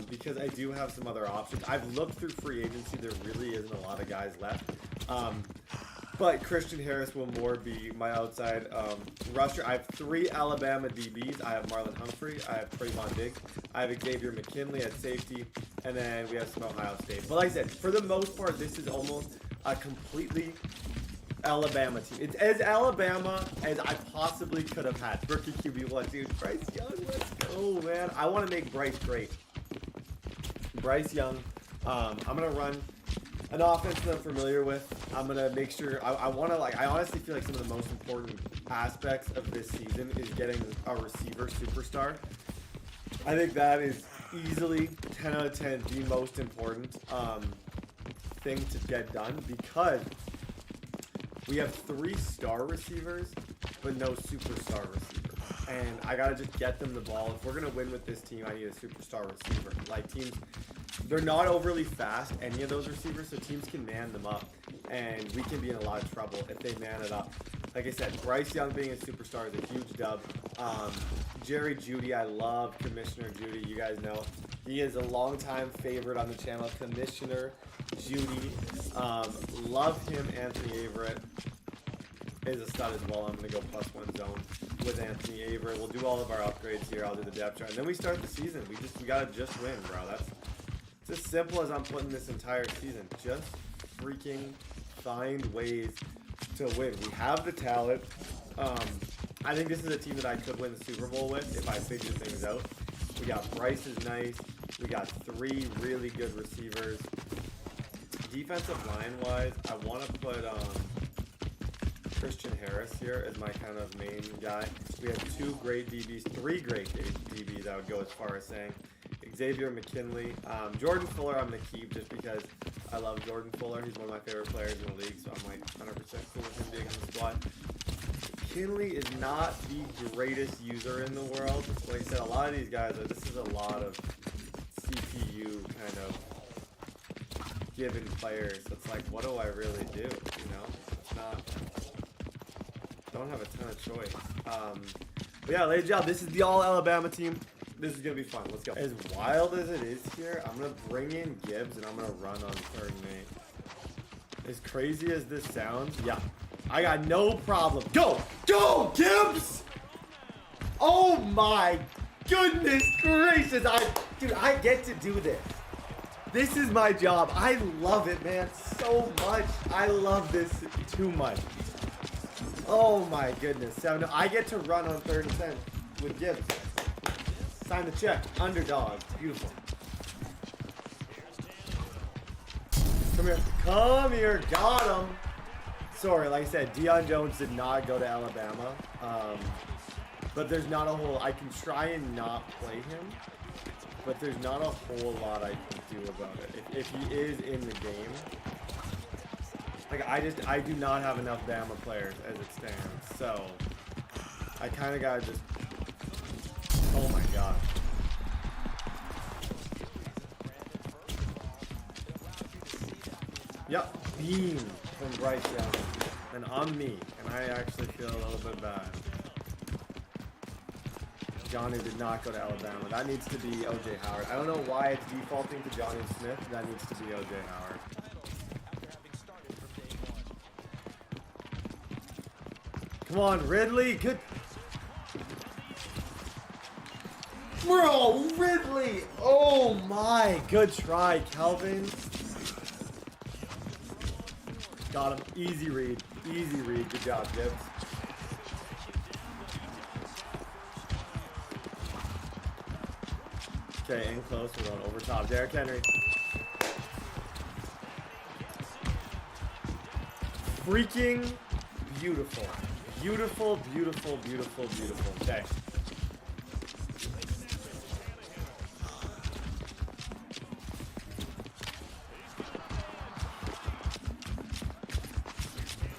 because I do have some other options. I've looked through free agency. There really isn't a lot of guys left. But Christian Harris will more be my outside rusher. I have 3 Alabama DBs. I have Marlon Humphrey. I have Trayvon Diggs. I have Xavier McKinley at safety. And then we have some Ohio State. But like I said, for the most part, this is almost a completely Alabama team. It's as Alabama as I possibly could have had. Rookie QB1, dude. Bryce Young, let's go, man. I want to make Bryce great. Bryce Young. I'm going to run an offense that I'm familiar with. I'm going to make sure, I want to, I honestly feel like some of the most important aspects of this season is getting a receiver superstar. I think that is easily 10 out of 10 the most important thing to get done because we have 3 star receivers, but no superstar receivers. And I got to just get them the ball. If we're going to win with this team, I need a superstar receiver. Like, teams, they're not overly fast, any of those receivers, so teams can man them up. And we can be in a lot of trouble if they man it up. Like I said, Bryce Young being a superstar is a huge dub. Jerry Jeudy, I love Commissioner Jeudy. You guys know he is a longtime favorite on the channel. Commissioner Jeudy. Love him. Anthony Averett is a stud as well. I'm going to go +1 zone with Anthony Averett. We'll do all of our upgrades here. I'll do the depth chart. And then we start the season. We got to just win, bro. It's as simple as I'm putting this entire season. Just freaking find ways to win. We have the talent. I think this is a team that I could win the Super Bowl with if I figure things out. We got Bryce is nice. We got 3 really good receivers. Defensive line-wise, I want to put Christian Harris here as my kind of main guy. We have 2 great DBs, 3 great DBs, I would go as far as saying. Xavier McKinley. Jordan Fuller I'm going to keep just because I love Jordan Fuller. He's one of my favorite players in the league, so I'm like 100% cool with him being in the squad. McKinley is not the greatest user in the world. Like I said, a lot of these guys, this is a lot of CPU kind of given players. So it's like, what do I really do? You know, it's not. Don't have a ton of choice. But yeah, ladies and gentlemen, this is the all Alabama team. This is gonna be fun. Let's go. As wild as it is here, I'm gonna bring in Gibbs and I'm gonna run on 3rd and 8. As crazy as this sounds, yeah, I got no problem. Go, go, Gibbs! Oh my goodness gracious! Dude, I get to do this. This is my job. I love it, man, so much. I love this too much. Oh my goodness. So no, I get to run on 3rd and 10 with Gibbs. Sign the check. Underdog. Beautiful. Come here. Come here. Got him. Sorry, like I said, Deion Jones did not go to Alabama. But there's not a whole... I can try and not play him. But there's not a whole lot I can do about it. If he is in the game... Like, I do not have enough Bama players as it stands. So, I kind of got to just... Oh my god. Yep, beam from Bryce Young. And on me. And I actually feel a little bit bad. Johnny did not go to Alabama. That needs to be OJ Howard. I don't know why it's defaulting to Johnny Smith. That needs to be OJ Howard. Come on, Ridley. Good. Bro, Ridley! Oh my, good try, Calvin. Got him. Easy read. Easy read. Good job, Gibbs. Okay, in close. We're going over top. Derrick Henry. Freaking beautiful. Beautiful, beautiful, beautiful, beautiful. Okay.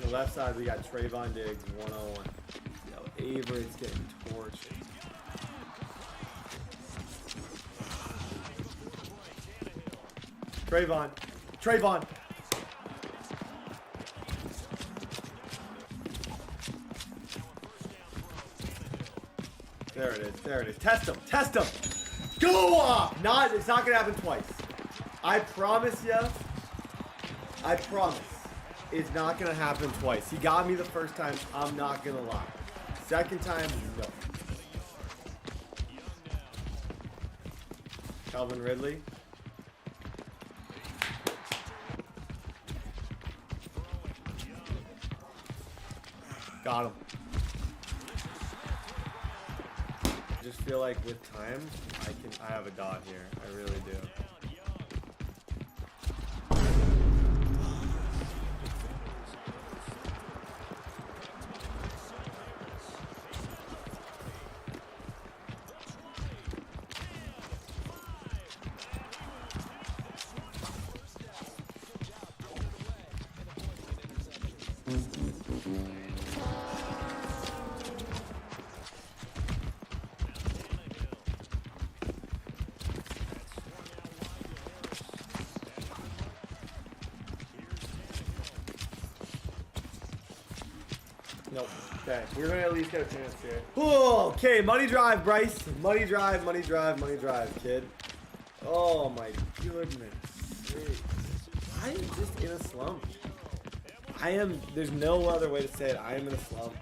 the left side, we got Trayvon Diggs, 101. Yo, Avery's getting torched. Trayvon. Trayvon. There it is. There it is. Test him. Test him. Go off. It's not gonna happen twice. I promise you. I promise. It's not gonna happen twice. He got me the first time. I'm not gonna lie. Second time, no. Calvin Ridley. Got him. I just feel like with time, I have a dot here. I really do. Nope. Okay, we're gonna at least get a chance here. Oh, okay, money drive, Bryce. Money drive, money drive, money drive, kid. Oh my goodness. I am just in a slump. There's no other way to say it. I am in a slump.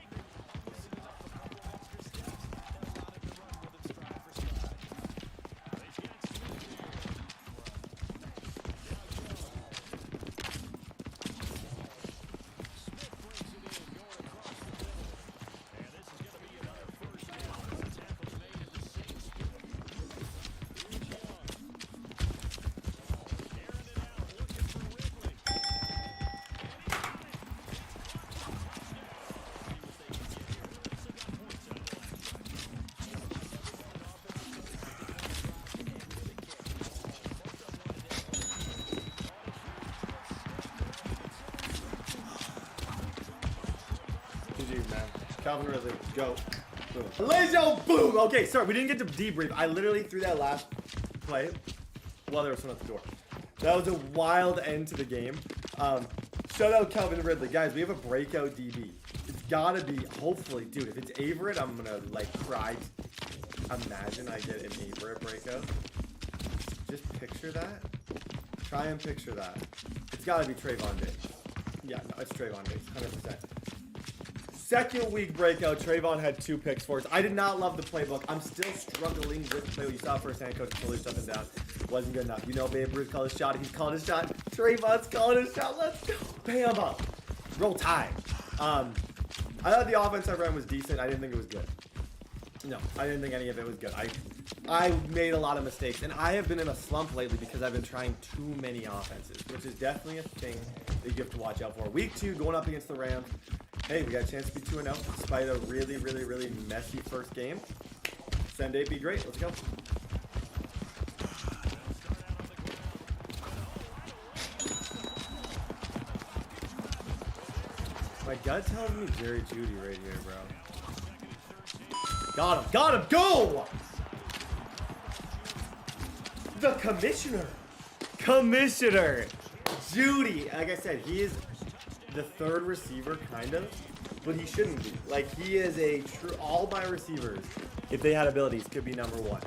Man. Calvin Ridley, go. Boom. Laser, boom! Okay, sorry, we didn't get to debrief. I literally threw that last play while there was someone at the door. That was a wild end to the game. Shout out Calvin Ridley. Guys, we have a breakout DB. It's gotta be, hopefully, dude, if it's Averett, I'm gonna, like, cry. Imagine I get an Averett breakout. Just picture that. Try and picture that. It's gotta be Trayvon Diggs. Yeah, no, it's Trayvon Diggs, 100%. Second week breakout, Trayvon had 2 picks for us. I did not love the playbook. I'm still struggling with the play. You saw firsthand, Coach Fuller up and down. Wasn't good enough. You know, Babe Ruth called his shot. He's calling his shot. Trayvon's calling his shot. Let's go. Bam up. Roll Tide. I thought the offense I ran was decent. I didn't think it was good. No, I didn't think any of it was good. I made a lot of mistakes, and I have been in a slump lately because I've been trying too many offenses, which is definitely a thing that you have to watch out for. Week 2, going up against the Rams. Hey, we got a chance to be 2-0 despite a really, really, really messy first game. Sunday be great. Let's go. My gut tells me Jerry Jeudy right here, bro. Got him. Got him. Go! The commissioner. Commissioner. Jeudy. Like I said, he is the third receiver, kind of, but he shouldn't be. Like, he is a true, all my receivers, if they had abilities, could be number 1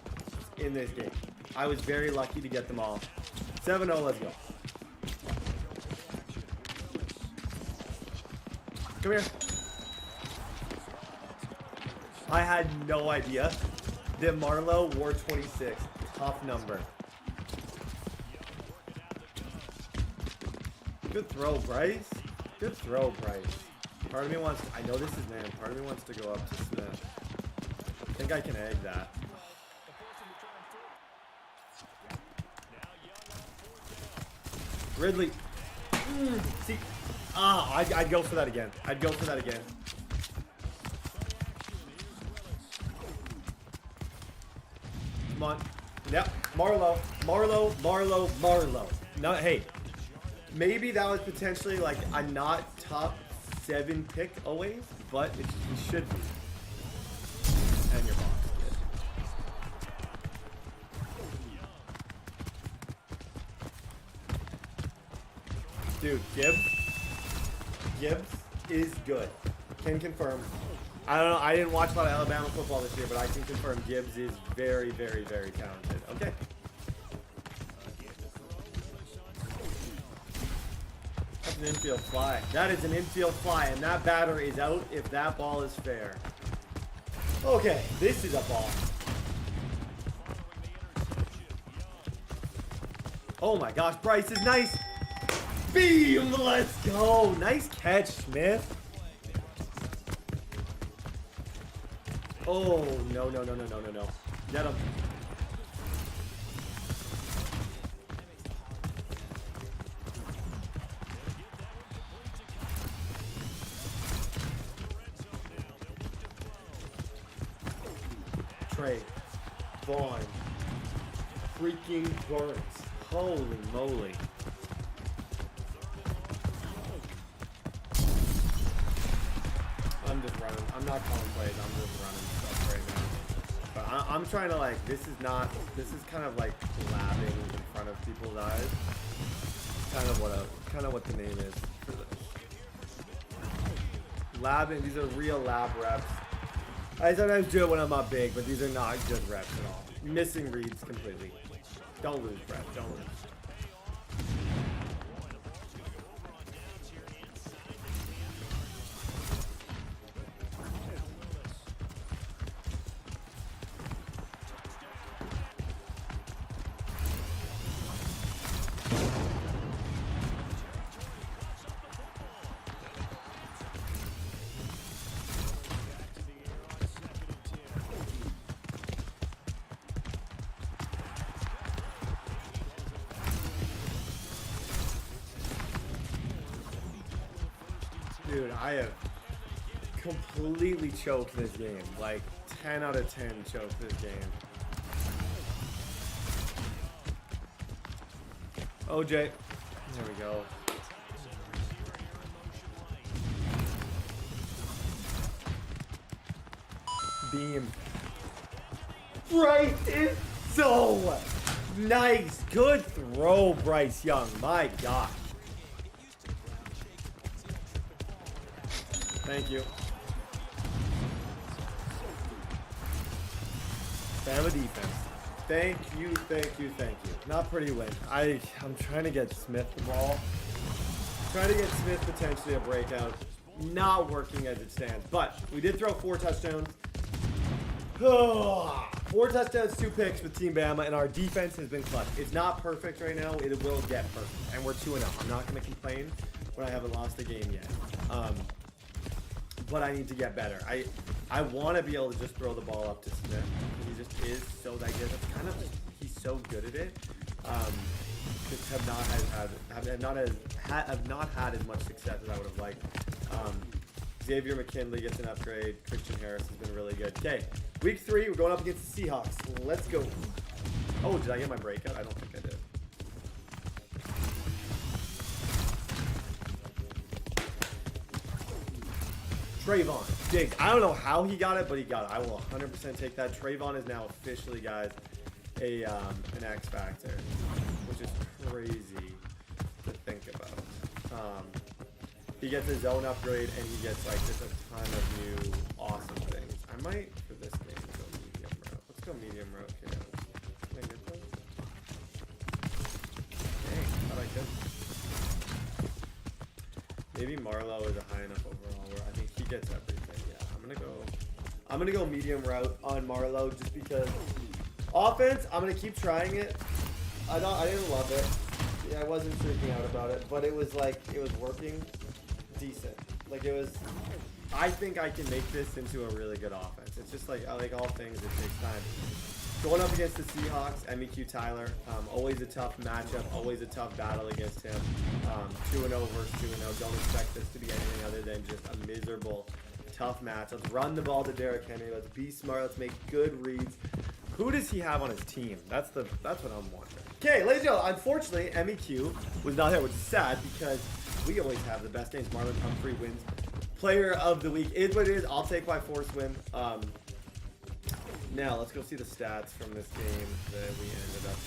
in this game. I was very lucky to get them all. 7-0, let's go. Come here. I had no idea that Marlowe wore 26. Tough number. Good throw, Bryce. Good throw, Bryce. Part of me wants to, I know this is man. Part of me wants to go up to Smith. I think I can egg that. Ridley. See. I'd go for that again. I'd go for that again. Come on. Yep. Marlowe. Marlowe. Marlowe. Marlowe. No, hey. Maybe that was potentially like a not top 7 pick always, but it should be. And your box. Dude, Gibbs is good. Can confirm. I don't know. I didn't watch a lot of Alabama football this year, but I can confirm Gibbs is very, very, very talented. Okay. That's an infield fly. That is an infield fly, and that batter is out if that ball is fair. Okay, this is a ball. Oh my gosh, Bryce is nice. Beam, let's go. Nice catch, Smith. Oh, no. Get him. Trey Vaughn. Freaking Burns. Holy moly. I'm just running. I'm not calling plays. I'm just running stuff right now. But I'm trying to like. This is kind of like labbing in front of people's eyes. Kind of what the name is for this. Labbing. These are real lab reps. I sometimes do it when I'm not big, but these are not good reps at all. Missing reads completely. Don't lose, Brett. Don't lose. Dude, I have completely choked this game. Like, 10 out of 10 choked this game. OJ. There we go. Beam. Bryce is so nice. Good throw, Bryce Young. My God. Thank you. Bama defense. Thank you. Not pretty win. I'm trying to get Smith the ball. Trying to get Smith potentially a breakout. Not working as it stands. But we did throw 4 touchdowns. 4 touchdowns, 2 picks with Team Bama, and our defense has been clutch. It's not perfect right now. It will get perfect. And we're 2-0. I'm not going to complain when I haven't lost a game yet. But I need to get better. I want to be able to just throw the ball up to Smith. He just is so that good. That's kind of he's so good at it. Just have not had as much success as I would have liked. Xavier McKinley gets an upgrade. Christian Harris has been really good. Okay, week 3, we're going up against the Seahawks. Let's go. Oh, did I get my breakout? I don't think I did. Trayvon Diggs. I don't know how he got it, but he got it. I will 100% take that. Trayvon is now officially, guys, an X Factor, which is crazy to think about. He gets his own upgrade, and he gets like just a ton of new awesome things. I might, for this game, go medium route. Let's go medium route here. Can I get those? Dang, I thought I could. Maybe Marlowe is a high enough overall where I think he gets everything. Yeah, I'm gonna go medium route on Marlowe just because offense, I'm gonna keep trying it. I didn't love it. Yeah, I wasn't freaking out about it, but it was like it was working decent. Like it was. I think I can make this into a really good offense. It's just like all things, it takes time. Going up against the Seahawks, MEQ Tyler, always a tough matchup, always a tough battle against him. 2-0 versus 2-0. Don't expect this to be anything other than just a miserable, tough match. Let's run the ball to Derrick Henry. Let's be smart. Let's make good reads. Who does he have on his team? That's what I'm wondering. Okay, ladies and gentlemen, unfortunately, MEQ was not here, which is sad because we always have the best names. Marlon Humphrey wins Player of the week is what it is. I'll take my force win. Now let's go see the stats from this game that we ended up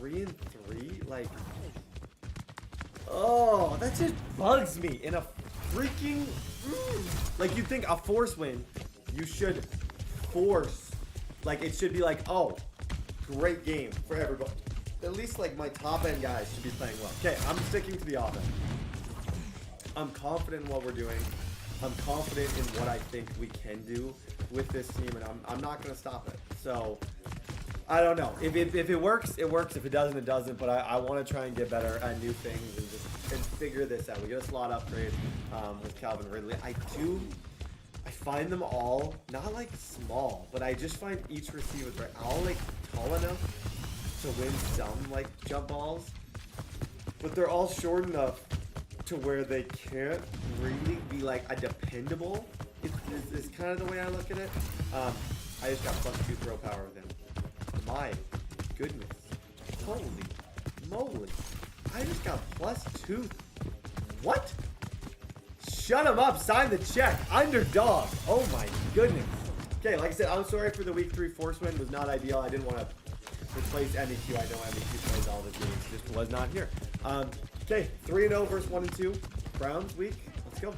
winning. 3-3, like, oh, that just bugs me in a freaking like, you think a force win, you should force, like, it should be like, oh, great game for everybody. At least like my top end guys should be playing well. Okay, I'm sticking to the offense. I'm confident in what we're doing. I'm confident in what I think we can do with this team, and I'm not going to stop it. So, I don't know. If it works, it works. If it doesn't, it doesn't. But I want to try and get better at new things and figure this out. We get a slot upgrade with Calvin Ridley. I find them all, not like small, but I just find each receiver right, all like tall enough to win some like jump balls. But they're all short enough to where they can't really be like a dependable. It's kind of the way I look at it. I just got +2 throw power with him. My goodness. Holy moly. I just got +2. What? Shut him up. Sign the check. Underdog. Oh my goodness. Okay, like I said, I'm sorry for the week 3 force win. Was not ideal. I didn't want to replace MEQ. I know MEQ plays all the games. Just was not here. Okay, 3-0 versus 1-2. Browns week. Let's go.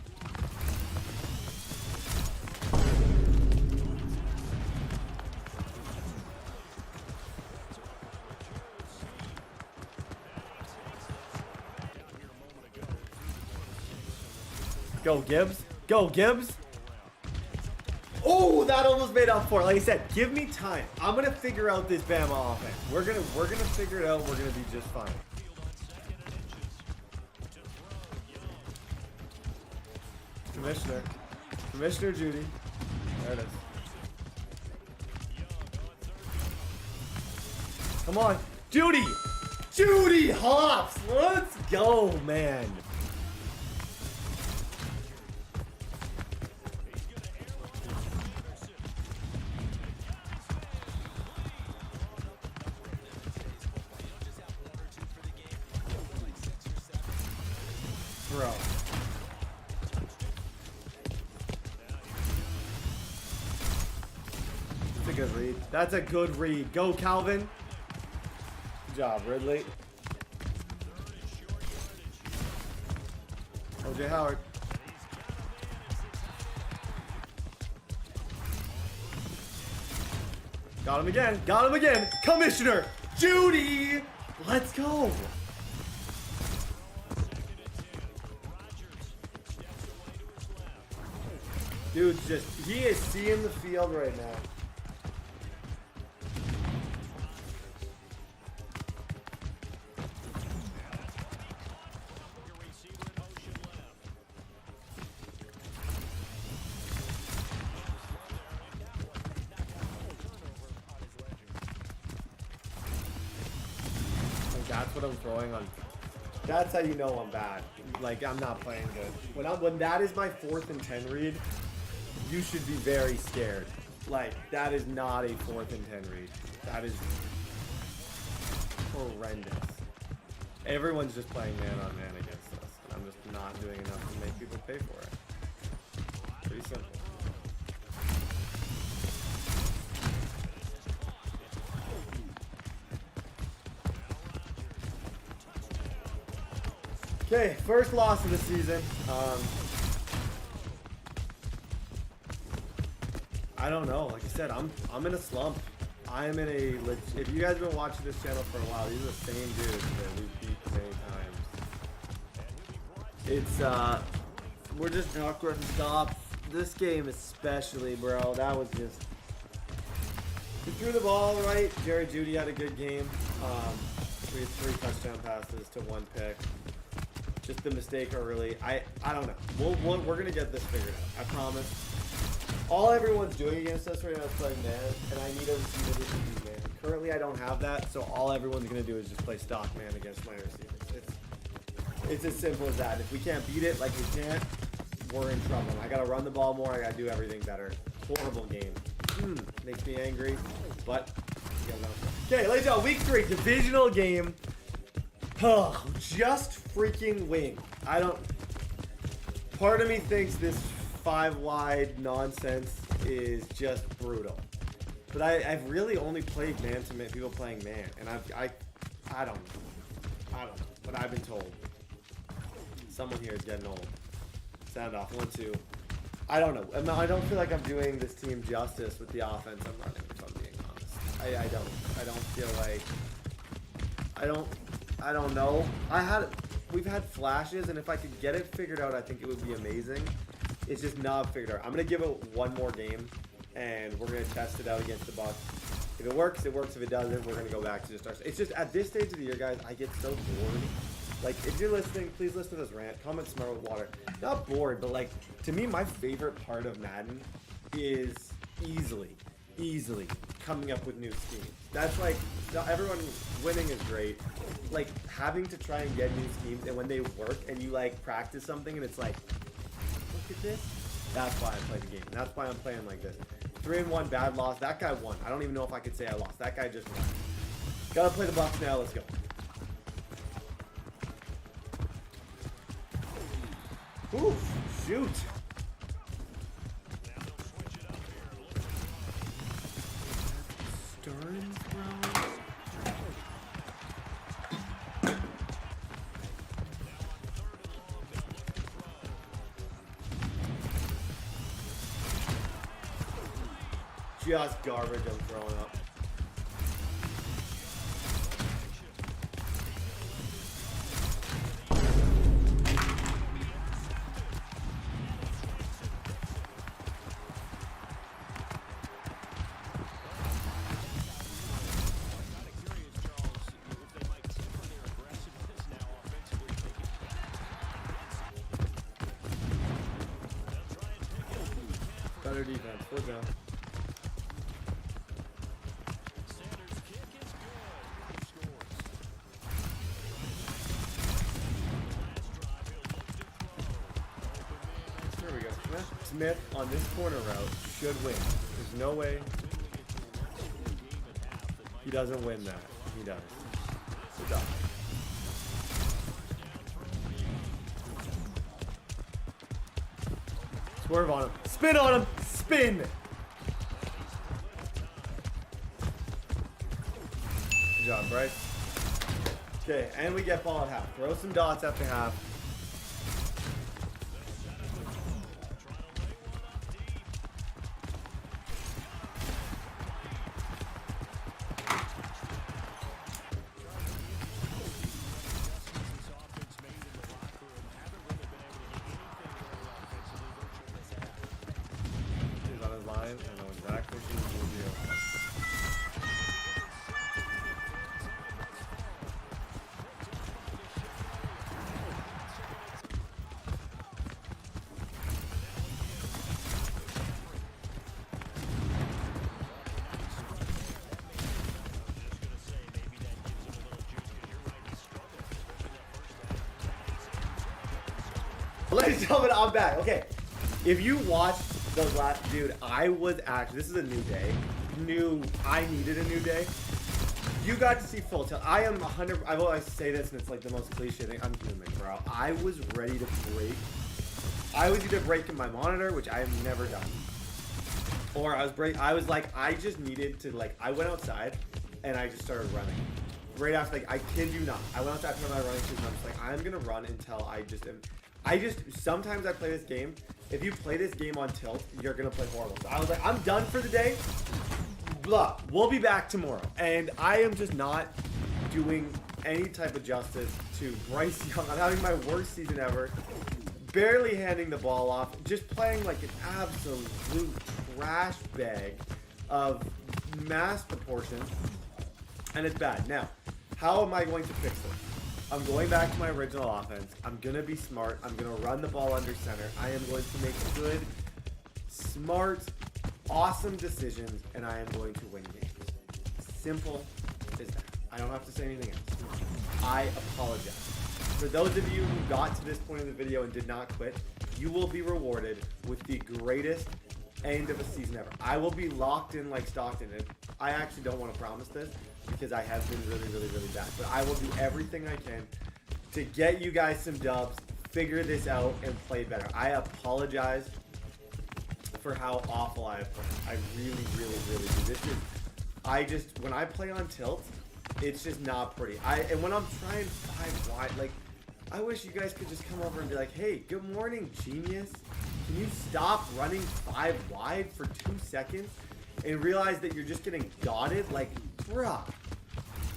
Go Gibbs. Go Gibbs. Oh, that almost made up for it. Like I said, give me time. I'm gonna figure out this Bama offense. We're gonna figure it out. We're gonna be just fine. Commissioner Judy. There it is. Come on, Judy. Judy Hops. Let's go, man. Bro. That's a good read. That's a good read. Go, Calvin. Good job, Ridley. OJ Howard. Got him again. Got him again. Commissioner Judy. Let's go. Dude's just, he is seeing the field right now. That's what I'm throwing on. That's how you know I'm bad. Like, I'm not playing good. When that is my 4th and 10 read, you should be very scared. Like, that is not a 4th and 10 read. That is horrendous. Everyone's just playing man on man against us. And I'm just not doing enough to make people pay for it. Pretty simple. Okay, first loss of the season. I don't know. Like I said, I'm in a slump. I'm in a. If you guys have been watching this channel for a while, these are the same dudes that we've beat many times. It's we're just not going to stop. This game especially, bro. That was just. We threw the ball right. Jerry Judy had a good game. We had 3 touchdown passes to 1 pick. Just the mistake early. I don't know. We're gonna get this figured out. I promise. All everyone's doing against us right now is playing man, and I need a receiver to do man. Currently, I don't have that, so all everyone's gonna do is just play stock man against my receivers. It's as simple as that. If we can't beat it like we can't, we're in trouble. I gotta run the ball more. I gotta do everything better. Horrible game. Makes me angry, but okay. Let's go. Week 3, divisional game. Oh, just freaking win. Part of me thinks this 5-wide nonsense is just brutal. But I've really only played man to man, people playing man, and I don't know, but I've been told. Someone here is getting old. Sound off, 1, 2. I don't know. I don't feel like I'm doing this team justice with the offense I'm running, if I'm being honest. I don't feel like, I don't know. We've had flashes, and if I could get it figured out, I think it would be amazing. It's just not figured out. I'm gonna give it one more game, and we're gonna test it out against the Bucks. If it works, it works. If it doesn't, we're gonna go back to just our. It's just at this stage of the year, guys, I get so bored. Like, if you're listening, please listen to this rant. Comment smart with water. Not bored, but like, to me, my favorite part of Madden is easily coming up with new schemes. That's like, everyone winning is great. Like, having to try and get new schemes, and when they work, and you like practice something, and it's like, look at this. That's why I play the game. That's why I'm playing like this. 3-1, bad loss. That guy won. I don't even know if I could say I lost. That guy just won. Gotta play the Bucks now. Let's go. Ooh, shoot. Stearns, bro. Just garbage I'm throwing up. Better defense, 4 down. There we go. Smith on this corner route should win. There's no way he doesn't win that. He does. Good job. Swerve on him. Spin on him. Spin. Good job, Bryce. Okay, and we get ball at half. Throw some dots after half. I know exactly what he will do. Ladies and gentlemen, I'm back. Okay, if you watched those last, dude, I was actually, this is a new day. I needed a new day. You got to see full tilt. I am 100, I always say this and it's like the most cliche thing. I'm human, bro. I was ready to break. I was either breaking my monitor, which I have never done, or I was like, I just needed to, like, I went outside and I just started running. Right after, like, I kid you not, I went outside for my running shoes and I'm just like, I'm gonna run until sometimes I play this game. If you play this game on tilt, you're gonna play horrible. So I was like, I'm done for the day. Blah. We'll be back tomorrow. And I am just not doing any type of justice to Bryce Young. I'm having my worst season ever. Barely handing the ball off. Just playing like an absolute trash bag of mass proportion. And it's bad. Now, how am I going to fix it? I'm going back to my original offense. I'm going to be smart. I'm going to run the ball under center. I am going to make good, smart, awesome decisions, and I am going to win games. Simple as that. I don't have to say anything else. I apologize. For those of you who got to this point in the video and did not quit, you will be rewarded with the greatest end of a season ever. I will be locked in like Stockton, and I actually don't want to promise this, because I have been really, really, really bad. But I will do everything I can to get you guys some dubs. figure this out and play better. I apologize for how awful I have played. I really, really, really do. This is, when I play on tilt, it's just not pretty. And when I'm trying 5 wide, like, I wish you guys could just come over and be like, hey, good morning, genius. Can you stop running 5 wide for 2 seconds and realize that you're just getting dotted? Like, bruh,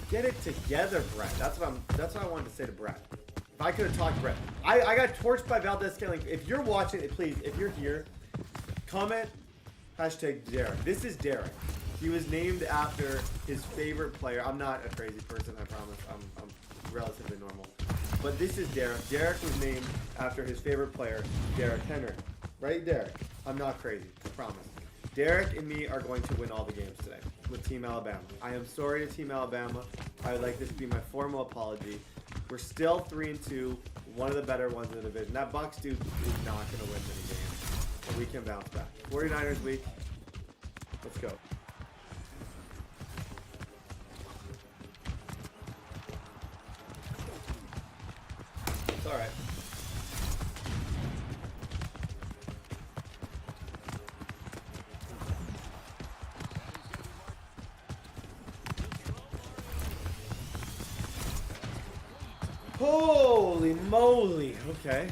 get it together, Brett. That's what I wanted to say to Brett. If I could have talked to Brett. I got torched by Valdez Scaling. If you're watching it, please, if you're here, comment hashtag Derek. This is Derek. He was named after his favorite player. I'm not a crazy person, I promise. I'm relatively normal. But this is Derek. Derek was named after his favorite player, Derek Henry. Right, Derek? I'm not crazy, I promise. Derek and me are going to win all the games today with Team Alabama. I am sorry to Team Alabama. I would like this to be my formal apology. We're still 3-2, one of the better ones in the division. That Bucks dude is not going to win many games, but we can bounce back. 49ers week. Let's go. It's all right. Holy moly. Okay.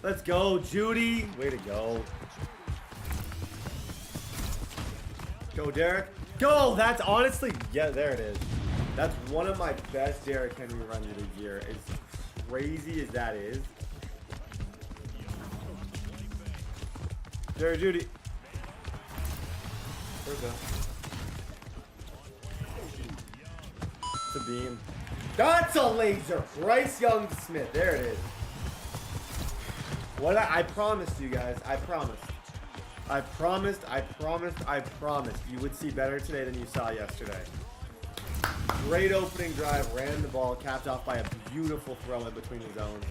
Let's go, Judy. Way to go. Go, Derek. Go! That's honestly, yeah, there it is. That's one of my best Derek Henry runs of the year. As crazy as that is. Derek Judy. Where's that? It's a beam. That's a laser! Bryce Young Smith. There it is. What I promised you guys. I promised. I promised you would see better today than you saw yesterday. Great opening drive, ran the ball, capped off by a beautiful throw in between the zones.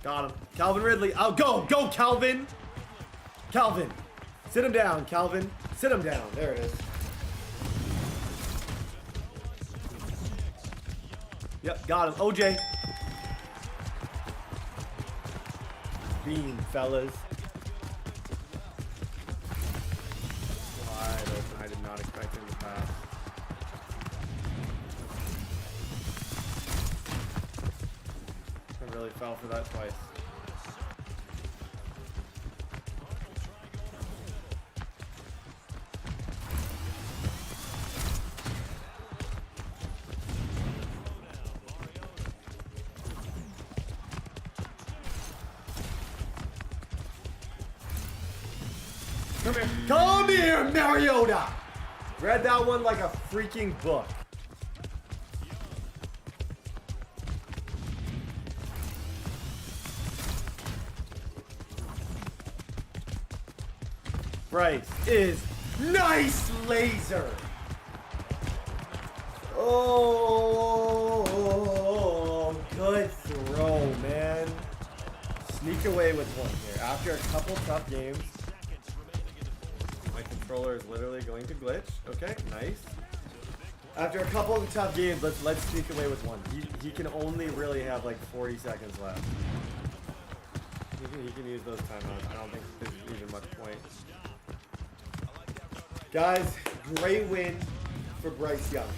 Got him. Calvin Ridley. Oh, go, Calvin. Calvin. Sit him down, Calvin. Sit him down. There it is. Yep, got him. OJ. Beam, fellas. Wide open. I did not expect him to pass. I really fell for that twice. Come here, Mariota! Read that one like a freaking book. Bryce is nice laser. Oh, good throw, man. Sneak away with one here. After a couple tough games. My controller is literally going to glitch. Okay, nice. After a couple of tough games, let's sneak away with one. He can only really have like 40 seconds left. He can use those timeouts. I don't think there's even much point. Guys, great win for Bryce Young.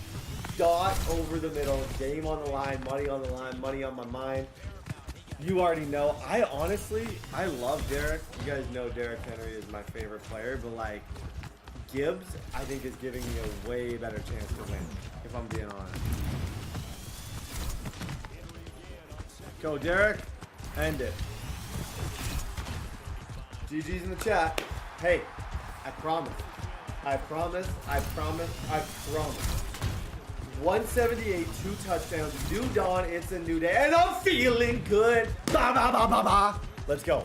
Dot over the middle, game on the line, money on the line, money on my mind. You already know. I love Derek. You guys know Derek Henry is my favorite player, but like Gibbs, I think is giving me a way better chance to win, if I'm being honest. Go, Derek. End it. GG's in the chat. Hey, I promise. 178, 2 touchdowns, new dawn, it's a new day, and I'm feeling good. Ba, ba, ba, ba, ba. Let's go.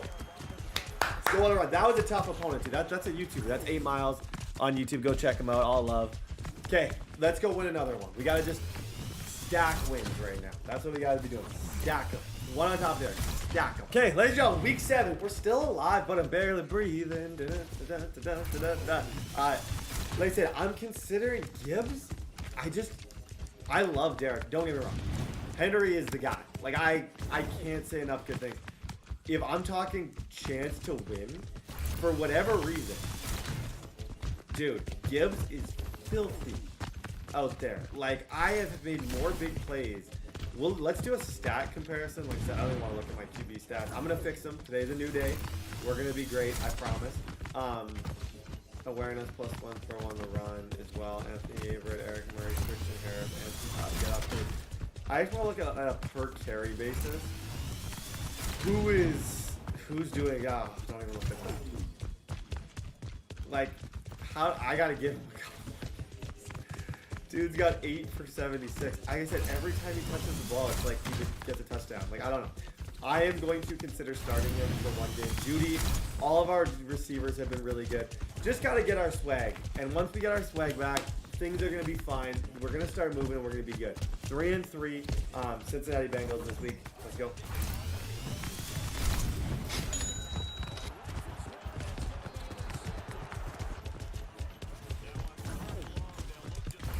Let's go on a run. That was a tough opponent, too. That's a YouTuber. That's 8 Miles on YouTube. Go check him out. All love. Okay, let's go win another one. We got to just stack wins right now. That's what we got to be doing. Stack them. One on top there. Stack 'em. Okay, ladies and gentlemen, week 7. We're still alive, but I'm barely breathing. Alright. Like I said, I'm considering Gibbs. I love Derek. Don't get me wrong. Henry is the guy. Like, I can't say enough good things. If I'm talking chance to win, for whatever reason, dude, Gibbs is filthy out there. Like, I have made more big plays. Let's do a stat comparison. Like I said, I don't even want to look at my QB stats. I'm going to fix them. Today's a new day. We're going to be great, I promise. Awareness +1, throw on the run as well. Anthony Averett, Eric Murray, Christian Harris, Anthony Todd, get up there. I just want to look at a per carry basis. Who's doing, don't even look at that. Like, how, I got to give him dude's got 8 for 76. Like I said, every time he touches the ball, it's like he gets a touchdown. Like, I don't know. I am going to consider starting him for one game. Judy, all of our receivers have been really good. Just got to get our swag. And once we get our swag back, things are going to be fine. We're going to start moving and we're going to be good. 3-3, Cincinnati Bengals this week. Let's go.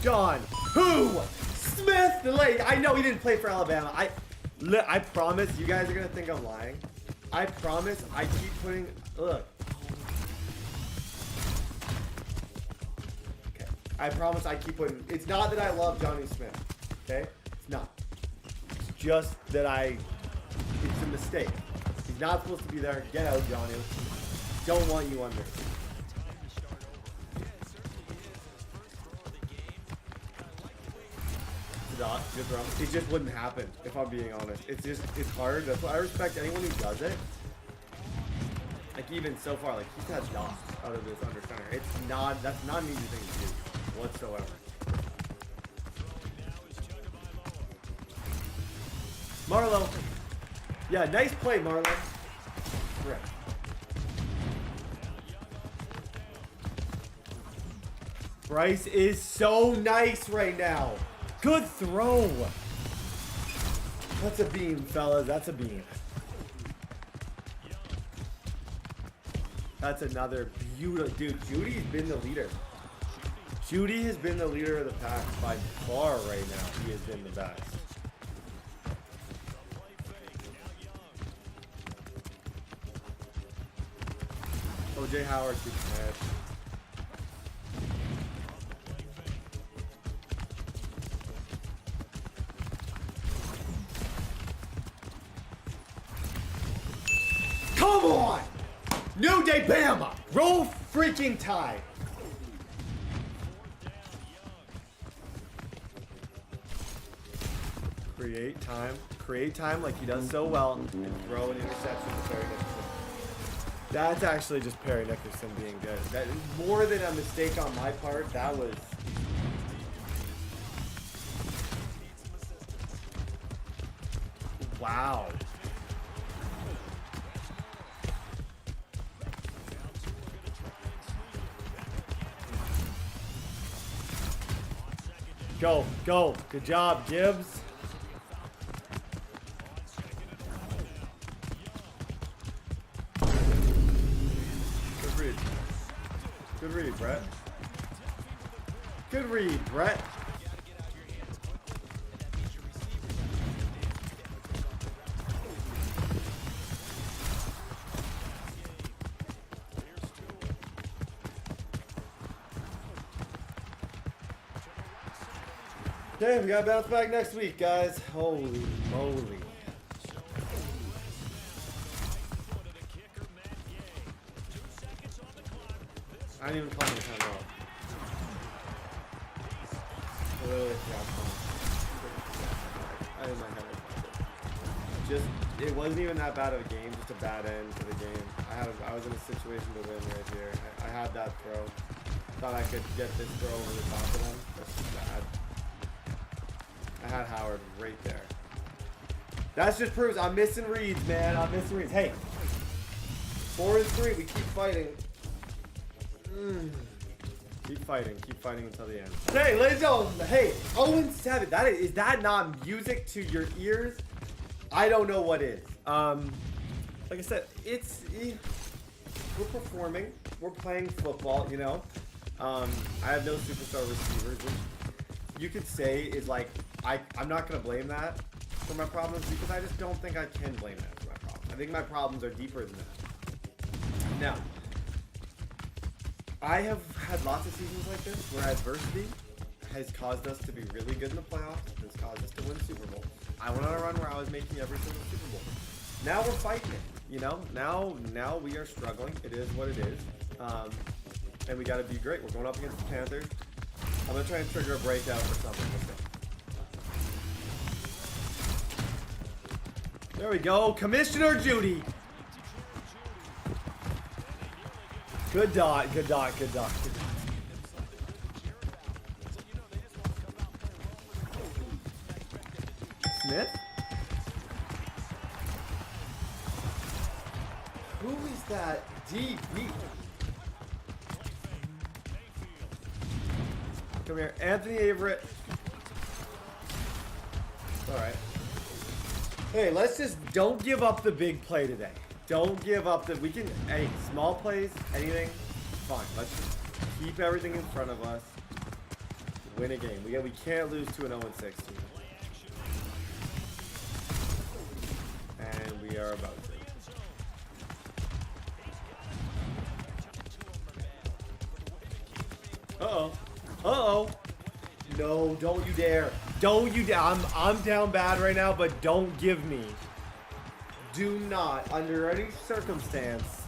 John, who? Smith, the late. I know he didn't play for Alabama. I promise you guys are gonna think I'm lying. I promise I keep putting. Look. Okay. I promise I keep putting. It's not that I love Johnny Smith. Okay. It's not. It's just that it's a mistake. He's not supposed to be there. Get out, Johnny. Don't want you under. Good throw. It just wouldn't happen if I'm being honest. It's hard. That's why I respect anyone who does it. Like, even so far, like, he's had dots out of this under center. That's not an easy thing to do whatsoever. Marlo. Yeah, nice play, Marlo. Right. Bryce is so nice right now. Good throw. That's a beam, fellas. That's a beam. That's another beautiful. Dude, Judy's been the leader. Judy has been the leader of the pack by far right now. He has been the best. OJ Howard keeps head. Come on! New Day Bama! Roll freaking Tide! Create time like he does so well, and throw an interception to Perry Nickerson. That's actually just Perry Nickerson being good. That is more than a mistake on my part. That was... Wow. Go, go. Good job, Gibbs. Good read. Good read, Brett. Good read, Brett. Okay, we gotta bounce back next week, guys. Holy moly. I didn't even play the time off. Literally, I didn't mind having it. It wasn't even that bad of a game, just a bad end to the game. I was in a situation to win right here. I had that throw. Thought I could get this throw over the top of them. That's just bad. I had Howard right there. That just proves I'm missing reads, man. I'm missing reads. Hey, 4-3. We keep fighting. Keep fighting until the end. Hey, ladies and gentlemen. Hey, 0-7. Is that not music to your ears? I don't know what is. Like I said, we're performing. We're playing football, you know. I have no superstar receivers, which you could say is like, I'm not going to blame that for my problems because I just don't think I can blame that for my problems. I think my problems are deeper than that. Now, I have had lots of seasons like this where adversity has caused us to be really good in the playoffs. It's caused us to win Super Bowls. I went on a run where I was making every single Super Bowl. Now we're fighting it, you know? Now we are struggling. It is what it is. And we got to be great. We're going up against the Panthers. I'm going to try and trigger a breakout or something. There we go. Commissioner Judy. Good dot, good dot, good dot, good dot. Smith? Who is that DB? Come here, Anthony Averett. Alright. Hey, let's just don't give up the big play today. Don't give up the, we can, any small plays, anything, fine. Let's just keep everything in front of us. Win a game. We can't lose to an 0-6 team. And we are about to. Uh-oh. Uh-oh. No, don't you dare. Don't you dare. I'm down bad right now, but don't give me. Do not, under any circumstance,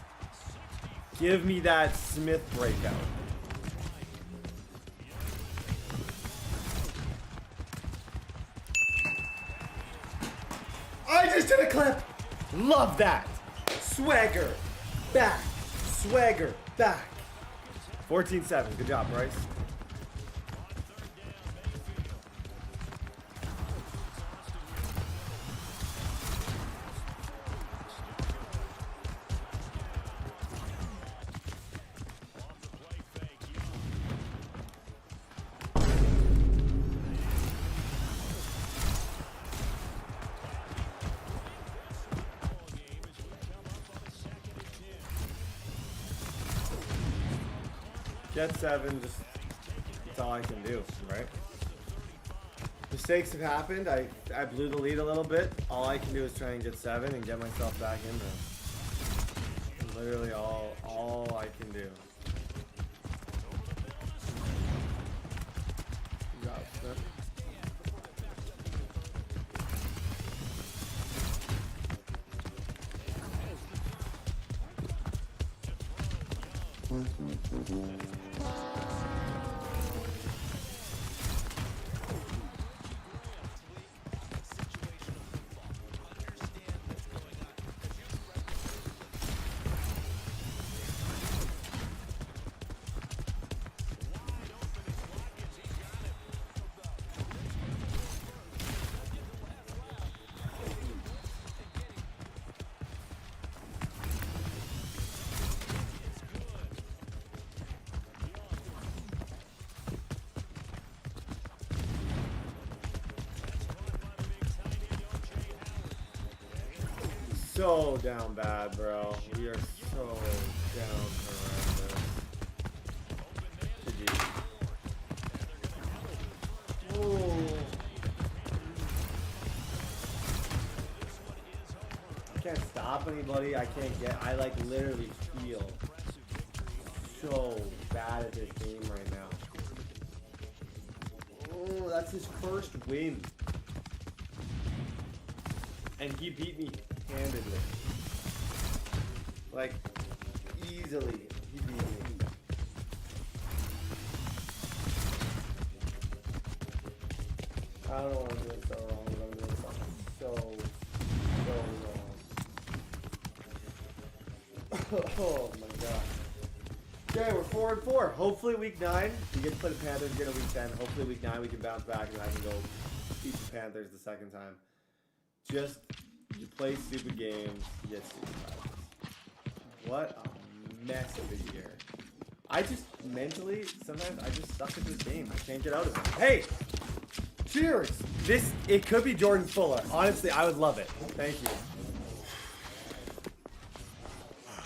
give me that Smith breakout. I just did a clip. Love that. Swagger back. Swagger back. 14-7. Good job, Bryce. Get 7, just that's all I can do, right? Mistakes have happened. I blew the lead a little bit. All I can do is try and get 7 and get myself back into it. Literally all I can do. Good job, Smith. So down bad, bro. We are so down horrendous. GG. Oh. I can't stop anybody. I can't get. I like literally feel so bad at this game right now. Oh, that's his first win. And he beat me handedly. Like, easily. He beat me. I don't know what I'm doing so wrong, but I'm doing something so wrong. Oh my god. Okay, we're 4-4. Hopefully week 9, we get to play the Panthers again in week 10. Hopefully week 9 we can bounce back and I can go beat the Panthers the second time. Just, you play stupid games, you get stupid prizes. What a mess of a year. I just, mentally, sometimes I just suck at this game. I can't get out of it. Hey! Cheers. It could be Jordan Fuller. Honestly, I would love it. Thank you.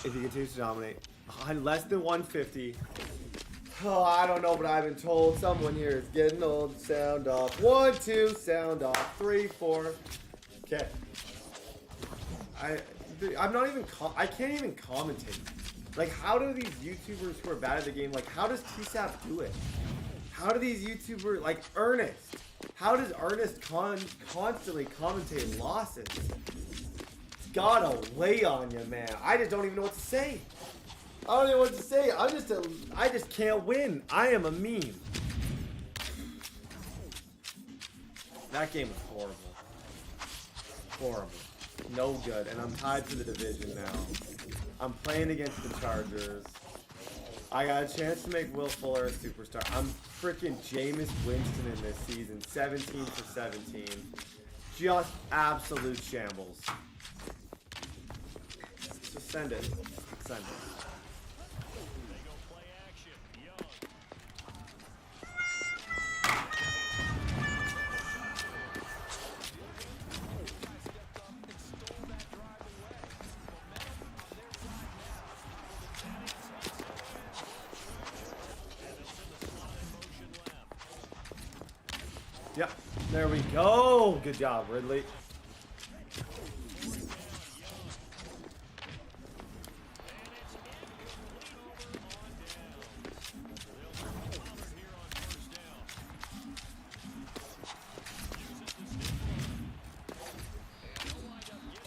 If he continues to dominate. Less than 150. Oh, I don't know, but I've been told someone here is getting old. Sound off. 1, 2, sound off. 3, 4. Okay. I'm not even. I can't even commentate. Like, how do these YouTubers who are bad at the game? Like, how does TSAP do it? How do these YouTubers like Ernest? How does Ernest constantly commentate losses? It's gotta lay on you, man. I just don't even know what to say. I don't know what to say. I just can't win. I am a meme. That game was horrible. Horrible. No good. And I'm tied for the division now. I'm playing against the Chargers. I got a chance to make Will Fuller a superstar. I'm freaking Jameis Winston in this season. 17 for 17. Just absolute shambles. Just send it. Send it. Yep, there we go. Good job, Ridley.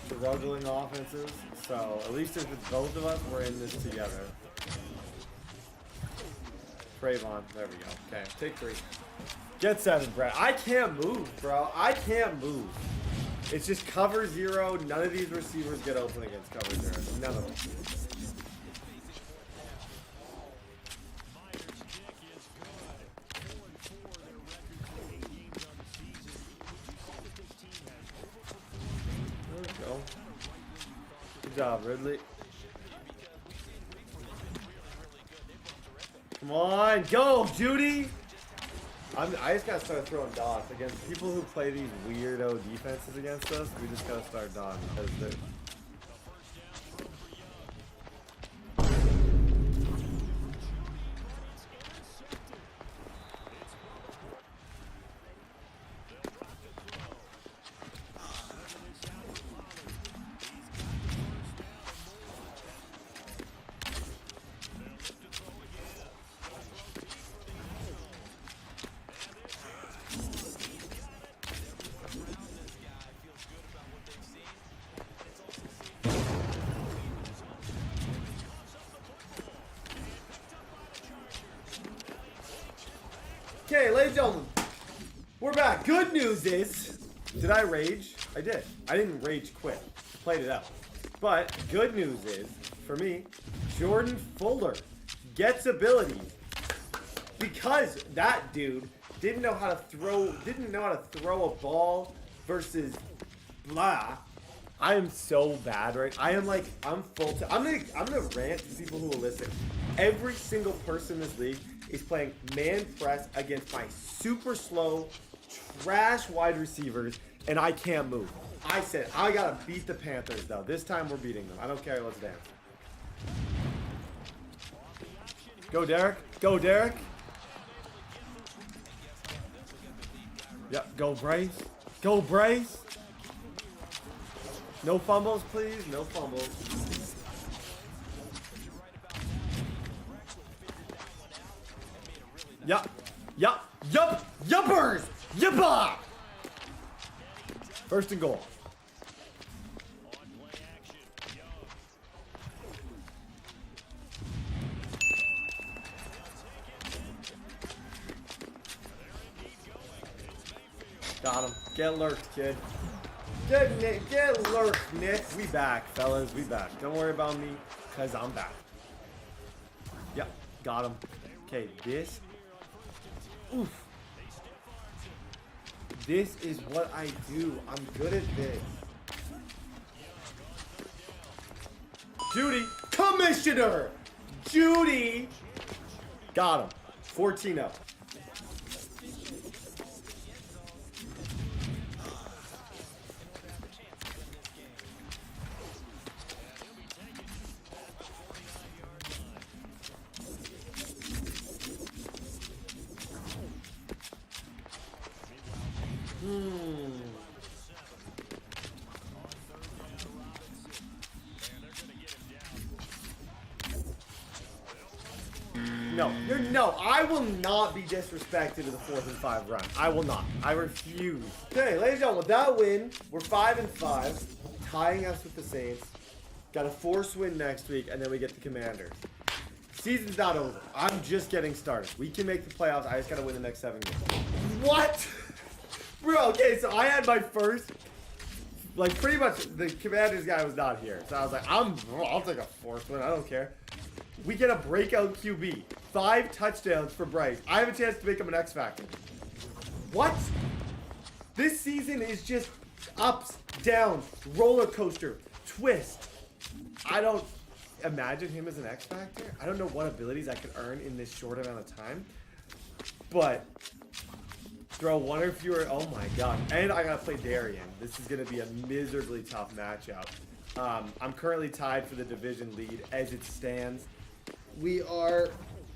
The rotating offenses, so at least if it's both of us, we're in this together. Trayvon, there we go. Okay, take 3. Get 7, Brett. I can't move, bro. I can't move. It's just cover 0. None of these receivers get open against cover 0. None of them. There we go. Good job, Ridley. Come on, go, Judy! I just gotta start throwing dots against people who play these weirdo defenses against us. We just gotta start dodging because they're. Okay, ladies and gentlemen, we're back. Good news is, did I rage? I did. I didn't rage quit. Played it out. But good news is, for me, Jordan Fuller gets abilities because that dude didn't know how to throw a ball versus blah. I am so bad, right? I'm full. I'm gonna rant to people who will listen. Every single person in this league is playing man press against my super slow, trash wide receivers, and I can't move. I said, I gotta beat the Panthers, though. This time we're beating them. I don't care. Let's dance. Go, Derek. Go, Derek. Yep, go, Bryce. Go, Bryce. No fumbles, please. No fumbles. Yup. Yup. Yup. Yuppers. Yuppa. First and goal. Got him. Get lurked, kid. Get lurked, Nick. We back, fellas. We back. Don't worry about me, because I'm back. Yep. Got him. Okay, this. Oof. This is what I do. I'm good at this. Judy. Commissioner. Judy. Got him. 14-0. No, I will not be disrespected to the 4th and 5 run. I will not. I refuse. Okay, ladies and gentlemen, with that win, we're 5-5, tying us with the Saints. Got a force win next week, and then we get the Commanders. Season's not over. I'm just getting started. We can make the playoffs. I just gotta win the next 7 games. What? Bro, okay, so I had my first, like, pretty much the Commanders guy was not here. So I was like, I'll take a force win. I don't care. We get a breakout QB. 5 touchdowns for Bryce. I have a chance to make him an X Factor. What? This season is just ups, downs, roller coaster, twist. I don't imagine him as an X Factor. I don't know what abilities I could earn in this short amount of time. But throw 1 or fewer. Oh my god. And I gotta play Darian. This is gonna be a miserably tough matchup. I'm currently tied for the division lead as it stands. We are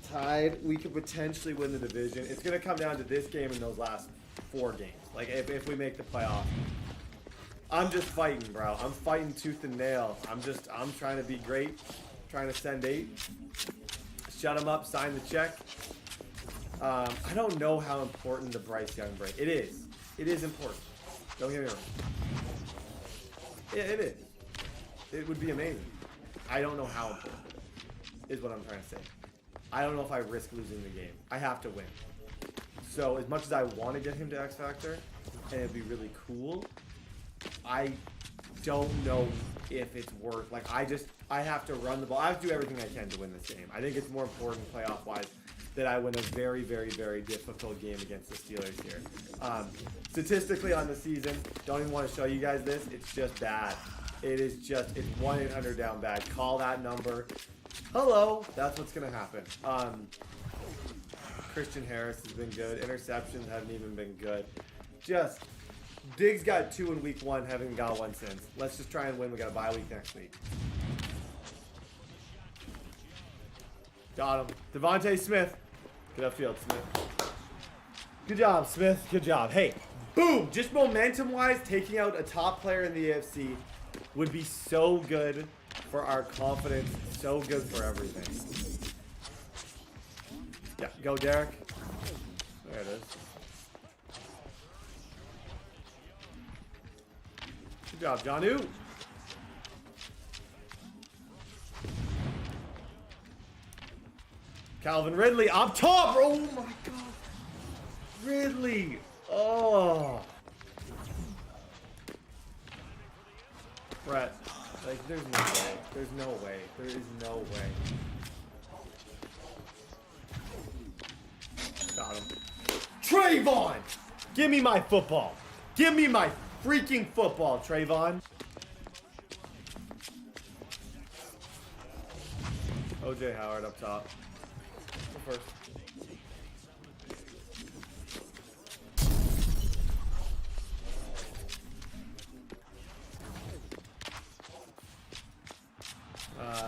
tied. We could potentially win the division. It's gonna come down to this game and those last 4 games. Like if we make the playoff. I'm just fighting, bro. I'm fighting tooth and nail. I'm trying to be great. Trying to send 8. Shut him up, sign the check. I don't know how important the Bryce Young break. It is. It is important. Don't get me wrong. Yeah, it is. It would be amazing. I don't know how important is what I'm trying to say. I don't know if I risk losing the game. I have to win. So as much as I want to get him to X Factor, and it'd be really cool, I don't know if it's worth, like, I have to run the ball. I have to do everything I can to win this game. I think it's more important playoff-wise that I win a very, very, very difficult game against the Steelers here. Statistically on the season, don't even want to show you guys this. It's just bad. It's 1-800 down bad. Call that number. Hello. That's what's going to happen. Christian Harris has been good. Interceptions haven't even been good. Just, Diggs got 2 in week 1, haven't got 1 since. Let's just try and win. We got a bye week next week. Got him. Devontae Smith. Good upfield, Smith. Good job, Smith. Good job. Hey, boom. Just momentum-wise, taking out a top player in the AFC would be so good for our confidence. So good for everything. Yeah, go, Derek. There it is. Good job, Jonu. Calvin Ridley up top. Oh my god. Ridley. Oh. Brett. Like, there's no way. There's no way. There is no way. Got him. Trayvon! Give me my football. Give me my freaking football, Trayvon. OJ Howard up top. Go first.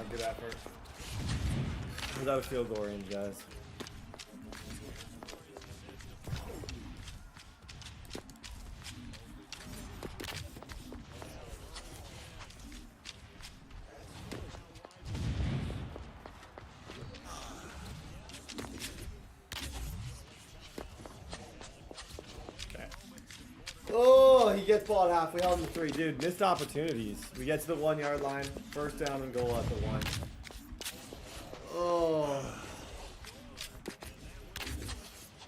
Good effort. Without a field goal range, guys. Oh, he gets ball at half. We held him to 3. Dude, missed opportunities. We get to the 1 yard line. First down and goal at the 1. Oh.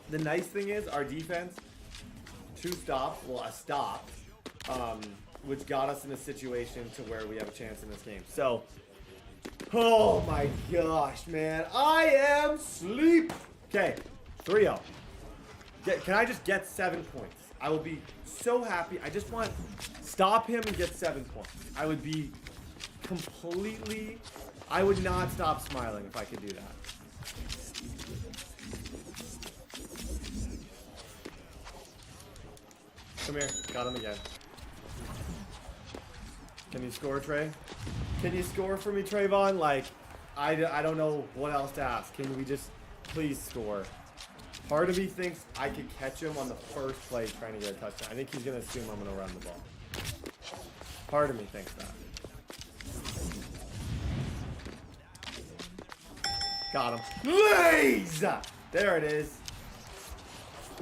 The nice thing is our defense, 2 stops, well, a stop, which got us in a situation to where we have a chance in this game. So, oh my gosh, man. I am sleep. Okay, 3-0. Can I just get 7 points? I will be so happy. I just want to stop him and get 7 points. I would be completely... I would not stop smiling if I could do that. Come here. Got him again. Can you score, Trey? Can you score for me, Trayvon? Like, I don't know what else to ask. Can we just please score? Part of me thinks I could catch him on the first play trying to get a touchdown. I think he's going to assume I'm going to run the ball. Part of me thinks that. Got him. Blaze! There it is.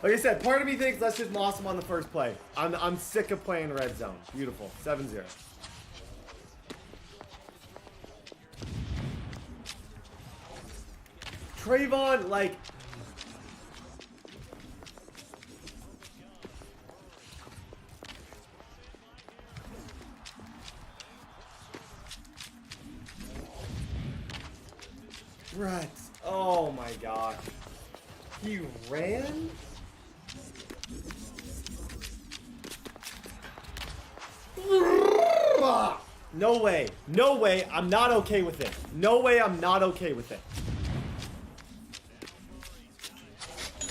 Like I said, part of me thinks let's just moss him on the first play. I'm sick of playing red zone. Beautiful. 7-0. Trayvon, like... Brett. Oh my gosh. He ran? No way. No way. I'm not okay with it. No way I'm not okay with it.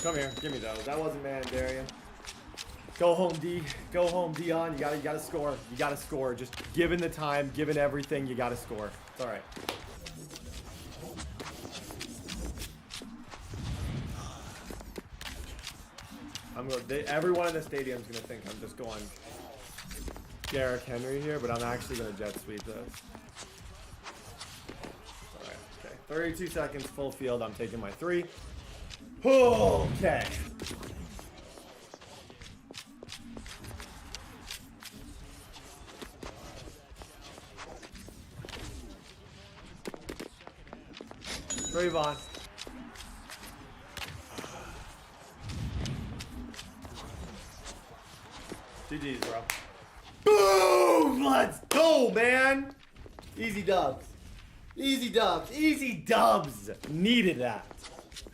Come here. Give me those. That wasn't Mandarian. Go home, D. Go home, Dion. You gotta score. You gotta score. Just given the time, given everything, you gotta score. It's alright. Everyone in the stadium is gonna think I'm just going Derrick Henry here, but I'm actually gonna jet sweep this. Alright, okay. 32 seconds, full field. I'm taking my 3. Okay. Trayvon. GG's, bro. Boom! Let's go, man! Easy dubs. Easy dubs. Easy dubs. Needed that.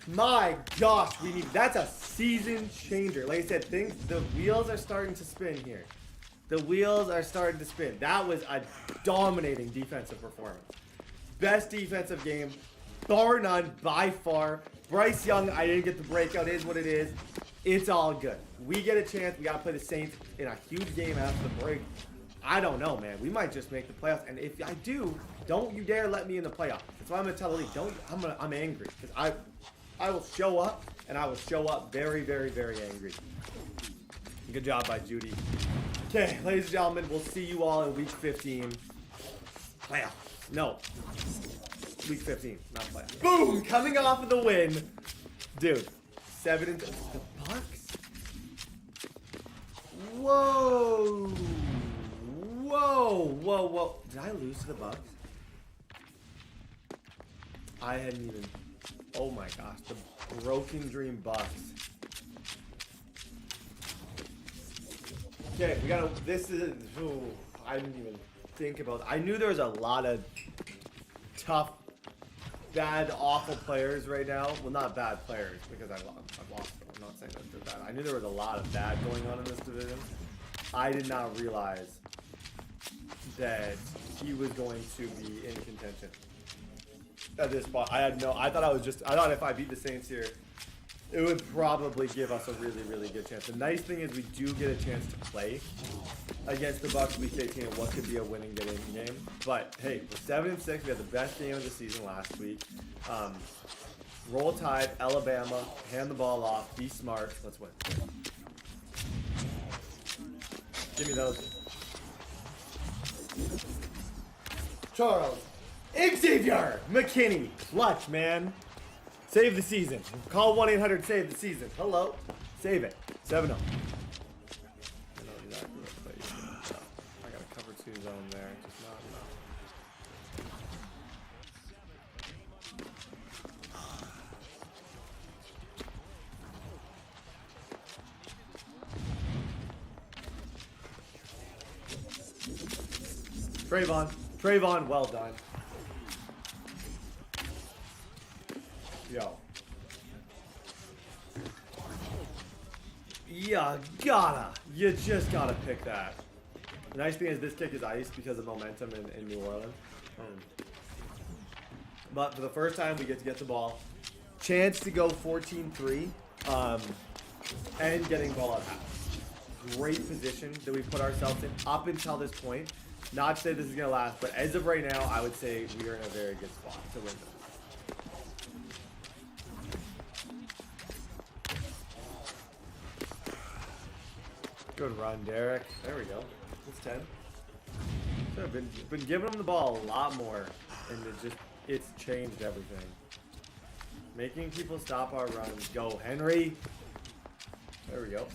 My gosh, we need... That's a season changer. Like I said, the wheels are starting to spin here. The wheels are starting to spin. That was a dominating defensive performance. Best defensive game, bar none, by far. Bryce Young, I didn't get the breakout. It is what it is. It's all good. We get a chance. We got to play the Saints in a huge game after the break. I don't know, man. We might just make the playoffs. And if I do, don't you dare let me in the playoffs. That's why I'm going to tell the league. I'm angry. Because I will show up, and I will show up very, very, very angry. Good job by Judy. Okay, ladies and gentlemen, we'll see you all in week 15. Playoffs. No. Week 15, not playoffs. Boom! Coming off of the win. Dude, 7 the Bucks? Whoa! Whoa! Whoa, whoa. Did I lose to the Bucks? I hadn't even... Oh my gosh, the Broken Dream Bucks. Okay, we gotta... This is... Ooh, I didn't even think about... I knew there was a lot of tough, bad, awful players right now. Well, not bad players, because I've lost them. I'm not saying that they're bad. I knew there was a lot of bad going on in this division. I did not realize that he was going to be in contention at this spot. I thought if I beat the Saints here, it would probably give us a really, really good chance. The nice thing is we do get a chance to play against the Bucks week 18 in what could be a winning game. But hey, we're 7-6. We had the best game of the season last week. Roll Tide, Alabama, hand the ball off, be smart. Let's win. Give me those. Charles Xavier McKinney, clutch, man. Save the season. Call 1-800-SAVE the season. Hello. Save it. 7-0. I know exactly what play you're doing. I got a cover 2 zone there. Just not enough. Trayvon, well done. Yo. You just gotta pick that. The nice thing is this kick is iced because of momentum in New Orleans. But for the first time, we get to get the ball. Chance to go 14-3 and getting ball at half. Great position that we put ourselves in up until this point. Not to say this is going to last, but as of right now, I would say we are in a very good spot to win this. Good run, Derek. There we go. It's 10. So I've been giving him the ball a lot more, and it's changed everything. Making people stop our runs. Go, Henry. There we go.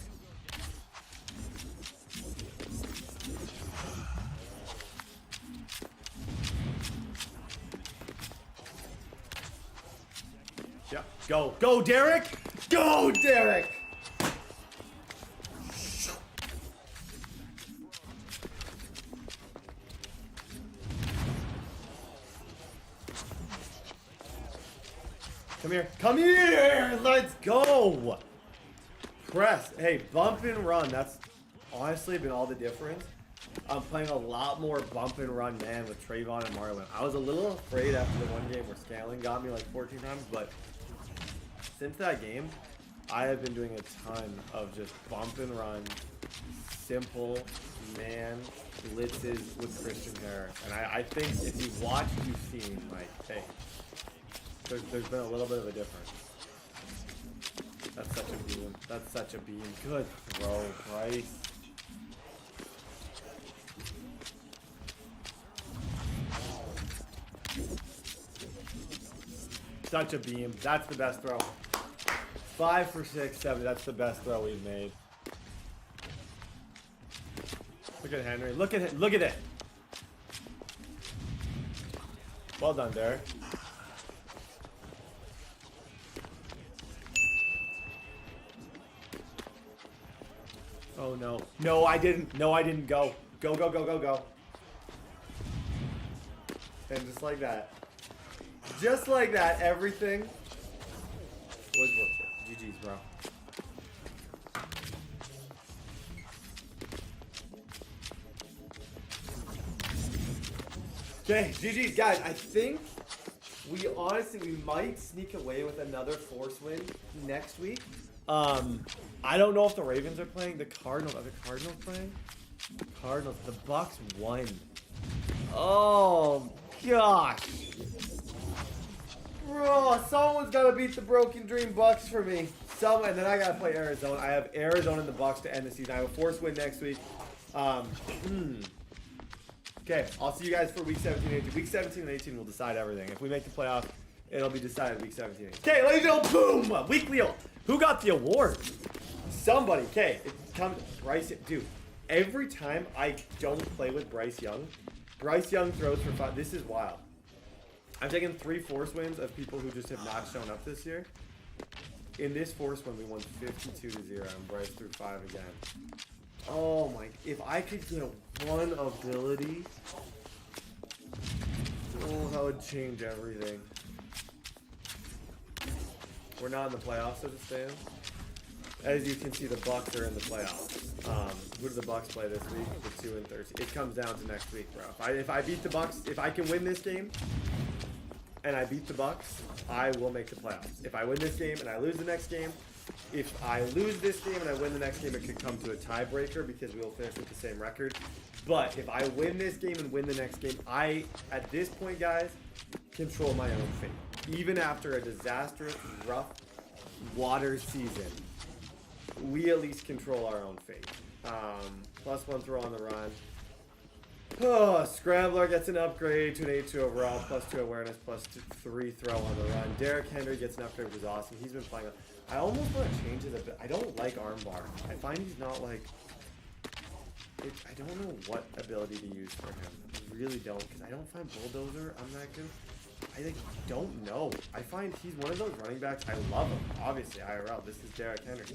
Yep. Go. Go, Derek. Go, Derek. Come here. Come here. Let's go. Press. Hey, bump and run. That's honestly been all the difference. I'm playing a lot more bump and run man with Trayvon and Marlon. I was a little afraid after the one game where Scaling got me like 14 times, but since that game, I have been doing a ton of just bump and run, simple man blitzes with Christian Harris. And I think if you watch, you've seen like, hey, there's been a little bit of a difference. That's such a beam. That's such a beam. Good throw, Bryce. Such a beam. That's the best throw. 5 for 6, 7. That's the best throw we've made. Look at Henry. Look at it. Look at it. Well done, Derek. Oh no. No, I didn't. No, I didn't go. Go, go, go, go, go. And just like that. Just like that, everything was worth it. GG's, bro. Okay, GG's, guys. I think we might sneak away with another force win next week. I don't know if the Ravens are playing. Are the Cardinals playing? Cardinals. The Bucks won. Oh gosh. Bro, someone's gotta beat the Broken Dream Bucks for me. And then I gotta play Arizona. I have Arizona and the Bucks to end the season. I have a force win next week. Okay, I'll see you guys for week 17 and 18. Week 17 and 18 will decide everything. If we make the playoffs, it'll be decided week 17 and 18. Okay, ladies and gentlemen, boom! Weekly. Who got the award? Somebody. Okay, it comes Bryce. Dude, every time I don't play with Bryce Young throws for 5. This is wild. I've taken 3 force wins of people who just have not shown up this year. In this force win, we won 52-0, and Bryce threw 5 again. Oh my! If I could get one ability, oh, that would change everything. We're not in the playoffs as it stands. As you can see, the Bucks are in the playoffs. Who do the Bucks play this week? The 2 and 13. It comes down to next week, bro. If I beat the Bucks, if I can win this game, and I beat the Bucks, I will make the playoffs. If I win this game and I lose the next game, if I lose this game and I win the next game, it could come to a tiebreaker because we will finish with the same record. But if I win this game and win the next game, I, at this point, guys, control my own fate. Even after a disastrous, rough water season, we at least control our own fate. +1 throw on the run. Oh, Scrambler gets an upgrade to an 8-2 overall, +2 awareness, +3 throw on the run. Derrick Henry gets an upgrade, which is awesome. He's been playing. I almost want to change it a bit. I don't like armbar. I find he's not like. I don't know what ability to use for him. I really don't, because I don't find Bulldozer. I'm that good. I don't know. I find he's one of those running backs. I love him. Obviously, IRL. This is Derrick Henry.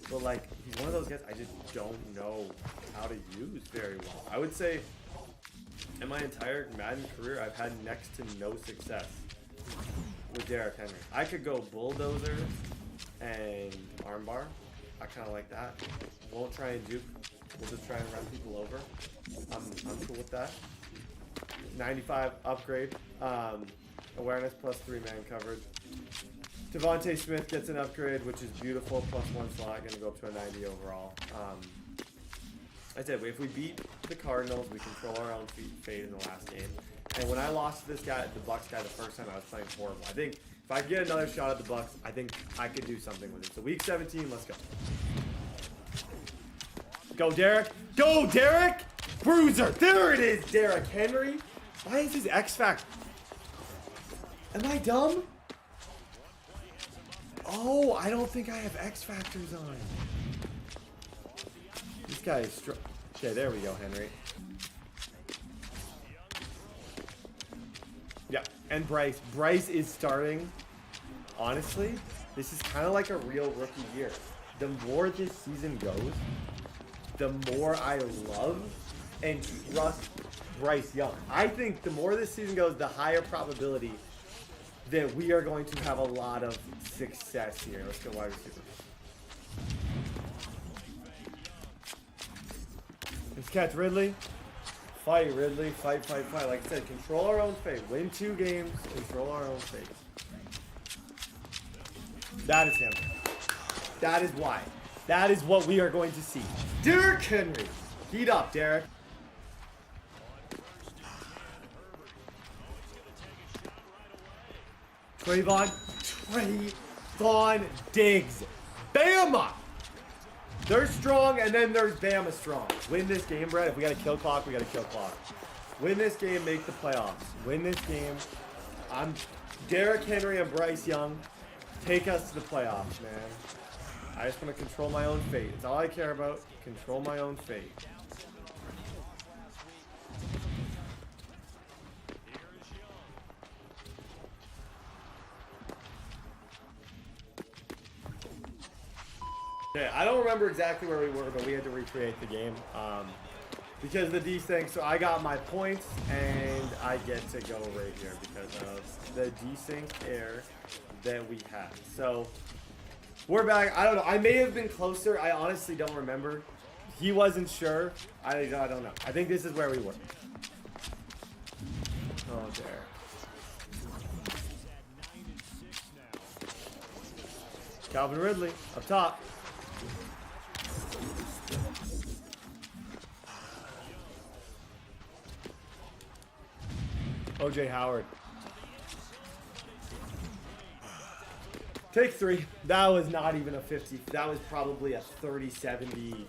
But like, he's one of those guys I just don't know how to use very well. I would say, in my entire Madden career, I've had next to no success with Derrick Henry. I could go Bulldozer and armbar. I kind of like that. Won't try and juke. We'll just try and run people over. I'm cool with that. 95 upgrade. Awareness +3 man coverage. Devontae Smith gets an upgrade, which is beautiful. +1 slot, gonna go up to a 90 overall. I said, if we beat the Cardinals, we control our own fate in the last game. And when I lost to this guy, the Bucks guy, the first time, I was playing horrible. I think if I get another shot at the Bucks, I think I could do something with it. So week 17, let's go. Go, Derek. Go, Derek. Bruiser. There it is, Derrick Henry. Why is his X Factor? Am I dumb? Oh, I don't think I have X Factors on. This guy is strong. Okay, there we go, Henry. Yeah, and Bryce. Bryce is starting. Honestly, this is kind of like a real rookie year. The more this season goes, the more I love and trust Bryce Young. I think the more this season goes, the higher probability that we are going to have a lot of success here. Let's go wide receiver. Let's catch Ridley. Fight, Ridley. Fight, fight, fight. Like I said, control our own fate. Win 2 games. Control our own fate. That is him. That is why. That is what we are going to see. Derrick Henry. Heat up, Derrick. Trayvon Diggs. Bama! They're strong, and then there's Bama strong. Win this game, Brett. If we got to kill clock, we got to kill clock. Win this game, make the playoffs. Win this game. I'm Derrick Henry and Bryce Young. Take us to the playoffs, man. I just want to control my own fate. It's all I care about. Control my own fate. Okay, I don't remember exactly where we were, but we had to recreate the game because of the desync. So I got my points, and I get to go right here because of the desync error that we had. So we're back. I don't know. I may have been closer. I honestly don't remember. He wasn't sure. I don't know. I think this is where we were. Oh, there. Calvin Ridley up top. OJ Howard. Take 3. That was not even a 50. That was probably a 30-70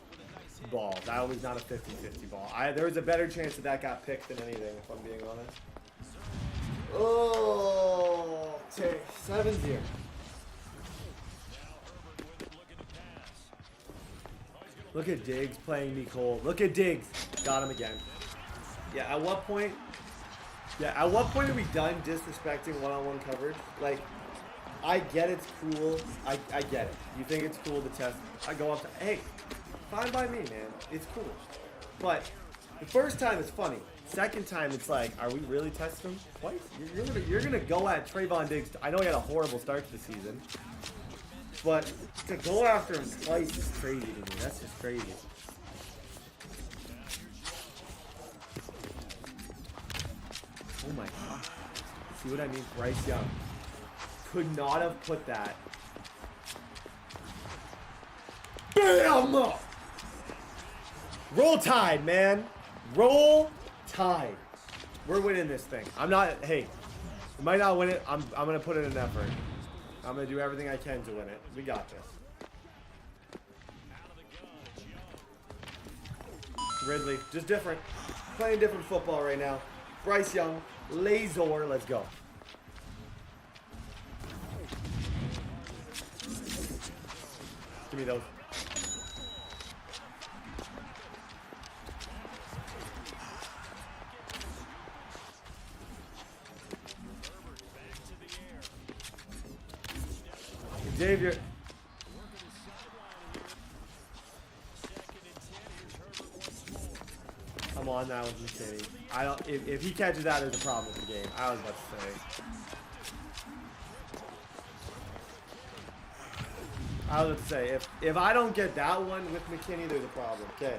ball. That was not a 50-50 ball. There was a better chance that got picked than anything, if I'm being honest. Oh, take 7-0. Look at Diggs playing me cold. Look at Diggs. Got him again. Yeah, at what point? Yeah, at what point are we done disrespecting one-on-one coverage? Like, I get it's cool. I get it. You think it's cool to test. I go up to, hey, fine by me, man. It's cool. But the first time it's funny. Second time it's like, are we really testing him twice? You're gonna go at Trayvon Diggs. I know he had a horrible start to the season. But to go after him twice is crazy to me. That's just crazy. Oh my god. See what I mean? Bryce Young could not have put that. BAM! Roll Tide, man. Roll Tide. We're winning this thing. I'm not, hey, we might not win it. I'm going to put in an effort. I'm going to do everything I can to win it. We got this. Ridley, just different. Playing different football right now. Bryce Young, Lazor, let's go. Give me those. Xavier. I'm on that with McKinney. I don't. If he catches that, there's a problem with the game. I was about to say. I was about to say if I don't get that one with McKinney, there's a problem. Okay.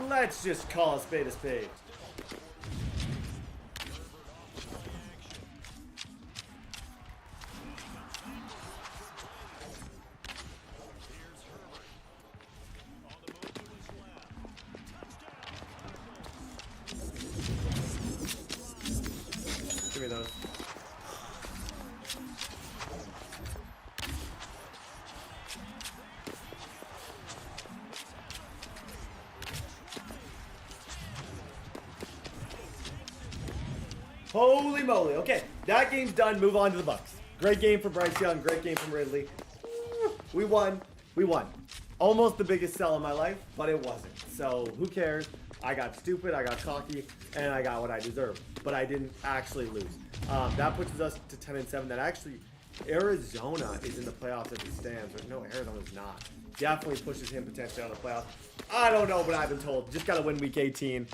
Let's just call a spade a spade. Give me those. Holy moly. Okay, that game's done. Move on to the Bucks. Great game from Bryce Young. Great game from Ridley. We won. We won. Almost the biggest sell in my life, but it wasn't. So who cares? I got stupid, I got cocky, and I got what I deserved. But I didn't actually lose. That pushes us to 10-7. That actually, Arizona is in the playoffs as it stands. Or no, Arizona's not. Definitely pushes him potentially out of the playoffs. I don't know, but I've been told. Just got to win week 18.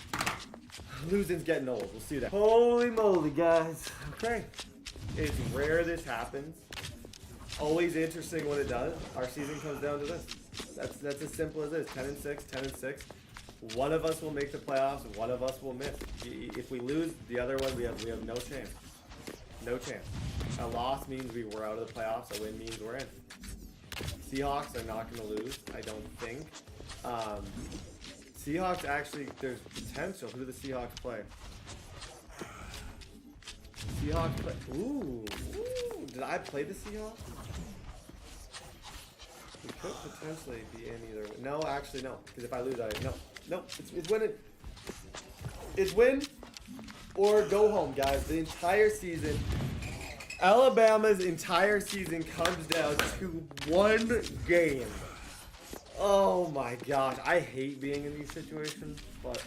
Losing's getting old. We'll see that. Holy moly, guys. Okay. It's rare this happens. Always interesting when it does. Our season comes down to this. That's as simple as this. 10-6, 10-6. One of us will make the playoffs, one of us will miss. If we lose, the other one, we have no chance. No chance. A loss means we were out of the playoffs, a win means we're in. Seahawks are not going to lose, I don't think. Seahawks actually, there's potential. Who do the Seahawks play? Seahawks play. Ooh. Did I play the Seahawks? We could potentially be in either. No, actually, no. Because if I lose, no. It's win. It's win or go home, guys. The entire season, Alabama's entire season comes down to one game. Oh my gosh, I hate being in these situations, but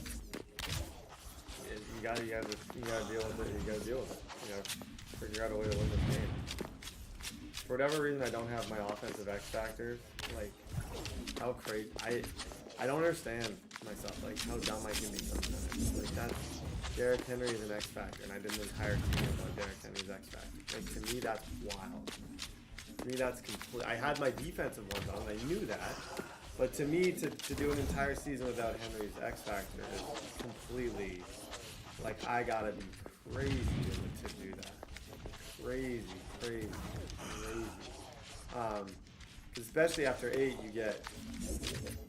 you gotta deal with it. You gotta deal with it. You gotta figure out a way to win this game. For whatever reason, I don't have my offensive X factors. Like, how crazy. I don't understand myself, like, how dumb I can be sometimes. Like, that, Derrick Henry is an X factor, and I did an entire team about Derrick Henry's X factor. Like, to me, that's wild. To me, that's complete. I had my defensive ones on, I knew that. But to me, to do an entire season without Henry's X factor is completely, like, I gotta be crazy to do that. Crazy. Especially after 8, you get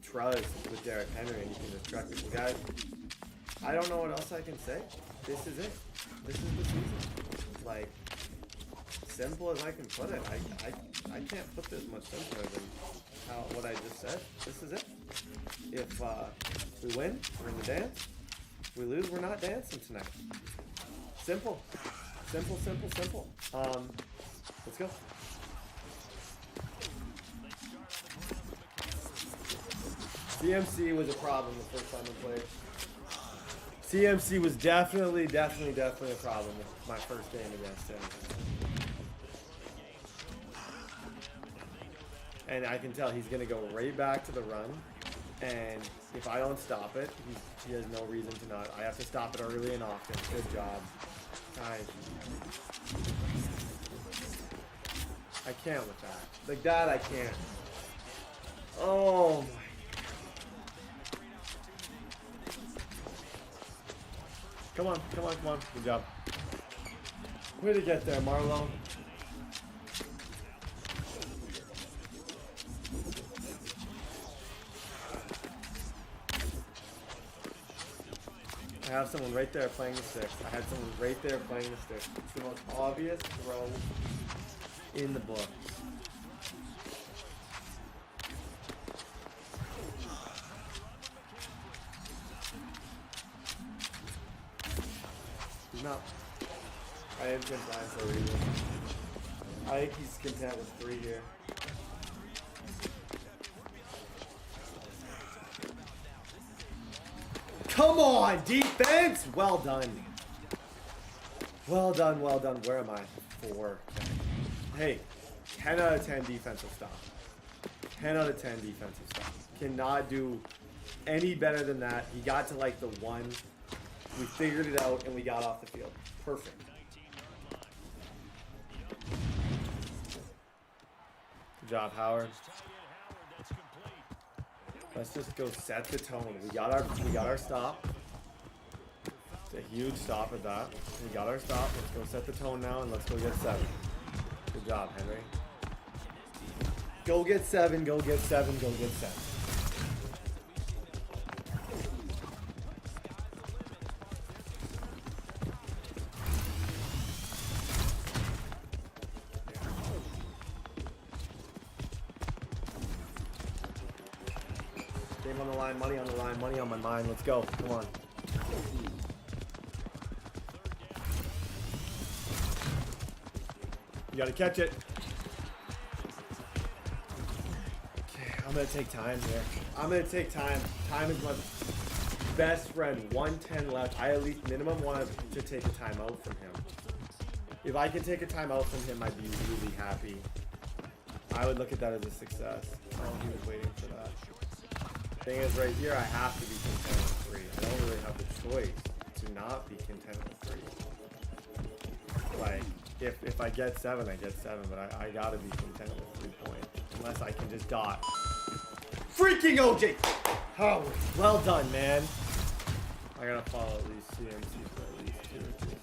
Truz with Derrick Henry, and you can destruct people. Guys, I don't know what else I can say. This is it. This is the season. Like, simple as I can put it. I can't put this much simpler than what I just said. This is it. If we win, we're in the dance. We lose, we're not dancing tonight. Simple. Simple. Let's go. CMC was a problem the first time I played. CMC was definitely a problem with my first game against him. And I can tell he's going to go right back to the run. And if I don't stop it, he has no reason to not. I have to stop it early and often. Good job. Guys. I can't with that. Like that, I can't. Oh my. Come on. Good job. Way to get there, Marlo. I have someone right there playing the sticks. I had someone right there playing the sticks. It's the most obvious throw in the book. No. I am content for a reason. I think he's content with 3 here. Come on, defense! Well done. Well done. Where am I? 4. Hey, 10 out of 10 defensive stop. 10 out of 10 defensive stop. Cannot do any better than that. He got to like the 1. We figured it out and we got off the field. Perfect. Good job, Howard. Let's just go set the tone. We got our stop. It's a huge stop at that. We got our stop. Let's go set the tone now and let's go get 7. Good job, Henry. Go get 7. Go get 7. Game on the line, money on the line, money on my mind. Let's go. Come on. gotta catch it. Okay, I'm gonna take time here. I'm gonna take time. Time is my best friend. 110 left. I at least minimum want to take a timeout from him. If I can take a timeout from him, I'd be really happy. I would look at that as a success. Oh, he was waiting for that. Thing is, right here, I have to be content with 3. I don't really have the choice to not be content with 3. Like, if I get 7, I get 7, but I gotta be content with 3 points. Unless I can just dot. Freaking OJ! Oh, well done, man. I gotta follow at least CMC for at least 2 or 3 sets.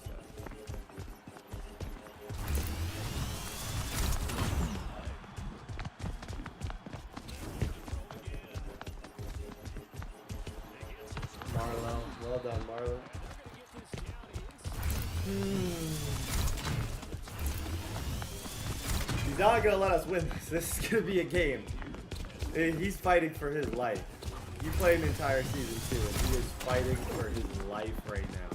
Marlo, well done, Marlo. He's not gonna let us win this. This is gonna be a game. He's fighting for his life. You played an entire season 2, and he is fighting for his life right now.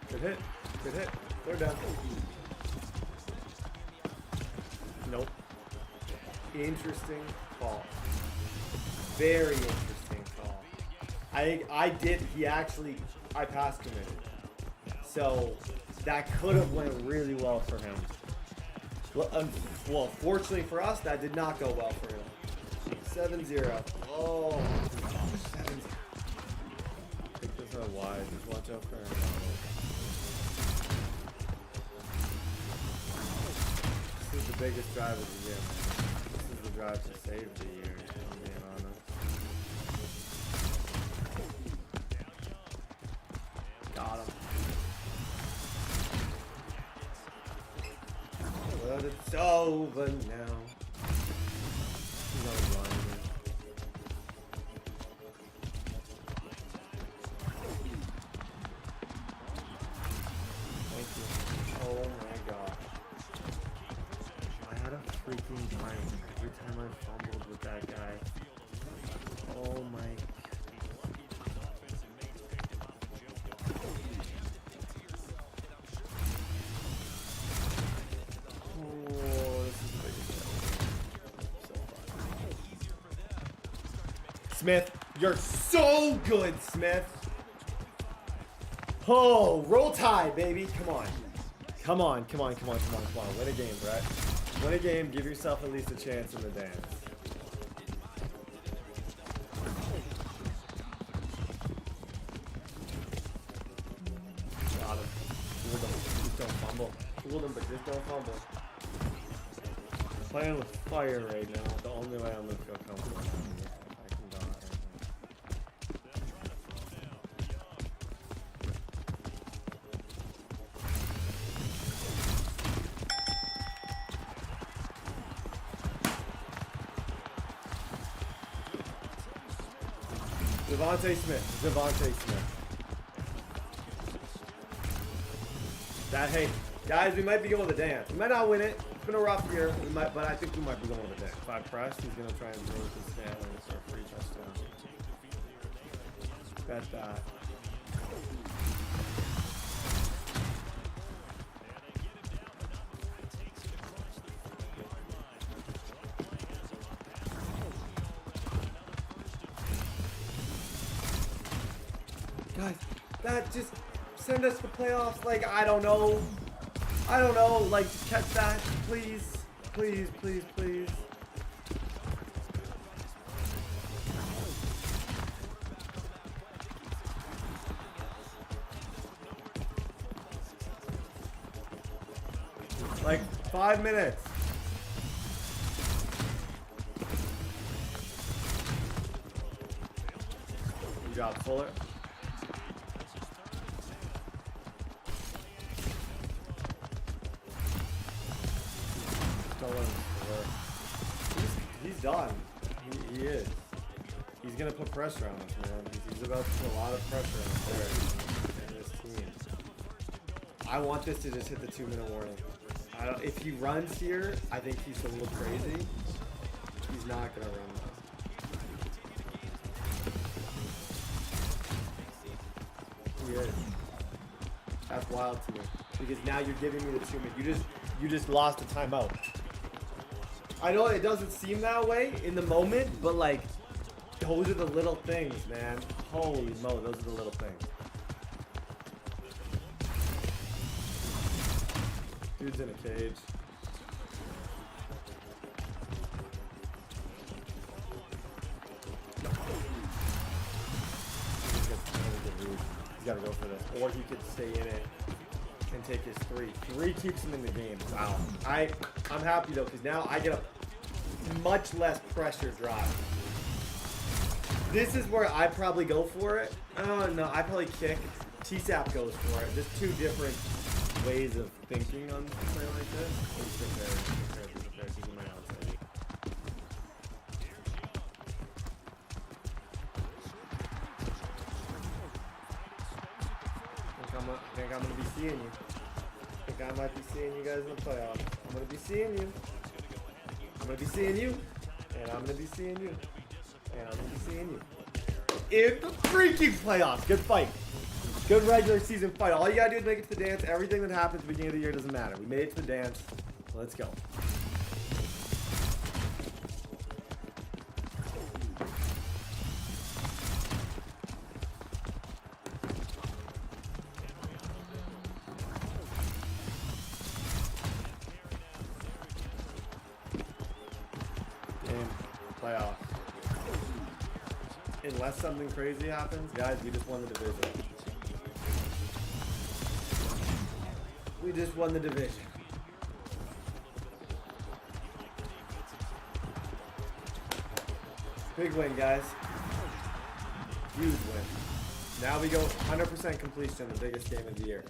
Good hit. Good hit. They're down. Nope. Interesting call. Very interesting call. I pass committed. So that could have went really well for him. Well, fortunately for us, that did not go well for him. 7-0. Oh, 7-0. Take this out wide. Just watch out for him. This is the biggest drive of the year, man. This is the drive to save the year, if I'm being honest. Got him. But it's over now. He's on the line, man. Thank you. Oh my god. I had a freaking time every time I fumbled with that guy. Oh my. Smith, you're so good, Smith. Oh, roll tide, baby. Come on. Come on, come on, come on, come on, come on. Win a game, Brett. Win a game, give yourself at least a chance in the dance. Got him. Fooled him. Just don't fumble. Fooled him, but just don't fumble. Playing with fire right now. The only way I'm gonna feel comfortable. Devontae Smith. Devontae Smith. That, hey, guys, we might be going to the dance. We might not win it. It's been a rough year. We might, but I think we might be going to the dance. If I press, he's going to try and bring his Stanley for a free touchdown. Bet that. Guys, that just send us to playoffs. Like, I don't know. I don't know. Like, just catch that. Please. Please, please, please. Like, 5 minutes. You got Fuller. He's done. He is. He's gonna put pressure on us, man. He's about to put a lot of pressure on us there and this team. I want this to just hit the 2-minute warning. If he runs here, I think he's a little crazy. not gonna run though. He is. That's wild to me. Because now you're giving me the 2 minutes. You just lost a timeout. I know it doesn't seem that way in the moment, but like those are the little things, man. Holy moly, those are the little things. Dude's in a cage. He's got to go for this. Or he could stay in it and take his 3. 3 keeps him in the game. Wow. I'm happy though, because now I get a much less pressure drive. This is where I probably go for it. Oh no, I probably kick. TSAP goes for it. There's 2 different ways of thinking on something like this. Prepare. Keep my outside. I think I'm gonna be seeing you. I think I might be seeing you guys in the playoffs. I'm gonna be seeing you. I'm gonna be seeing you. And I'm gonna be seeing you. And I'm gonna be seeing you. In the freaking playoffs. Good fight. Good regular season fight. All you gotta do is make it to the dance. Everything that happens at the beginning of the year doesn't matter. We made it to the dance. Let's go. Playoffs. Unless something crazy happens, guys, we just won the division. We just won the division. Big win, guys. Huge win. Now we go 100% completion, the biggest game of the year.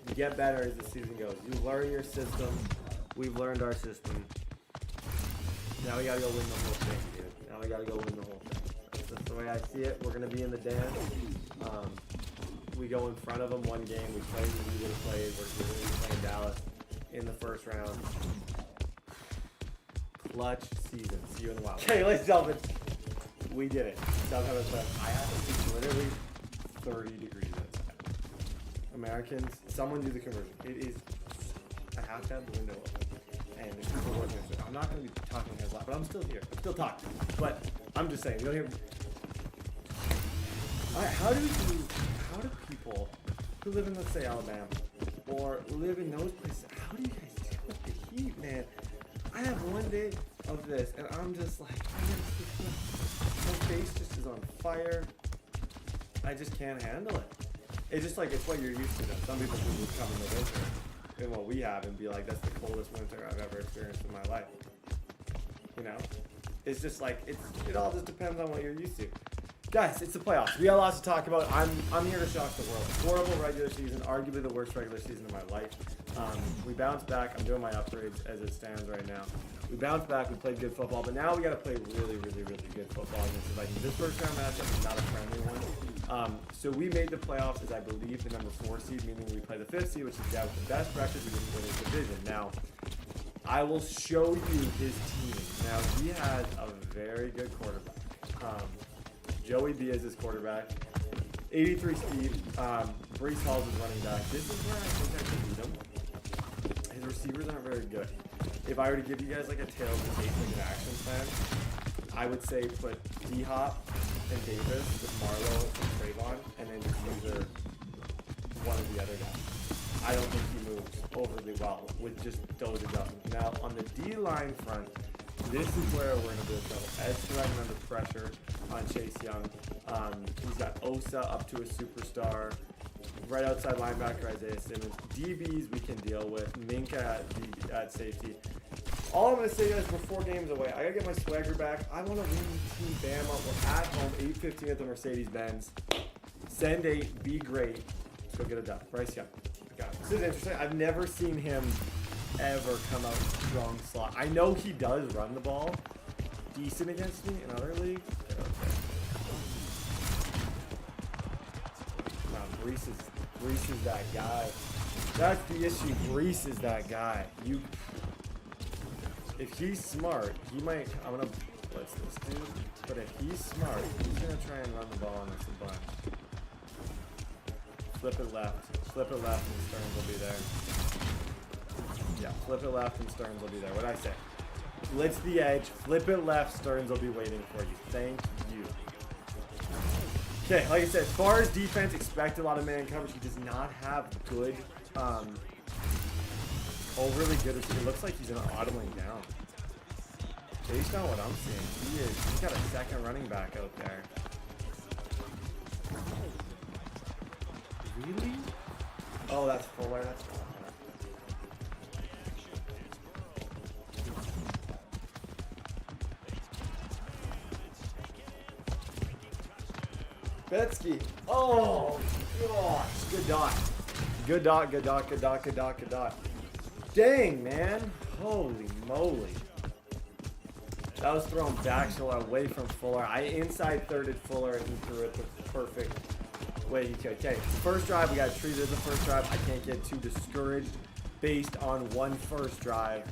You get better as the season goes. You learn your system. We've learned our system. Now we gotta go win the whole thing, dude. Now we gotta go win the whole thing. That's the way I see it. We're gonna be in the dance. We go in front of them one game. We play who we would have played. We're going to be playing Dallas in the first round. Clutch season. See you in a while. Okay, ladies and gentlemen, we did it. Southampton Cliff. I have it's literally 30 degrees outside. Americans, someone do the conversion. It is. I have to have the window open. And there's people working. I'm not going to be talking as loud, but I'm still here. I'm still talking. But I'm just saying, you don't hear me. How do people who live in, let's say, Alabama, or live in those places, how do you guys deal with the heat, man? I have one day of this, and I'm just like, my face just is on fire. I just can't handle it. It's just like, it's what you're used to. Though. Some people can just come in the winter, and what we have, and be like, that's the coldest winter I've ever experienced in my life. You know? It's just like, it all just depends on what you're used to. Guys, it's the playoffs. We got lots to talk about. I'm here to shock the world. Horrible regular season, arguably the worst regular season of my life. We bounced back. I'm doing my upgrades as it stands right now. We bounced back. We played good football, but now we got to play really, really, really good football against the Vikings. This first round matchup is not a friendly one. So we made the playoffs as I believe the number 4 seed, meaning we play the 5th seed, which is the guy with the best record who didn't win his division. Now, I will show you his team. Now, he has a very good quarterback. Joey B is his quarterback. 83 speed. Brees Hall's his running back. This is where I think I can beat him. His receivers aren't very good. If I were to give you guys like a tails and tape like an action plan, I would say put D-Hop and Davis with Marlo and Trayvon, and then just use one of the other guys. I don't think he moves overly well with just those adjustments. Now, on the D-line front, this is where we're going to do trouble. Ed's running under pressure on Chase Young. He's got Osa up to a superstar. Right outside linebacker, Isaiah Simmons. DBs we can deal with. Minka at safety. All I'm going to say is we're 4 games away. I got to get my swagger back. I want to win Team Bama. We're at home, 8:15 at the Mercedes-Benz. Send 8, be great. Let's go get it done. Bryce Young. This is interesting. I've never seen him ever come out strong slot. I know he does run the ball decent against me in other leagues. Wow, Brees is that guy. That's the issue. Brees is that guy. If he's smart, he might. I'm gonna blitz this dude. But if he's smart, he's gonna try and run the ball on us a bunch. Flip it left, and Stearns will be there. Yeah, flip it left and Stearns will be there. What'd I say? Blitz the edge, flip it left, Stearns will be waiting for you. Thank you. Okay, like I said, as far as defense, expect a lot of man coverage. He does not have good, overly good. It looks like he's auditing down. Based on what I'm seeing, he's got a second running back out there. Really? Oh, that's Fuller. That's Fuller. Betsky. Oh, gosh. Good dot. Good dot, good dot, good dot, good dot, good dot. Dang, man. Holy moly. That was thrown back so away from Fuller. I inside thirded Fuller and he threw it the perfect way he could. Okay, first drive, we got to treat it as a first drive. I can't get too discouraged based on one first drive.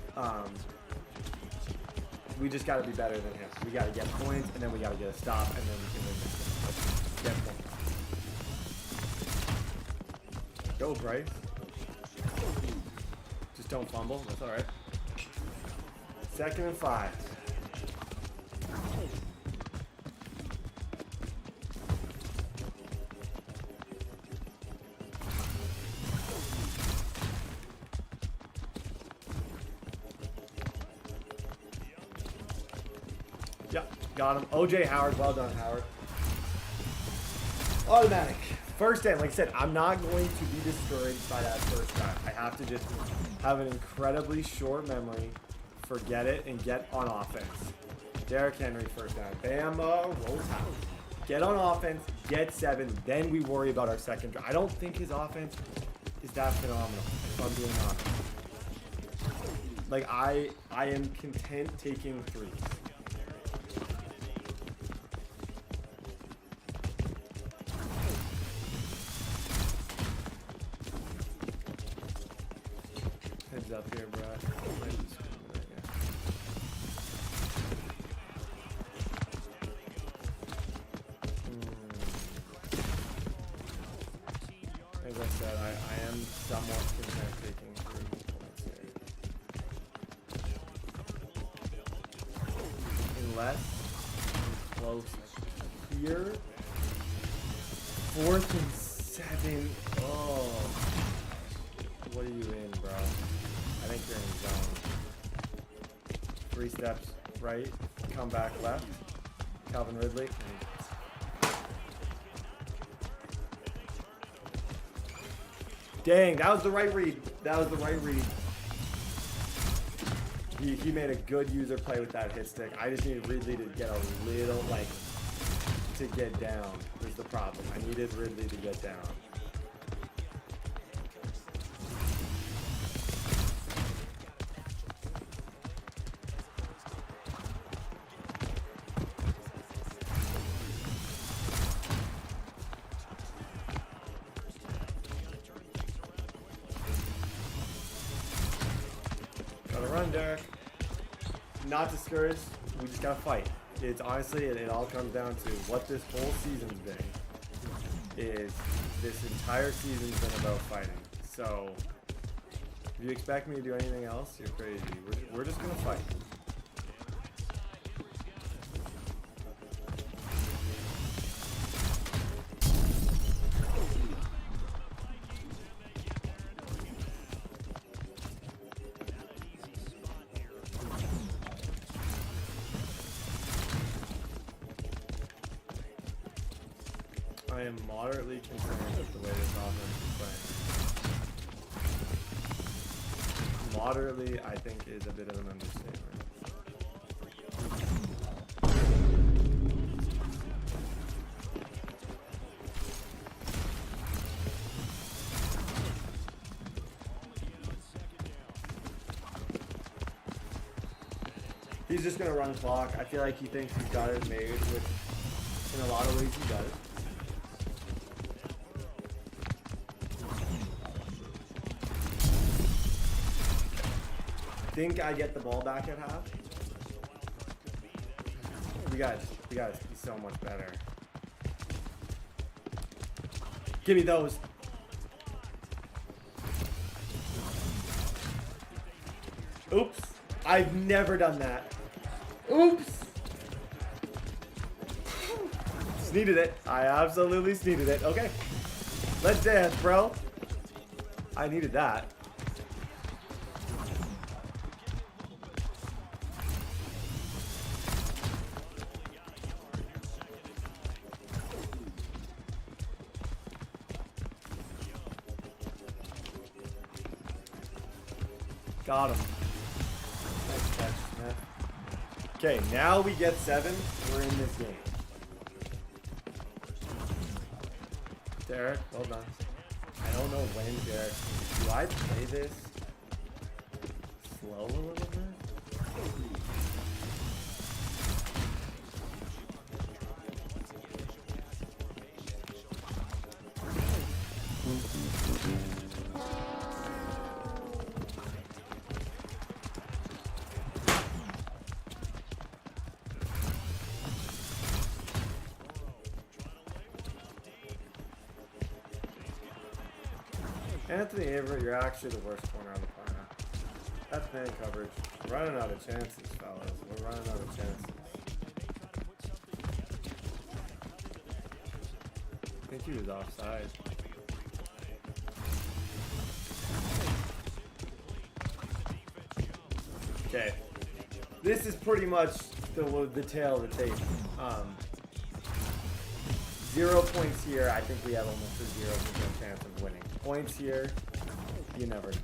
We just got to be better than him. We got to get points, and then we got to get a stop, and then we can win this game. Get points. Go, Bryce. Just don't fumble. That's all right. 2nd and 5. Yep, got him. OJ Howard, well done, Howard. Automatic. First down, like I said, I'm not going to be discouraged by that first drive. I have to just have an incredibly short memory, forget it, and get on offense. Derrick Henry, first down. Bama rolls out. Get on offense, get 7, then we worry about our second drive. I don't think his offense is that phenomenal, if I'm being honest. Like, I am content taking 3. Heads up here, bro. As I said, I am somewhat content taking 3 points here. Unless I'm close here. 4th and 7. Oh. What are you in, bro? I think you're in zone. 3 steps right, come back left. Calvin Ridley. Dang, that was the right read. That was the right read. He made a good user play with that hit stick. I just needed Ridley to get a little, like, to get down is the problem. I needed Ridley to get down. Derek. Not discouraged. We just gotta fight. It's honestly, it all comes down to what this whole season's been. Is this entire season's been about fighting. So, if you expect me to do anything else, you're crazy. We're just gonna fight. I am moderately concerned with the way this offense is playing. Moderately, I think, is a bit of an understatement. He's just going to run clock. I feel like he thinks he's got it made, which in a lot of ways he does. I think I get the ball back at half. You guys be so much better. Give me those. Oops. I've never done that. Oops. Sneeded it. I absolutely sneeded it. Okay. Let's dance, bro. I needed that. Got him. Nice catch, man. Okay, now we get 7. We're in this game. Derek, well done. I don't know when, Derek. Do I play this slow a little bit? Anthony Averett, you're actually the worst corner on the planet. That's man coverage. We're running out of chances, fellas. We're running out of chances. I think he was offside. Okay. This is pretty much the tail of the tape. 0 points here. I think we have almost a 0% chance of winning. Points here, you never know.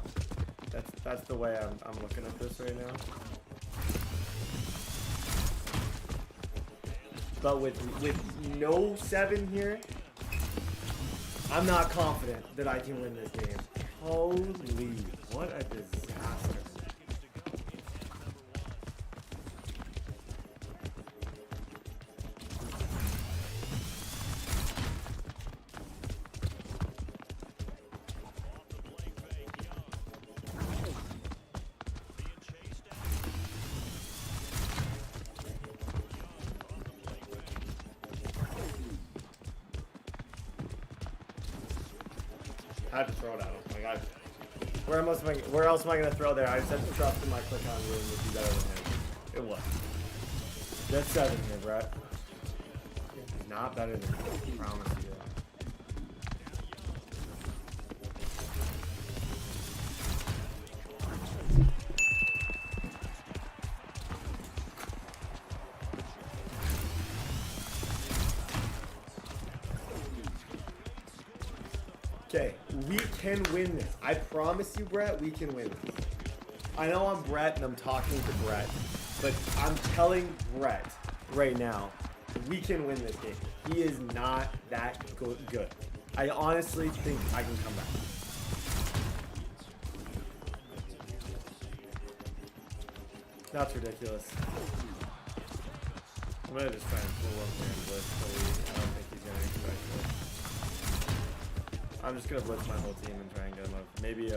That's the way I'm looking at this right now. But with no 7 here, I'm not confident that I can win this game. Holy, what a disaster. I had to throw it at him. Like where else am I gonna throw there? I just had to trust in my click on room would be better than him. It was. Get 7 here, Brett. He's not better than me. I promise you. Okay, we can win this. I promise you, Brett, we can win this. I know I'm Brett and I'm talking to Brett, but I'm telling Brett right now, we can win this game. He is not that good. I honestly think I can come back. That's ridiculous. I'm gonna just try and pull up there and blitz, but I don't think he's gonna expect it. I'm just gonna blitz my whole team and try and get him up. Maybe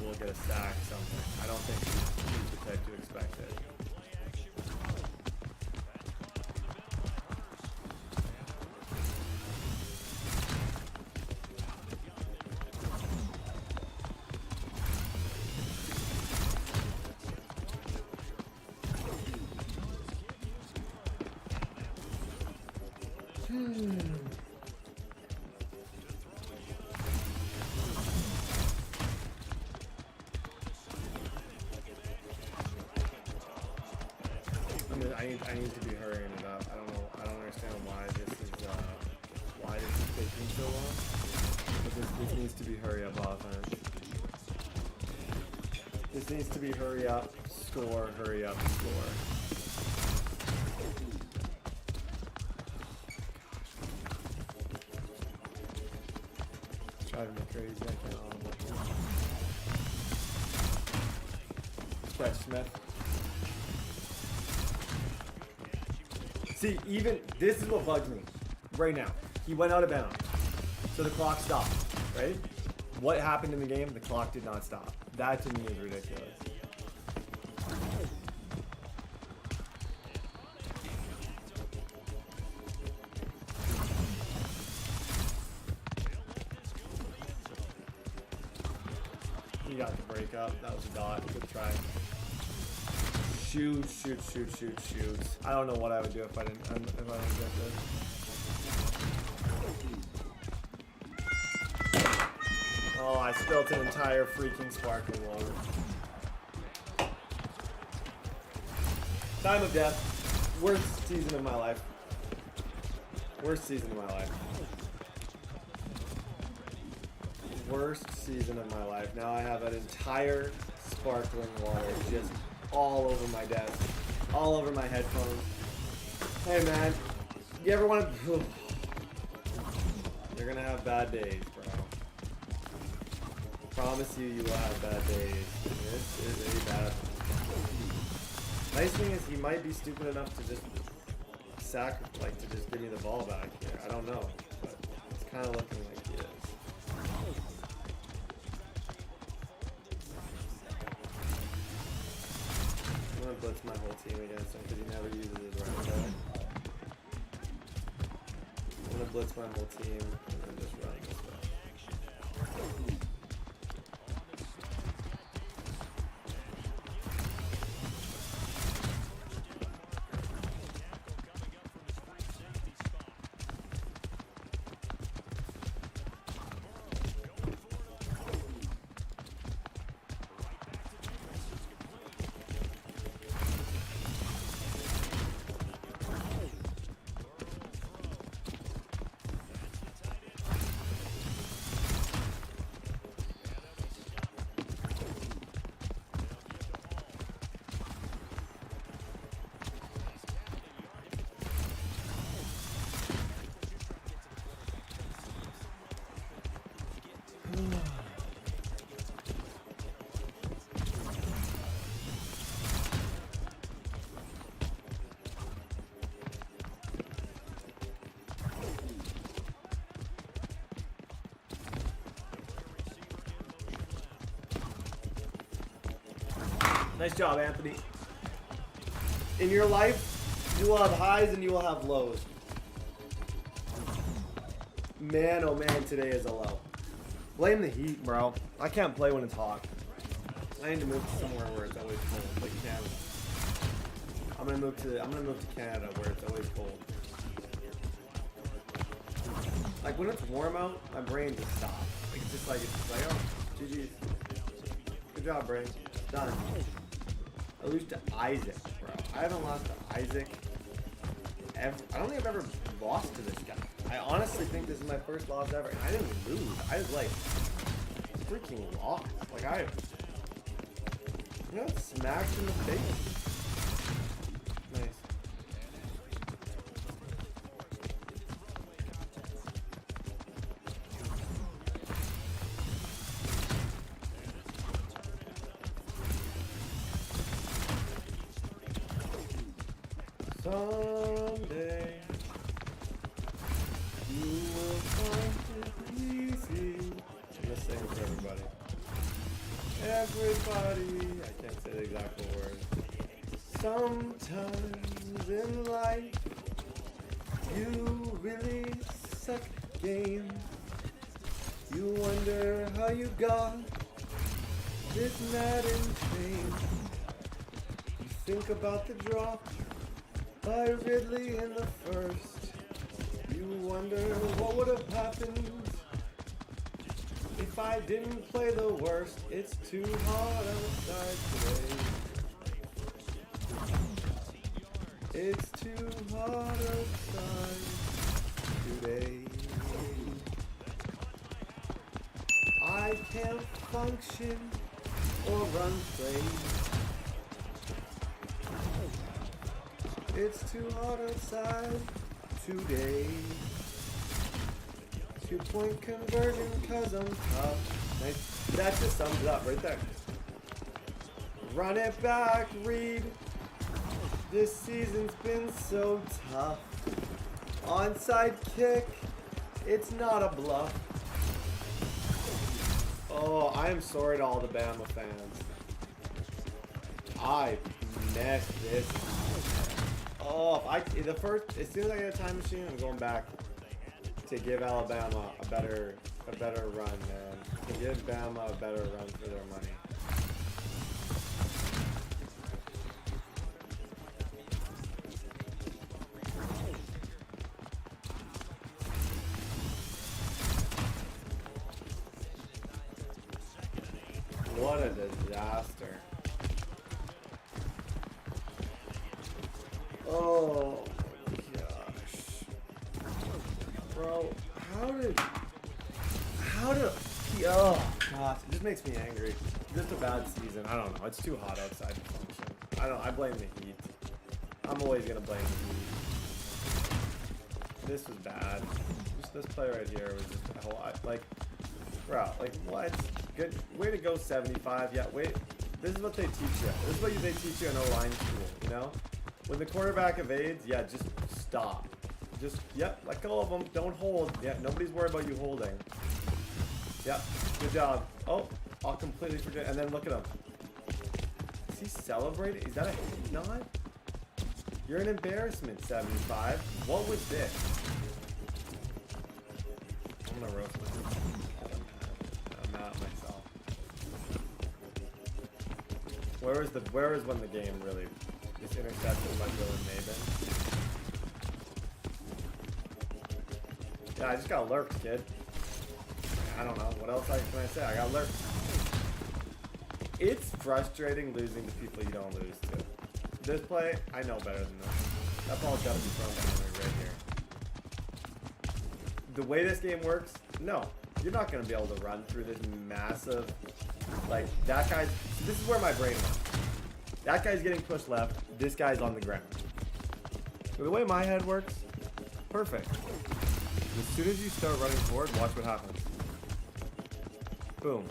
we'll get a stack or something. I don't think he's the type to expect it. I need to be hurrying it up. I don't understand why this is taking so long. But this needs to be hurry up offense. This needs to be hurry up, score, hurry up, score. It's driving me crazy. I can't all Brett Smith. See, even this is what bugs me right now. He went out of bounds, so the clock stopped, right? What happened in the game? The clock did not stop. That to me is ridiculous. got the break up. That was a dot. Good try. Shoot. I don't know what I would do if I didn't get this. Oh, I spilled an entire freaking sparkling water. Time of death. Worst season of my life. Worst season of my life. Worst season of my life. Now I have an entire sparkling water just all over my desk, all over my headphones. Hey man, you ever want to... You're gonna have bad days, bro. Promise you will have bad days. This is a bad... Nice thing is he might be stupid enough to just to just give me the ball back here. I don't know, but it's kind of looking like he is. I'm gonna blitz my whole team against him because he never uses his round back. I'm gonna blitz my whole team and then just run this way. Nice job, Anthony. In your life, you will have highs and you will have lows. Man, oh man, today is a low. Blame the heat, bro. I can't play when it's hot. I need to move to somewhere where it's always cold, like Canada. I'm gonna move to Canada where it's always cold. Like when it's warm out, my brain just stops. Like it's just like oh, GG's. Good job, brain. Done. I lose to Isaac, bro. I haven't lost to Isaac ever. I don't think I've ever lost to this guy. I honestly think this is my first loss ever, and I didn't even lose. I was like freaking lost. Like I got smacked in the face. Nice. Someday you will find it easy. I'm just saying for everybody. Everybody, I can't say the exact word. Sometimes in life you really suck at games. You wonder how you got this mad and fame. You think about the drop by Ridley in the first. You wonder what would have happened if I didn't play the worst. It's too hot outside today. It's too hot outside today. I can't function or run plays. It's too hot outside today. 2-point conversion cause I'm tough. Nice. That just sums it up right there. Run it back, Reed. This season's been so tough. Onside kick. It's not a bluff. Oh, I am sorry to all the Bama fans. I messed this. Oh, as soon as I get a time machine, I'm going back to give Alabama a better a better run, man. To give Bama a better run for their money. What a disaster. Oh my gosh. Bro, oh gosh, it just makes me angry. Just a bad season. I don't know. It's too hot outside to function. I blame the heat. I'm always gonna blame the heat. This was bad. Just this play right here was just a whole lot. Like, bro, like what? Good way to go, 75. Yeah, wait. This is what they teach you. This is what they teach you in O-line school, you know? When the quarterback evades, yeah, just stop. Just, yep, let go of them. Don't hold. Yeah, nobody's worried about you holding. Yep, good job. Oh, I'll completely forget. And then look at him. Is he celebrating? Is that a hate nod? You're an embarrassment, 75. What was this? I'm gonna roast myself. I'm mad at myself. Where is when the game really is intercepted by Dylan Maben? Yeah, I just got lurked, kid. I don't know. What else can I say? I got lurked. It's frustrating losing to people you don't lose to. This play, I know better than this. That ball's got to be thrown down right here. The way this game works, no. You're not going to be able to run through this massive... Like, that guy's... This is where my brain went. That guy's getting pushed left. This guy's on the ground. The way my head works, perfect. As soon as you start running forward, watch what happens. Boom.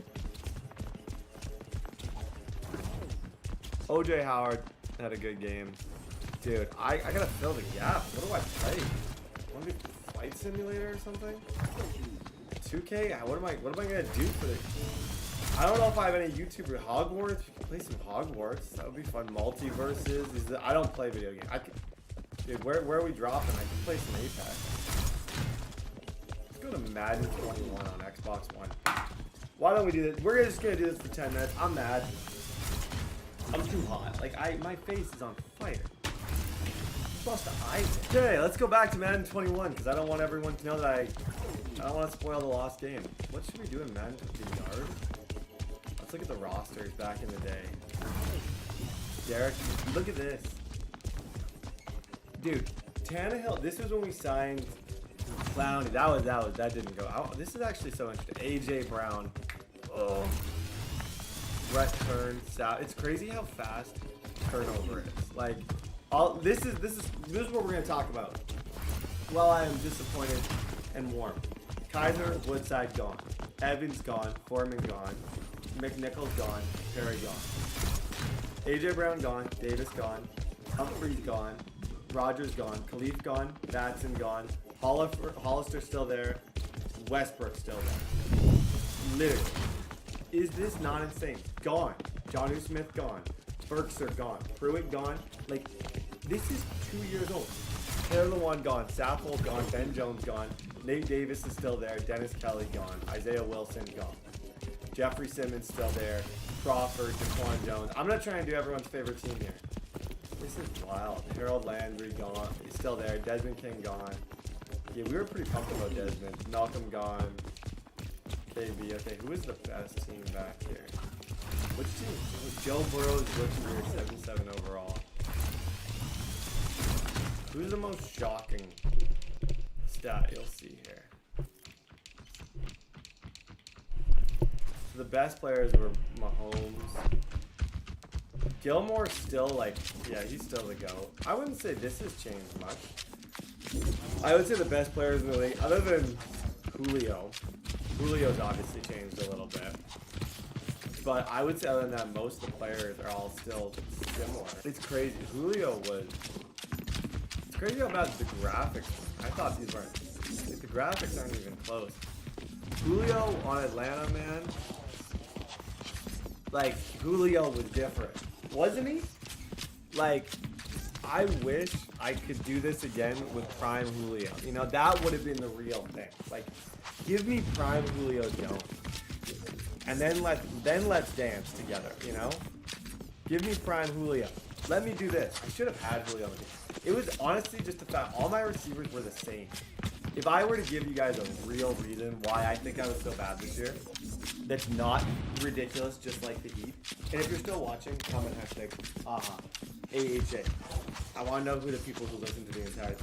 OJ Howard had a good game. Dude, I gotta fill the gap. What do I play? Want to do Flight Simulator or something? 2K? What am I gonna do for this? I don't know if I have any YouTuber. Hogwarts? You can play some Hogwarts. That would be fun. Multiverses. I don't play video games. Dude, where are we dropping? I can play some Apex. Let's go to Madden 21 on Xbox One. Why don't we do this? We're just gonna do this for 10 minutes. I'm mad. I'm too hot. Like, my face is on fire. I'm supposed to ice it. Okay, let's go back to Madden 21 because I don't want everyone to know that I don't want to spoil the lost game. What should we do in Madden 50 yard? Let's look at the rosters back in the day. Derek, look at this. Dude, Tannehill, this was when we signed Clowney. That didn't go. This is actually so interesting. AJ Brown. Oh. Brett Kern. It's crazy how fast turnover is. Like, this is what we're gonna talk about. Well, I am disappointed and warm. Kaiser, Woodside gone. Evans gone. Foreman gone. McNichols gone. Perry gone. AJ Brown gone. Davis gone. Humphreys gone. Rogers gone. Khalif gone. Batson gone. Hollister still there. Westbrook still there. Literally. Is this not insane? Gone. Jonnu Smith gone. Berkser gone. Pruitt gone. Like, this is 2 years old. Taylor Lewan gone. Saffold gone. Ben Jones gone. Nate Davis is still there. Dennis Kelly gone. Isaiah Wilson gone. Jeffrey Simmons still there. Crawford, Jaquan Jones. I'm going to try and do everyone's favorite team here. This is wild. Harold Landry gone. He's still there. Desmond King gone. Yeah, we were pretty pumped about Desmond. Malcolm gone. KB. Okay, who is the best team back here? Which team? Joe Burrow's rookie year, 77 overall. Who's the most shocking stat you'll see here? So the best players were Mahomes. Gilmore's still like, yeah, he's still the GOAT. I wouldn't say this has changed much. I would say the best players in the league, other than Julio. Julio's obviously changed a little bit. But I would say other than that, most of the players are all still similar. It's crazy. Julio was... It's crazy how bad the graphics were. I thought these weren't... Like, the graphics aren't even close. Julio on Atlanta, man. Like, Julio was different. Wasn't he? Like, I wish I could do this again with Prime Julio. You know, that would have been the real thing. Like, Give me prime Julio Jones. And then let's dance together, you know? Give me prime Julio. Let me do this. I should have had Julio on the team. It was honestly just the fact all my receivers were the same. If I were to give you guys a real reason why I think I was so bad this year, that's not ridiculous, just like the Heat. And if you're still watching, comment hashtag AHA. I want to know who the people who listen to the entire